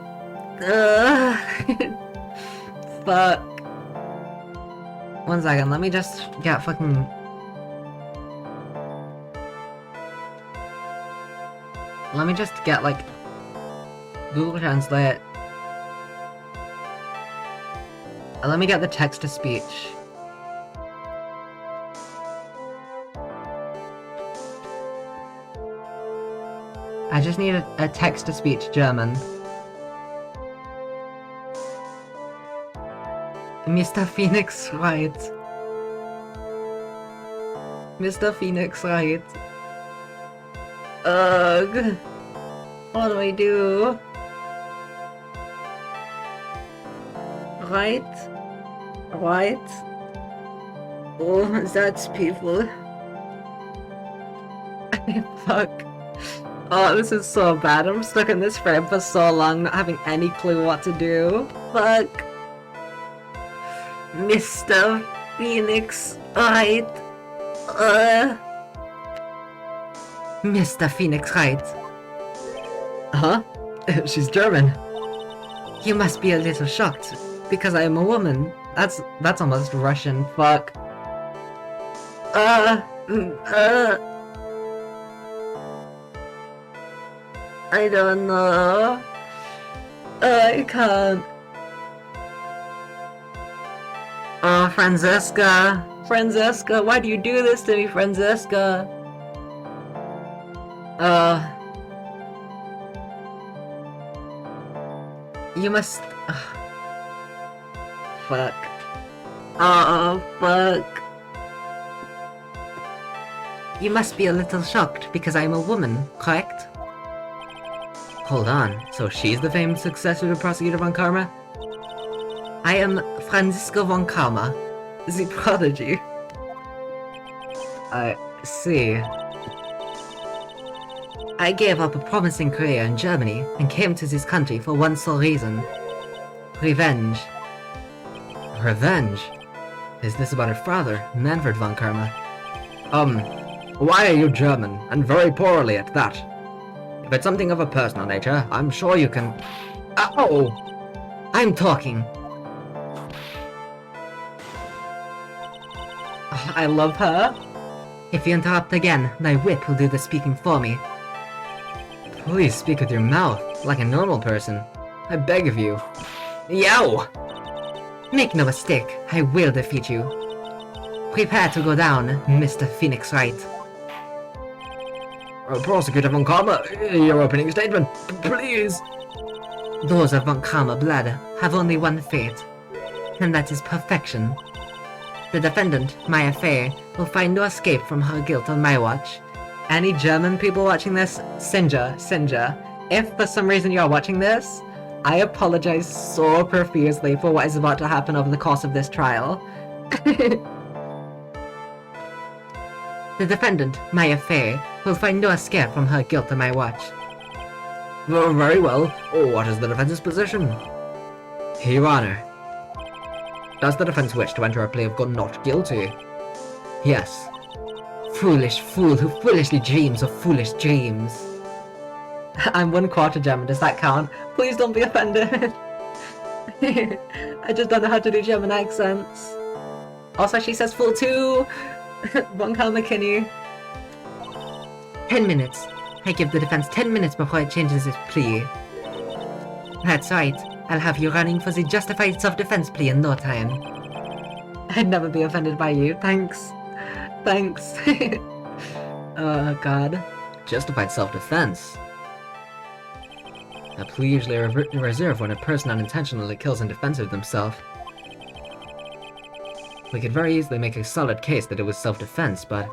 Fuck. 1 second, let me just get fucking... Let me just get, like, Google Translate. Let me get the text-to-speech. I just need a text-to-speech German. Mr. Phoenix Wright. Mr. Phoenix Wright. Ugh. What do I do? Right? Right? Oh, that's people. Fuck. Oh, this is so bad. I'm stuck in this frame for so long, not having any clue what to do. Fuck. Mr. Phoenix Wright. Mr. Phoenix Wright. Huh? She's German. You must be a little shocked, because I am a woman. That's almost Russian. Fuck. I don't know. I can't. Oh, Francesca. Francesca, why do you do this to me, Francesca? You must... Fuck. Oh, fuck. You must be a little shocked because I'm a woman, correct? Hold on, so she's the famed successor to Prosecutor Von Karma? I am Franziska von Karma, the prodigy. I see. I gave up a promising career in Germany and came to this country for one sole reason. Revenge. Revenge? Is this about her father, Manfred von Karma? Why are you German, and very poorly at that? If it's something of a personal nature, I'm sure you can... Ow! I'm talking. I love her. If you interrupt again, thy whip will do the speaking for me. Please speak with your mouth, like a normal person. I beg of you. Yow! Make no mistake, I will defeat you. Prepare to go down, Mr. Phoenix Wright. Prosecutor Von Karma, your opening statement, please. Those of Von Karma blood have only one fate, and that is perfection. The defendant, Maya Fey, will find no escape from her guilt on my watch. Any German people watching this, Sinja, if for some reason you're watching this, I apologize so profusely for what is about to happen over the course of this trial. The defendant, Maya Fey, will find no escape from her guilt on my watch. Oh, very well. What is the defense's position? Your Honor. Does the defense wish to enter a plea of not guilty? Yes. Foolish fool who foolishly dreams of foolish dreams. I'm 1/4 German, does that count? Please don't be offended. I just don't know how to do German accents. Also, she says fool too. Von Karl McKinney. 10 minutes. I give the defense 10 minutes before it changes its plea. That's right. I'll have you running for the justified self-defense plea in no time. I'd never be offended by you. Thanks. Thanks. Oh, God. Justified self-defense. A plea usually reserved when a person unintentionally kills in defense of themselves. We could very easily make a solid case that it was self-defense, but...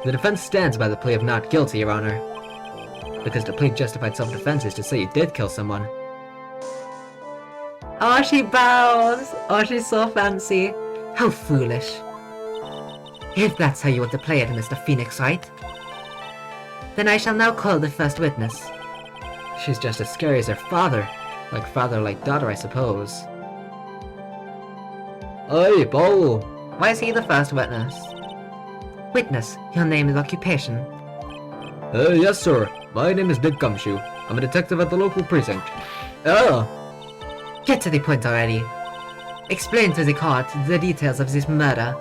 The defense stands by the plea of not guilty, Your Honor. Because to plead justified self-defense is to say you did kill someone. Oh, she bows! Oh, she's so fancy. How foolish. If that's how you want to play it, Mr. Phoenix Wright, then I shall now call the first witness. She's just as scary as her father. Like father, like daughter, I suppose. Hey, Paul! Why is he the first witness? Witness, your name and occupation. Yes, sir. My name is Dick Gumshoe. I'm a detective at the local precinct. Oh! Get to the point already. Explain to the court the details of this murder.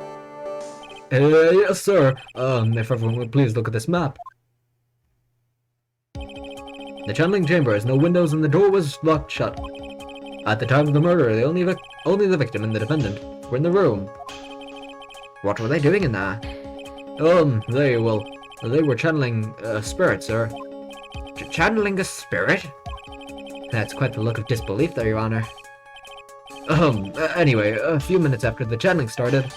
Yes, sir. If everyone would please look at this map. The channeling chamber has no windows and the door was locked shut. At the time of the murder, only the victim and the defendant were in the room. What were they doing in there? They were channeling a spirit, sir. Channeling a spirit? That's quite the look of disbelief there, Your Honor. Anyway, a few minutes after the channeling started,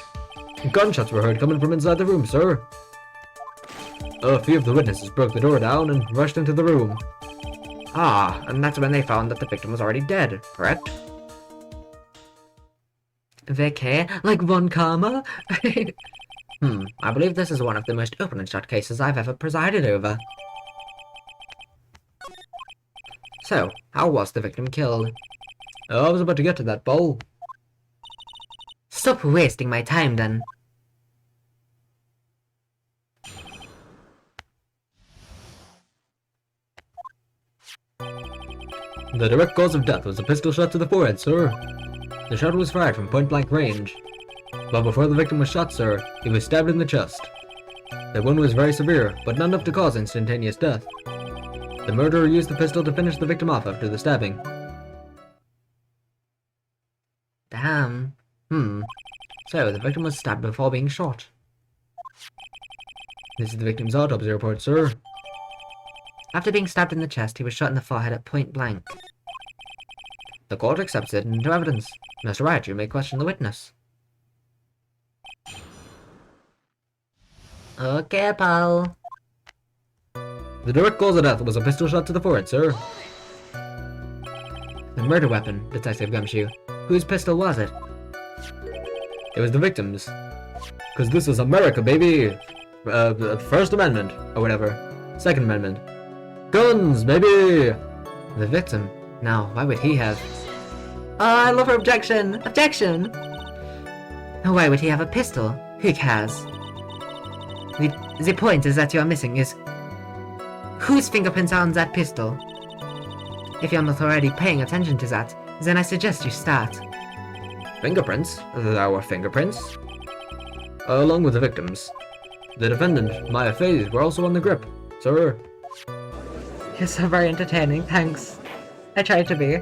gunshots were heard coming from inside the room, sir. A few of the witnesses broke the door down and rushed into the room. Ah, and that's when they found that the victim was already dead, correct? Vicky, like Von Karma? I believe this is one of the most open and shut cases I've ever presided over. So, how was the victim killed? I was about to get to that, Paul. Stop wasting my time then. The direct cause of death was a pistol shot to the forehead, sir. The shot was fired from point-blank range. But before the victim was shot, sir, he was stabbed in the chest. The wound was very severe, but not enough to cause instantaneous death. The murderer used the pistol to finish the victim off after the stabbing. Damn. So, the victim was stabbed before being shot. This is the victim's autopsy report, sir. After being stabbed in the chest, he was shot in the forehead at point blank. The court accepts it into evidence. Mr. Wright, you may question the witness. Okay, pal. The direct cause of death was a pistol shot to the forehead, sir. The murder weapon, Detective Gumshoe. Whose pistol was it? It was the victim's. 'Cause this is America, baby! First Amendment, or whatever. Second Amendment. Guns, baby! The victim? Now, why would he have... Oh, I love her objection! Objection! Why would he have a pistol? Who cares? The point is that you're missing is... Whose fingerprints are on that pistol? If you're not already paying attention to that, then I suggest you start. Fingerprints? There were fingerprints? Along with the victims. The defendant, Maya Fey, were also on the grip, sir. You're so very entertaining, thanks. I tried to be.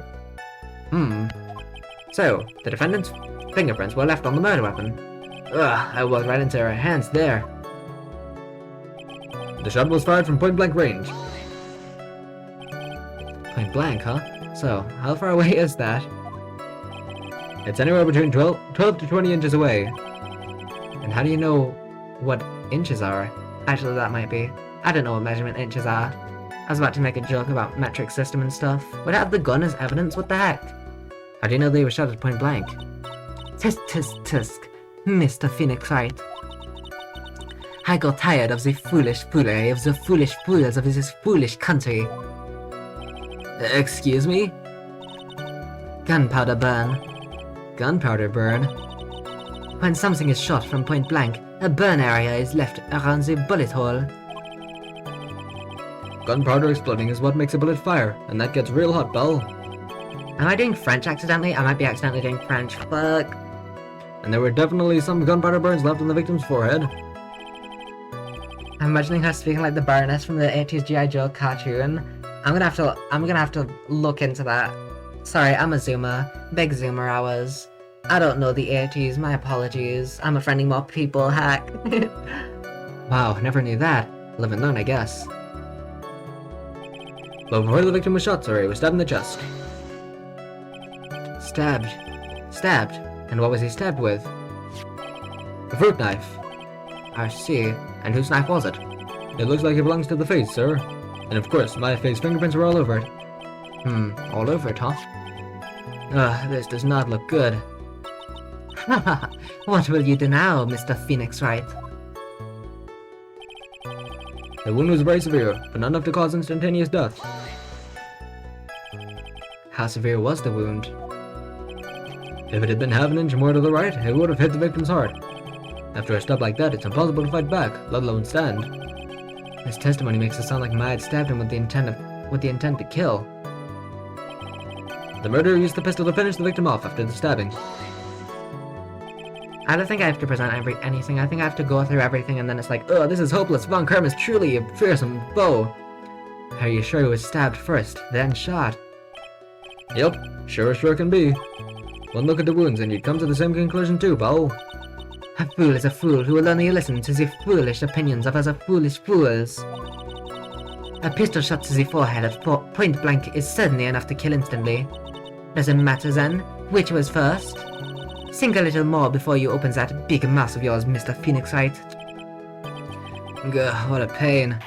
So, the defendant's fingerprints were left on the murder weapon. Ugh, I walked right into her hands there. The shot was fired from point-blank range. Point blank, huh? So, how far away is that? It's anywhere between 12 to 20 inches away. And how do you know what inches are? Actually, that might be. I don't know what measurement inches are. I was about to make a joke about metric system and stuff. Would I have the gun as evidence? What the heck? How do you know they were shot at point blank? Tisk, tisk, tisk, Mr. Phoenix Wright. I got tired of the foolish foolery of the foolish fools of this foolish country. Excuse me? Gunpowder burn. Gunpowder burn? When something is shot from point blank, a burn area is left around the bullet hole. Gunpowder exploding is what makes a bullet fire, and that gets real hot, Belle. Am I doing French accidentally? I might be accidentally doing French. Fuck. And there were definitely some gunpowder burns left on the victim's forehead. I'm imagining her speaking like the Baroness from the 80s G.I. Joe cartoon. I'm gonna have to look into that. Sorry, I'm a zoomer. Big zoomer I was. I don't know the 80s, my apologies. I'm offending more people, heck. Wow, never knew that. Live and learn, I guess. But before the victim was shot, sir, he was stabbed in the chest. Stabbed. Stabbed? And what was he stabbed with? A fruit knife. I see. And whose knife was it? It looks like it belongs to the face, sir. And of course, my face fingerprints were all over it. All over it, huh? Ugh, this does not look good. What will you do now, Mr. Phoenix Wright? The wound was very severe, but not enough to cause instantaneous death. How severe was the wound? If it had been half an inch more to the right, it would have hit the victim's heart. After a stab like that, it's impossible to fight back, let alone stand. His testimony makes it sound like Maya had stabbed him with the intent to kill. The murderer used the pistol to finish the victim off after the stabbing. I don't think I have to present anything. I think I have to go through everything and then it's like, oh, this is hopeless. Von Kerm is truly a fearsome foe. Are you sure he was stabbed first, then shot? Yep, sure as sure can be. One look at the wounds and you'd come to the same conclusion too, Paul. A fool is a fool who will only listen to the foolish opinions of other foolish fools. A pistol shot to the forehead at point blank is certainly enough to kill instantly. Does it matter then, which was first? Think a little more before you open that big mouth of yours, Mr. Phoenix Wright. Gah, what a pain.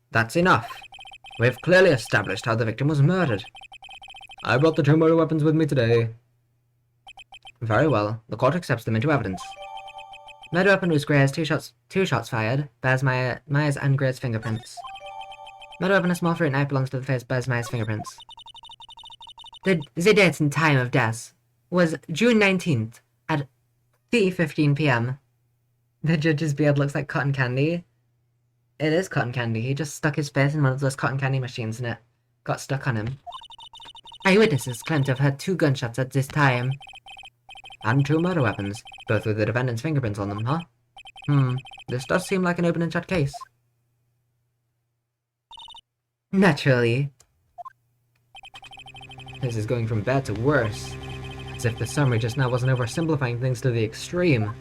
That's enough. We've clearly established how the victim was murdered. I brought the two murder weapons with me today. Very well. The court accepts them into evidence. Murder weapon was Gray's two shots fired. Bears Maya's and Gray's fingerprints. Murder weapon, a small fruit knife, belongs to the face. Bears Maya's fingerprints. The date and time of death was June 19th at 3:15 p.m. The judge's beard looks like cotton candy. It is cotton candy. He just stuck his face in one of those cotton candy machines and it got stuck on him. Eyewitnesses claim to have heard 2 gunshots at this time. And 2 murder weapons, both with the defendant's fingerprints on them, huh? This does seem like an open and shut case. Naturally. This is going from bad to worse. As if the summary just now wasn't oversimplifying things to the extreme.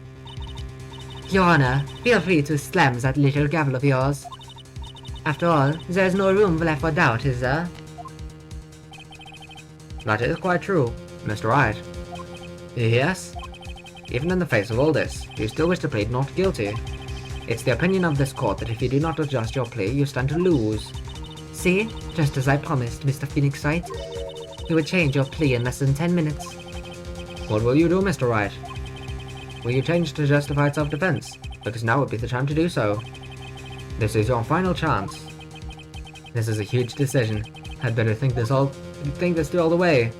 Your Honor, feel free to slam that little gavel of yours. After all, there's no room left for doubt, is there? That is quite true, Mr. Wright. Yes? Even in the face of all this, you still wish to plead not guilty. It's the opinion of this court that if you do not adjust your plea, you stand to lose. See? Just as I promised, Mr. Phoenix Wright. You would change your plea in less than 10 minutes. What will you do, Mr. Wright? Will you change to justified self-defense? Because now would be the time to do so. This is your final chance. This is a huge decision. I'd better think this through all the way.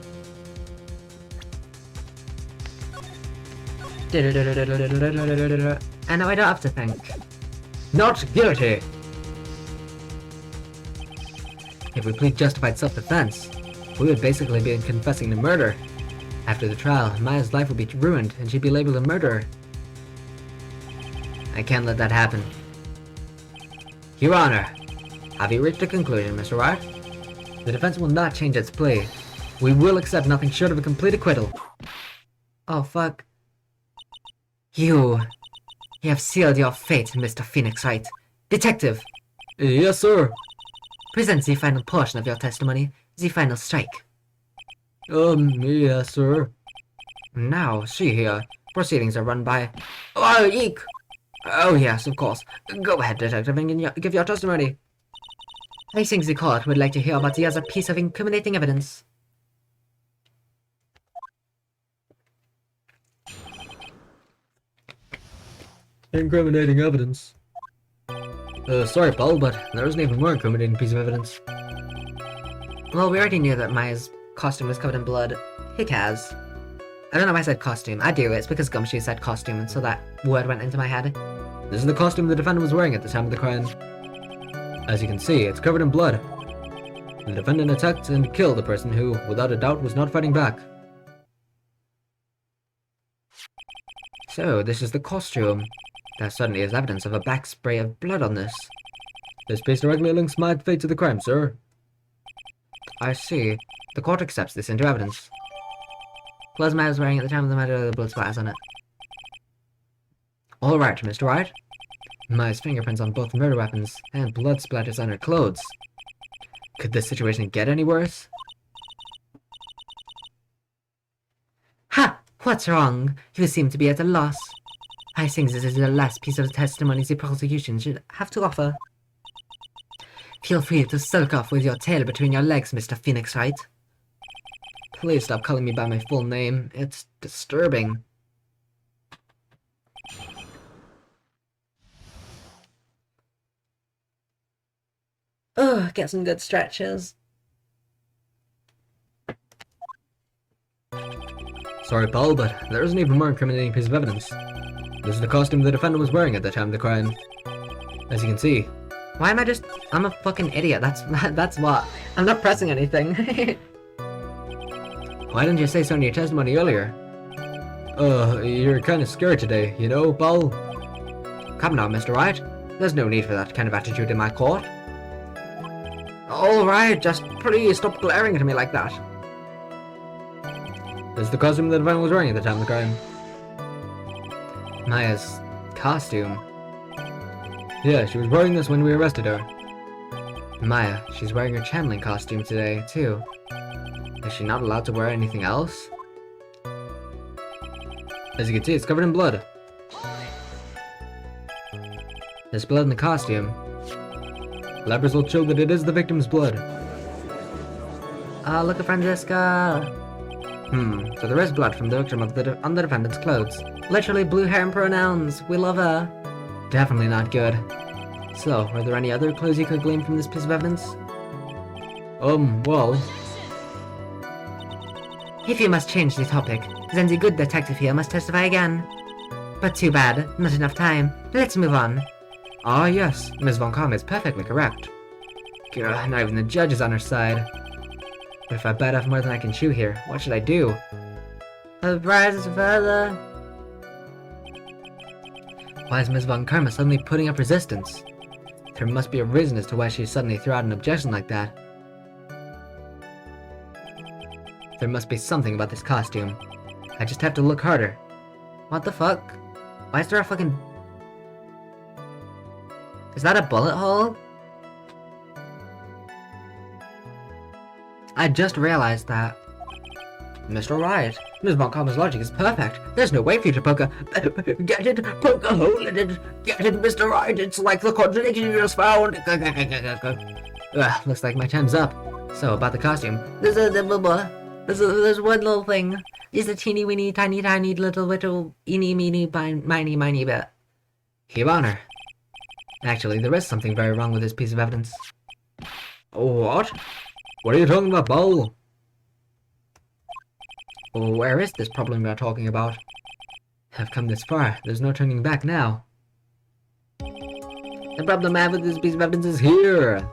And now I don't have to think. Not guilty! If we plead justified self-defense, we would basically be confessing to murder. After the trial, Maya's life would be ruined and she'd be labeled a murderer. I can't let that happen. Your Honor, have you reached a conclusion, Mr. Wright? The defense will not change its plea. We will accept nothing short of a complete acquittal. Oh, fuck. You have sealed your fate, Mr. Phoenix Wright. Detective! Yes, sir. Present the final portion of your testimony, the final strike. Yes, sir. Now, see here. Proceedings are run by... Oh, eek! Oh, yes, of course. Go ahead, detective, and give your testimony. I think the court would like to hear about the other piece of incriminating evidence. Incriminating evidence. Sorry, Paul, but there was an even more incriminating piece of evidence. Well, we already knew that Maya's costume was covered in blood. Hick has. I don't know why I said costume. I do, it's because Gumshoe said costume, and so that word went into my head. This is the costume the defendant was wearing at the time of the crime. As you can see, it's covered in blood. The defendant attacked and killed the person who, without a doubt, was not fighting back. So, this is the costume. There certainly is evidence of a back spray of blood on this. This piece directly links my fate to the crime, sir. I see. The court accepts this into evidence. Clothes Maya was wearing at the time of the murder, the blood splatters on it. All right, Mr. Wright. Maya's fingerprints on both murder weapons, and blood splatters on her clothes. Could this situation get any worse? Ha! What's wrong? You seem to be at a loss. I think this is the last piece of testimony the prosecution should have to offer. Feel free to sulk off with your tail between your legs, Mr. Phoenix Wright. Please stop calling me by my full name. It's disturbing. Ugh, get some good stretches. Sorry, Paul, but there is an even more incriminating piece of evidence. This is the costume the defendant was wearing at the time of the crime. As you can see. Why am I just... I'm a fucking idiot, that's what. I'm not pressing anything. Why didn't you say so in your testimony earlier? You're kinda scared today, you know, Paul? Come now, Mr. Wright. There's no need for that kind of attitude in my court. Alright, just please stop glaring at me like that. This is the costume the defendant was wearing at the time of the crime. Maya's costume. Yeah, she was wearing this when we arrested her. Maya, she's wearing her channeling costume today, too. Is she not allowed to wear anything else? As you can see, it's covered in blood. There's blood in the costume. Lab results show that it is the victim's blood. Look at Francesca. So there is blood from the victim on the defendant's clothes. Literally blue hair and pronouns. We love her. Definitely not good. So, are there any other clues you could glean from this piece of evidence? Well... If you must change the topic, then the good detective here must testify again. But too bad, not enough time. Let's move on. Ah yes, Ms. Von Kamm is perfectly correct. Gah, not even the judge is on her side. But if I bite off more than I can chew here, what should I do? Rise further. Why is Ms. Von Karma suddenly putting up resistance? There must be a reason as to why she suddenly threw out an objection like that. There must be something about this costume. I just have to look harder. What the fuck? Why is there a fucking... Is that a bullet hole? I just realized that. Mr. Wright, Ms. Von Karma's logic is perfect. There's no way for you to poke a... Get it? Poke a hole in it! Get it, Mr. Wright! It's like the contradiction you just found! Looks like my time's up. So, about the costume. There's one little thing. Just a teeny weeny tiny little eeny meeny miny bit. Your Honor. Actually, there is something very wrong with this piece of evidence. What? What are you talking about, Paul? Where is this problem you're talking about? I've come this far. There's no turning back now. The problem I have with this piece of evidence is here.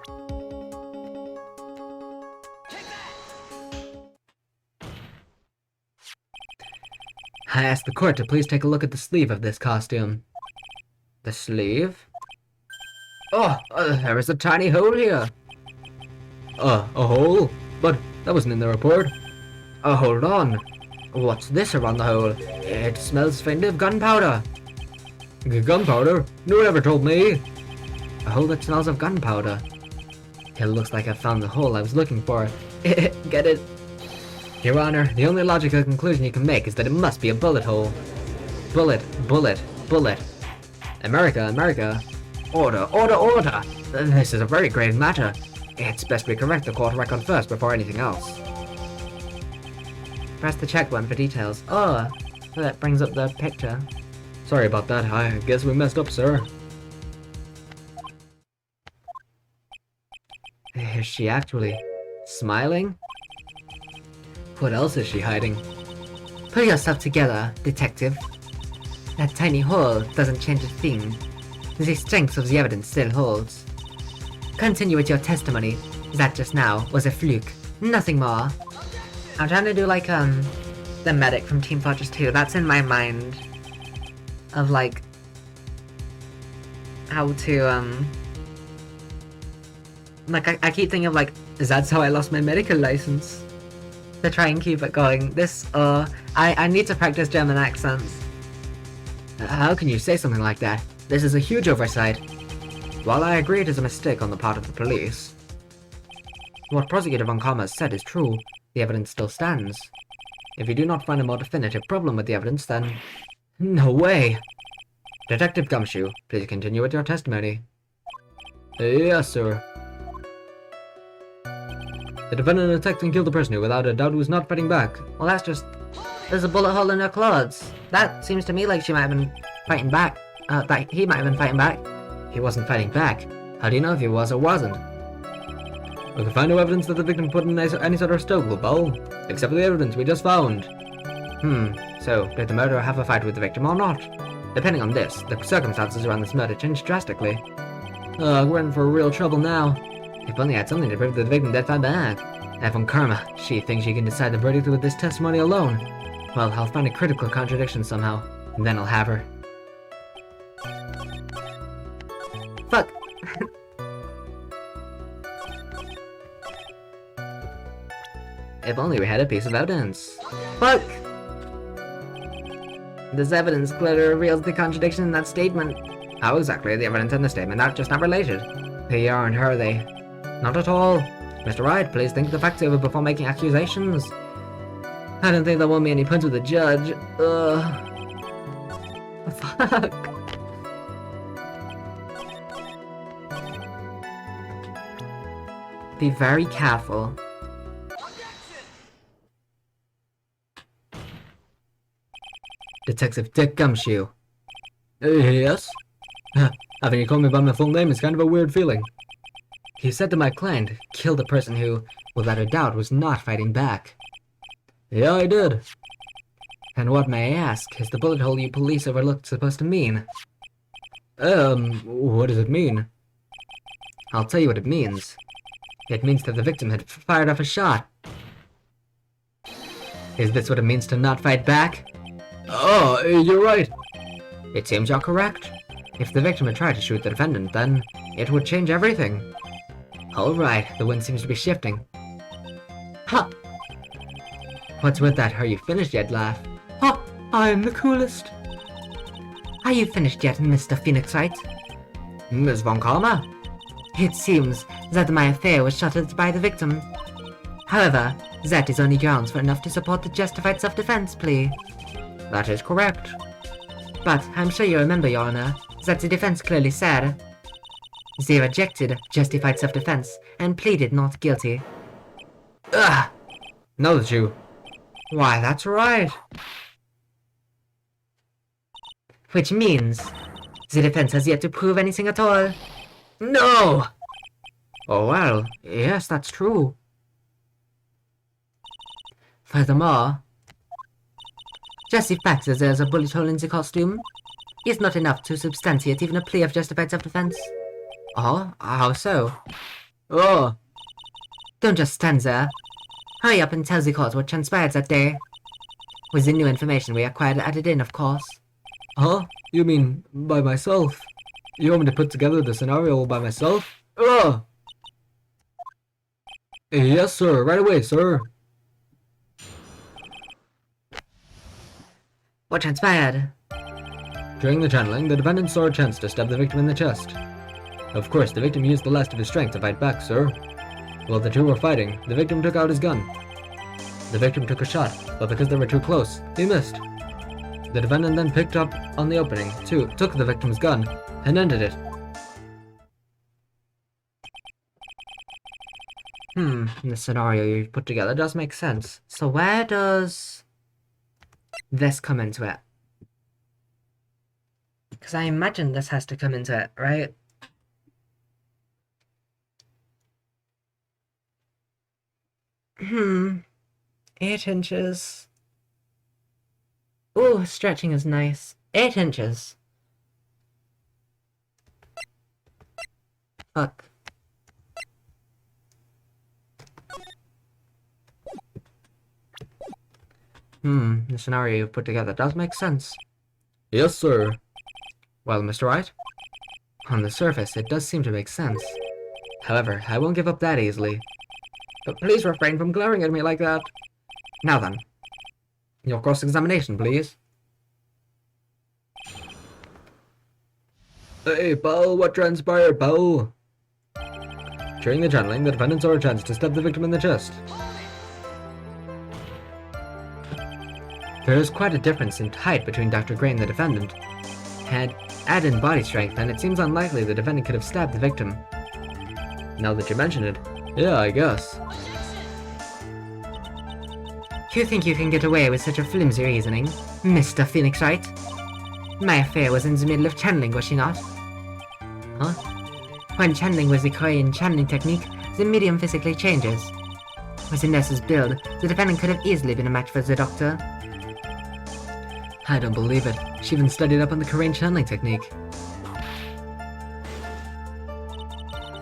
I asked the court to please take a look at the sleeve of this costume. The sleeve? Oh, there is a tiny hole here. A hole? But that wasn't in the report. Hold on. What's this around the hole? It smells faintly of gunpowder. Gunpowder? No one ever told me. A hole that smells of gunpowder. It looks like I found the hole I was looking for. Get it? Your Honor, the only logical conclusion you can make is that it must be a bullet hole. Bullet, bullet, bullet. America, America. Order, order, order! This is a very grave matter. It's best we correct the court record first before anything else. Press the check button for details. Oh, that brings up the picture. Sorry about that. I guess we messed up, sir. Is she actually smiling? What else is she hiding? Pull yourself together, detective. That tiny hole doesn't change a thing. The strength of the evidence still holds. Continue with your testimony. That just now was a fluke. Nothing more. I'm trying to do like, the medic from Team Fortress 2. That's in my mind. Of like, how to, like, I keep thinking of like, that's how I lost my medical license. To try and keep it going. I need to practice German accents. How can you say something like that? This is a huge oversight. While I agree it is a mistake on the part of the police, what Prosecutor von Karma said is true. The evidence still stands. If you do not find a more definitive problem with the evidence, then... No way! Detective Gumshoe, please continue with your testimony. Yes, sir. The defendant attacked and killed the person who, without a doubt, was not fighting back. Well, that's just... There's a bullet hole in her clothes. That seems to me like she might have been fighting back. That he might have been fighting back. He wasn't fighting back. How do you know if he was or wasn't? We can find no evidence that the victim put in any sort of stoke bowl, except for the evidence we just found. So, did the murderer have a fight with the victim or not? Depending on this, the circumstances around this murder changed drastically. We're in for real trouble now. If only I had something to prove that the victim did fight back. That von Karma, she thinks she can decide the verdict with this testimony alone. Well, I'll find a critical contradiction somehow, and then I'll have her. Fuck. If only we had a piece of evidence. Fuck! This evidence clearly reveals the contradiction in that statement. How exactly are the evidence and the statement are just not related? They aren't, are they? Not at all. Mr. Wright, please think the facts over before making accusations. I don't think there won't be any points with the judge. Fuck. Be very careful. Detective Dick Gumshoe. Yes? Having you call me by my full name is kind of a weird feeling. You said that my client killed a person who, without a doubt, was not fighting back. Yeah, I did. And what, may I ask, is the bullet hole you police overlooked supposed to mean? What does it mean? I'll tell you what it means. It means that the victim had fired off a shot. Is this what it means to not fight back? Oh, you're right. It seems you're correct. If the victim had tried to shoot the defendant, then it would change everything. Alright, the wind seems to be shifting. Ha! What's with that? Are you finished yet, Laugh? Ha! I'm the coolest. Are you finished yet, Mr. Phoenix Wright? Ms. von Karma? It seems that my affair was shuttered by the victim. However, that is only grounds for enough to support the justified self-defense plea. That is correct. But I'm sure you remember, Your Honor, that the defense clearly said they rejected justified self-defense and pleaded not guilty. Ugh! No, that you... Why, that's right. Which means the defense has yet to prove anything at all. No! Oh, well, yes, that's true. Furthermore, just the fact that there's a bullet hole in the costume is not enough to substantiate even a plea of justified self-defense. Oh, how so? Oh, Don't just stand there. Hurry up and tell the court what transpired that day. With the new information we acquired added in, of course. huh? You mean by myself? You want me to put together the scenario all by myself? Oh! Yes, sir. Right away, sir. What transpired? During the channeling, the defendant saw a chance to stab the victim in the chest. Of course, the victim used the last of his strength to fight back, sir. While the two were fighting, the victim took out his gun. The victim took a shot, but because they were too close, he missed. The defendant then picked up on the opening, took the victim's gun, and ended it. The scenario you've put together does make sense. So where does this come into it? Because I imagine this has to come into it, right? Hmm. 8 inches. Ooh, stretching is nice. 8 inches. Fuck. The scenario you've put together does make sense. Yes, sir. Well, Mr. Wright, on the surface, it does seem to make sense. However, I won't give up that easily. But please refrain from glaring at me like that. Now then, your cross-examination, please. Hey, pal, what transpired, pal? During the channeling, the defendant saw a chance to stab the victim in the chest. There is quite a difference in height between Dr. Gray and the defendant. Add in body strength, and it seems unlikely the defendant could have stabbed the victim. Now that you mention it, yeah, I guess. You think you can get away with such a flimsy reasoning, Mr. Phoenix Wright? My affair was in the middle of channeling, was she not? Huh? When channeling was the Korean channeling technique, the medium physically changes. With the nurse's build, the defendant could have easily been a match for the doctor. I don't believe it. She even studied up on the Korean channeling technique.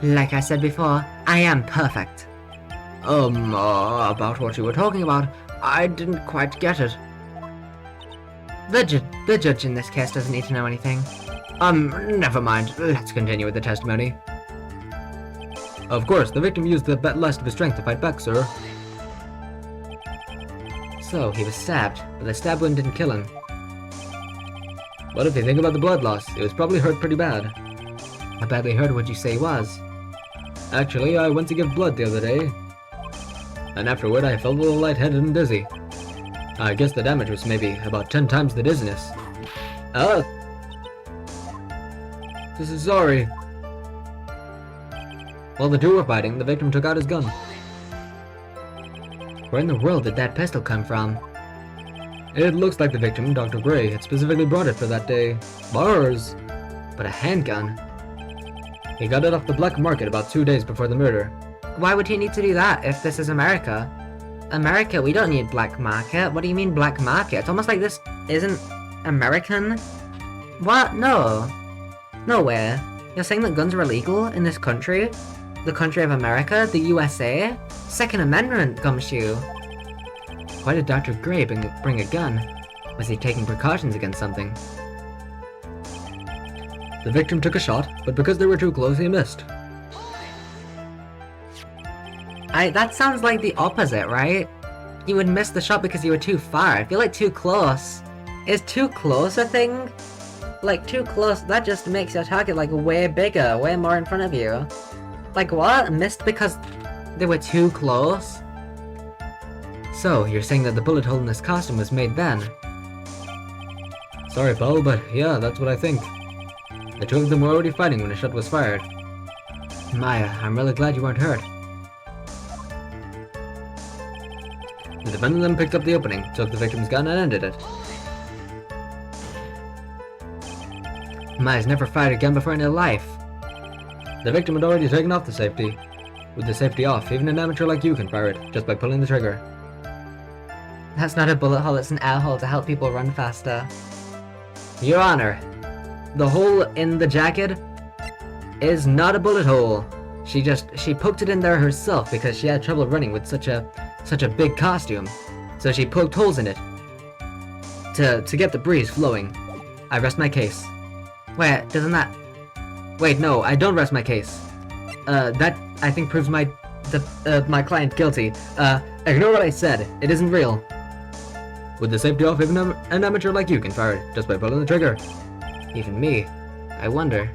Like I said before, I am perfect. About what you were talking about, I didn't quite get it. The judge in this case doesn't need to know anything. Never mind. Let's continue with the testimony. Of course, the victim used the last of his strength to fight back, sir. So, he was stabbed, but the stab wound didn't kill him. What if you think about the blood loss? He was probably hurt pretty bad. How badly hurt would you say he was? Actually, I went to give blood the other day, and afterward I felt a little lightheaded and dizzy. I guess the damage was maybe about 10 times the dizziness. This is sorry. While the two were fighting, the victim took out his gun. Where in the world did that pistol come from? It looks like the victim, Dr. Gray, had specifically brought it for that day. Bars! But a handgun? He got it off the black market about 2 days before the murder. Why would he need to do that if this is America? America, we don't need black market. What do you mean black market? It's almost like this isn't American. What? No. No way. You're saying that guns are illegal in this country? The country of America? The USA? Second Amendment, gumshoe. Why did Dr. Gray bring a gun? Was he taking precautions against something? The victim took a shot, but because they were too close, he missed. That sounds like the opposite, right? You would miss the shot because you were too far. I feel like too close. Is too close a thing? Like, too close, that just makes your target, like, way bigger, way more in front of you. Like, what? Missed because they were too close? So, you're saying that the bullet hole in this costume was made then? Sorry, pal, but yeah, that's what I think. The two of them were already fighting when a shot was fired. Maya, I'm really glad you weren't hurt. The defendant then picked up the opening, took the victim's gun, and ended it. Maya's never fired a gun before in her life. The victim had already taken off the safety. With the safety off, even an amateur like you can fire it, just by pulling the trigger. That's not a bullet hole, it's an air hole to help people run faster. Your Honor, the hole in the jacket is not a bullet hole. She poked it in there herself because she had trouble running with such a big costume. So she poked holes in it to get the breeze flowing. I rest my case. Wait, doesn't that... Wait, no, I don't rest my case. That, I think, proves my client guilty. Ignore what I said. It isn't real. With the safety off, even an amateur like you can fire it, just by pulling the trigger. Even me. I wonder.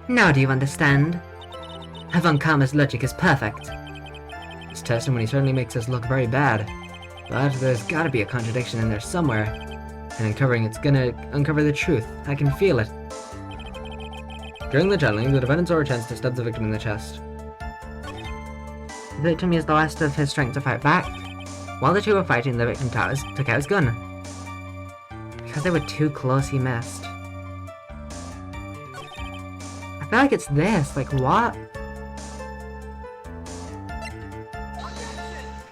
Now do you understand? Von Karma's logic is perfect. This testimony certainly makes us look very bad. But there's gotta be a contradiction in there somewhere. And uncovering it's gonna uncover the truth. I can feel it. During the channeling, the defendant saw a chance to stab the victim in the chest. The victim used the last of his strength to fight back. While the two were fighting, the victim took out his gun. Because they were too close, he missed. I feel like it's this. Like, what?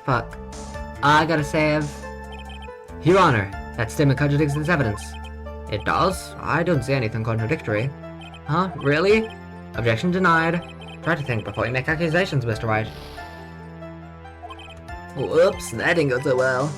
Fuck. I gotta save. Your Honor, that statement contradicts this evidence. It does? I don't see anything contradictory. Huh? Really? Objection denied. Try to think before you make accusations, Mr. White. Whoops, that didn't go so well.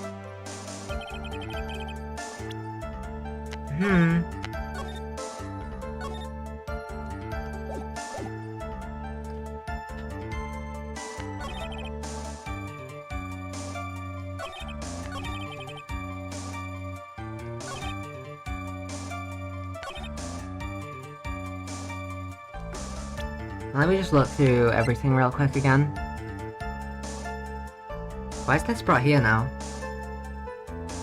Let me just look through everything real quick again. Why is this brought here now?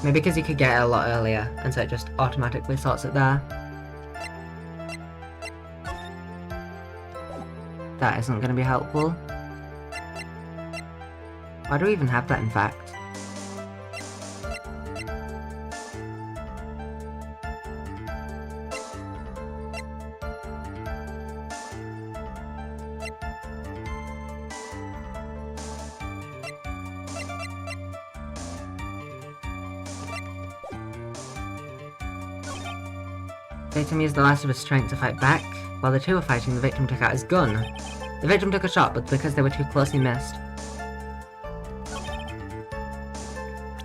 Maybe because you could get it a lot earlier, and so it just automatically sorts it there. That isn't going to be helpful. Why do we even have that, in fact? The victim used the last of his strength to fight back. While the two were fighting, the victim took out his gun. The victim took a shot, but because they were too close, he missed.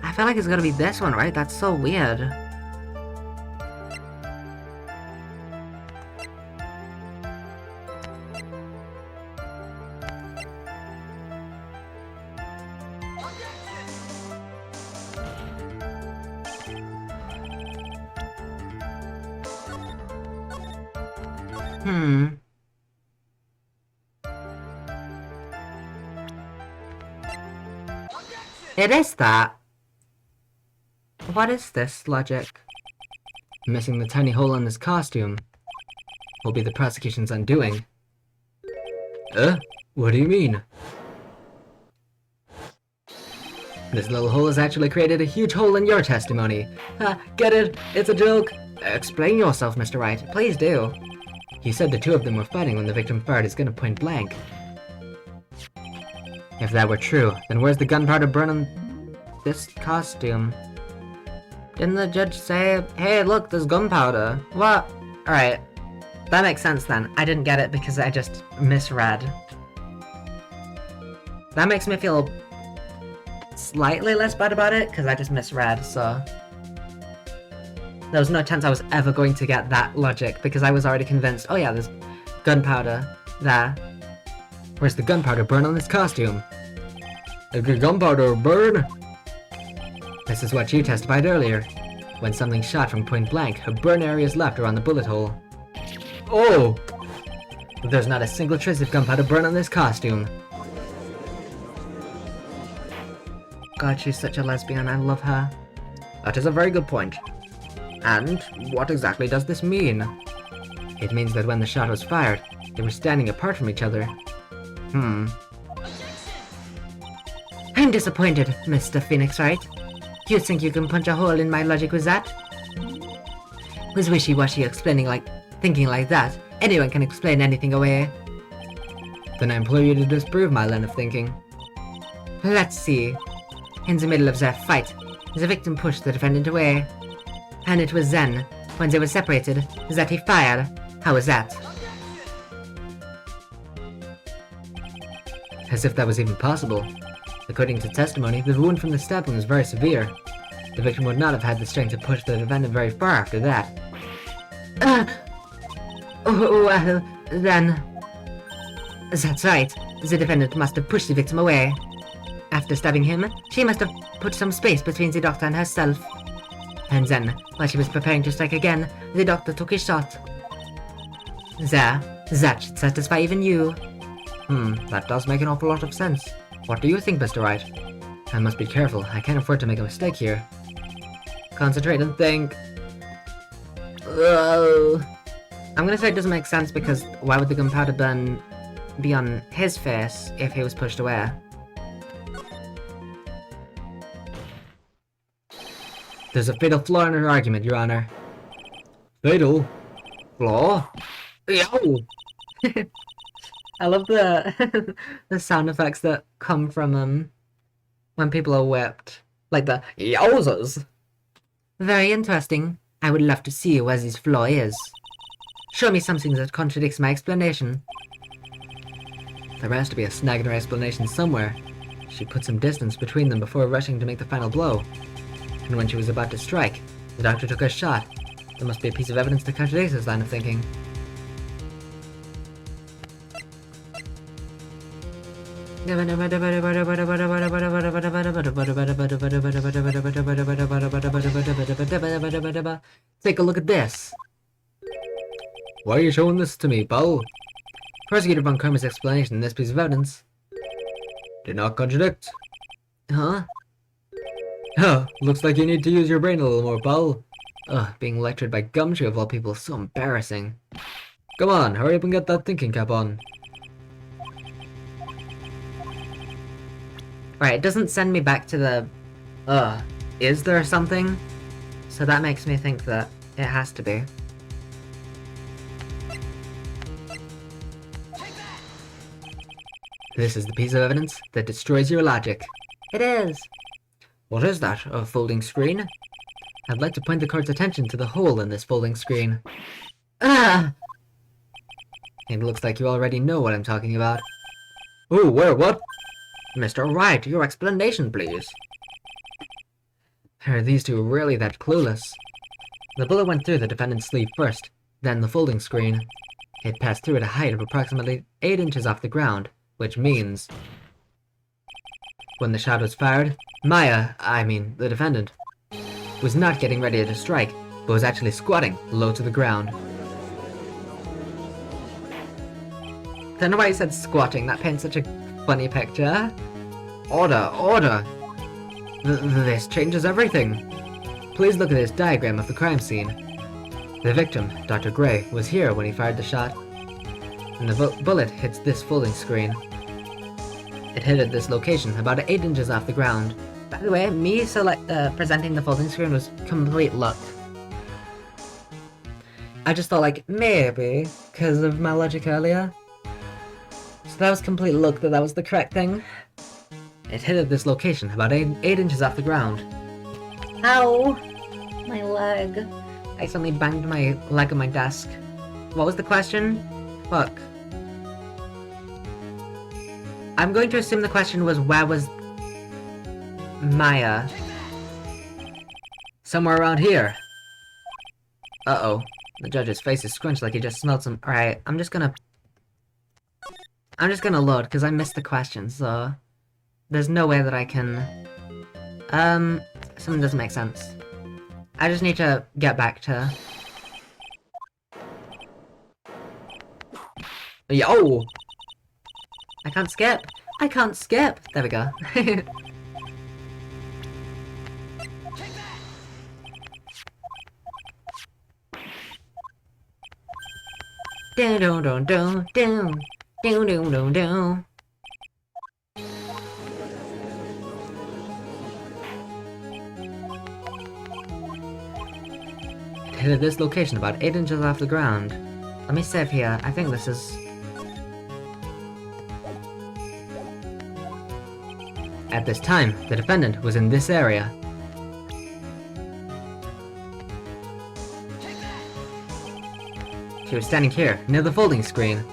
I feel like it's gonna be this one, right? That's so weird. It is that. What is this logic? Missing the tiny hole in his costume will be the prosecution's undoing. What do you mean? This little hole has actually created a huge hole in your testimony. Get it? It's a joke. Explain yourself, Mr. Wright. Please do. You said the two of them were fighting when the victim fired his gun at point blank. If that were true, then where's the gunpowder burn on this costume? Didn't the judge say, hey, look, there's gunpowder? What? Alright. That makes sense then. I didn't get it because I just misread. That makes me feel slightly less bad about it because I just misread, so... There was no chance I was ever going to get that logic because I was already convinced, oh yeah, there's gunpowder there. Where's the gunpowder burn on this costume? The gunpowder burn? This is what you testified earlier. When something's shot from point blank, a burn area is left around the bullet hole. Oh! There's not a single trace of gunpowder burn on this costume. God, she's such a lesbian, I love her. That is a very good point. And what exactly does this mean? It means that when the shot was fired, they were standing apart from each other. I'm disappointed, Mr. Phoenix Wright. You think you can punch a hole in my logic with that? With wishy-washy thinking like that, anyone can explain anything away. Then I implore you to disprove my line of thinking. Let's see. In the middle of their fight, the victim pushed the defendant away. And it was then, when they were separated, that he fired. How was that? As if that was even possible. According to testimony, the wound from the stabbing was very severe. The victim would not have had the strength to push the defendant very far after that. Well, then... That's right. The defendant must have pushed the victim away. After stabbing him, she must have put some space between the doctor and herself. And then, while she was preparing to strike again, the doctor took his shot. There. That should satisfy even you. That does make an awful lot of sense. What do you think, Mr. Wright? I must be careful. I can't afford to make a mistake here. Concentrate and think. Oh. I'm gonna say it doesn't make sense because why would the gunpowder burn be on his face if he was pushed away? There's a fatal flaw in her argument, Your Honor. Fatal? Flaw? Yow! I love the the sound effects that come from when people are whipped. Like the yowzers. Very interesting. I would love to see where this flaw is. Show me something that contradicts my explanation. There has to be a snag in her explanation somewhere. She put some distance between them before rushing to make the final blow. And when she was about to strike, the doctor took a shot. There must be a piece of evidence to contradict this line of thinking. Take a look at this. Why are you showing this to me, Bo? Prosecutor Von Karma's explanation in this piece of evidence did not contradict. Huh? Huh, looks like you need to use your brain a little more, Bo. Ugh, being lectured by Gumshoe of all people is so embarrassing. Come on, hurry up and get that thinking cap on. Right, it doesn't send me back to the is there something? So that makes me think that it has to be. This is the piece of evidence that destroys your logic. It is. What is that? A folding screen? I'd like to point the court's attention to the hole in this folding screen. Ah! It looks like you already know what I'm talking about. Ooh, where, what? Mr. Wright, your explanation, please. Are these two really that clueless? The bullet went through the defendant's sleeve first, then the folding screen. It passed through at a height of approximately 8 inches off the ground, which means... when the shot was fired, Maya, the defendant, was not getting ready to strike, but was actually squatting low to the ground. Don't know why you said squatting, that paints such a funny picture. Order, order! This changes everything. Please look at this diagram of the crime scene. The victim, Dr. Gray, was here when he fired the shot, and the bullet hits this folding screen. It hit at this location, about 8 inches off the ground. By the way, me presenting the folding screen was complete luck. I just thought like, maybe, because of my logic earlier. So that was complete luck that was the correct thing. It hit at this location, about 8 inches off the ground. Ow! My leg. I suddenly banged my leg on my desk. What was the question? Fuck. I'm going to assume the question was, where was Maya? Somewhere around here. Uh-oh. The judge's face is scrunched like he just smelled some... Alright, I'm just gonna load, because I missed the question, so... There's no way that I can... Something doesn't make sense. I just need to get back to... Yo! I can't skip! I can't skip! There we go. Do do do do do do do do do. It hit at this location about 8 inches off the ground. Let me save here. I think this is... At this time, the defendant was in this area. She was standing here, near the folding screen.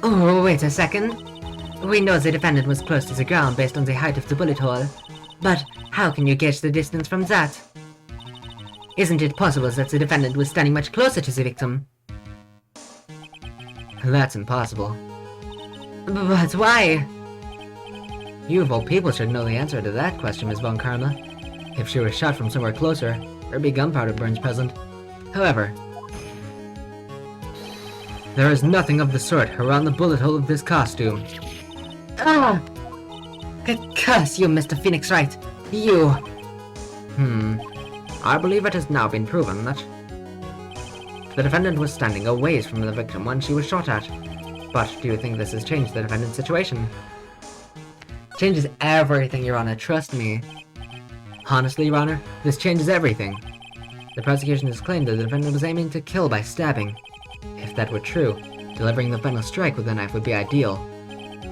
Oh, wait a second. We know the defendant was close to the ground based on the height of the bullet hole. But how can you gauge the distance from that? Isn't it possible that the defendant was standing much closer to the victim? That's impossible. But why? You of all people should know the answer to that question, Ms. Von Karma. If she was shot from somewhere closer, there'd be gunpowder burns present. However, there is nothing of the sort around the bullet hole of this costume. Ah! Curse you, Mr. Phoenix Wright! You! I believe it has now been proven that The defendant was standing a ways from the victim when she was shot at. But do you think this has changed the defendant's situation? Changes everything, Your Honor, trust me. Honestly, Your Honor, this changes everything. The prosecution has claimed that the defendant was aiming to kill by stabbing. If that were true, delivering the final strike with a knife would be ideal.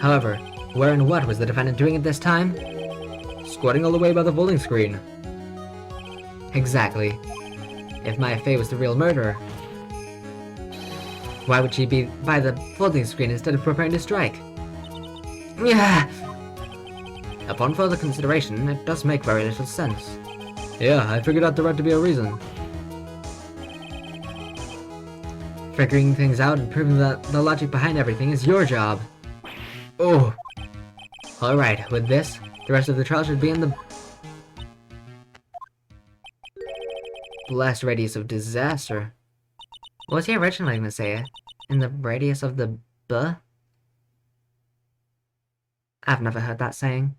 However, where and what was the defendant doing at this time? Squatting all the way by the folding screen. Exactly. If Maya Fey was the real murderer, why would she be by the folding screen instead of preparing to strike? Yeah. Upon further consideration, it does make very little sense. Yeah, I figured out there had to be a reason. Figuring things out and proving that the logic behind everything is your job. Oh. Alright, with this, the rest of the trial should be in the blast radius of disaster. What was he originally gonna say? In the radius of the I've never heard that saying.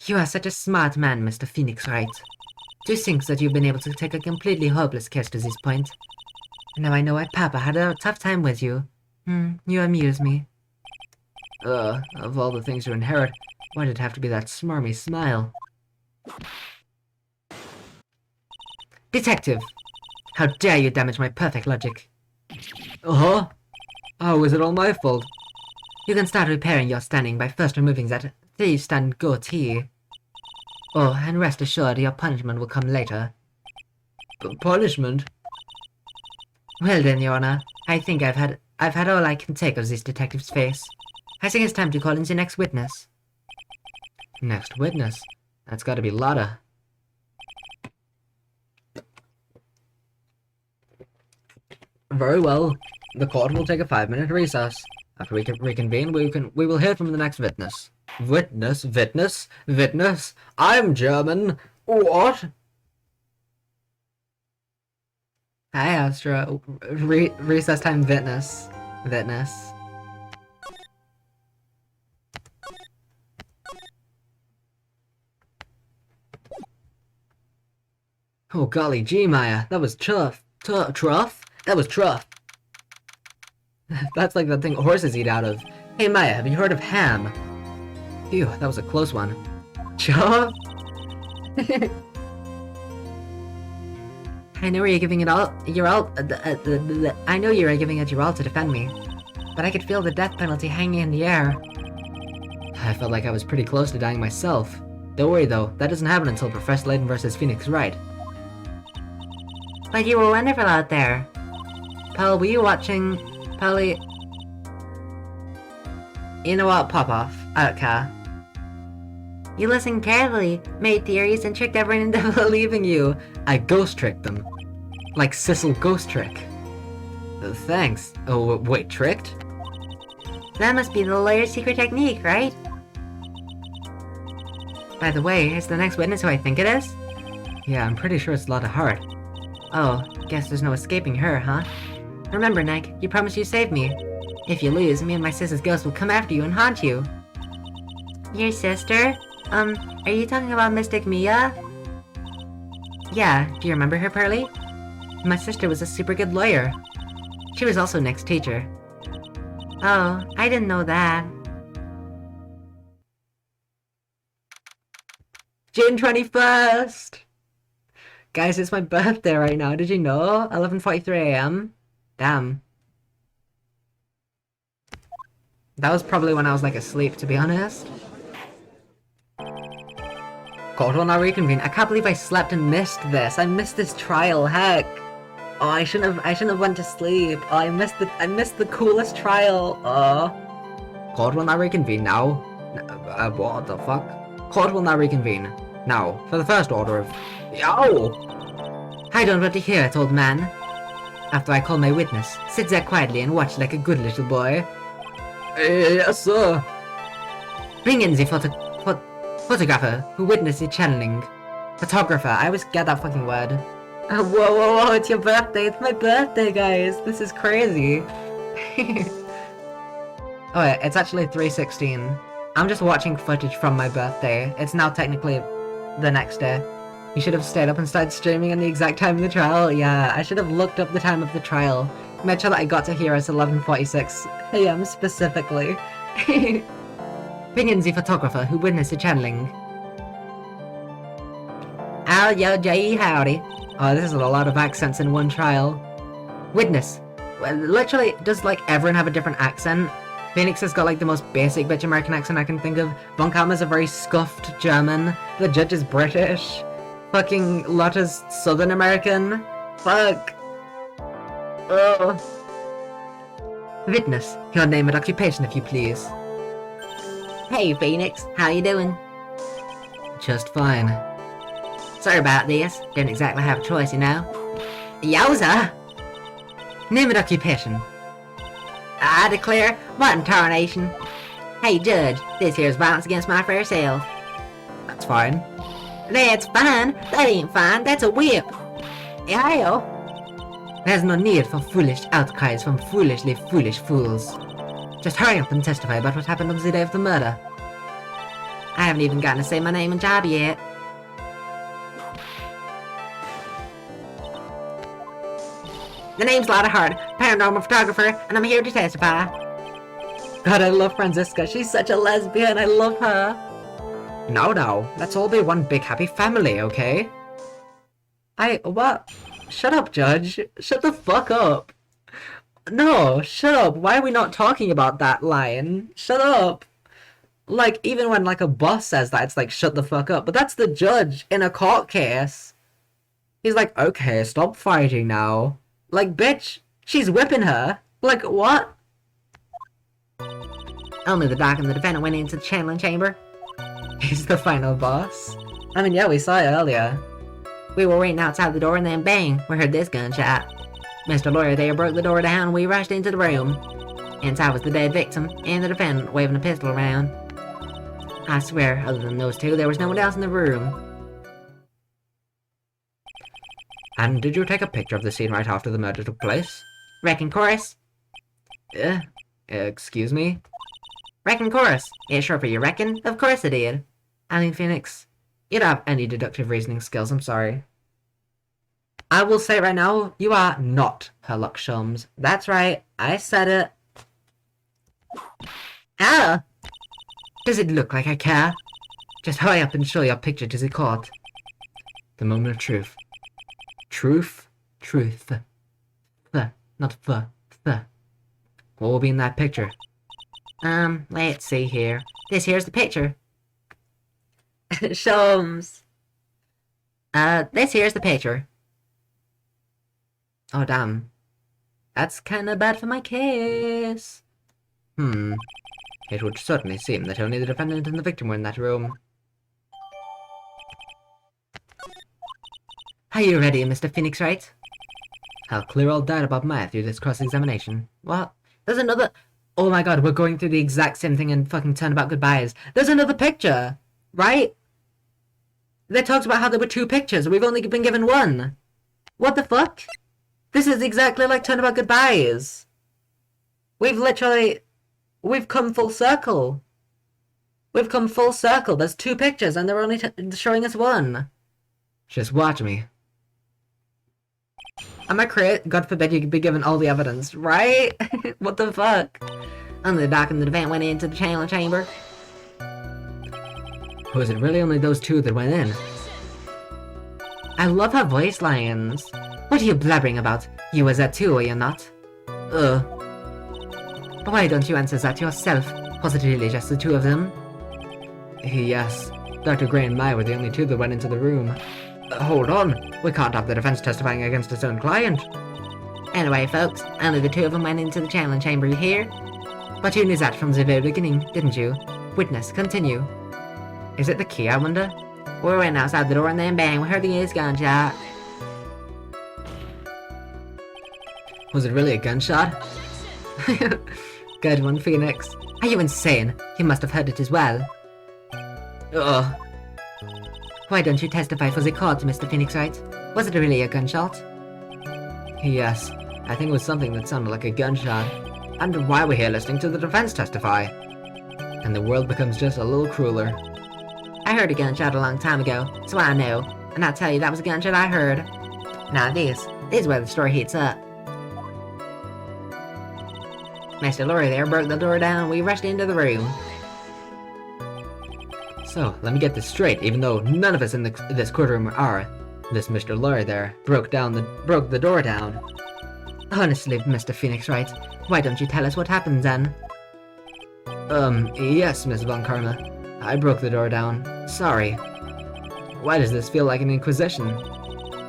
You are such a smart man, Mr. Phoenix Wright. To think that you've been able to take a completely hopeless case to this point. Now I know why Papa had a tough time with you. You amuse me. Of all the things to inherit, why did it have to be that smarmy smile? Detective! How dare you damage my perfect logic? Uh-huh? Oh, is it all my fault? You can start repairing your standing by first removing that thief-stand goatee. Oh, and rest assured your punishment will come later. Punishment? Well then, Your Honor, I think I've had all I can take of this detective's face. I think it's time to call in the next witness. Next witness? That's gotta be Lotta. Very well. The court will take a 5-minute recess. After we can reconvene, we will hear from the next witness. Witness? I'm German. What? Hi, Astra. Recess time, witness. Oh golly gee, Maya, that was truff. Truff? That was truff. That's like the thing horses eat out of. Hey Maya, have you heard of ham? Phew, that was a close one. Chuff? I know you're giving it all. I know you're giving it your all to defend me, but I could feel the death penalty hanging in the air. I felt like I was pretty close to dying myself. Don't worry though, that doesn't happen until Professor Layton versus Phoenix Wright. But you were wonderful out there. Pearl, were you watching? Pearly. You know what? Pop off. I don't care. You listened carefully, made theories, and tricked everyone into believing you. I ghost tricked them. Like Sissel Ghost Trick. Thanks. Oh, wait, tricked? That must be the lawyer's secret technique, right? By the way, is the next witness who I think it is? Yeah, I'm pretty sure it's Lotta Hart. Oh, guess there's no escaping her, huh? Remember, Nick, you promised you'd save me. If you lose, me and my sister's ghost will come after you and haunt you. Your sister? Are you talking about Mystic Mia? Yeah, do you remember her, Pearly? My sister was a super good lawyer. She was also Nick's teacher. Oh, I didn't know that. June 21st! Guys, it's my birthday right now, did you know? 11:43 AM. Damn. That was probably when I was like asleep, to be honest. Court will now reconvene. I can't believe I slept and missed this. I missed this trial, heck. Oh, I shouldn't have went to sleep. Oh, I missed the coolest trial. Court will now reconvene now. What the fuck? Court will now reconvene. Now, for the first order of... Yow! I don't want to hear it, old man. After I call my witness, sit there quietly and watch like a good little boy. Yes, sir. Bring in the photographer who witnessed the channeling. Photographer, I always get that fucking word. Whoa, it's your birthday. It's my birthday, guys. This is crazy. Oh, yeah, it's actually 3:16. I'm just watching footage from my birthday. It's now technically the next day. You should have stayed up and started streaming at the exact time of the trial. Yeah, I should have looked up the time of the trial Made sure that I got to here at 11:46 a.m. specifically. Opinions the photographer who witnessed the channeling. Al yo J howdy. Oh, this is a lot of accents in one trial. Witness. Well, literally, does like everyone have a different accent? Phoenix has got like the most basic bitch American accent I can think of. Von Karma's a very scuffed German. The judge is British. Fucking Lotta's Southern American. Fuck. Ugh. Witness. Your name and occupation, if you please. Hey, Phoenix. How you doing? Just fine. Sorry about this. Don't exactly have a choice, you know. Yowza! Name and occupation. I declare, what in tarnation? Hey, Judge, this here's violence against my fair self. That's fine. That's fine. That ain't fine. That's a whip. Hell. There's no need for foolish outcries from foolishly foolish fools. Just hurry up and testify about what happened on the day of the murder. I haven't even gotten to say my name and job yet. The name's Lotta Hart, paranormal photographer, and I'm here to testify. God, I love Franziska. She's such a lesbian. I love her. No, let's all be one big happy family, okay? What? Shut up, Judge. Shut the fuck up. No, shut up. Why are we not talking about that line? Shut up. Like, even when, like, a boss says that, it's like, shut the fuck up. But that's the judge in a court case. He's like, okay, stop fighting now. Like, bitch, she's whipping her. Like, what? Only the doc and the defendant went into the channeling chamber. He's the final boss. I mean, yeah, we saw it earlier. We were waiting outside the door and then bang, we heard this gunshot. Mr. Lawyer there broke the door down and we rushed into the room. Inside was the dead victim and the defendant waving a pistol around. I swear, other than those two, there was no one else in the room. And did you take a picture of the scene right after the murder took place? Reckon chorus? Excuse me? Reckon chorus. Yeah, sure for you reckon? Of course I did. I mean, Phoenix, you don't have any deductive reasoning skills, I'm sorry. I will say right now, you are not Herlock Sholmes. That's right, I said it. Ah! Does it look like I care? Just hurry up and show your picture to the court. The moment of truth. Truth? Truth. Not th. What will be in that picture? Let's see here. This here's the picture. Sholmes. This here's the picture. Oh, damn. That's kinda bad for my case. It would certainly seem that only the defendant and the victim were in that room. Are you ready, Mr. Phoenix Wright? I'll clear all doubt about Maya through this cross-examination. What? There's another... Oh my god, we're going through the exact same thing in fucking Turnabout Goodbyes. There's another picture! Right? They talked about how there were two pictures, we've only been given one. What the fuck? This is exactly like Turnabout Goodbyes. We've come full circle. We've come full circle. There's two pictures and they're only showing us one. Just watch me. Am I correct? God forbid you be given all the evidence, right? What the fuck? Only the doc and the defendant went into the channeling chamber. Was it really only those two that went in? I love her voice lines. What are you blabbering about? You was that too, are you not? Why don't you answer that yourself? Was it really just the two of them? Yes. Dr. Gray and Mai were the only two that went into the room. Hold on. We can't have the defense testifying against its own client. Anyway, folks, only the two of them went into the channeling chamber, you hear? But you knew that from the very beginning, didn't you? Witness, continue. Is it the key, I wonder? We went outside the door and then bang, we heard the gunshot. Was it really a gunshot? Good one, Phoenix. Are you insane? You must have heard it as well. Ugh. Why don't you testify for the court, Mr. Phoenix Wright? Was it really a gunshot? Yes. I think it was something that sounded like a gunshot. And why we're here listening to the defense testify. And the world becomes just a little crueler. I heard a gunshot a long time ago, so I know. And I'll tell you that was a gunshot I heard. Now this is where the story heats up. Mr. Lorry there broke the door down and we rushed into the room. So, let me get this straight, even though none of us in this courtroom are. This Mr. Lorry there broke the door down. Honestly, Mr. Phoenix Wright, why don't you tell us what happened then? Yes, Miss Von Karma. I broke the door down. Sorry. Why does this feel like an inquisition?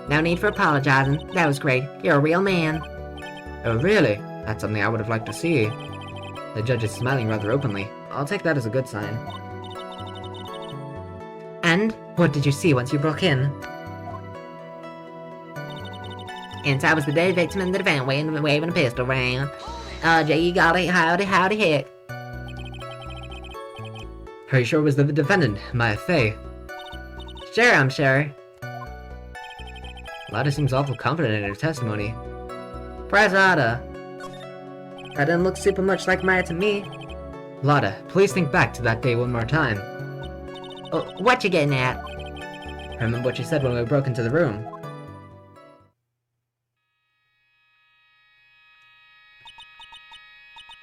No need for apologizing. That was great. You're a real man. Oh, really? That's something I would have liked to see. The judge is smiling rather openly. I'll take that as a good sign. And what did you see once you broke in? Inside was the dead victim and the defendant waving a pistol around. Gee golly, howdy heck. Are you sure it was the defendant, Maya Fey? Sure, I'm sure. Lada seems awful confident in her testimony. Press Lada. That didn't look super much like Maya to me. Lada, please think back to that day one more time. What you getting at? Remember what you said when we broke into the room.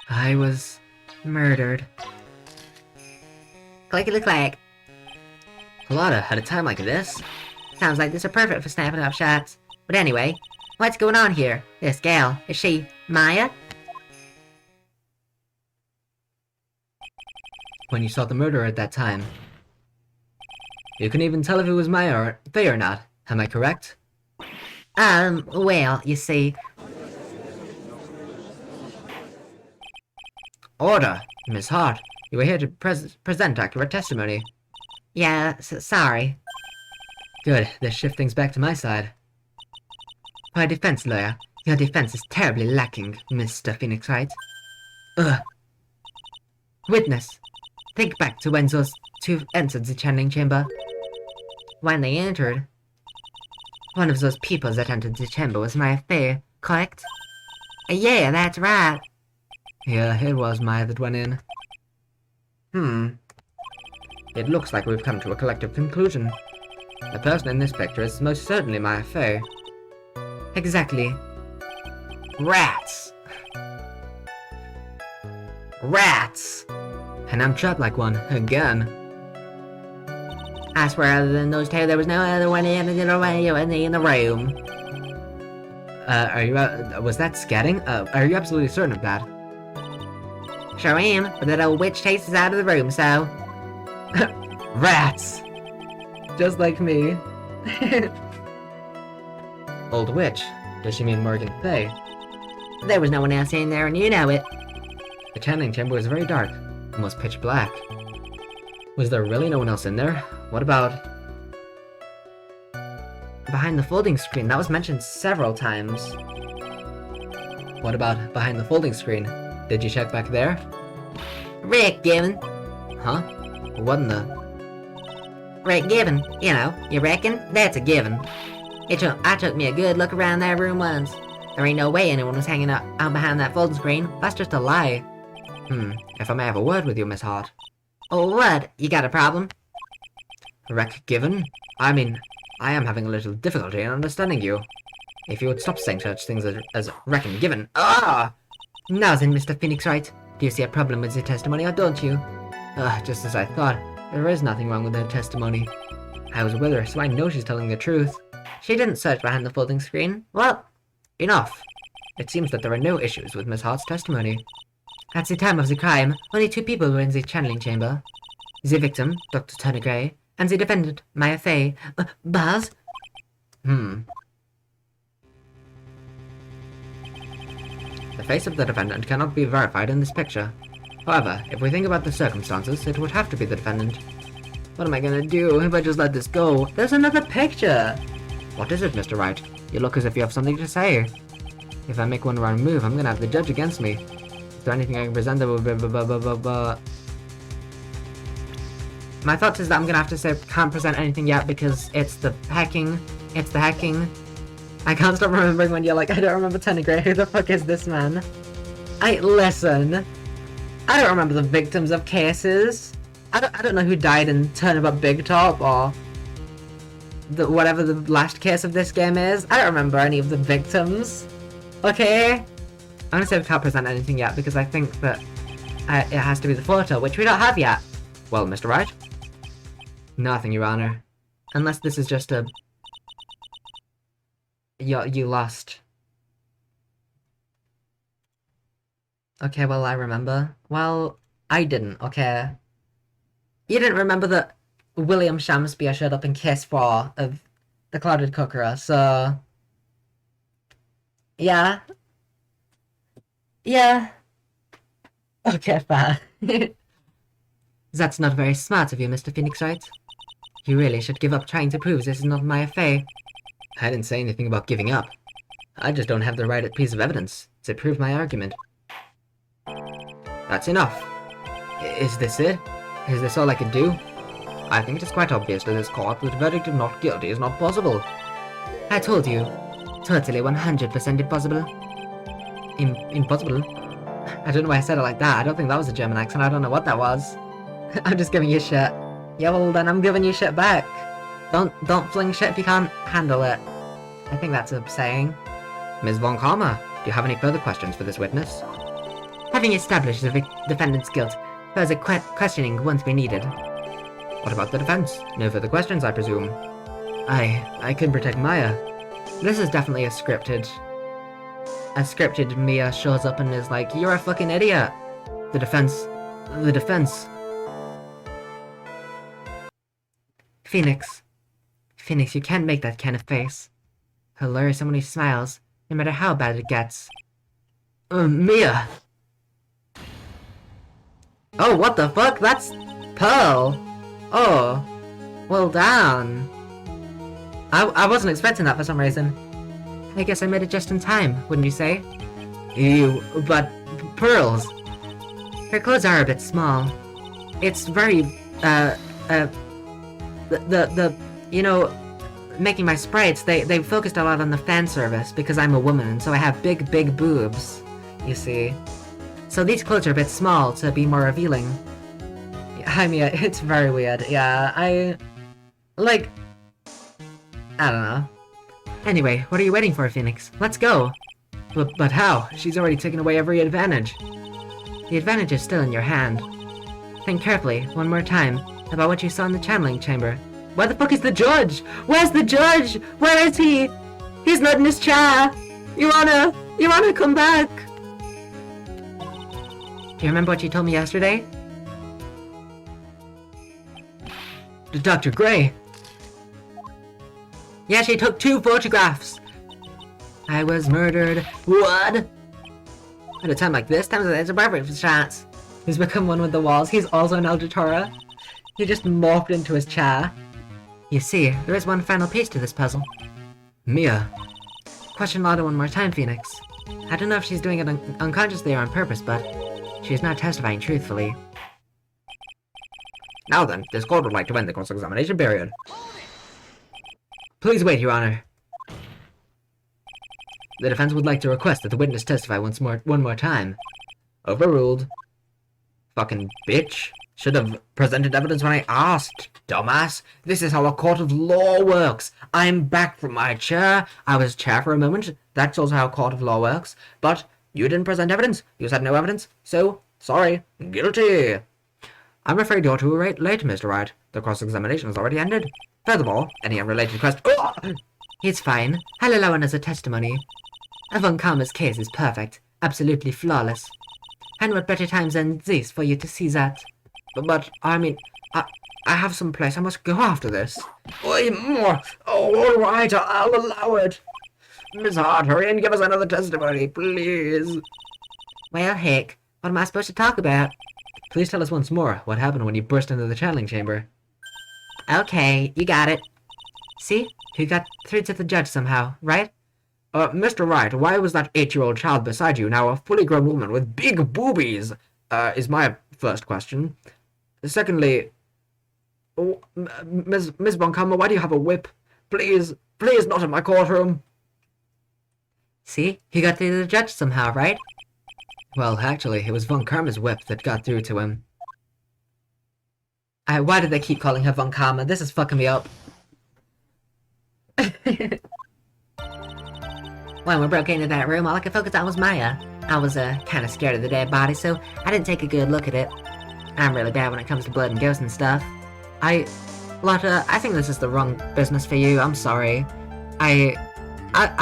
I was murdered. Clickety-clack. Lada, at a time like this? Sounds like this are perfect for snapping up shots. But anyway, what's going on here? This gal, is she Maya? When you saw the murderer at that time, you couldn't even tell if it was Maya or Fey or not, am I correct? Well, you see... Order! Miss Hart, you are here to present accurate testimony. Yeah, sorry. Good, this shifts things back to my side. My defense lawyer, your defense is terribly lacking, Mr. Phoenix Wright. Witness, think back to when those two entered the channeling chamber. When they entered, one of those people that entered the chamber was Maya Fey, correct? Yeah, that's right. Yeah, it was Maya that went in. It looks like we've come to a collective conclusion. The person in this picture is most certainly Maya Fey. Exactly. Rats! Rats! And I'm trapped like one, again. I swear, other than those two, there was no other one in the room. Was that scatting? Are you absolutely certain of that? Sure am, but that old witch chases out of the room, so... Rats! Just like me. Old witch? Does she mean Morgan Fey? There was no one else in there, and you know it. The channeling chamber was very dark, almost pitch black. Was there really no one else in there? What about... Behind the folding screen, that was mentioned several times. What about behind the folding screen? Did you check back there? Rick Given. Huh? What in the... Rick Given. You know, you reckon? That's a given. I took me a good look around that room once. There ain't no way anyone was hanging out behind that folding screen. That's just a lie. If I may have a word with you, Miss Hart. Oh, what? You got a problem? Rick Given? I mean, I am having a little difficulty in understanding you. If you would stop saying such things as Reckon Given. Ah! Now then, Mr. Phoenix Wright, do you see a problem with the testimony or don't you? Just as I thought. There is nothing wrong with her testimony. I was with her, so I know she's telling the truth. She didn't search behind the folding screen. Well, enough. It seems that there are no issues with Miss Hart's testimony. At the time of the crime, only two people were in the channeling chamber. The victim, Dr. Turner Gray, and the defendant, Maya Fey. Buzz? The face of the defendant cannot be verified in this picture. However, if we think about the circumstances, it would have to be the defendant. What am I gonna do if I just let this go? There's another picture! What is it, Mr. Wright? You look as if you have something to say. If I make one wrong move, I'm gonna have the judge against me. Is there anything I can present that will My thought is that I'm gonna have to say can't present anything yet because it's the hacking. It's the hacking. I can't stop remembering when you're like, I don't remember Turner Gray, who the fuck is this man? Listen. I don't remember the victims of cases. I don't know who died in Turnabout Big Top or whatever the last case of this game is. I don't remember any of the victims. Okay? I'm gonna say we can't present anything yet because I think that it has to be the photo, which we don't have yet. Well, Mr. Wright? Nothing, Your Honor. Unless this is just a... You lost. Okay, well, I remember. Well, I didn't, okay? You didn't remember that William Shamspeare showed up in Case 4 of The Clouded Kokoro, so... Yeah. Yeah. Okay, fair. That's not very smart of you, Mr. Phoenix Wright. You really should give up trying to prove this is not my affair. I didn't say anything about giving up. I just don't have the right piece of evidence to prove my argument. That's enough. Is this it? Is this all I can do? I think it is quite obvious to this court that a verdict of not guilty is not possible. I told you. Totally 100% impossible. Impossible? I don't know why I said it like that. I don't think that was a German accent. I don't know what that was. I'm just giving you shit. Yeah, well then I'm giving you shit back. Don't fling shit if you can't handle it. I think that's a saying. Ms. Von Karma, do you have any further questions for this witness? Having established the defendant's guilt, further questioning won't be needed. What about the defense? No further questions, I presume. I could protect Maya. This is definitely a scripted Mia shows up and is like, you're a fucking idiot. The defense. Phoenix, you can't make that kind of face. He'll lure someone who smiles, no matter how bad it gets. Mia! Oh, what the fuck? That's Pearl! Oh, well done. I wasn't expecting that for some reason. I guess I made it just in time, wouldn't you say? But Pearls. Her clothes are a bit small. It's very, you know, making my sprites, they focused a lot on the fan service because I'm a woman, and so I have big boobs, you see. So these clothes are a bit small to be more revealing. I mean, it's very weird, yeah, I don't know. Anyway, what are you waiting for, Phoenix? Let's go! But how? She's already taken away every advantage. The advantage is still in your hand. Think carefully, one more time, about what you saw in the channeling chamber. Where the fuck is the judge? Where's the judge? Where is he? He's not in his chair! You wanna come back? Do you remember what you told me yesterday? Dr. Gray! Yeah, she took 2 photographs! I was murdered. What? At a time like this, there's a perfect chance. He's become one with the walls. He's also an Aldatora. He just morphed into his chair. You see, there is one final piece to this puzzle. Mia. Question Lada one more time, Phoenix. I don't know if she's doing it unconsciously or on purpose, but she's not testifying truthfully. Now then, this court would like to end the cross-examination period. Please wait, Your Honor. The defense would like to request that the witness testify one more time. Overruled. Fucking bitch. Should have presented evidence when I asked, dumbass. This is how a court of law works. I'm back from my chair. I was chair for a moment. That's also how a court of law works. But you didn't present evidence. You said no evidence. So, sorry. Guilty. I'm afraid you're too late, Mr. Wright. The cross-examination has already ended. Furthermore, any unrelated question... Oh! It's fine. I'll allow it as a testimony. Von Karma's case is perfect. Absolutely flawless. And what better times than this for you to see that? But, I mean, I have some place I must go after this. Oi, more! Oh, all right, I'll allow it. Miss Hart, hurry and give us another testimony, please. Well, heck, what am I supposed to talk about? Please tell us once more what happened when you burst into the channeling chamber. Okay, you got it. See? You got through to the judge somehow, right? Mr. Wright, why was that 8-year-old child beside you now a fully grown woman with big boobies? Is my first question. Secondly, Miss Von Karma, why do you have a whip? Please, not in my courtroom. See? You got through to the judge somehow, right? Well, actually, it was Von Karma's whip that got through to him. Why do they keep calling her Von Karma? This is fucking me up. When we broke into that room, all I could focus on was Maya. I was kind of scared of the dead body, so I didn't take a good look at it. I'm really bad when it comes to blood and ghosts and stuff. Lotta, I think this is the wrong business for you. I'm sorry. I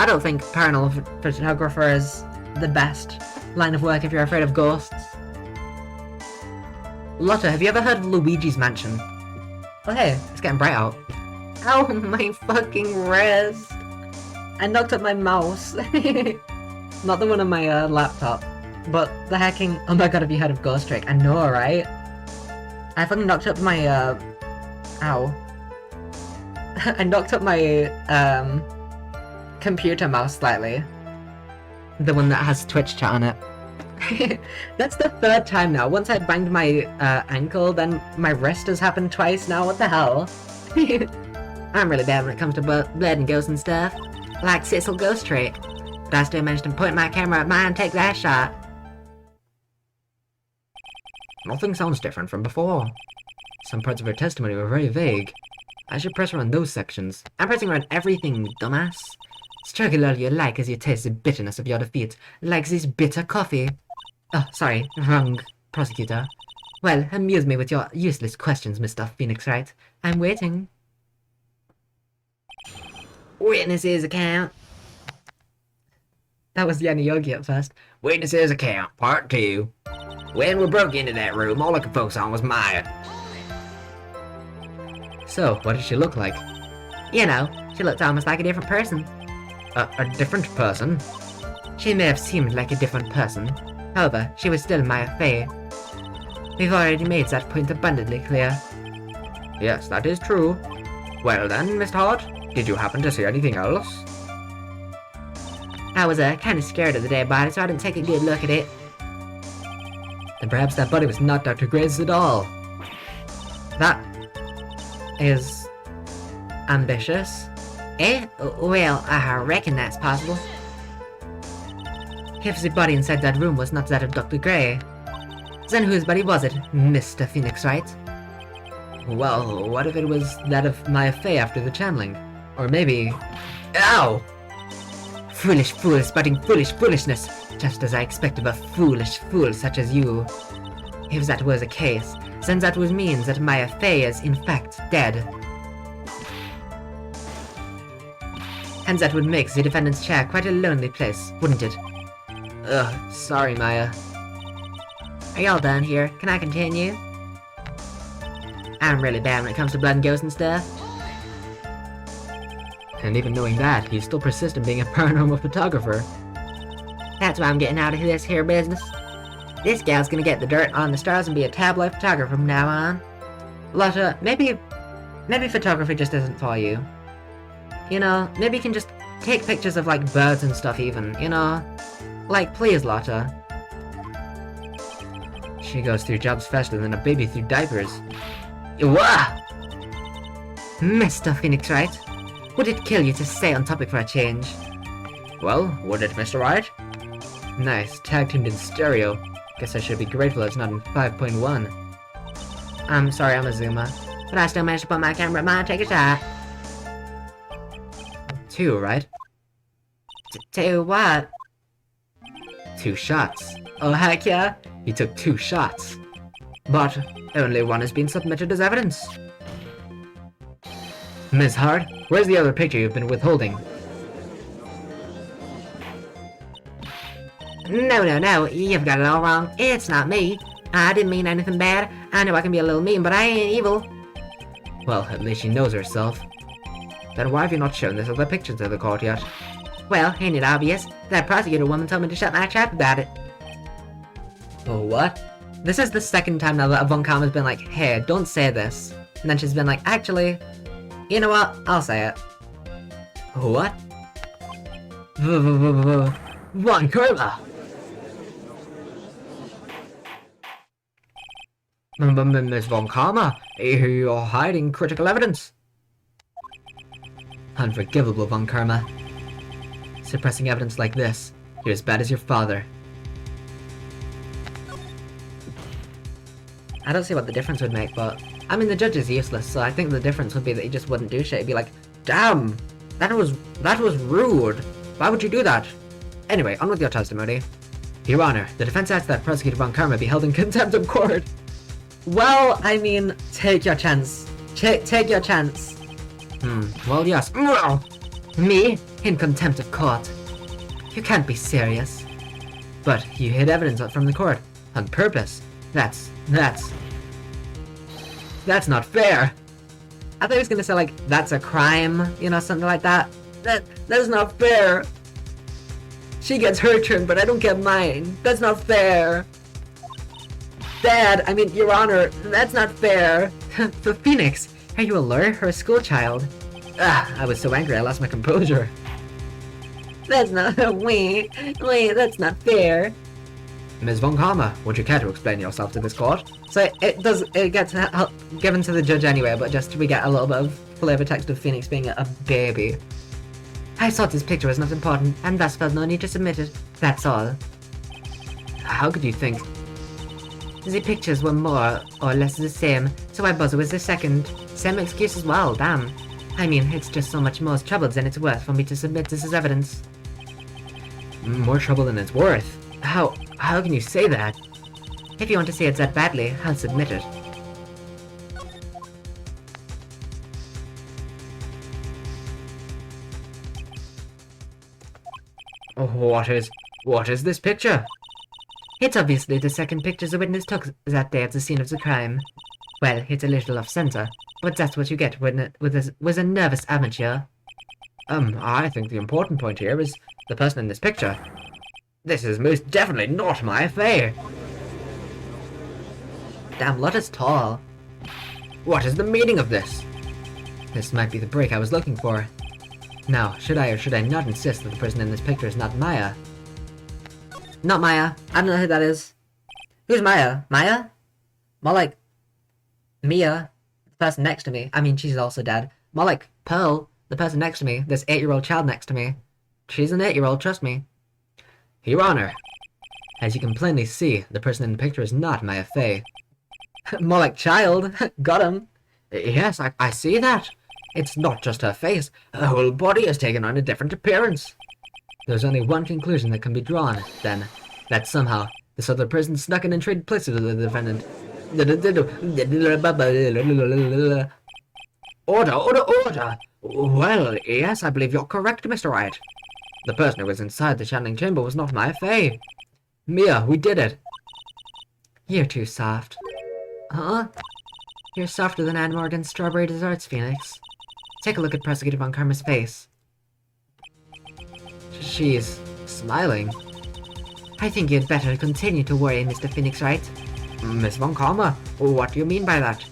don't think paranormal photographer is the best line of work if you're afraid of ghosts. Lotta, have you ever heard of Luigi's Mansion? Oh hey, it's getting bright out. Ow, my fucking wrist! I knocked up my mouse. Not the one on my laptop, but the hacking. Oh my god, have you heard of Ghost Trick? I know, right? I fucking knocked up my ow. I knocked up my computer mouse slightly. The one that has Twitch chat on it. That's the third time now. Once I banged my ankle, then my wrist has happened twice now. What the hell? I'm really bad when it comes to blood and ghosts and stuff. Like Cecil Ghost Trick. But I still managed to point my camera at mine and take that shot. Nothing sounds different from before. Some parts of her testimony were very vague. I should press around those sections. I'm pressing around everything, dumbass. Struggle all you like as you taste the bitterness of your defeat, like this bitter coffee. Oh, sorry, wrong, prosecutor. Well, amuse me with your useless questions, Mr. Phoenix Wright. I'm waiting. Witnesses account. That was Yanni Yogi at first. Witnesses account, part 2. When we broke into that room, all I could focus on was Maya. So, what did she look like? You know, she looked almost like a different person. A different person? She may have seemed like a different person. However, she was still Maya Fey. We've already made that point abundantly clear. Yes, that is true. Well then, Mr. Hart, did you happen to see anything else? I was kind of scared of the dead body, so I didn't take a good look at it. Then perhaps that body was not Dr. Gray's at all. That is ambitious. Eh? Well, I reckon that's possible. If the body inside that room was not that of Dr. Gray, then whose body was it, Mr. Phoenix Wright? Well, what if it was that of Maya Fey after the channeling? Or maybe... Ow! Foolish fool spouting foolish foolishness, just as I expect of a foolish fool such as you. If that was the case, then that would mean that Maya Fey is in fact dead. And that would make the defendant's chair quite a lonely place, wouldn't it? Ugh, sorry, Maya. Are y'all done here? Can I continue? I'm really bad when it comes to blood and ghosts and stuff. And even knowing that, you still persist in being a paranormal photographer. That's why I'm getting out of this here business. This gal's gonna get the dirt on the stars and be a tabloid photographer from now on. Lotta, maybe photography just isn't for you. You know, maybe you can just take pictures of, like, birds and stuff even, you know? Like, please, Lotta. She goes through jobs faster than a baby through diapers. Wah! Mr. Phoenix Wright, would it kill you to stay on topic for a change? Well, would it, Mr. Wright? Nice, tag teamed in stereo. Guess I should be grateful it's not in 5.1. I'm sorry, I'm a zoomer. But I still managed to put my camera at mine and take a shot. 2, right? To what? 2 shots. Oh heck yeah! He took 2 shots. But only one has been submitted as evidence. Ms. Hart, where's the other picture you've been withholding? No, you've got it all wrong. It's not me. I didn't mean anything bad. I know I can be a little mean, but I ain't evil. Well, at least she knows herself. Then why have you not shown this other picture to the court yet? Well, ain't it obvious? That prosecutor woman told me to shut my trap about it. Oh, what? This is the second time now that Von Karma's been like, hey, don't say this. And then she's been like, actually, you know what? I'll say it. What? Von Karma! Ms. Von Karma, you're hiding critical evidence. Unforgivable, Von Karma. Suppressing evidence like this, you're as bad as your father. I don't see what the difference would make, but... I mean, the judge is useless, so I think the difference would be that he just wouldn't do shit. He'd be like, damn! That was rude! Why would you do that? Anyway, on with your testimony. Your Honor, the defense asks that Prosecutor Von Karma be held in contempt of court. Well, I mean, take your chance. Take your chance. Well, yes. Me? In contempt of court? You can't be serious. But you hid evidence from the court. On purpose. That's not fair. I thought he was gonna say, like, that's a crime, you know, something like that. That's not fair. She gets her turn, but I don't get mine. That's not fair. Dad, I mean, Your Honor, that's not fair. The Phoenix, are you a lawyer or a school child? I was so angry I lost my composure. That's not, wait, that's not fair. Ms. Von Karma, would you care to explain yourself to this court? So it gets given to the judge anyway, but just we get a little bit of flavor text of Phoenix being a baby. I thought this picture was not important, and thus felt no need to submit it. That's all. How could you think? The pictures were more or less the same, so I buzzer was the second. Same excuse as well, damn. I mean, it's just so much more trouble than it's worth for me to submit this as evidence. More trouble than it's worth? How can you say that? If you want to say it that badly, I'll submit it. What is this picture? It's obviously the second picture the witness took that day at the scene of the crime. Well, it's a little off-center, but that's what you get when it was a nervous amateur. I think the important point here is the person in this picture. This is most definitely not my affair. Damn, Lotta's tall. What is the meaning of this? This might be the break I was looking for. Now, should I or should I not insist that the person in this picture is not Maya? Not Maya. I don't know who that is. Who's Maya? Maya? More like Mia, the person next to me. I mean, she's also dead. More like Pearl, the person next to me. This 8-year-old child next to me. She's an 8-year-old, trust me. Your Honor, as you can plainly see, the person in the picture is not Maya Fey. More like child. Got him. Yes, I see that. It's not just her face. Her whole body has taken on a different appearance. There's only one conclusion that can be drawn, then. That somehow, this other person snuck in and traded places with the defendant. Order! Well, yes, I believe you're correct, Mr. Wright. The person who was inside the channeling chamber was not Maya Fey. Mia, we did it. You're too soft. Huh? You're softer than Anne Morgan's strawberry desserts, Phoenix. Take a look at Prosecutor Von Karma's face. She's smiling. I think you'd better continue to worry, Mr. Phoenix Wright. Miss Von Karma, what do you mean by that?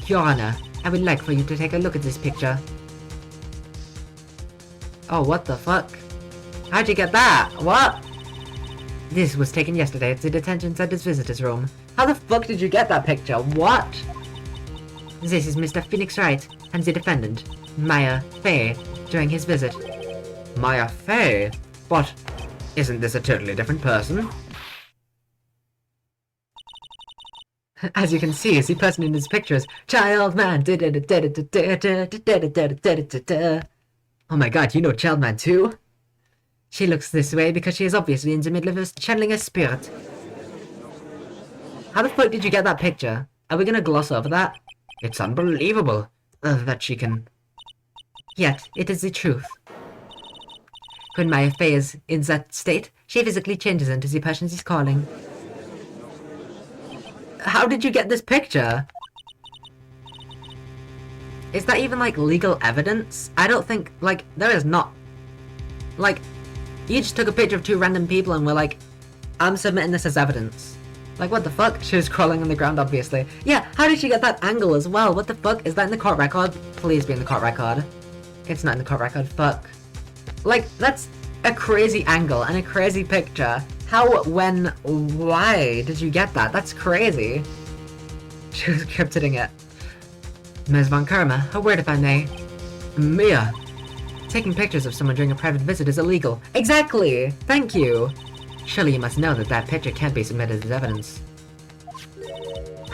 Your Honor, I would like for you to take a look at this picture. Oh, what the fuck? How'd you get that? What? This was taken yesterday at the detention center's visitor's room. How the fuck did you get that picture? What? This is Mr. Phoenix Wright and the defendant, Maya Fey, during his visit. Maya Fey? But isn't this a totally different person? As you can see, the person in this picture is Child Man. Oh my god, you know Child Man too? She looks this way because she is obviously in the middle of channeling a spirit. How the fuck did you get that picture? Are we gonna gloss over that? It's unbelievable that she can... Yet, it is the truth. When Maya Fey is in that state, she physically changes into the person she's calling. How did you get this picture? Is that even, like, legal evidence? I don't think, like, there is not. Like, you just took a picture of two random people and were like, I'm submitting this as evidence. Like, what the fuck? She was crawling on the ground, obviously. Yeah, how did she get that angle as well? What the fuck? Is that in the court record? Please be in the court record. It's not in the court record, fuck. Like, that's a crazy angle and a crazy picture. How, when, why did you get that? That's crazy. She was cryptiding it. Ms. Von Karma, a word if I may. Mia! Taking pictures of someone during a private visit is illegal. Exactly! Thank you! Surely you must know that that picture can't be submitted as evidence.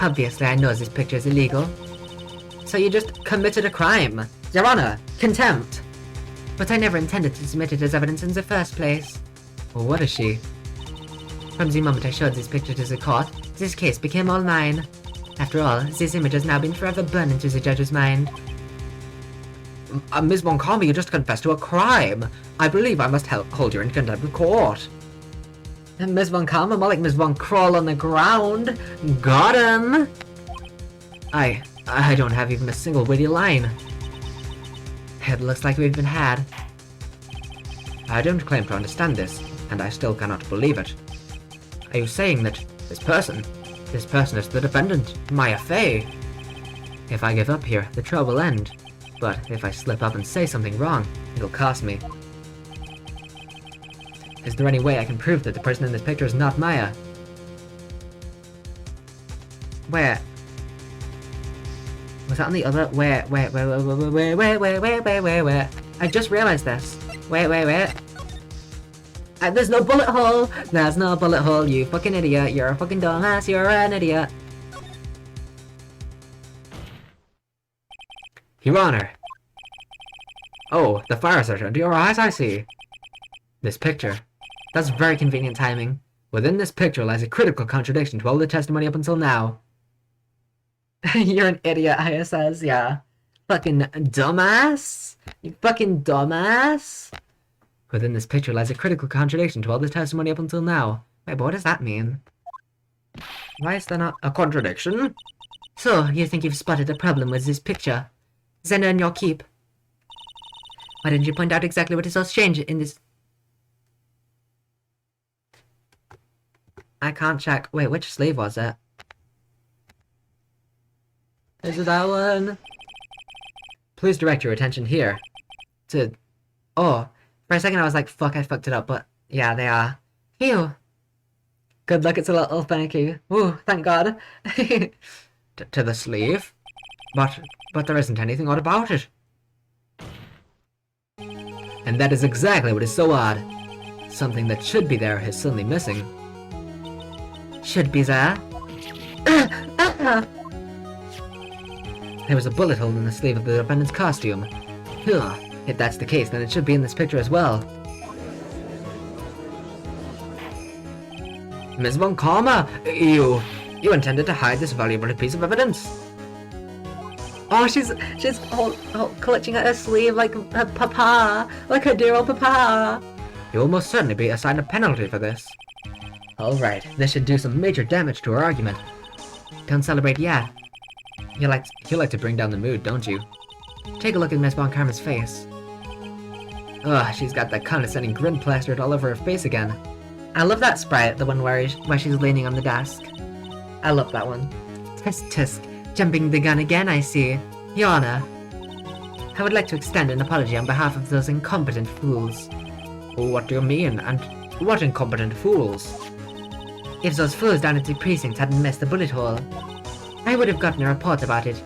Obviously, I know this picture is illegal. So you just committed a crime. Your Honor, contempt! But I never intended to submit it as evidence in the first place. Well, what is she? From the moment I showed this picture to the court, this case became all mine. After all, this image has now been forever burned into the judge's mind. Ms. Von Karma, you just confessed to a crime. I believe I must hold you in contempt of court. Miss Von Karma, more like Miss Von Crawl on the ground. Got him! I don't have even a single witty line. It looks like we've been had. I don't claim to understand this, and I still cannot believe it. Are you saying that this person is the defendant, Maya Fey? If I give up here, the trial will end. But if I slip up and say something wrong, it'll cost me. Is there any way I can prove that the person in this picture is not Maya? Where? Was that on the other? Where? I just realized this. Where? There's no bullet hole! There's no bullet hole, you fucking idiot. You're a fucking dumbass, you're an idiot. Your Honor. Oh, the fire has returned to your eyes, I see. This picture. That's very convenient timing. Within this picture lies a critical contradiction to all the testimony up until now. You're an idiot, ISS, yeah. Fucking dumbass? You fucking dumbass? Within this picture lies a critical contradiction to all the testimony up until now. Wait, but what does that mean? Why is there not a contradiction? So, you think you've spotted a problem with this picture? Then earn your keep. Why didn't you point out exactly what is so strange in this? I can't check. Wait, which sleeve was it? Is it that one? Please direct your attention here. Oh, for a second I was like, fuck, I fucked it up, but yeah, they are. Phew. Good luck, it's a little finicky. Ooh, thank God. To the sleeve? But there isn't anything odd about it. And that is exactly what is so odd. Something that should be there is suddenly missing. Should be there? There was a bullet hole in the sleeve of the defendant's costume. Huh. If that's the case, then it should be in this picture as well. Ms. Von Karma, you intended to hide this valuable piece of evidence. Oh, she's clutching at her sleeve like her papa, like her dear old papa. You will most certainly be assigned a penalty for this. Alright, this should do some major damage to our argument. Don't celebrate yet. You like to bring down the mood, don't you? Take a look at Miss Von Karma's face. Ugh, she's got that condescending grin plastered all over her face again. I love that sprite, the one where she's leaning on the desk. I love that one. Tisk tisk, jumping the gun again, I see. Your Honor, I would like to extend an apology on behalf of those incompetent fools. What do you mean? And what incompetent fools? If those fools down at the precinct hadn't missed the bullet hole, I would have gotten a report about it.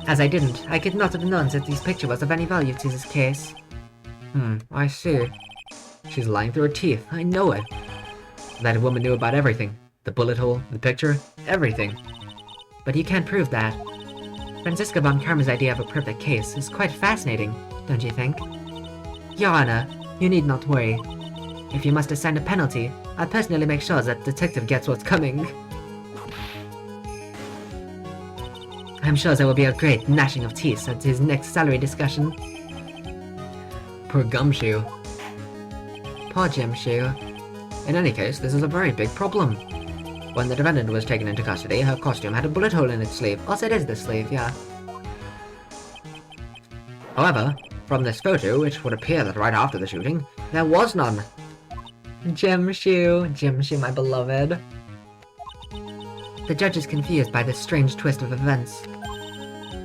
As I didn't, I could not have known that this picture was of any value to this case. I see. She's lying through her teeth, I know it. That woman knew about everything. The bullet hole, the picture, everything. But you can't prove that. Franziska Von Karma's idea of a perfect case is quite fascinating, don't you think? Your Honor, you need not worry. If you must assign a penalty, I'll personally make sure that detective gets what's coming. I'm sure there will be a great gnashing of teeth at his next salary discussion. Poor Gumshoe. Poor Gumshoe. In any case, this is a very big problem. When the defendant was taken into custody, her costume had a bullet hole in its sleeve. Also, it is the sleeve, yeah. However, from this photo, it would appear that right after the shooting, there was none. Gumshoe, my beloved. The judge is confused by this strange twist of events.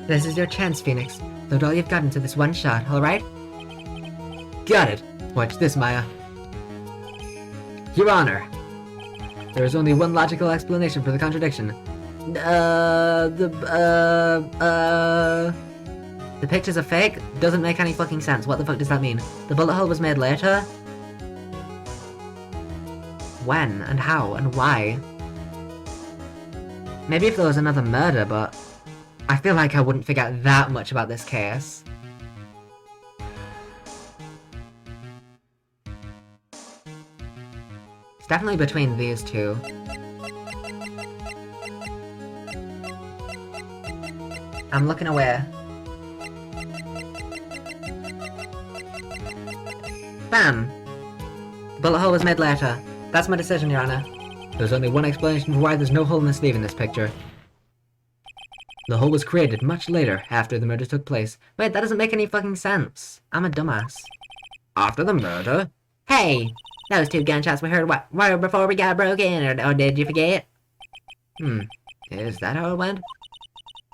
This is your chance, Phoenix. Load all you've got into this one shot, alright? Got it! Watch this, Maya. Your Honor, there is only one logical explanation for the contradiction. The picture's a fake? Doesn't make any fucking sense. What the fuck does that mean? The bullet hole was made later? When? And how? And why? Maybe if there was another murder, but I feel like I wouldn't figure out that much about this case. definitely between these two. I'm looking away. Bam! Bullet hole was made later. That's my decision, Your Honor. There's only one explanation for why there's no hole in the sleeve in this picture. The hole was created much later, after the murder took place. Wait, that doesn't make any fucking sense. I'm a dumbass. After the murder? Hey! Those 2 gunshots we heard were before we got broken, or did you forget? Is that how it went?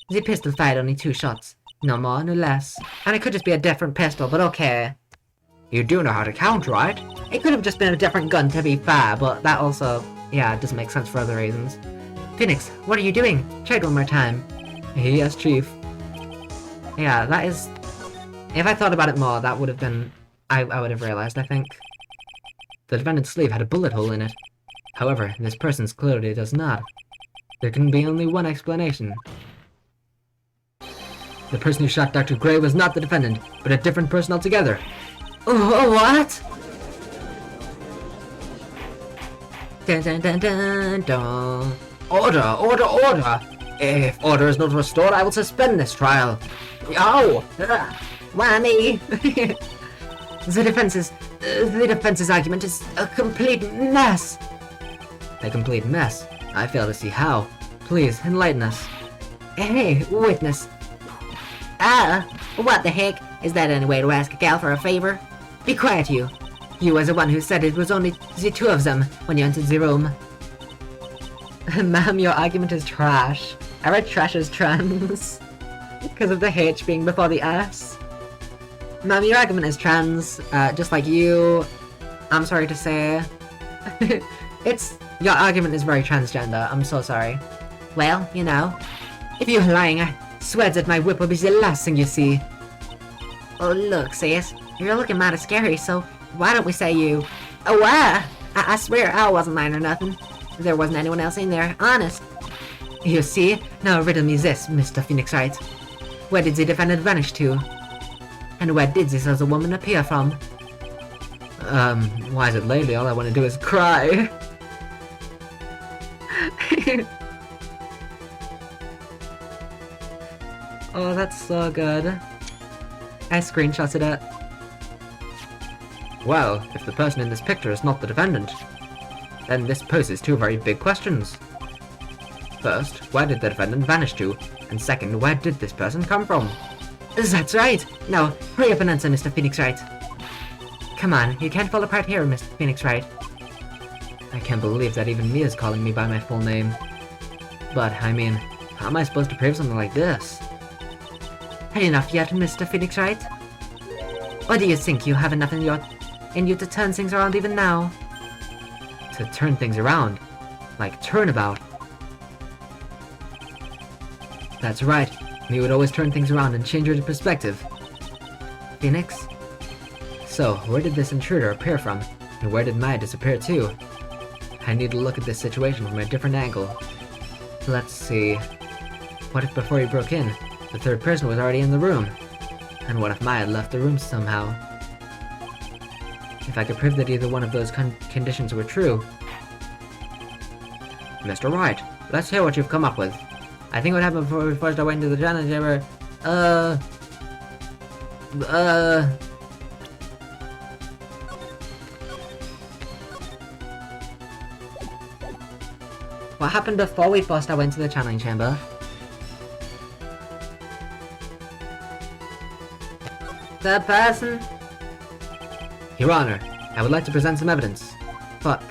The pistol fired only 2 shots. No more, no less. And it could just be a different pistol, but okay. You do know how to count, right? It could have just been a different gun, to be fair, but that also, yeah, it doesn't make sense for other reasons. Phoenix, what are you doing? Try it one more time. Yes, Chief. Yeah, that is... If I thought about it more, that would have been... I would have realized, I think. The defendant's sleeve had a bullet hole in it. However, this person's clearly does not. There can be only one explanation. The person who shot Dr. Gray was not the defendant, but a different person altogether. Oh, what? Dun dun dun dun dun. Order! Order! Order! If order is not restored, I will suspend this trial. Oh! Why me? The defense's argument is a complete mess. A complete mess. I fail to see how. Please, enlighten us. Hey, witness. What the heck? Is that any way to ask a gal for a favor? Be quiet, you. You was the one who said it was only the 2 of them when you entered the room. Ma'am, your argument is trash. I read trash as trans. Because of the H being before the S. Ma'am, your argument is trans, just like you. I'm sorry to say. Your argument is very transgender. I'm so sorry. Well, you know. If you're lying, I swear that my whip will be the last thing you see. Oh, look, sis. You're looking mighty scary, so why don't we say you... Oh, I swear I wasn't lying or nothing. There wasn't anyone else in there, honest. You see? Now riddle me this, Mr. Phoenix Wright. Where did the defendant vanish to? And where did this other woman appear from? Why is it lately all I want to do is cry? Oh, that's so good. I screenshotted it. Well, if the person in this picture is not the defendant, then this poses 2 very big questions. First, where did the defendant vanish to? And second, where did this person come from? That's right! Now, hurry up and answer, Mr. Phoenix Wright. Come on, you can't fall apart here, Mr. Phoenix Wright. I can't believe that even Mia's calling me by my full name. But, I mean, how am I supposed to prove something like this? Had enough yet, Mr. Phoenix Wright? Or do you think you have enough in you to turn things around even now? To turn things around? Like turnabout? That's right. Me would always turn things around and change your perspective. Phoenix? So, where did this intruder appear from? And where did Maya disappear to? I need to look at this situation from a different angle. Let's see. What if before he broke in, the 3rd person was already in the room? And what if Maya had left the room somehow? If I could prove that either one of those conditions were true... Mr. Wright, let's hear what you've come up with. I think what happened before we first went into the challenge chamber... What happened before we first went to the channeling chamber? The person? Your Honor, I would like to present some evidence. Fuck.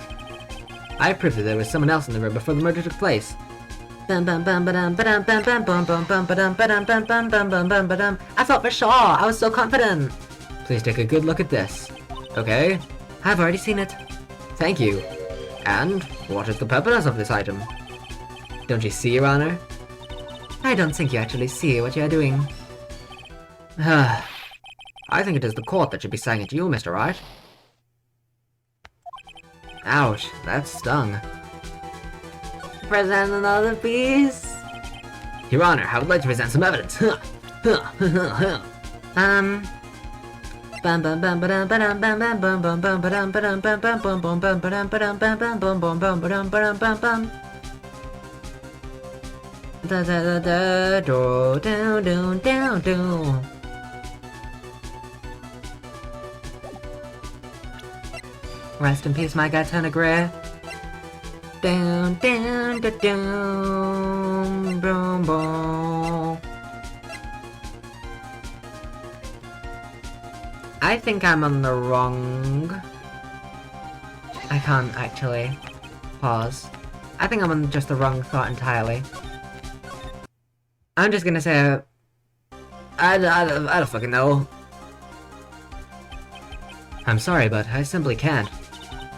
I prove that there was someone else in the room before the murder took place. I thought for sure. I was so confident. Please take a good look at this. Okay? I've already seen it. Thank you. And what is the purpose of this item? Don't you see, Your Honor? I don't think you actually see what you're doing. I think it is the court that should be saying it to you, Mr. Wright. Ouch, that stung. Present another piece. Your Honor, I would like to present some evidence. Bum bum bum ba-dum ba-dum bum bum bum bum bum ba-dum ba-dum bum bum bum bum bum ba-dum ba-dum bum bum bum bum bum ba-dum ba-dum bum bum. Da da da da do do do do do. Rest in peace, my guy Tenegre. Down, down, da, down, boom, boom. I think I'm on the wrong... I can't actually pause. I think I'm on just the wrong thought entirely. I'm just gonna say... I don't fucking know. I'm sorry, but I simply can't.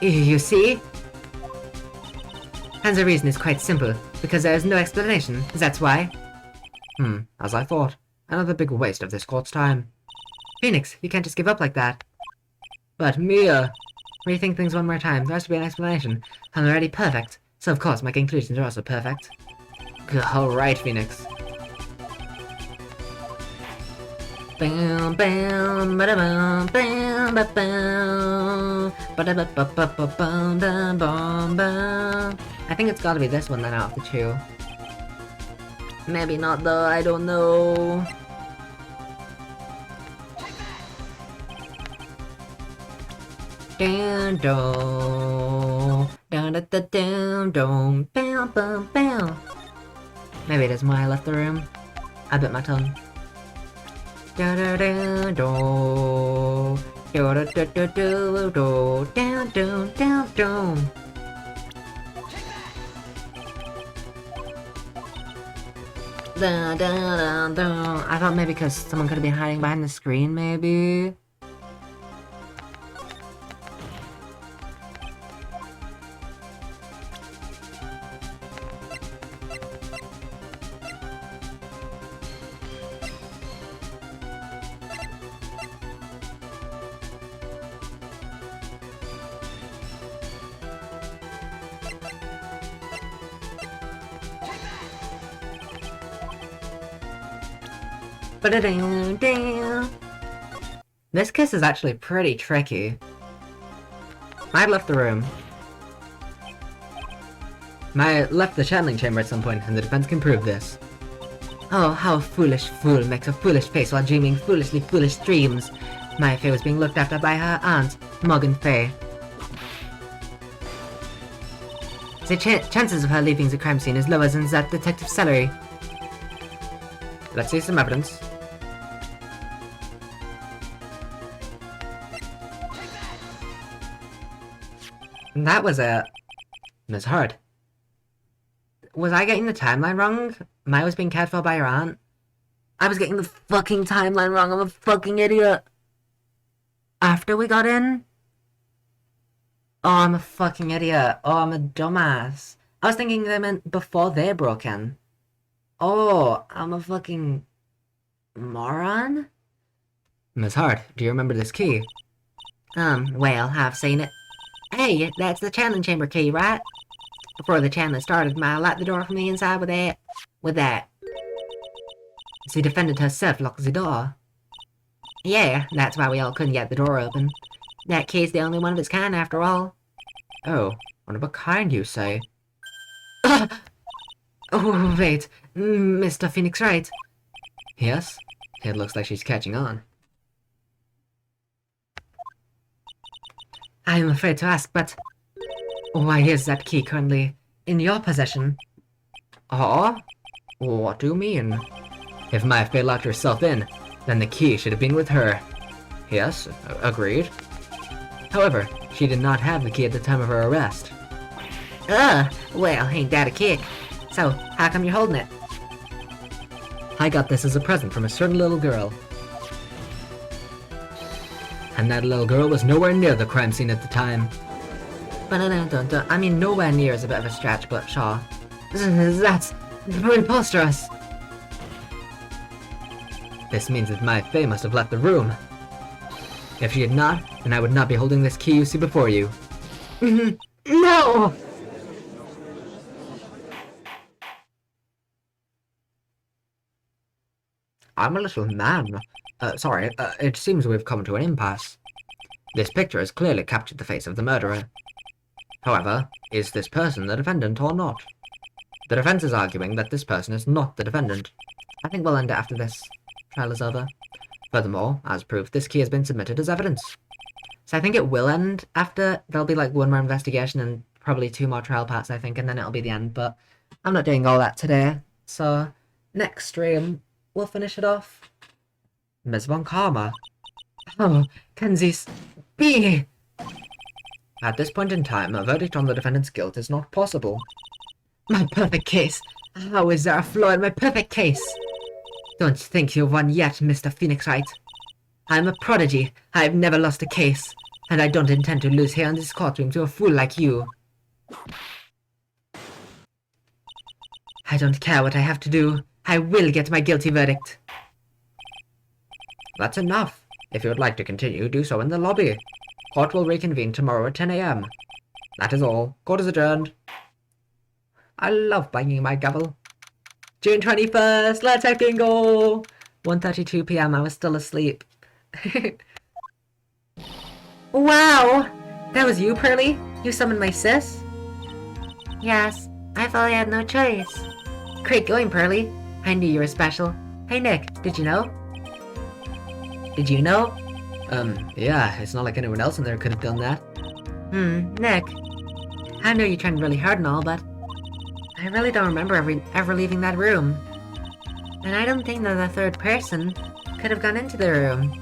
You see? And the reason is quite simple, because there is no explanation, that's why. As I thought. Another big waste of this court's time. Phoenix, you can't just give up like that. But Mia... Rethink things one more time, there has to be an explanation. I'm already perfect, so of course my conclusions are also perfect. Alright, Phoenix. Bam bam ba bam bam ba bam ba da ba ba bam bam bam bam. I think it's gotta be this one then out of the two. Maybe not though, I don't know. Down down down da da down down bam bam bam. Maybe it is why I left the room. I bit my tongue. Da da da do do da da da do do down down down down. Da da da da. I thought maybe because someone could have been hiding behind the screen, maybe. This kiss is actually pretty tricky. I left the room. I left the channeling chamber at some point, and the defense can prove this. Oh, how a foolish fool makes a foolish face while dreaming foolishly foolish dreams. My Faye was being looked after by her aunt, Morgan Faye. The chances of her leaving the crime scene is lower than that detective's salary. Let's see some evidence. That was a... Ms. Hard. Was I getting the timeline wrong? Maya was being cared for by her aunt? I was getting the fucking timeline wrong, I'm a fucking idiot! After we got in? Oh, I'm a fucking idiot. Oh, I'm a dumbass. I was thinking they meant before they broke in. Oh, I'm a fucking... moron? Ms. Hart, do you remember this key? Well, I've seen it. Hey, that's the channeling chamber key, right? Before the channeling started, Maya locked the door from the inside with that. She defended herself, locked the door. Yeah, that's why we all couldn't get the door open. That key's the only one of its kind, after all. Oh, one of a kind, you say? Oh, wait. Mr. Phoenix, right? Yes? It looks like she's catching on. I am afraid to ask, but... why is that key currently in your possession? Oh? What do you mean? If Maya Fey locked herself in, then the key should have been with her. Yes, agreed. However, she did not have the key at the time of her arrest. Well, ain't that a kick? So, how come you're holding it? I got this as a present from a certain little girl. And that little girl was nowhere near the crime scene at the time. I mean, nowhere near is a bit of a stretch, but sure. That's preposterous. This means that Maya Fey must have left the room. If she had not, then I would not be holding this key you see before you. No! I'm a little man. Sorry, it seems we've come to an impasse. This picture has clearly captured the face of the murderer. However, is this person the defendant or not? The defense is arguing that this person is not the defendant. I think we'll end it after this trial is over. Furthermore, as proof, this key has been submitted as evidence. So I think it will end after. There'll be like one more investigation and probably 2 more trial parts, I think, and then it'll be the end. But I'm not doing all that today. So next stream, we'll finish it off. Ms. Von Karma. Oh, Kenzie's B. At this point in time, a verdict on the defendant's guilt is not possible. My perfect case. How is there a flaw in my perfect case? Don't think you've won yet, Mr. Phoenix Wright. I'm a prodigy. I've never lost a case. And I don't intend to lose here in this courtroom to a fool like you. I don't care what I have to do. I will get my guilty verdict. That's enough. If you would like to continue, do so in the lobby. Court will reconvene tomorrow at 10 a.m. That is all. Court is adjourned. I love banging my gavel. June 21st, let's fucking go! 1:32 p.m. I was still asleep. Wow! That was you, Pearly? You summoned my sis? Yes, I felt I had no choice. Great going, Pearly. I knew you were special. Hey, Nick, did you know? Did you know? Yeah, it's not like anyone else in there could have done that. Nick. I know you tried really hard and all, but I really don't remember ever leaving that room. And I don't think that the third person could have gone into the room.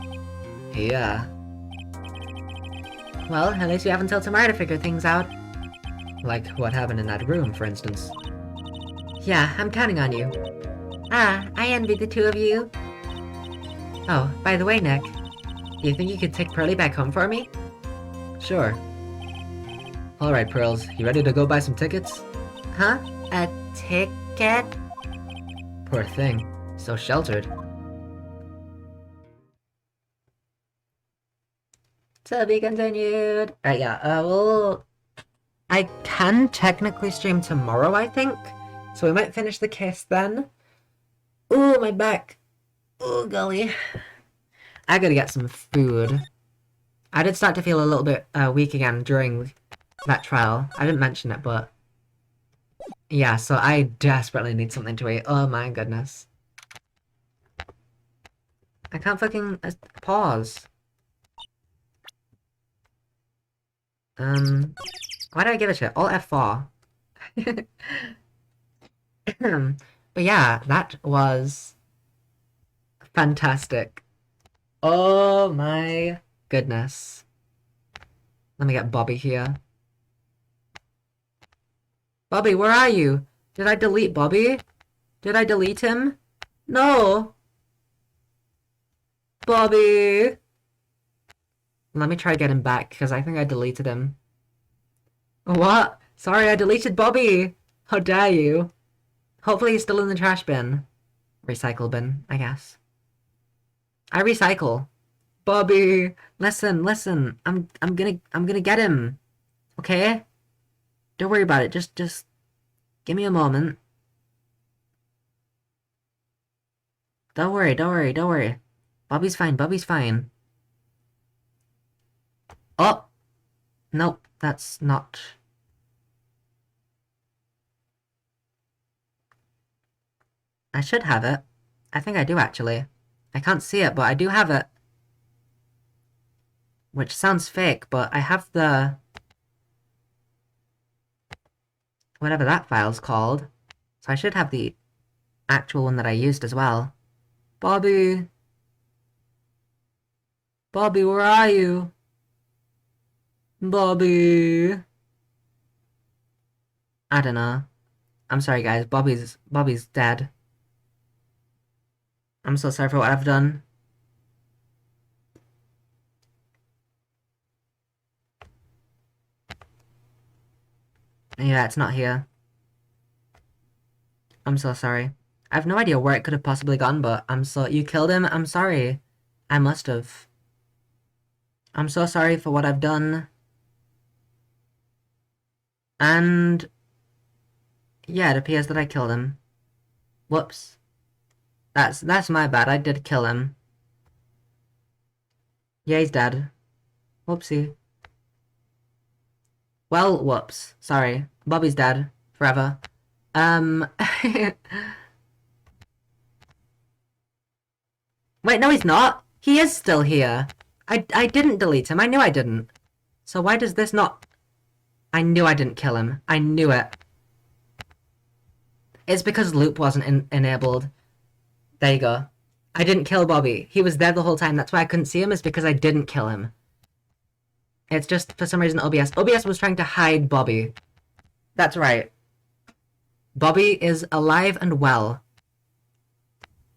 Yeah. Well, at least we have until tomorrow to figure things out. Like what happened in that room, for instance. Yeah, I'm counting on you. Ah, I envy the two of you. Oh, by the way, Nick, do you think you could take Pearly back home for me? Sure. Alright, Pearls, you ready to go buy some tickets? Huh? A ticket? Poor thing. So sheltered. To be continued. Right, yeah, I can technically stream tomorrow, I think. So we might finish the case then. Ooh, my back. Ooh, golly. I gotta get some food. I did start to feel a little bit weak again during that trial. I didn't mention it, but yeah, so I desperately need something to eat. Oh my goodness. I can't fucking pause. Why did I give it shit? Alt F4. But yeah, that was fantastic. Oh my goodness. Let me get Bobby here. Bobby, where are you? Did I delete Bobby? Did I delete him? No! Bobby! Let me try getting back, because I think I deleted him. What? Sorry, I deleted Bobby! How dare you? Hopefully he's still in the trash bin. Recycle bin, I guess. I recycle. Bobby! Listen. I'm gonna get him. Okay? Don't worry about it. Just give me a moment. Don't worry. Bobby's fine. Oh! Nope, that's not... I should have it. I think I do, actually. I can't see it, but I do have it. Which sounds fake, but I have the... whatever that file's called. So I should have the actual one that I used as well. Bobby! Bobby, where are you? Bobby! I don't know. I'm sorry, guys. Bobby's dead. I'm so sorry for what I've done. Yeah, it's not here. I'm so sorry. I have no idea where it could have possibly gone, but you killed him? I'm sorry. I must have. I'm so sorry for what I've done. And yeah, it appears that I killed him. Whoops. That's my bad. I did kill him. Yeah, he's dead. Whoopsie. Well, whoops. Sorry. Bobby's dead. Forever. Wait, no he's not. He is still here. I didn't delete him. I knew I didn't. So why does this not... I knew I didn't kill him. I knew it. It's because loop wasn't enabled. There you go. I didn't kill Bobby. He was there the whole time. That's why I couldn't see him, is because I didn't kill him. It's just, for some reason, OBS. OBS was trying to hide Bobby. That's right. Bobby is alive and well.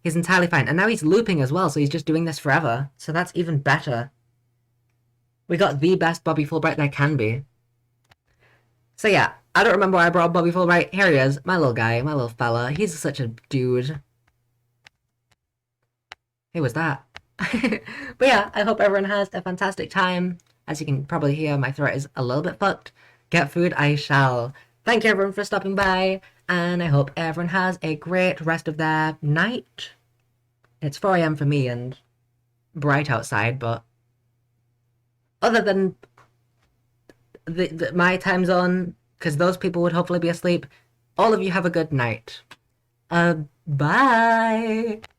He's entirely fine. And now he's looping as well, so he's just doing this forever. So that's even better. We got the best Bobby Fulbright there can be. So yeah, I don't remember why I brought Bobby Fulbright. Here he is, my little guy, my little fella. He's such a dude. Hey, what's that? But yeah, I hope everyone has a fantastic time. As you can probably hear, my throat is a little bit fucked. Get food, I shall. Thank you everyone for stopping by, and I hope everyone has a great rest of their night. It's 4 AM for me and bright outside, but other than my time zone, because those people would hopefully be asleep, all of you have a good night. Bye!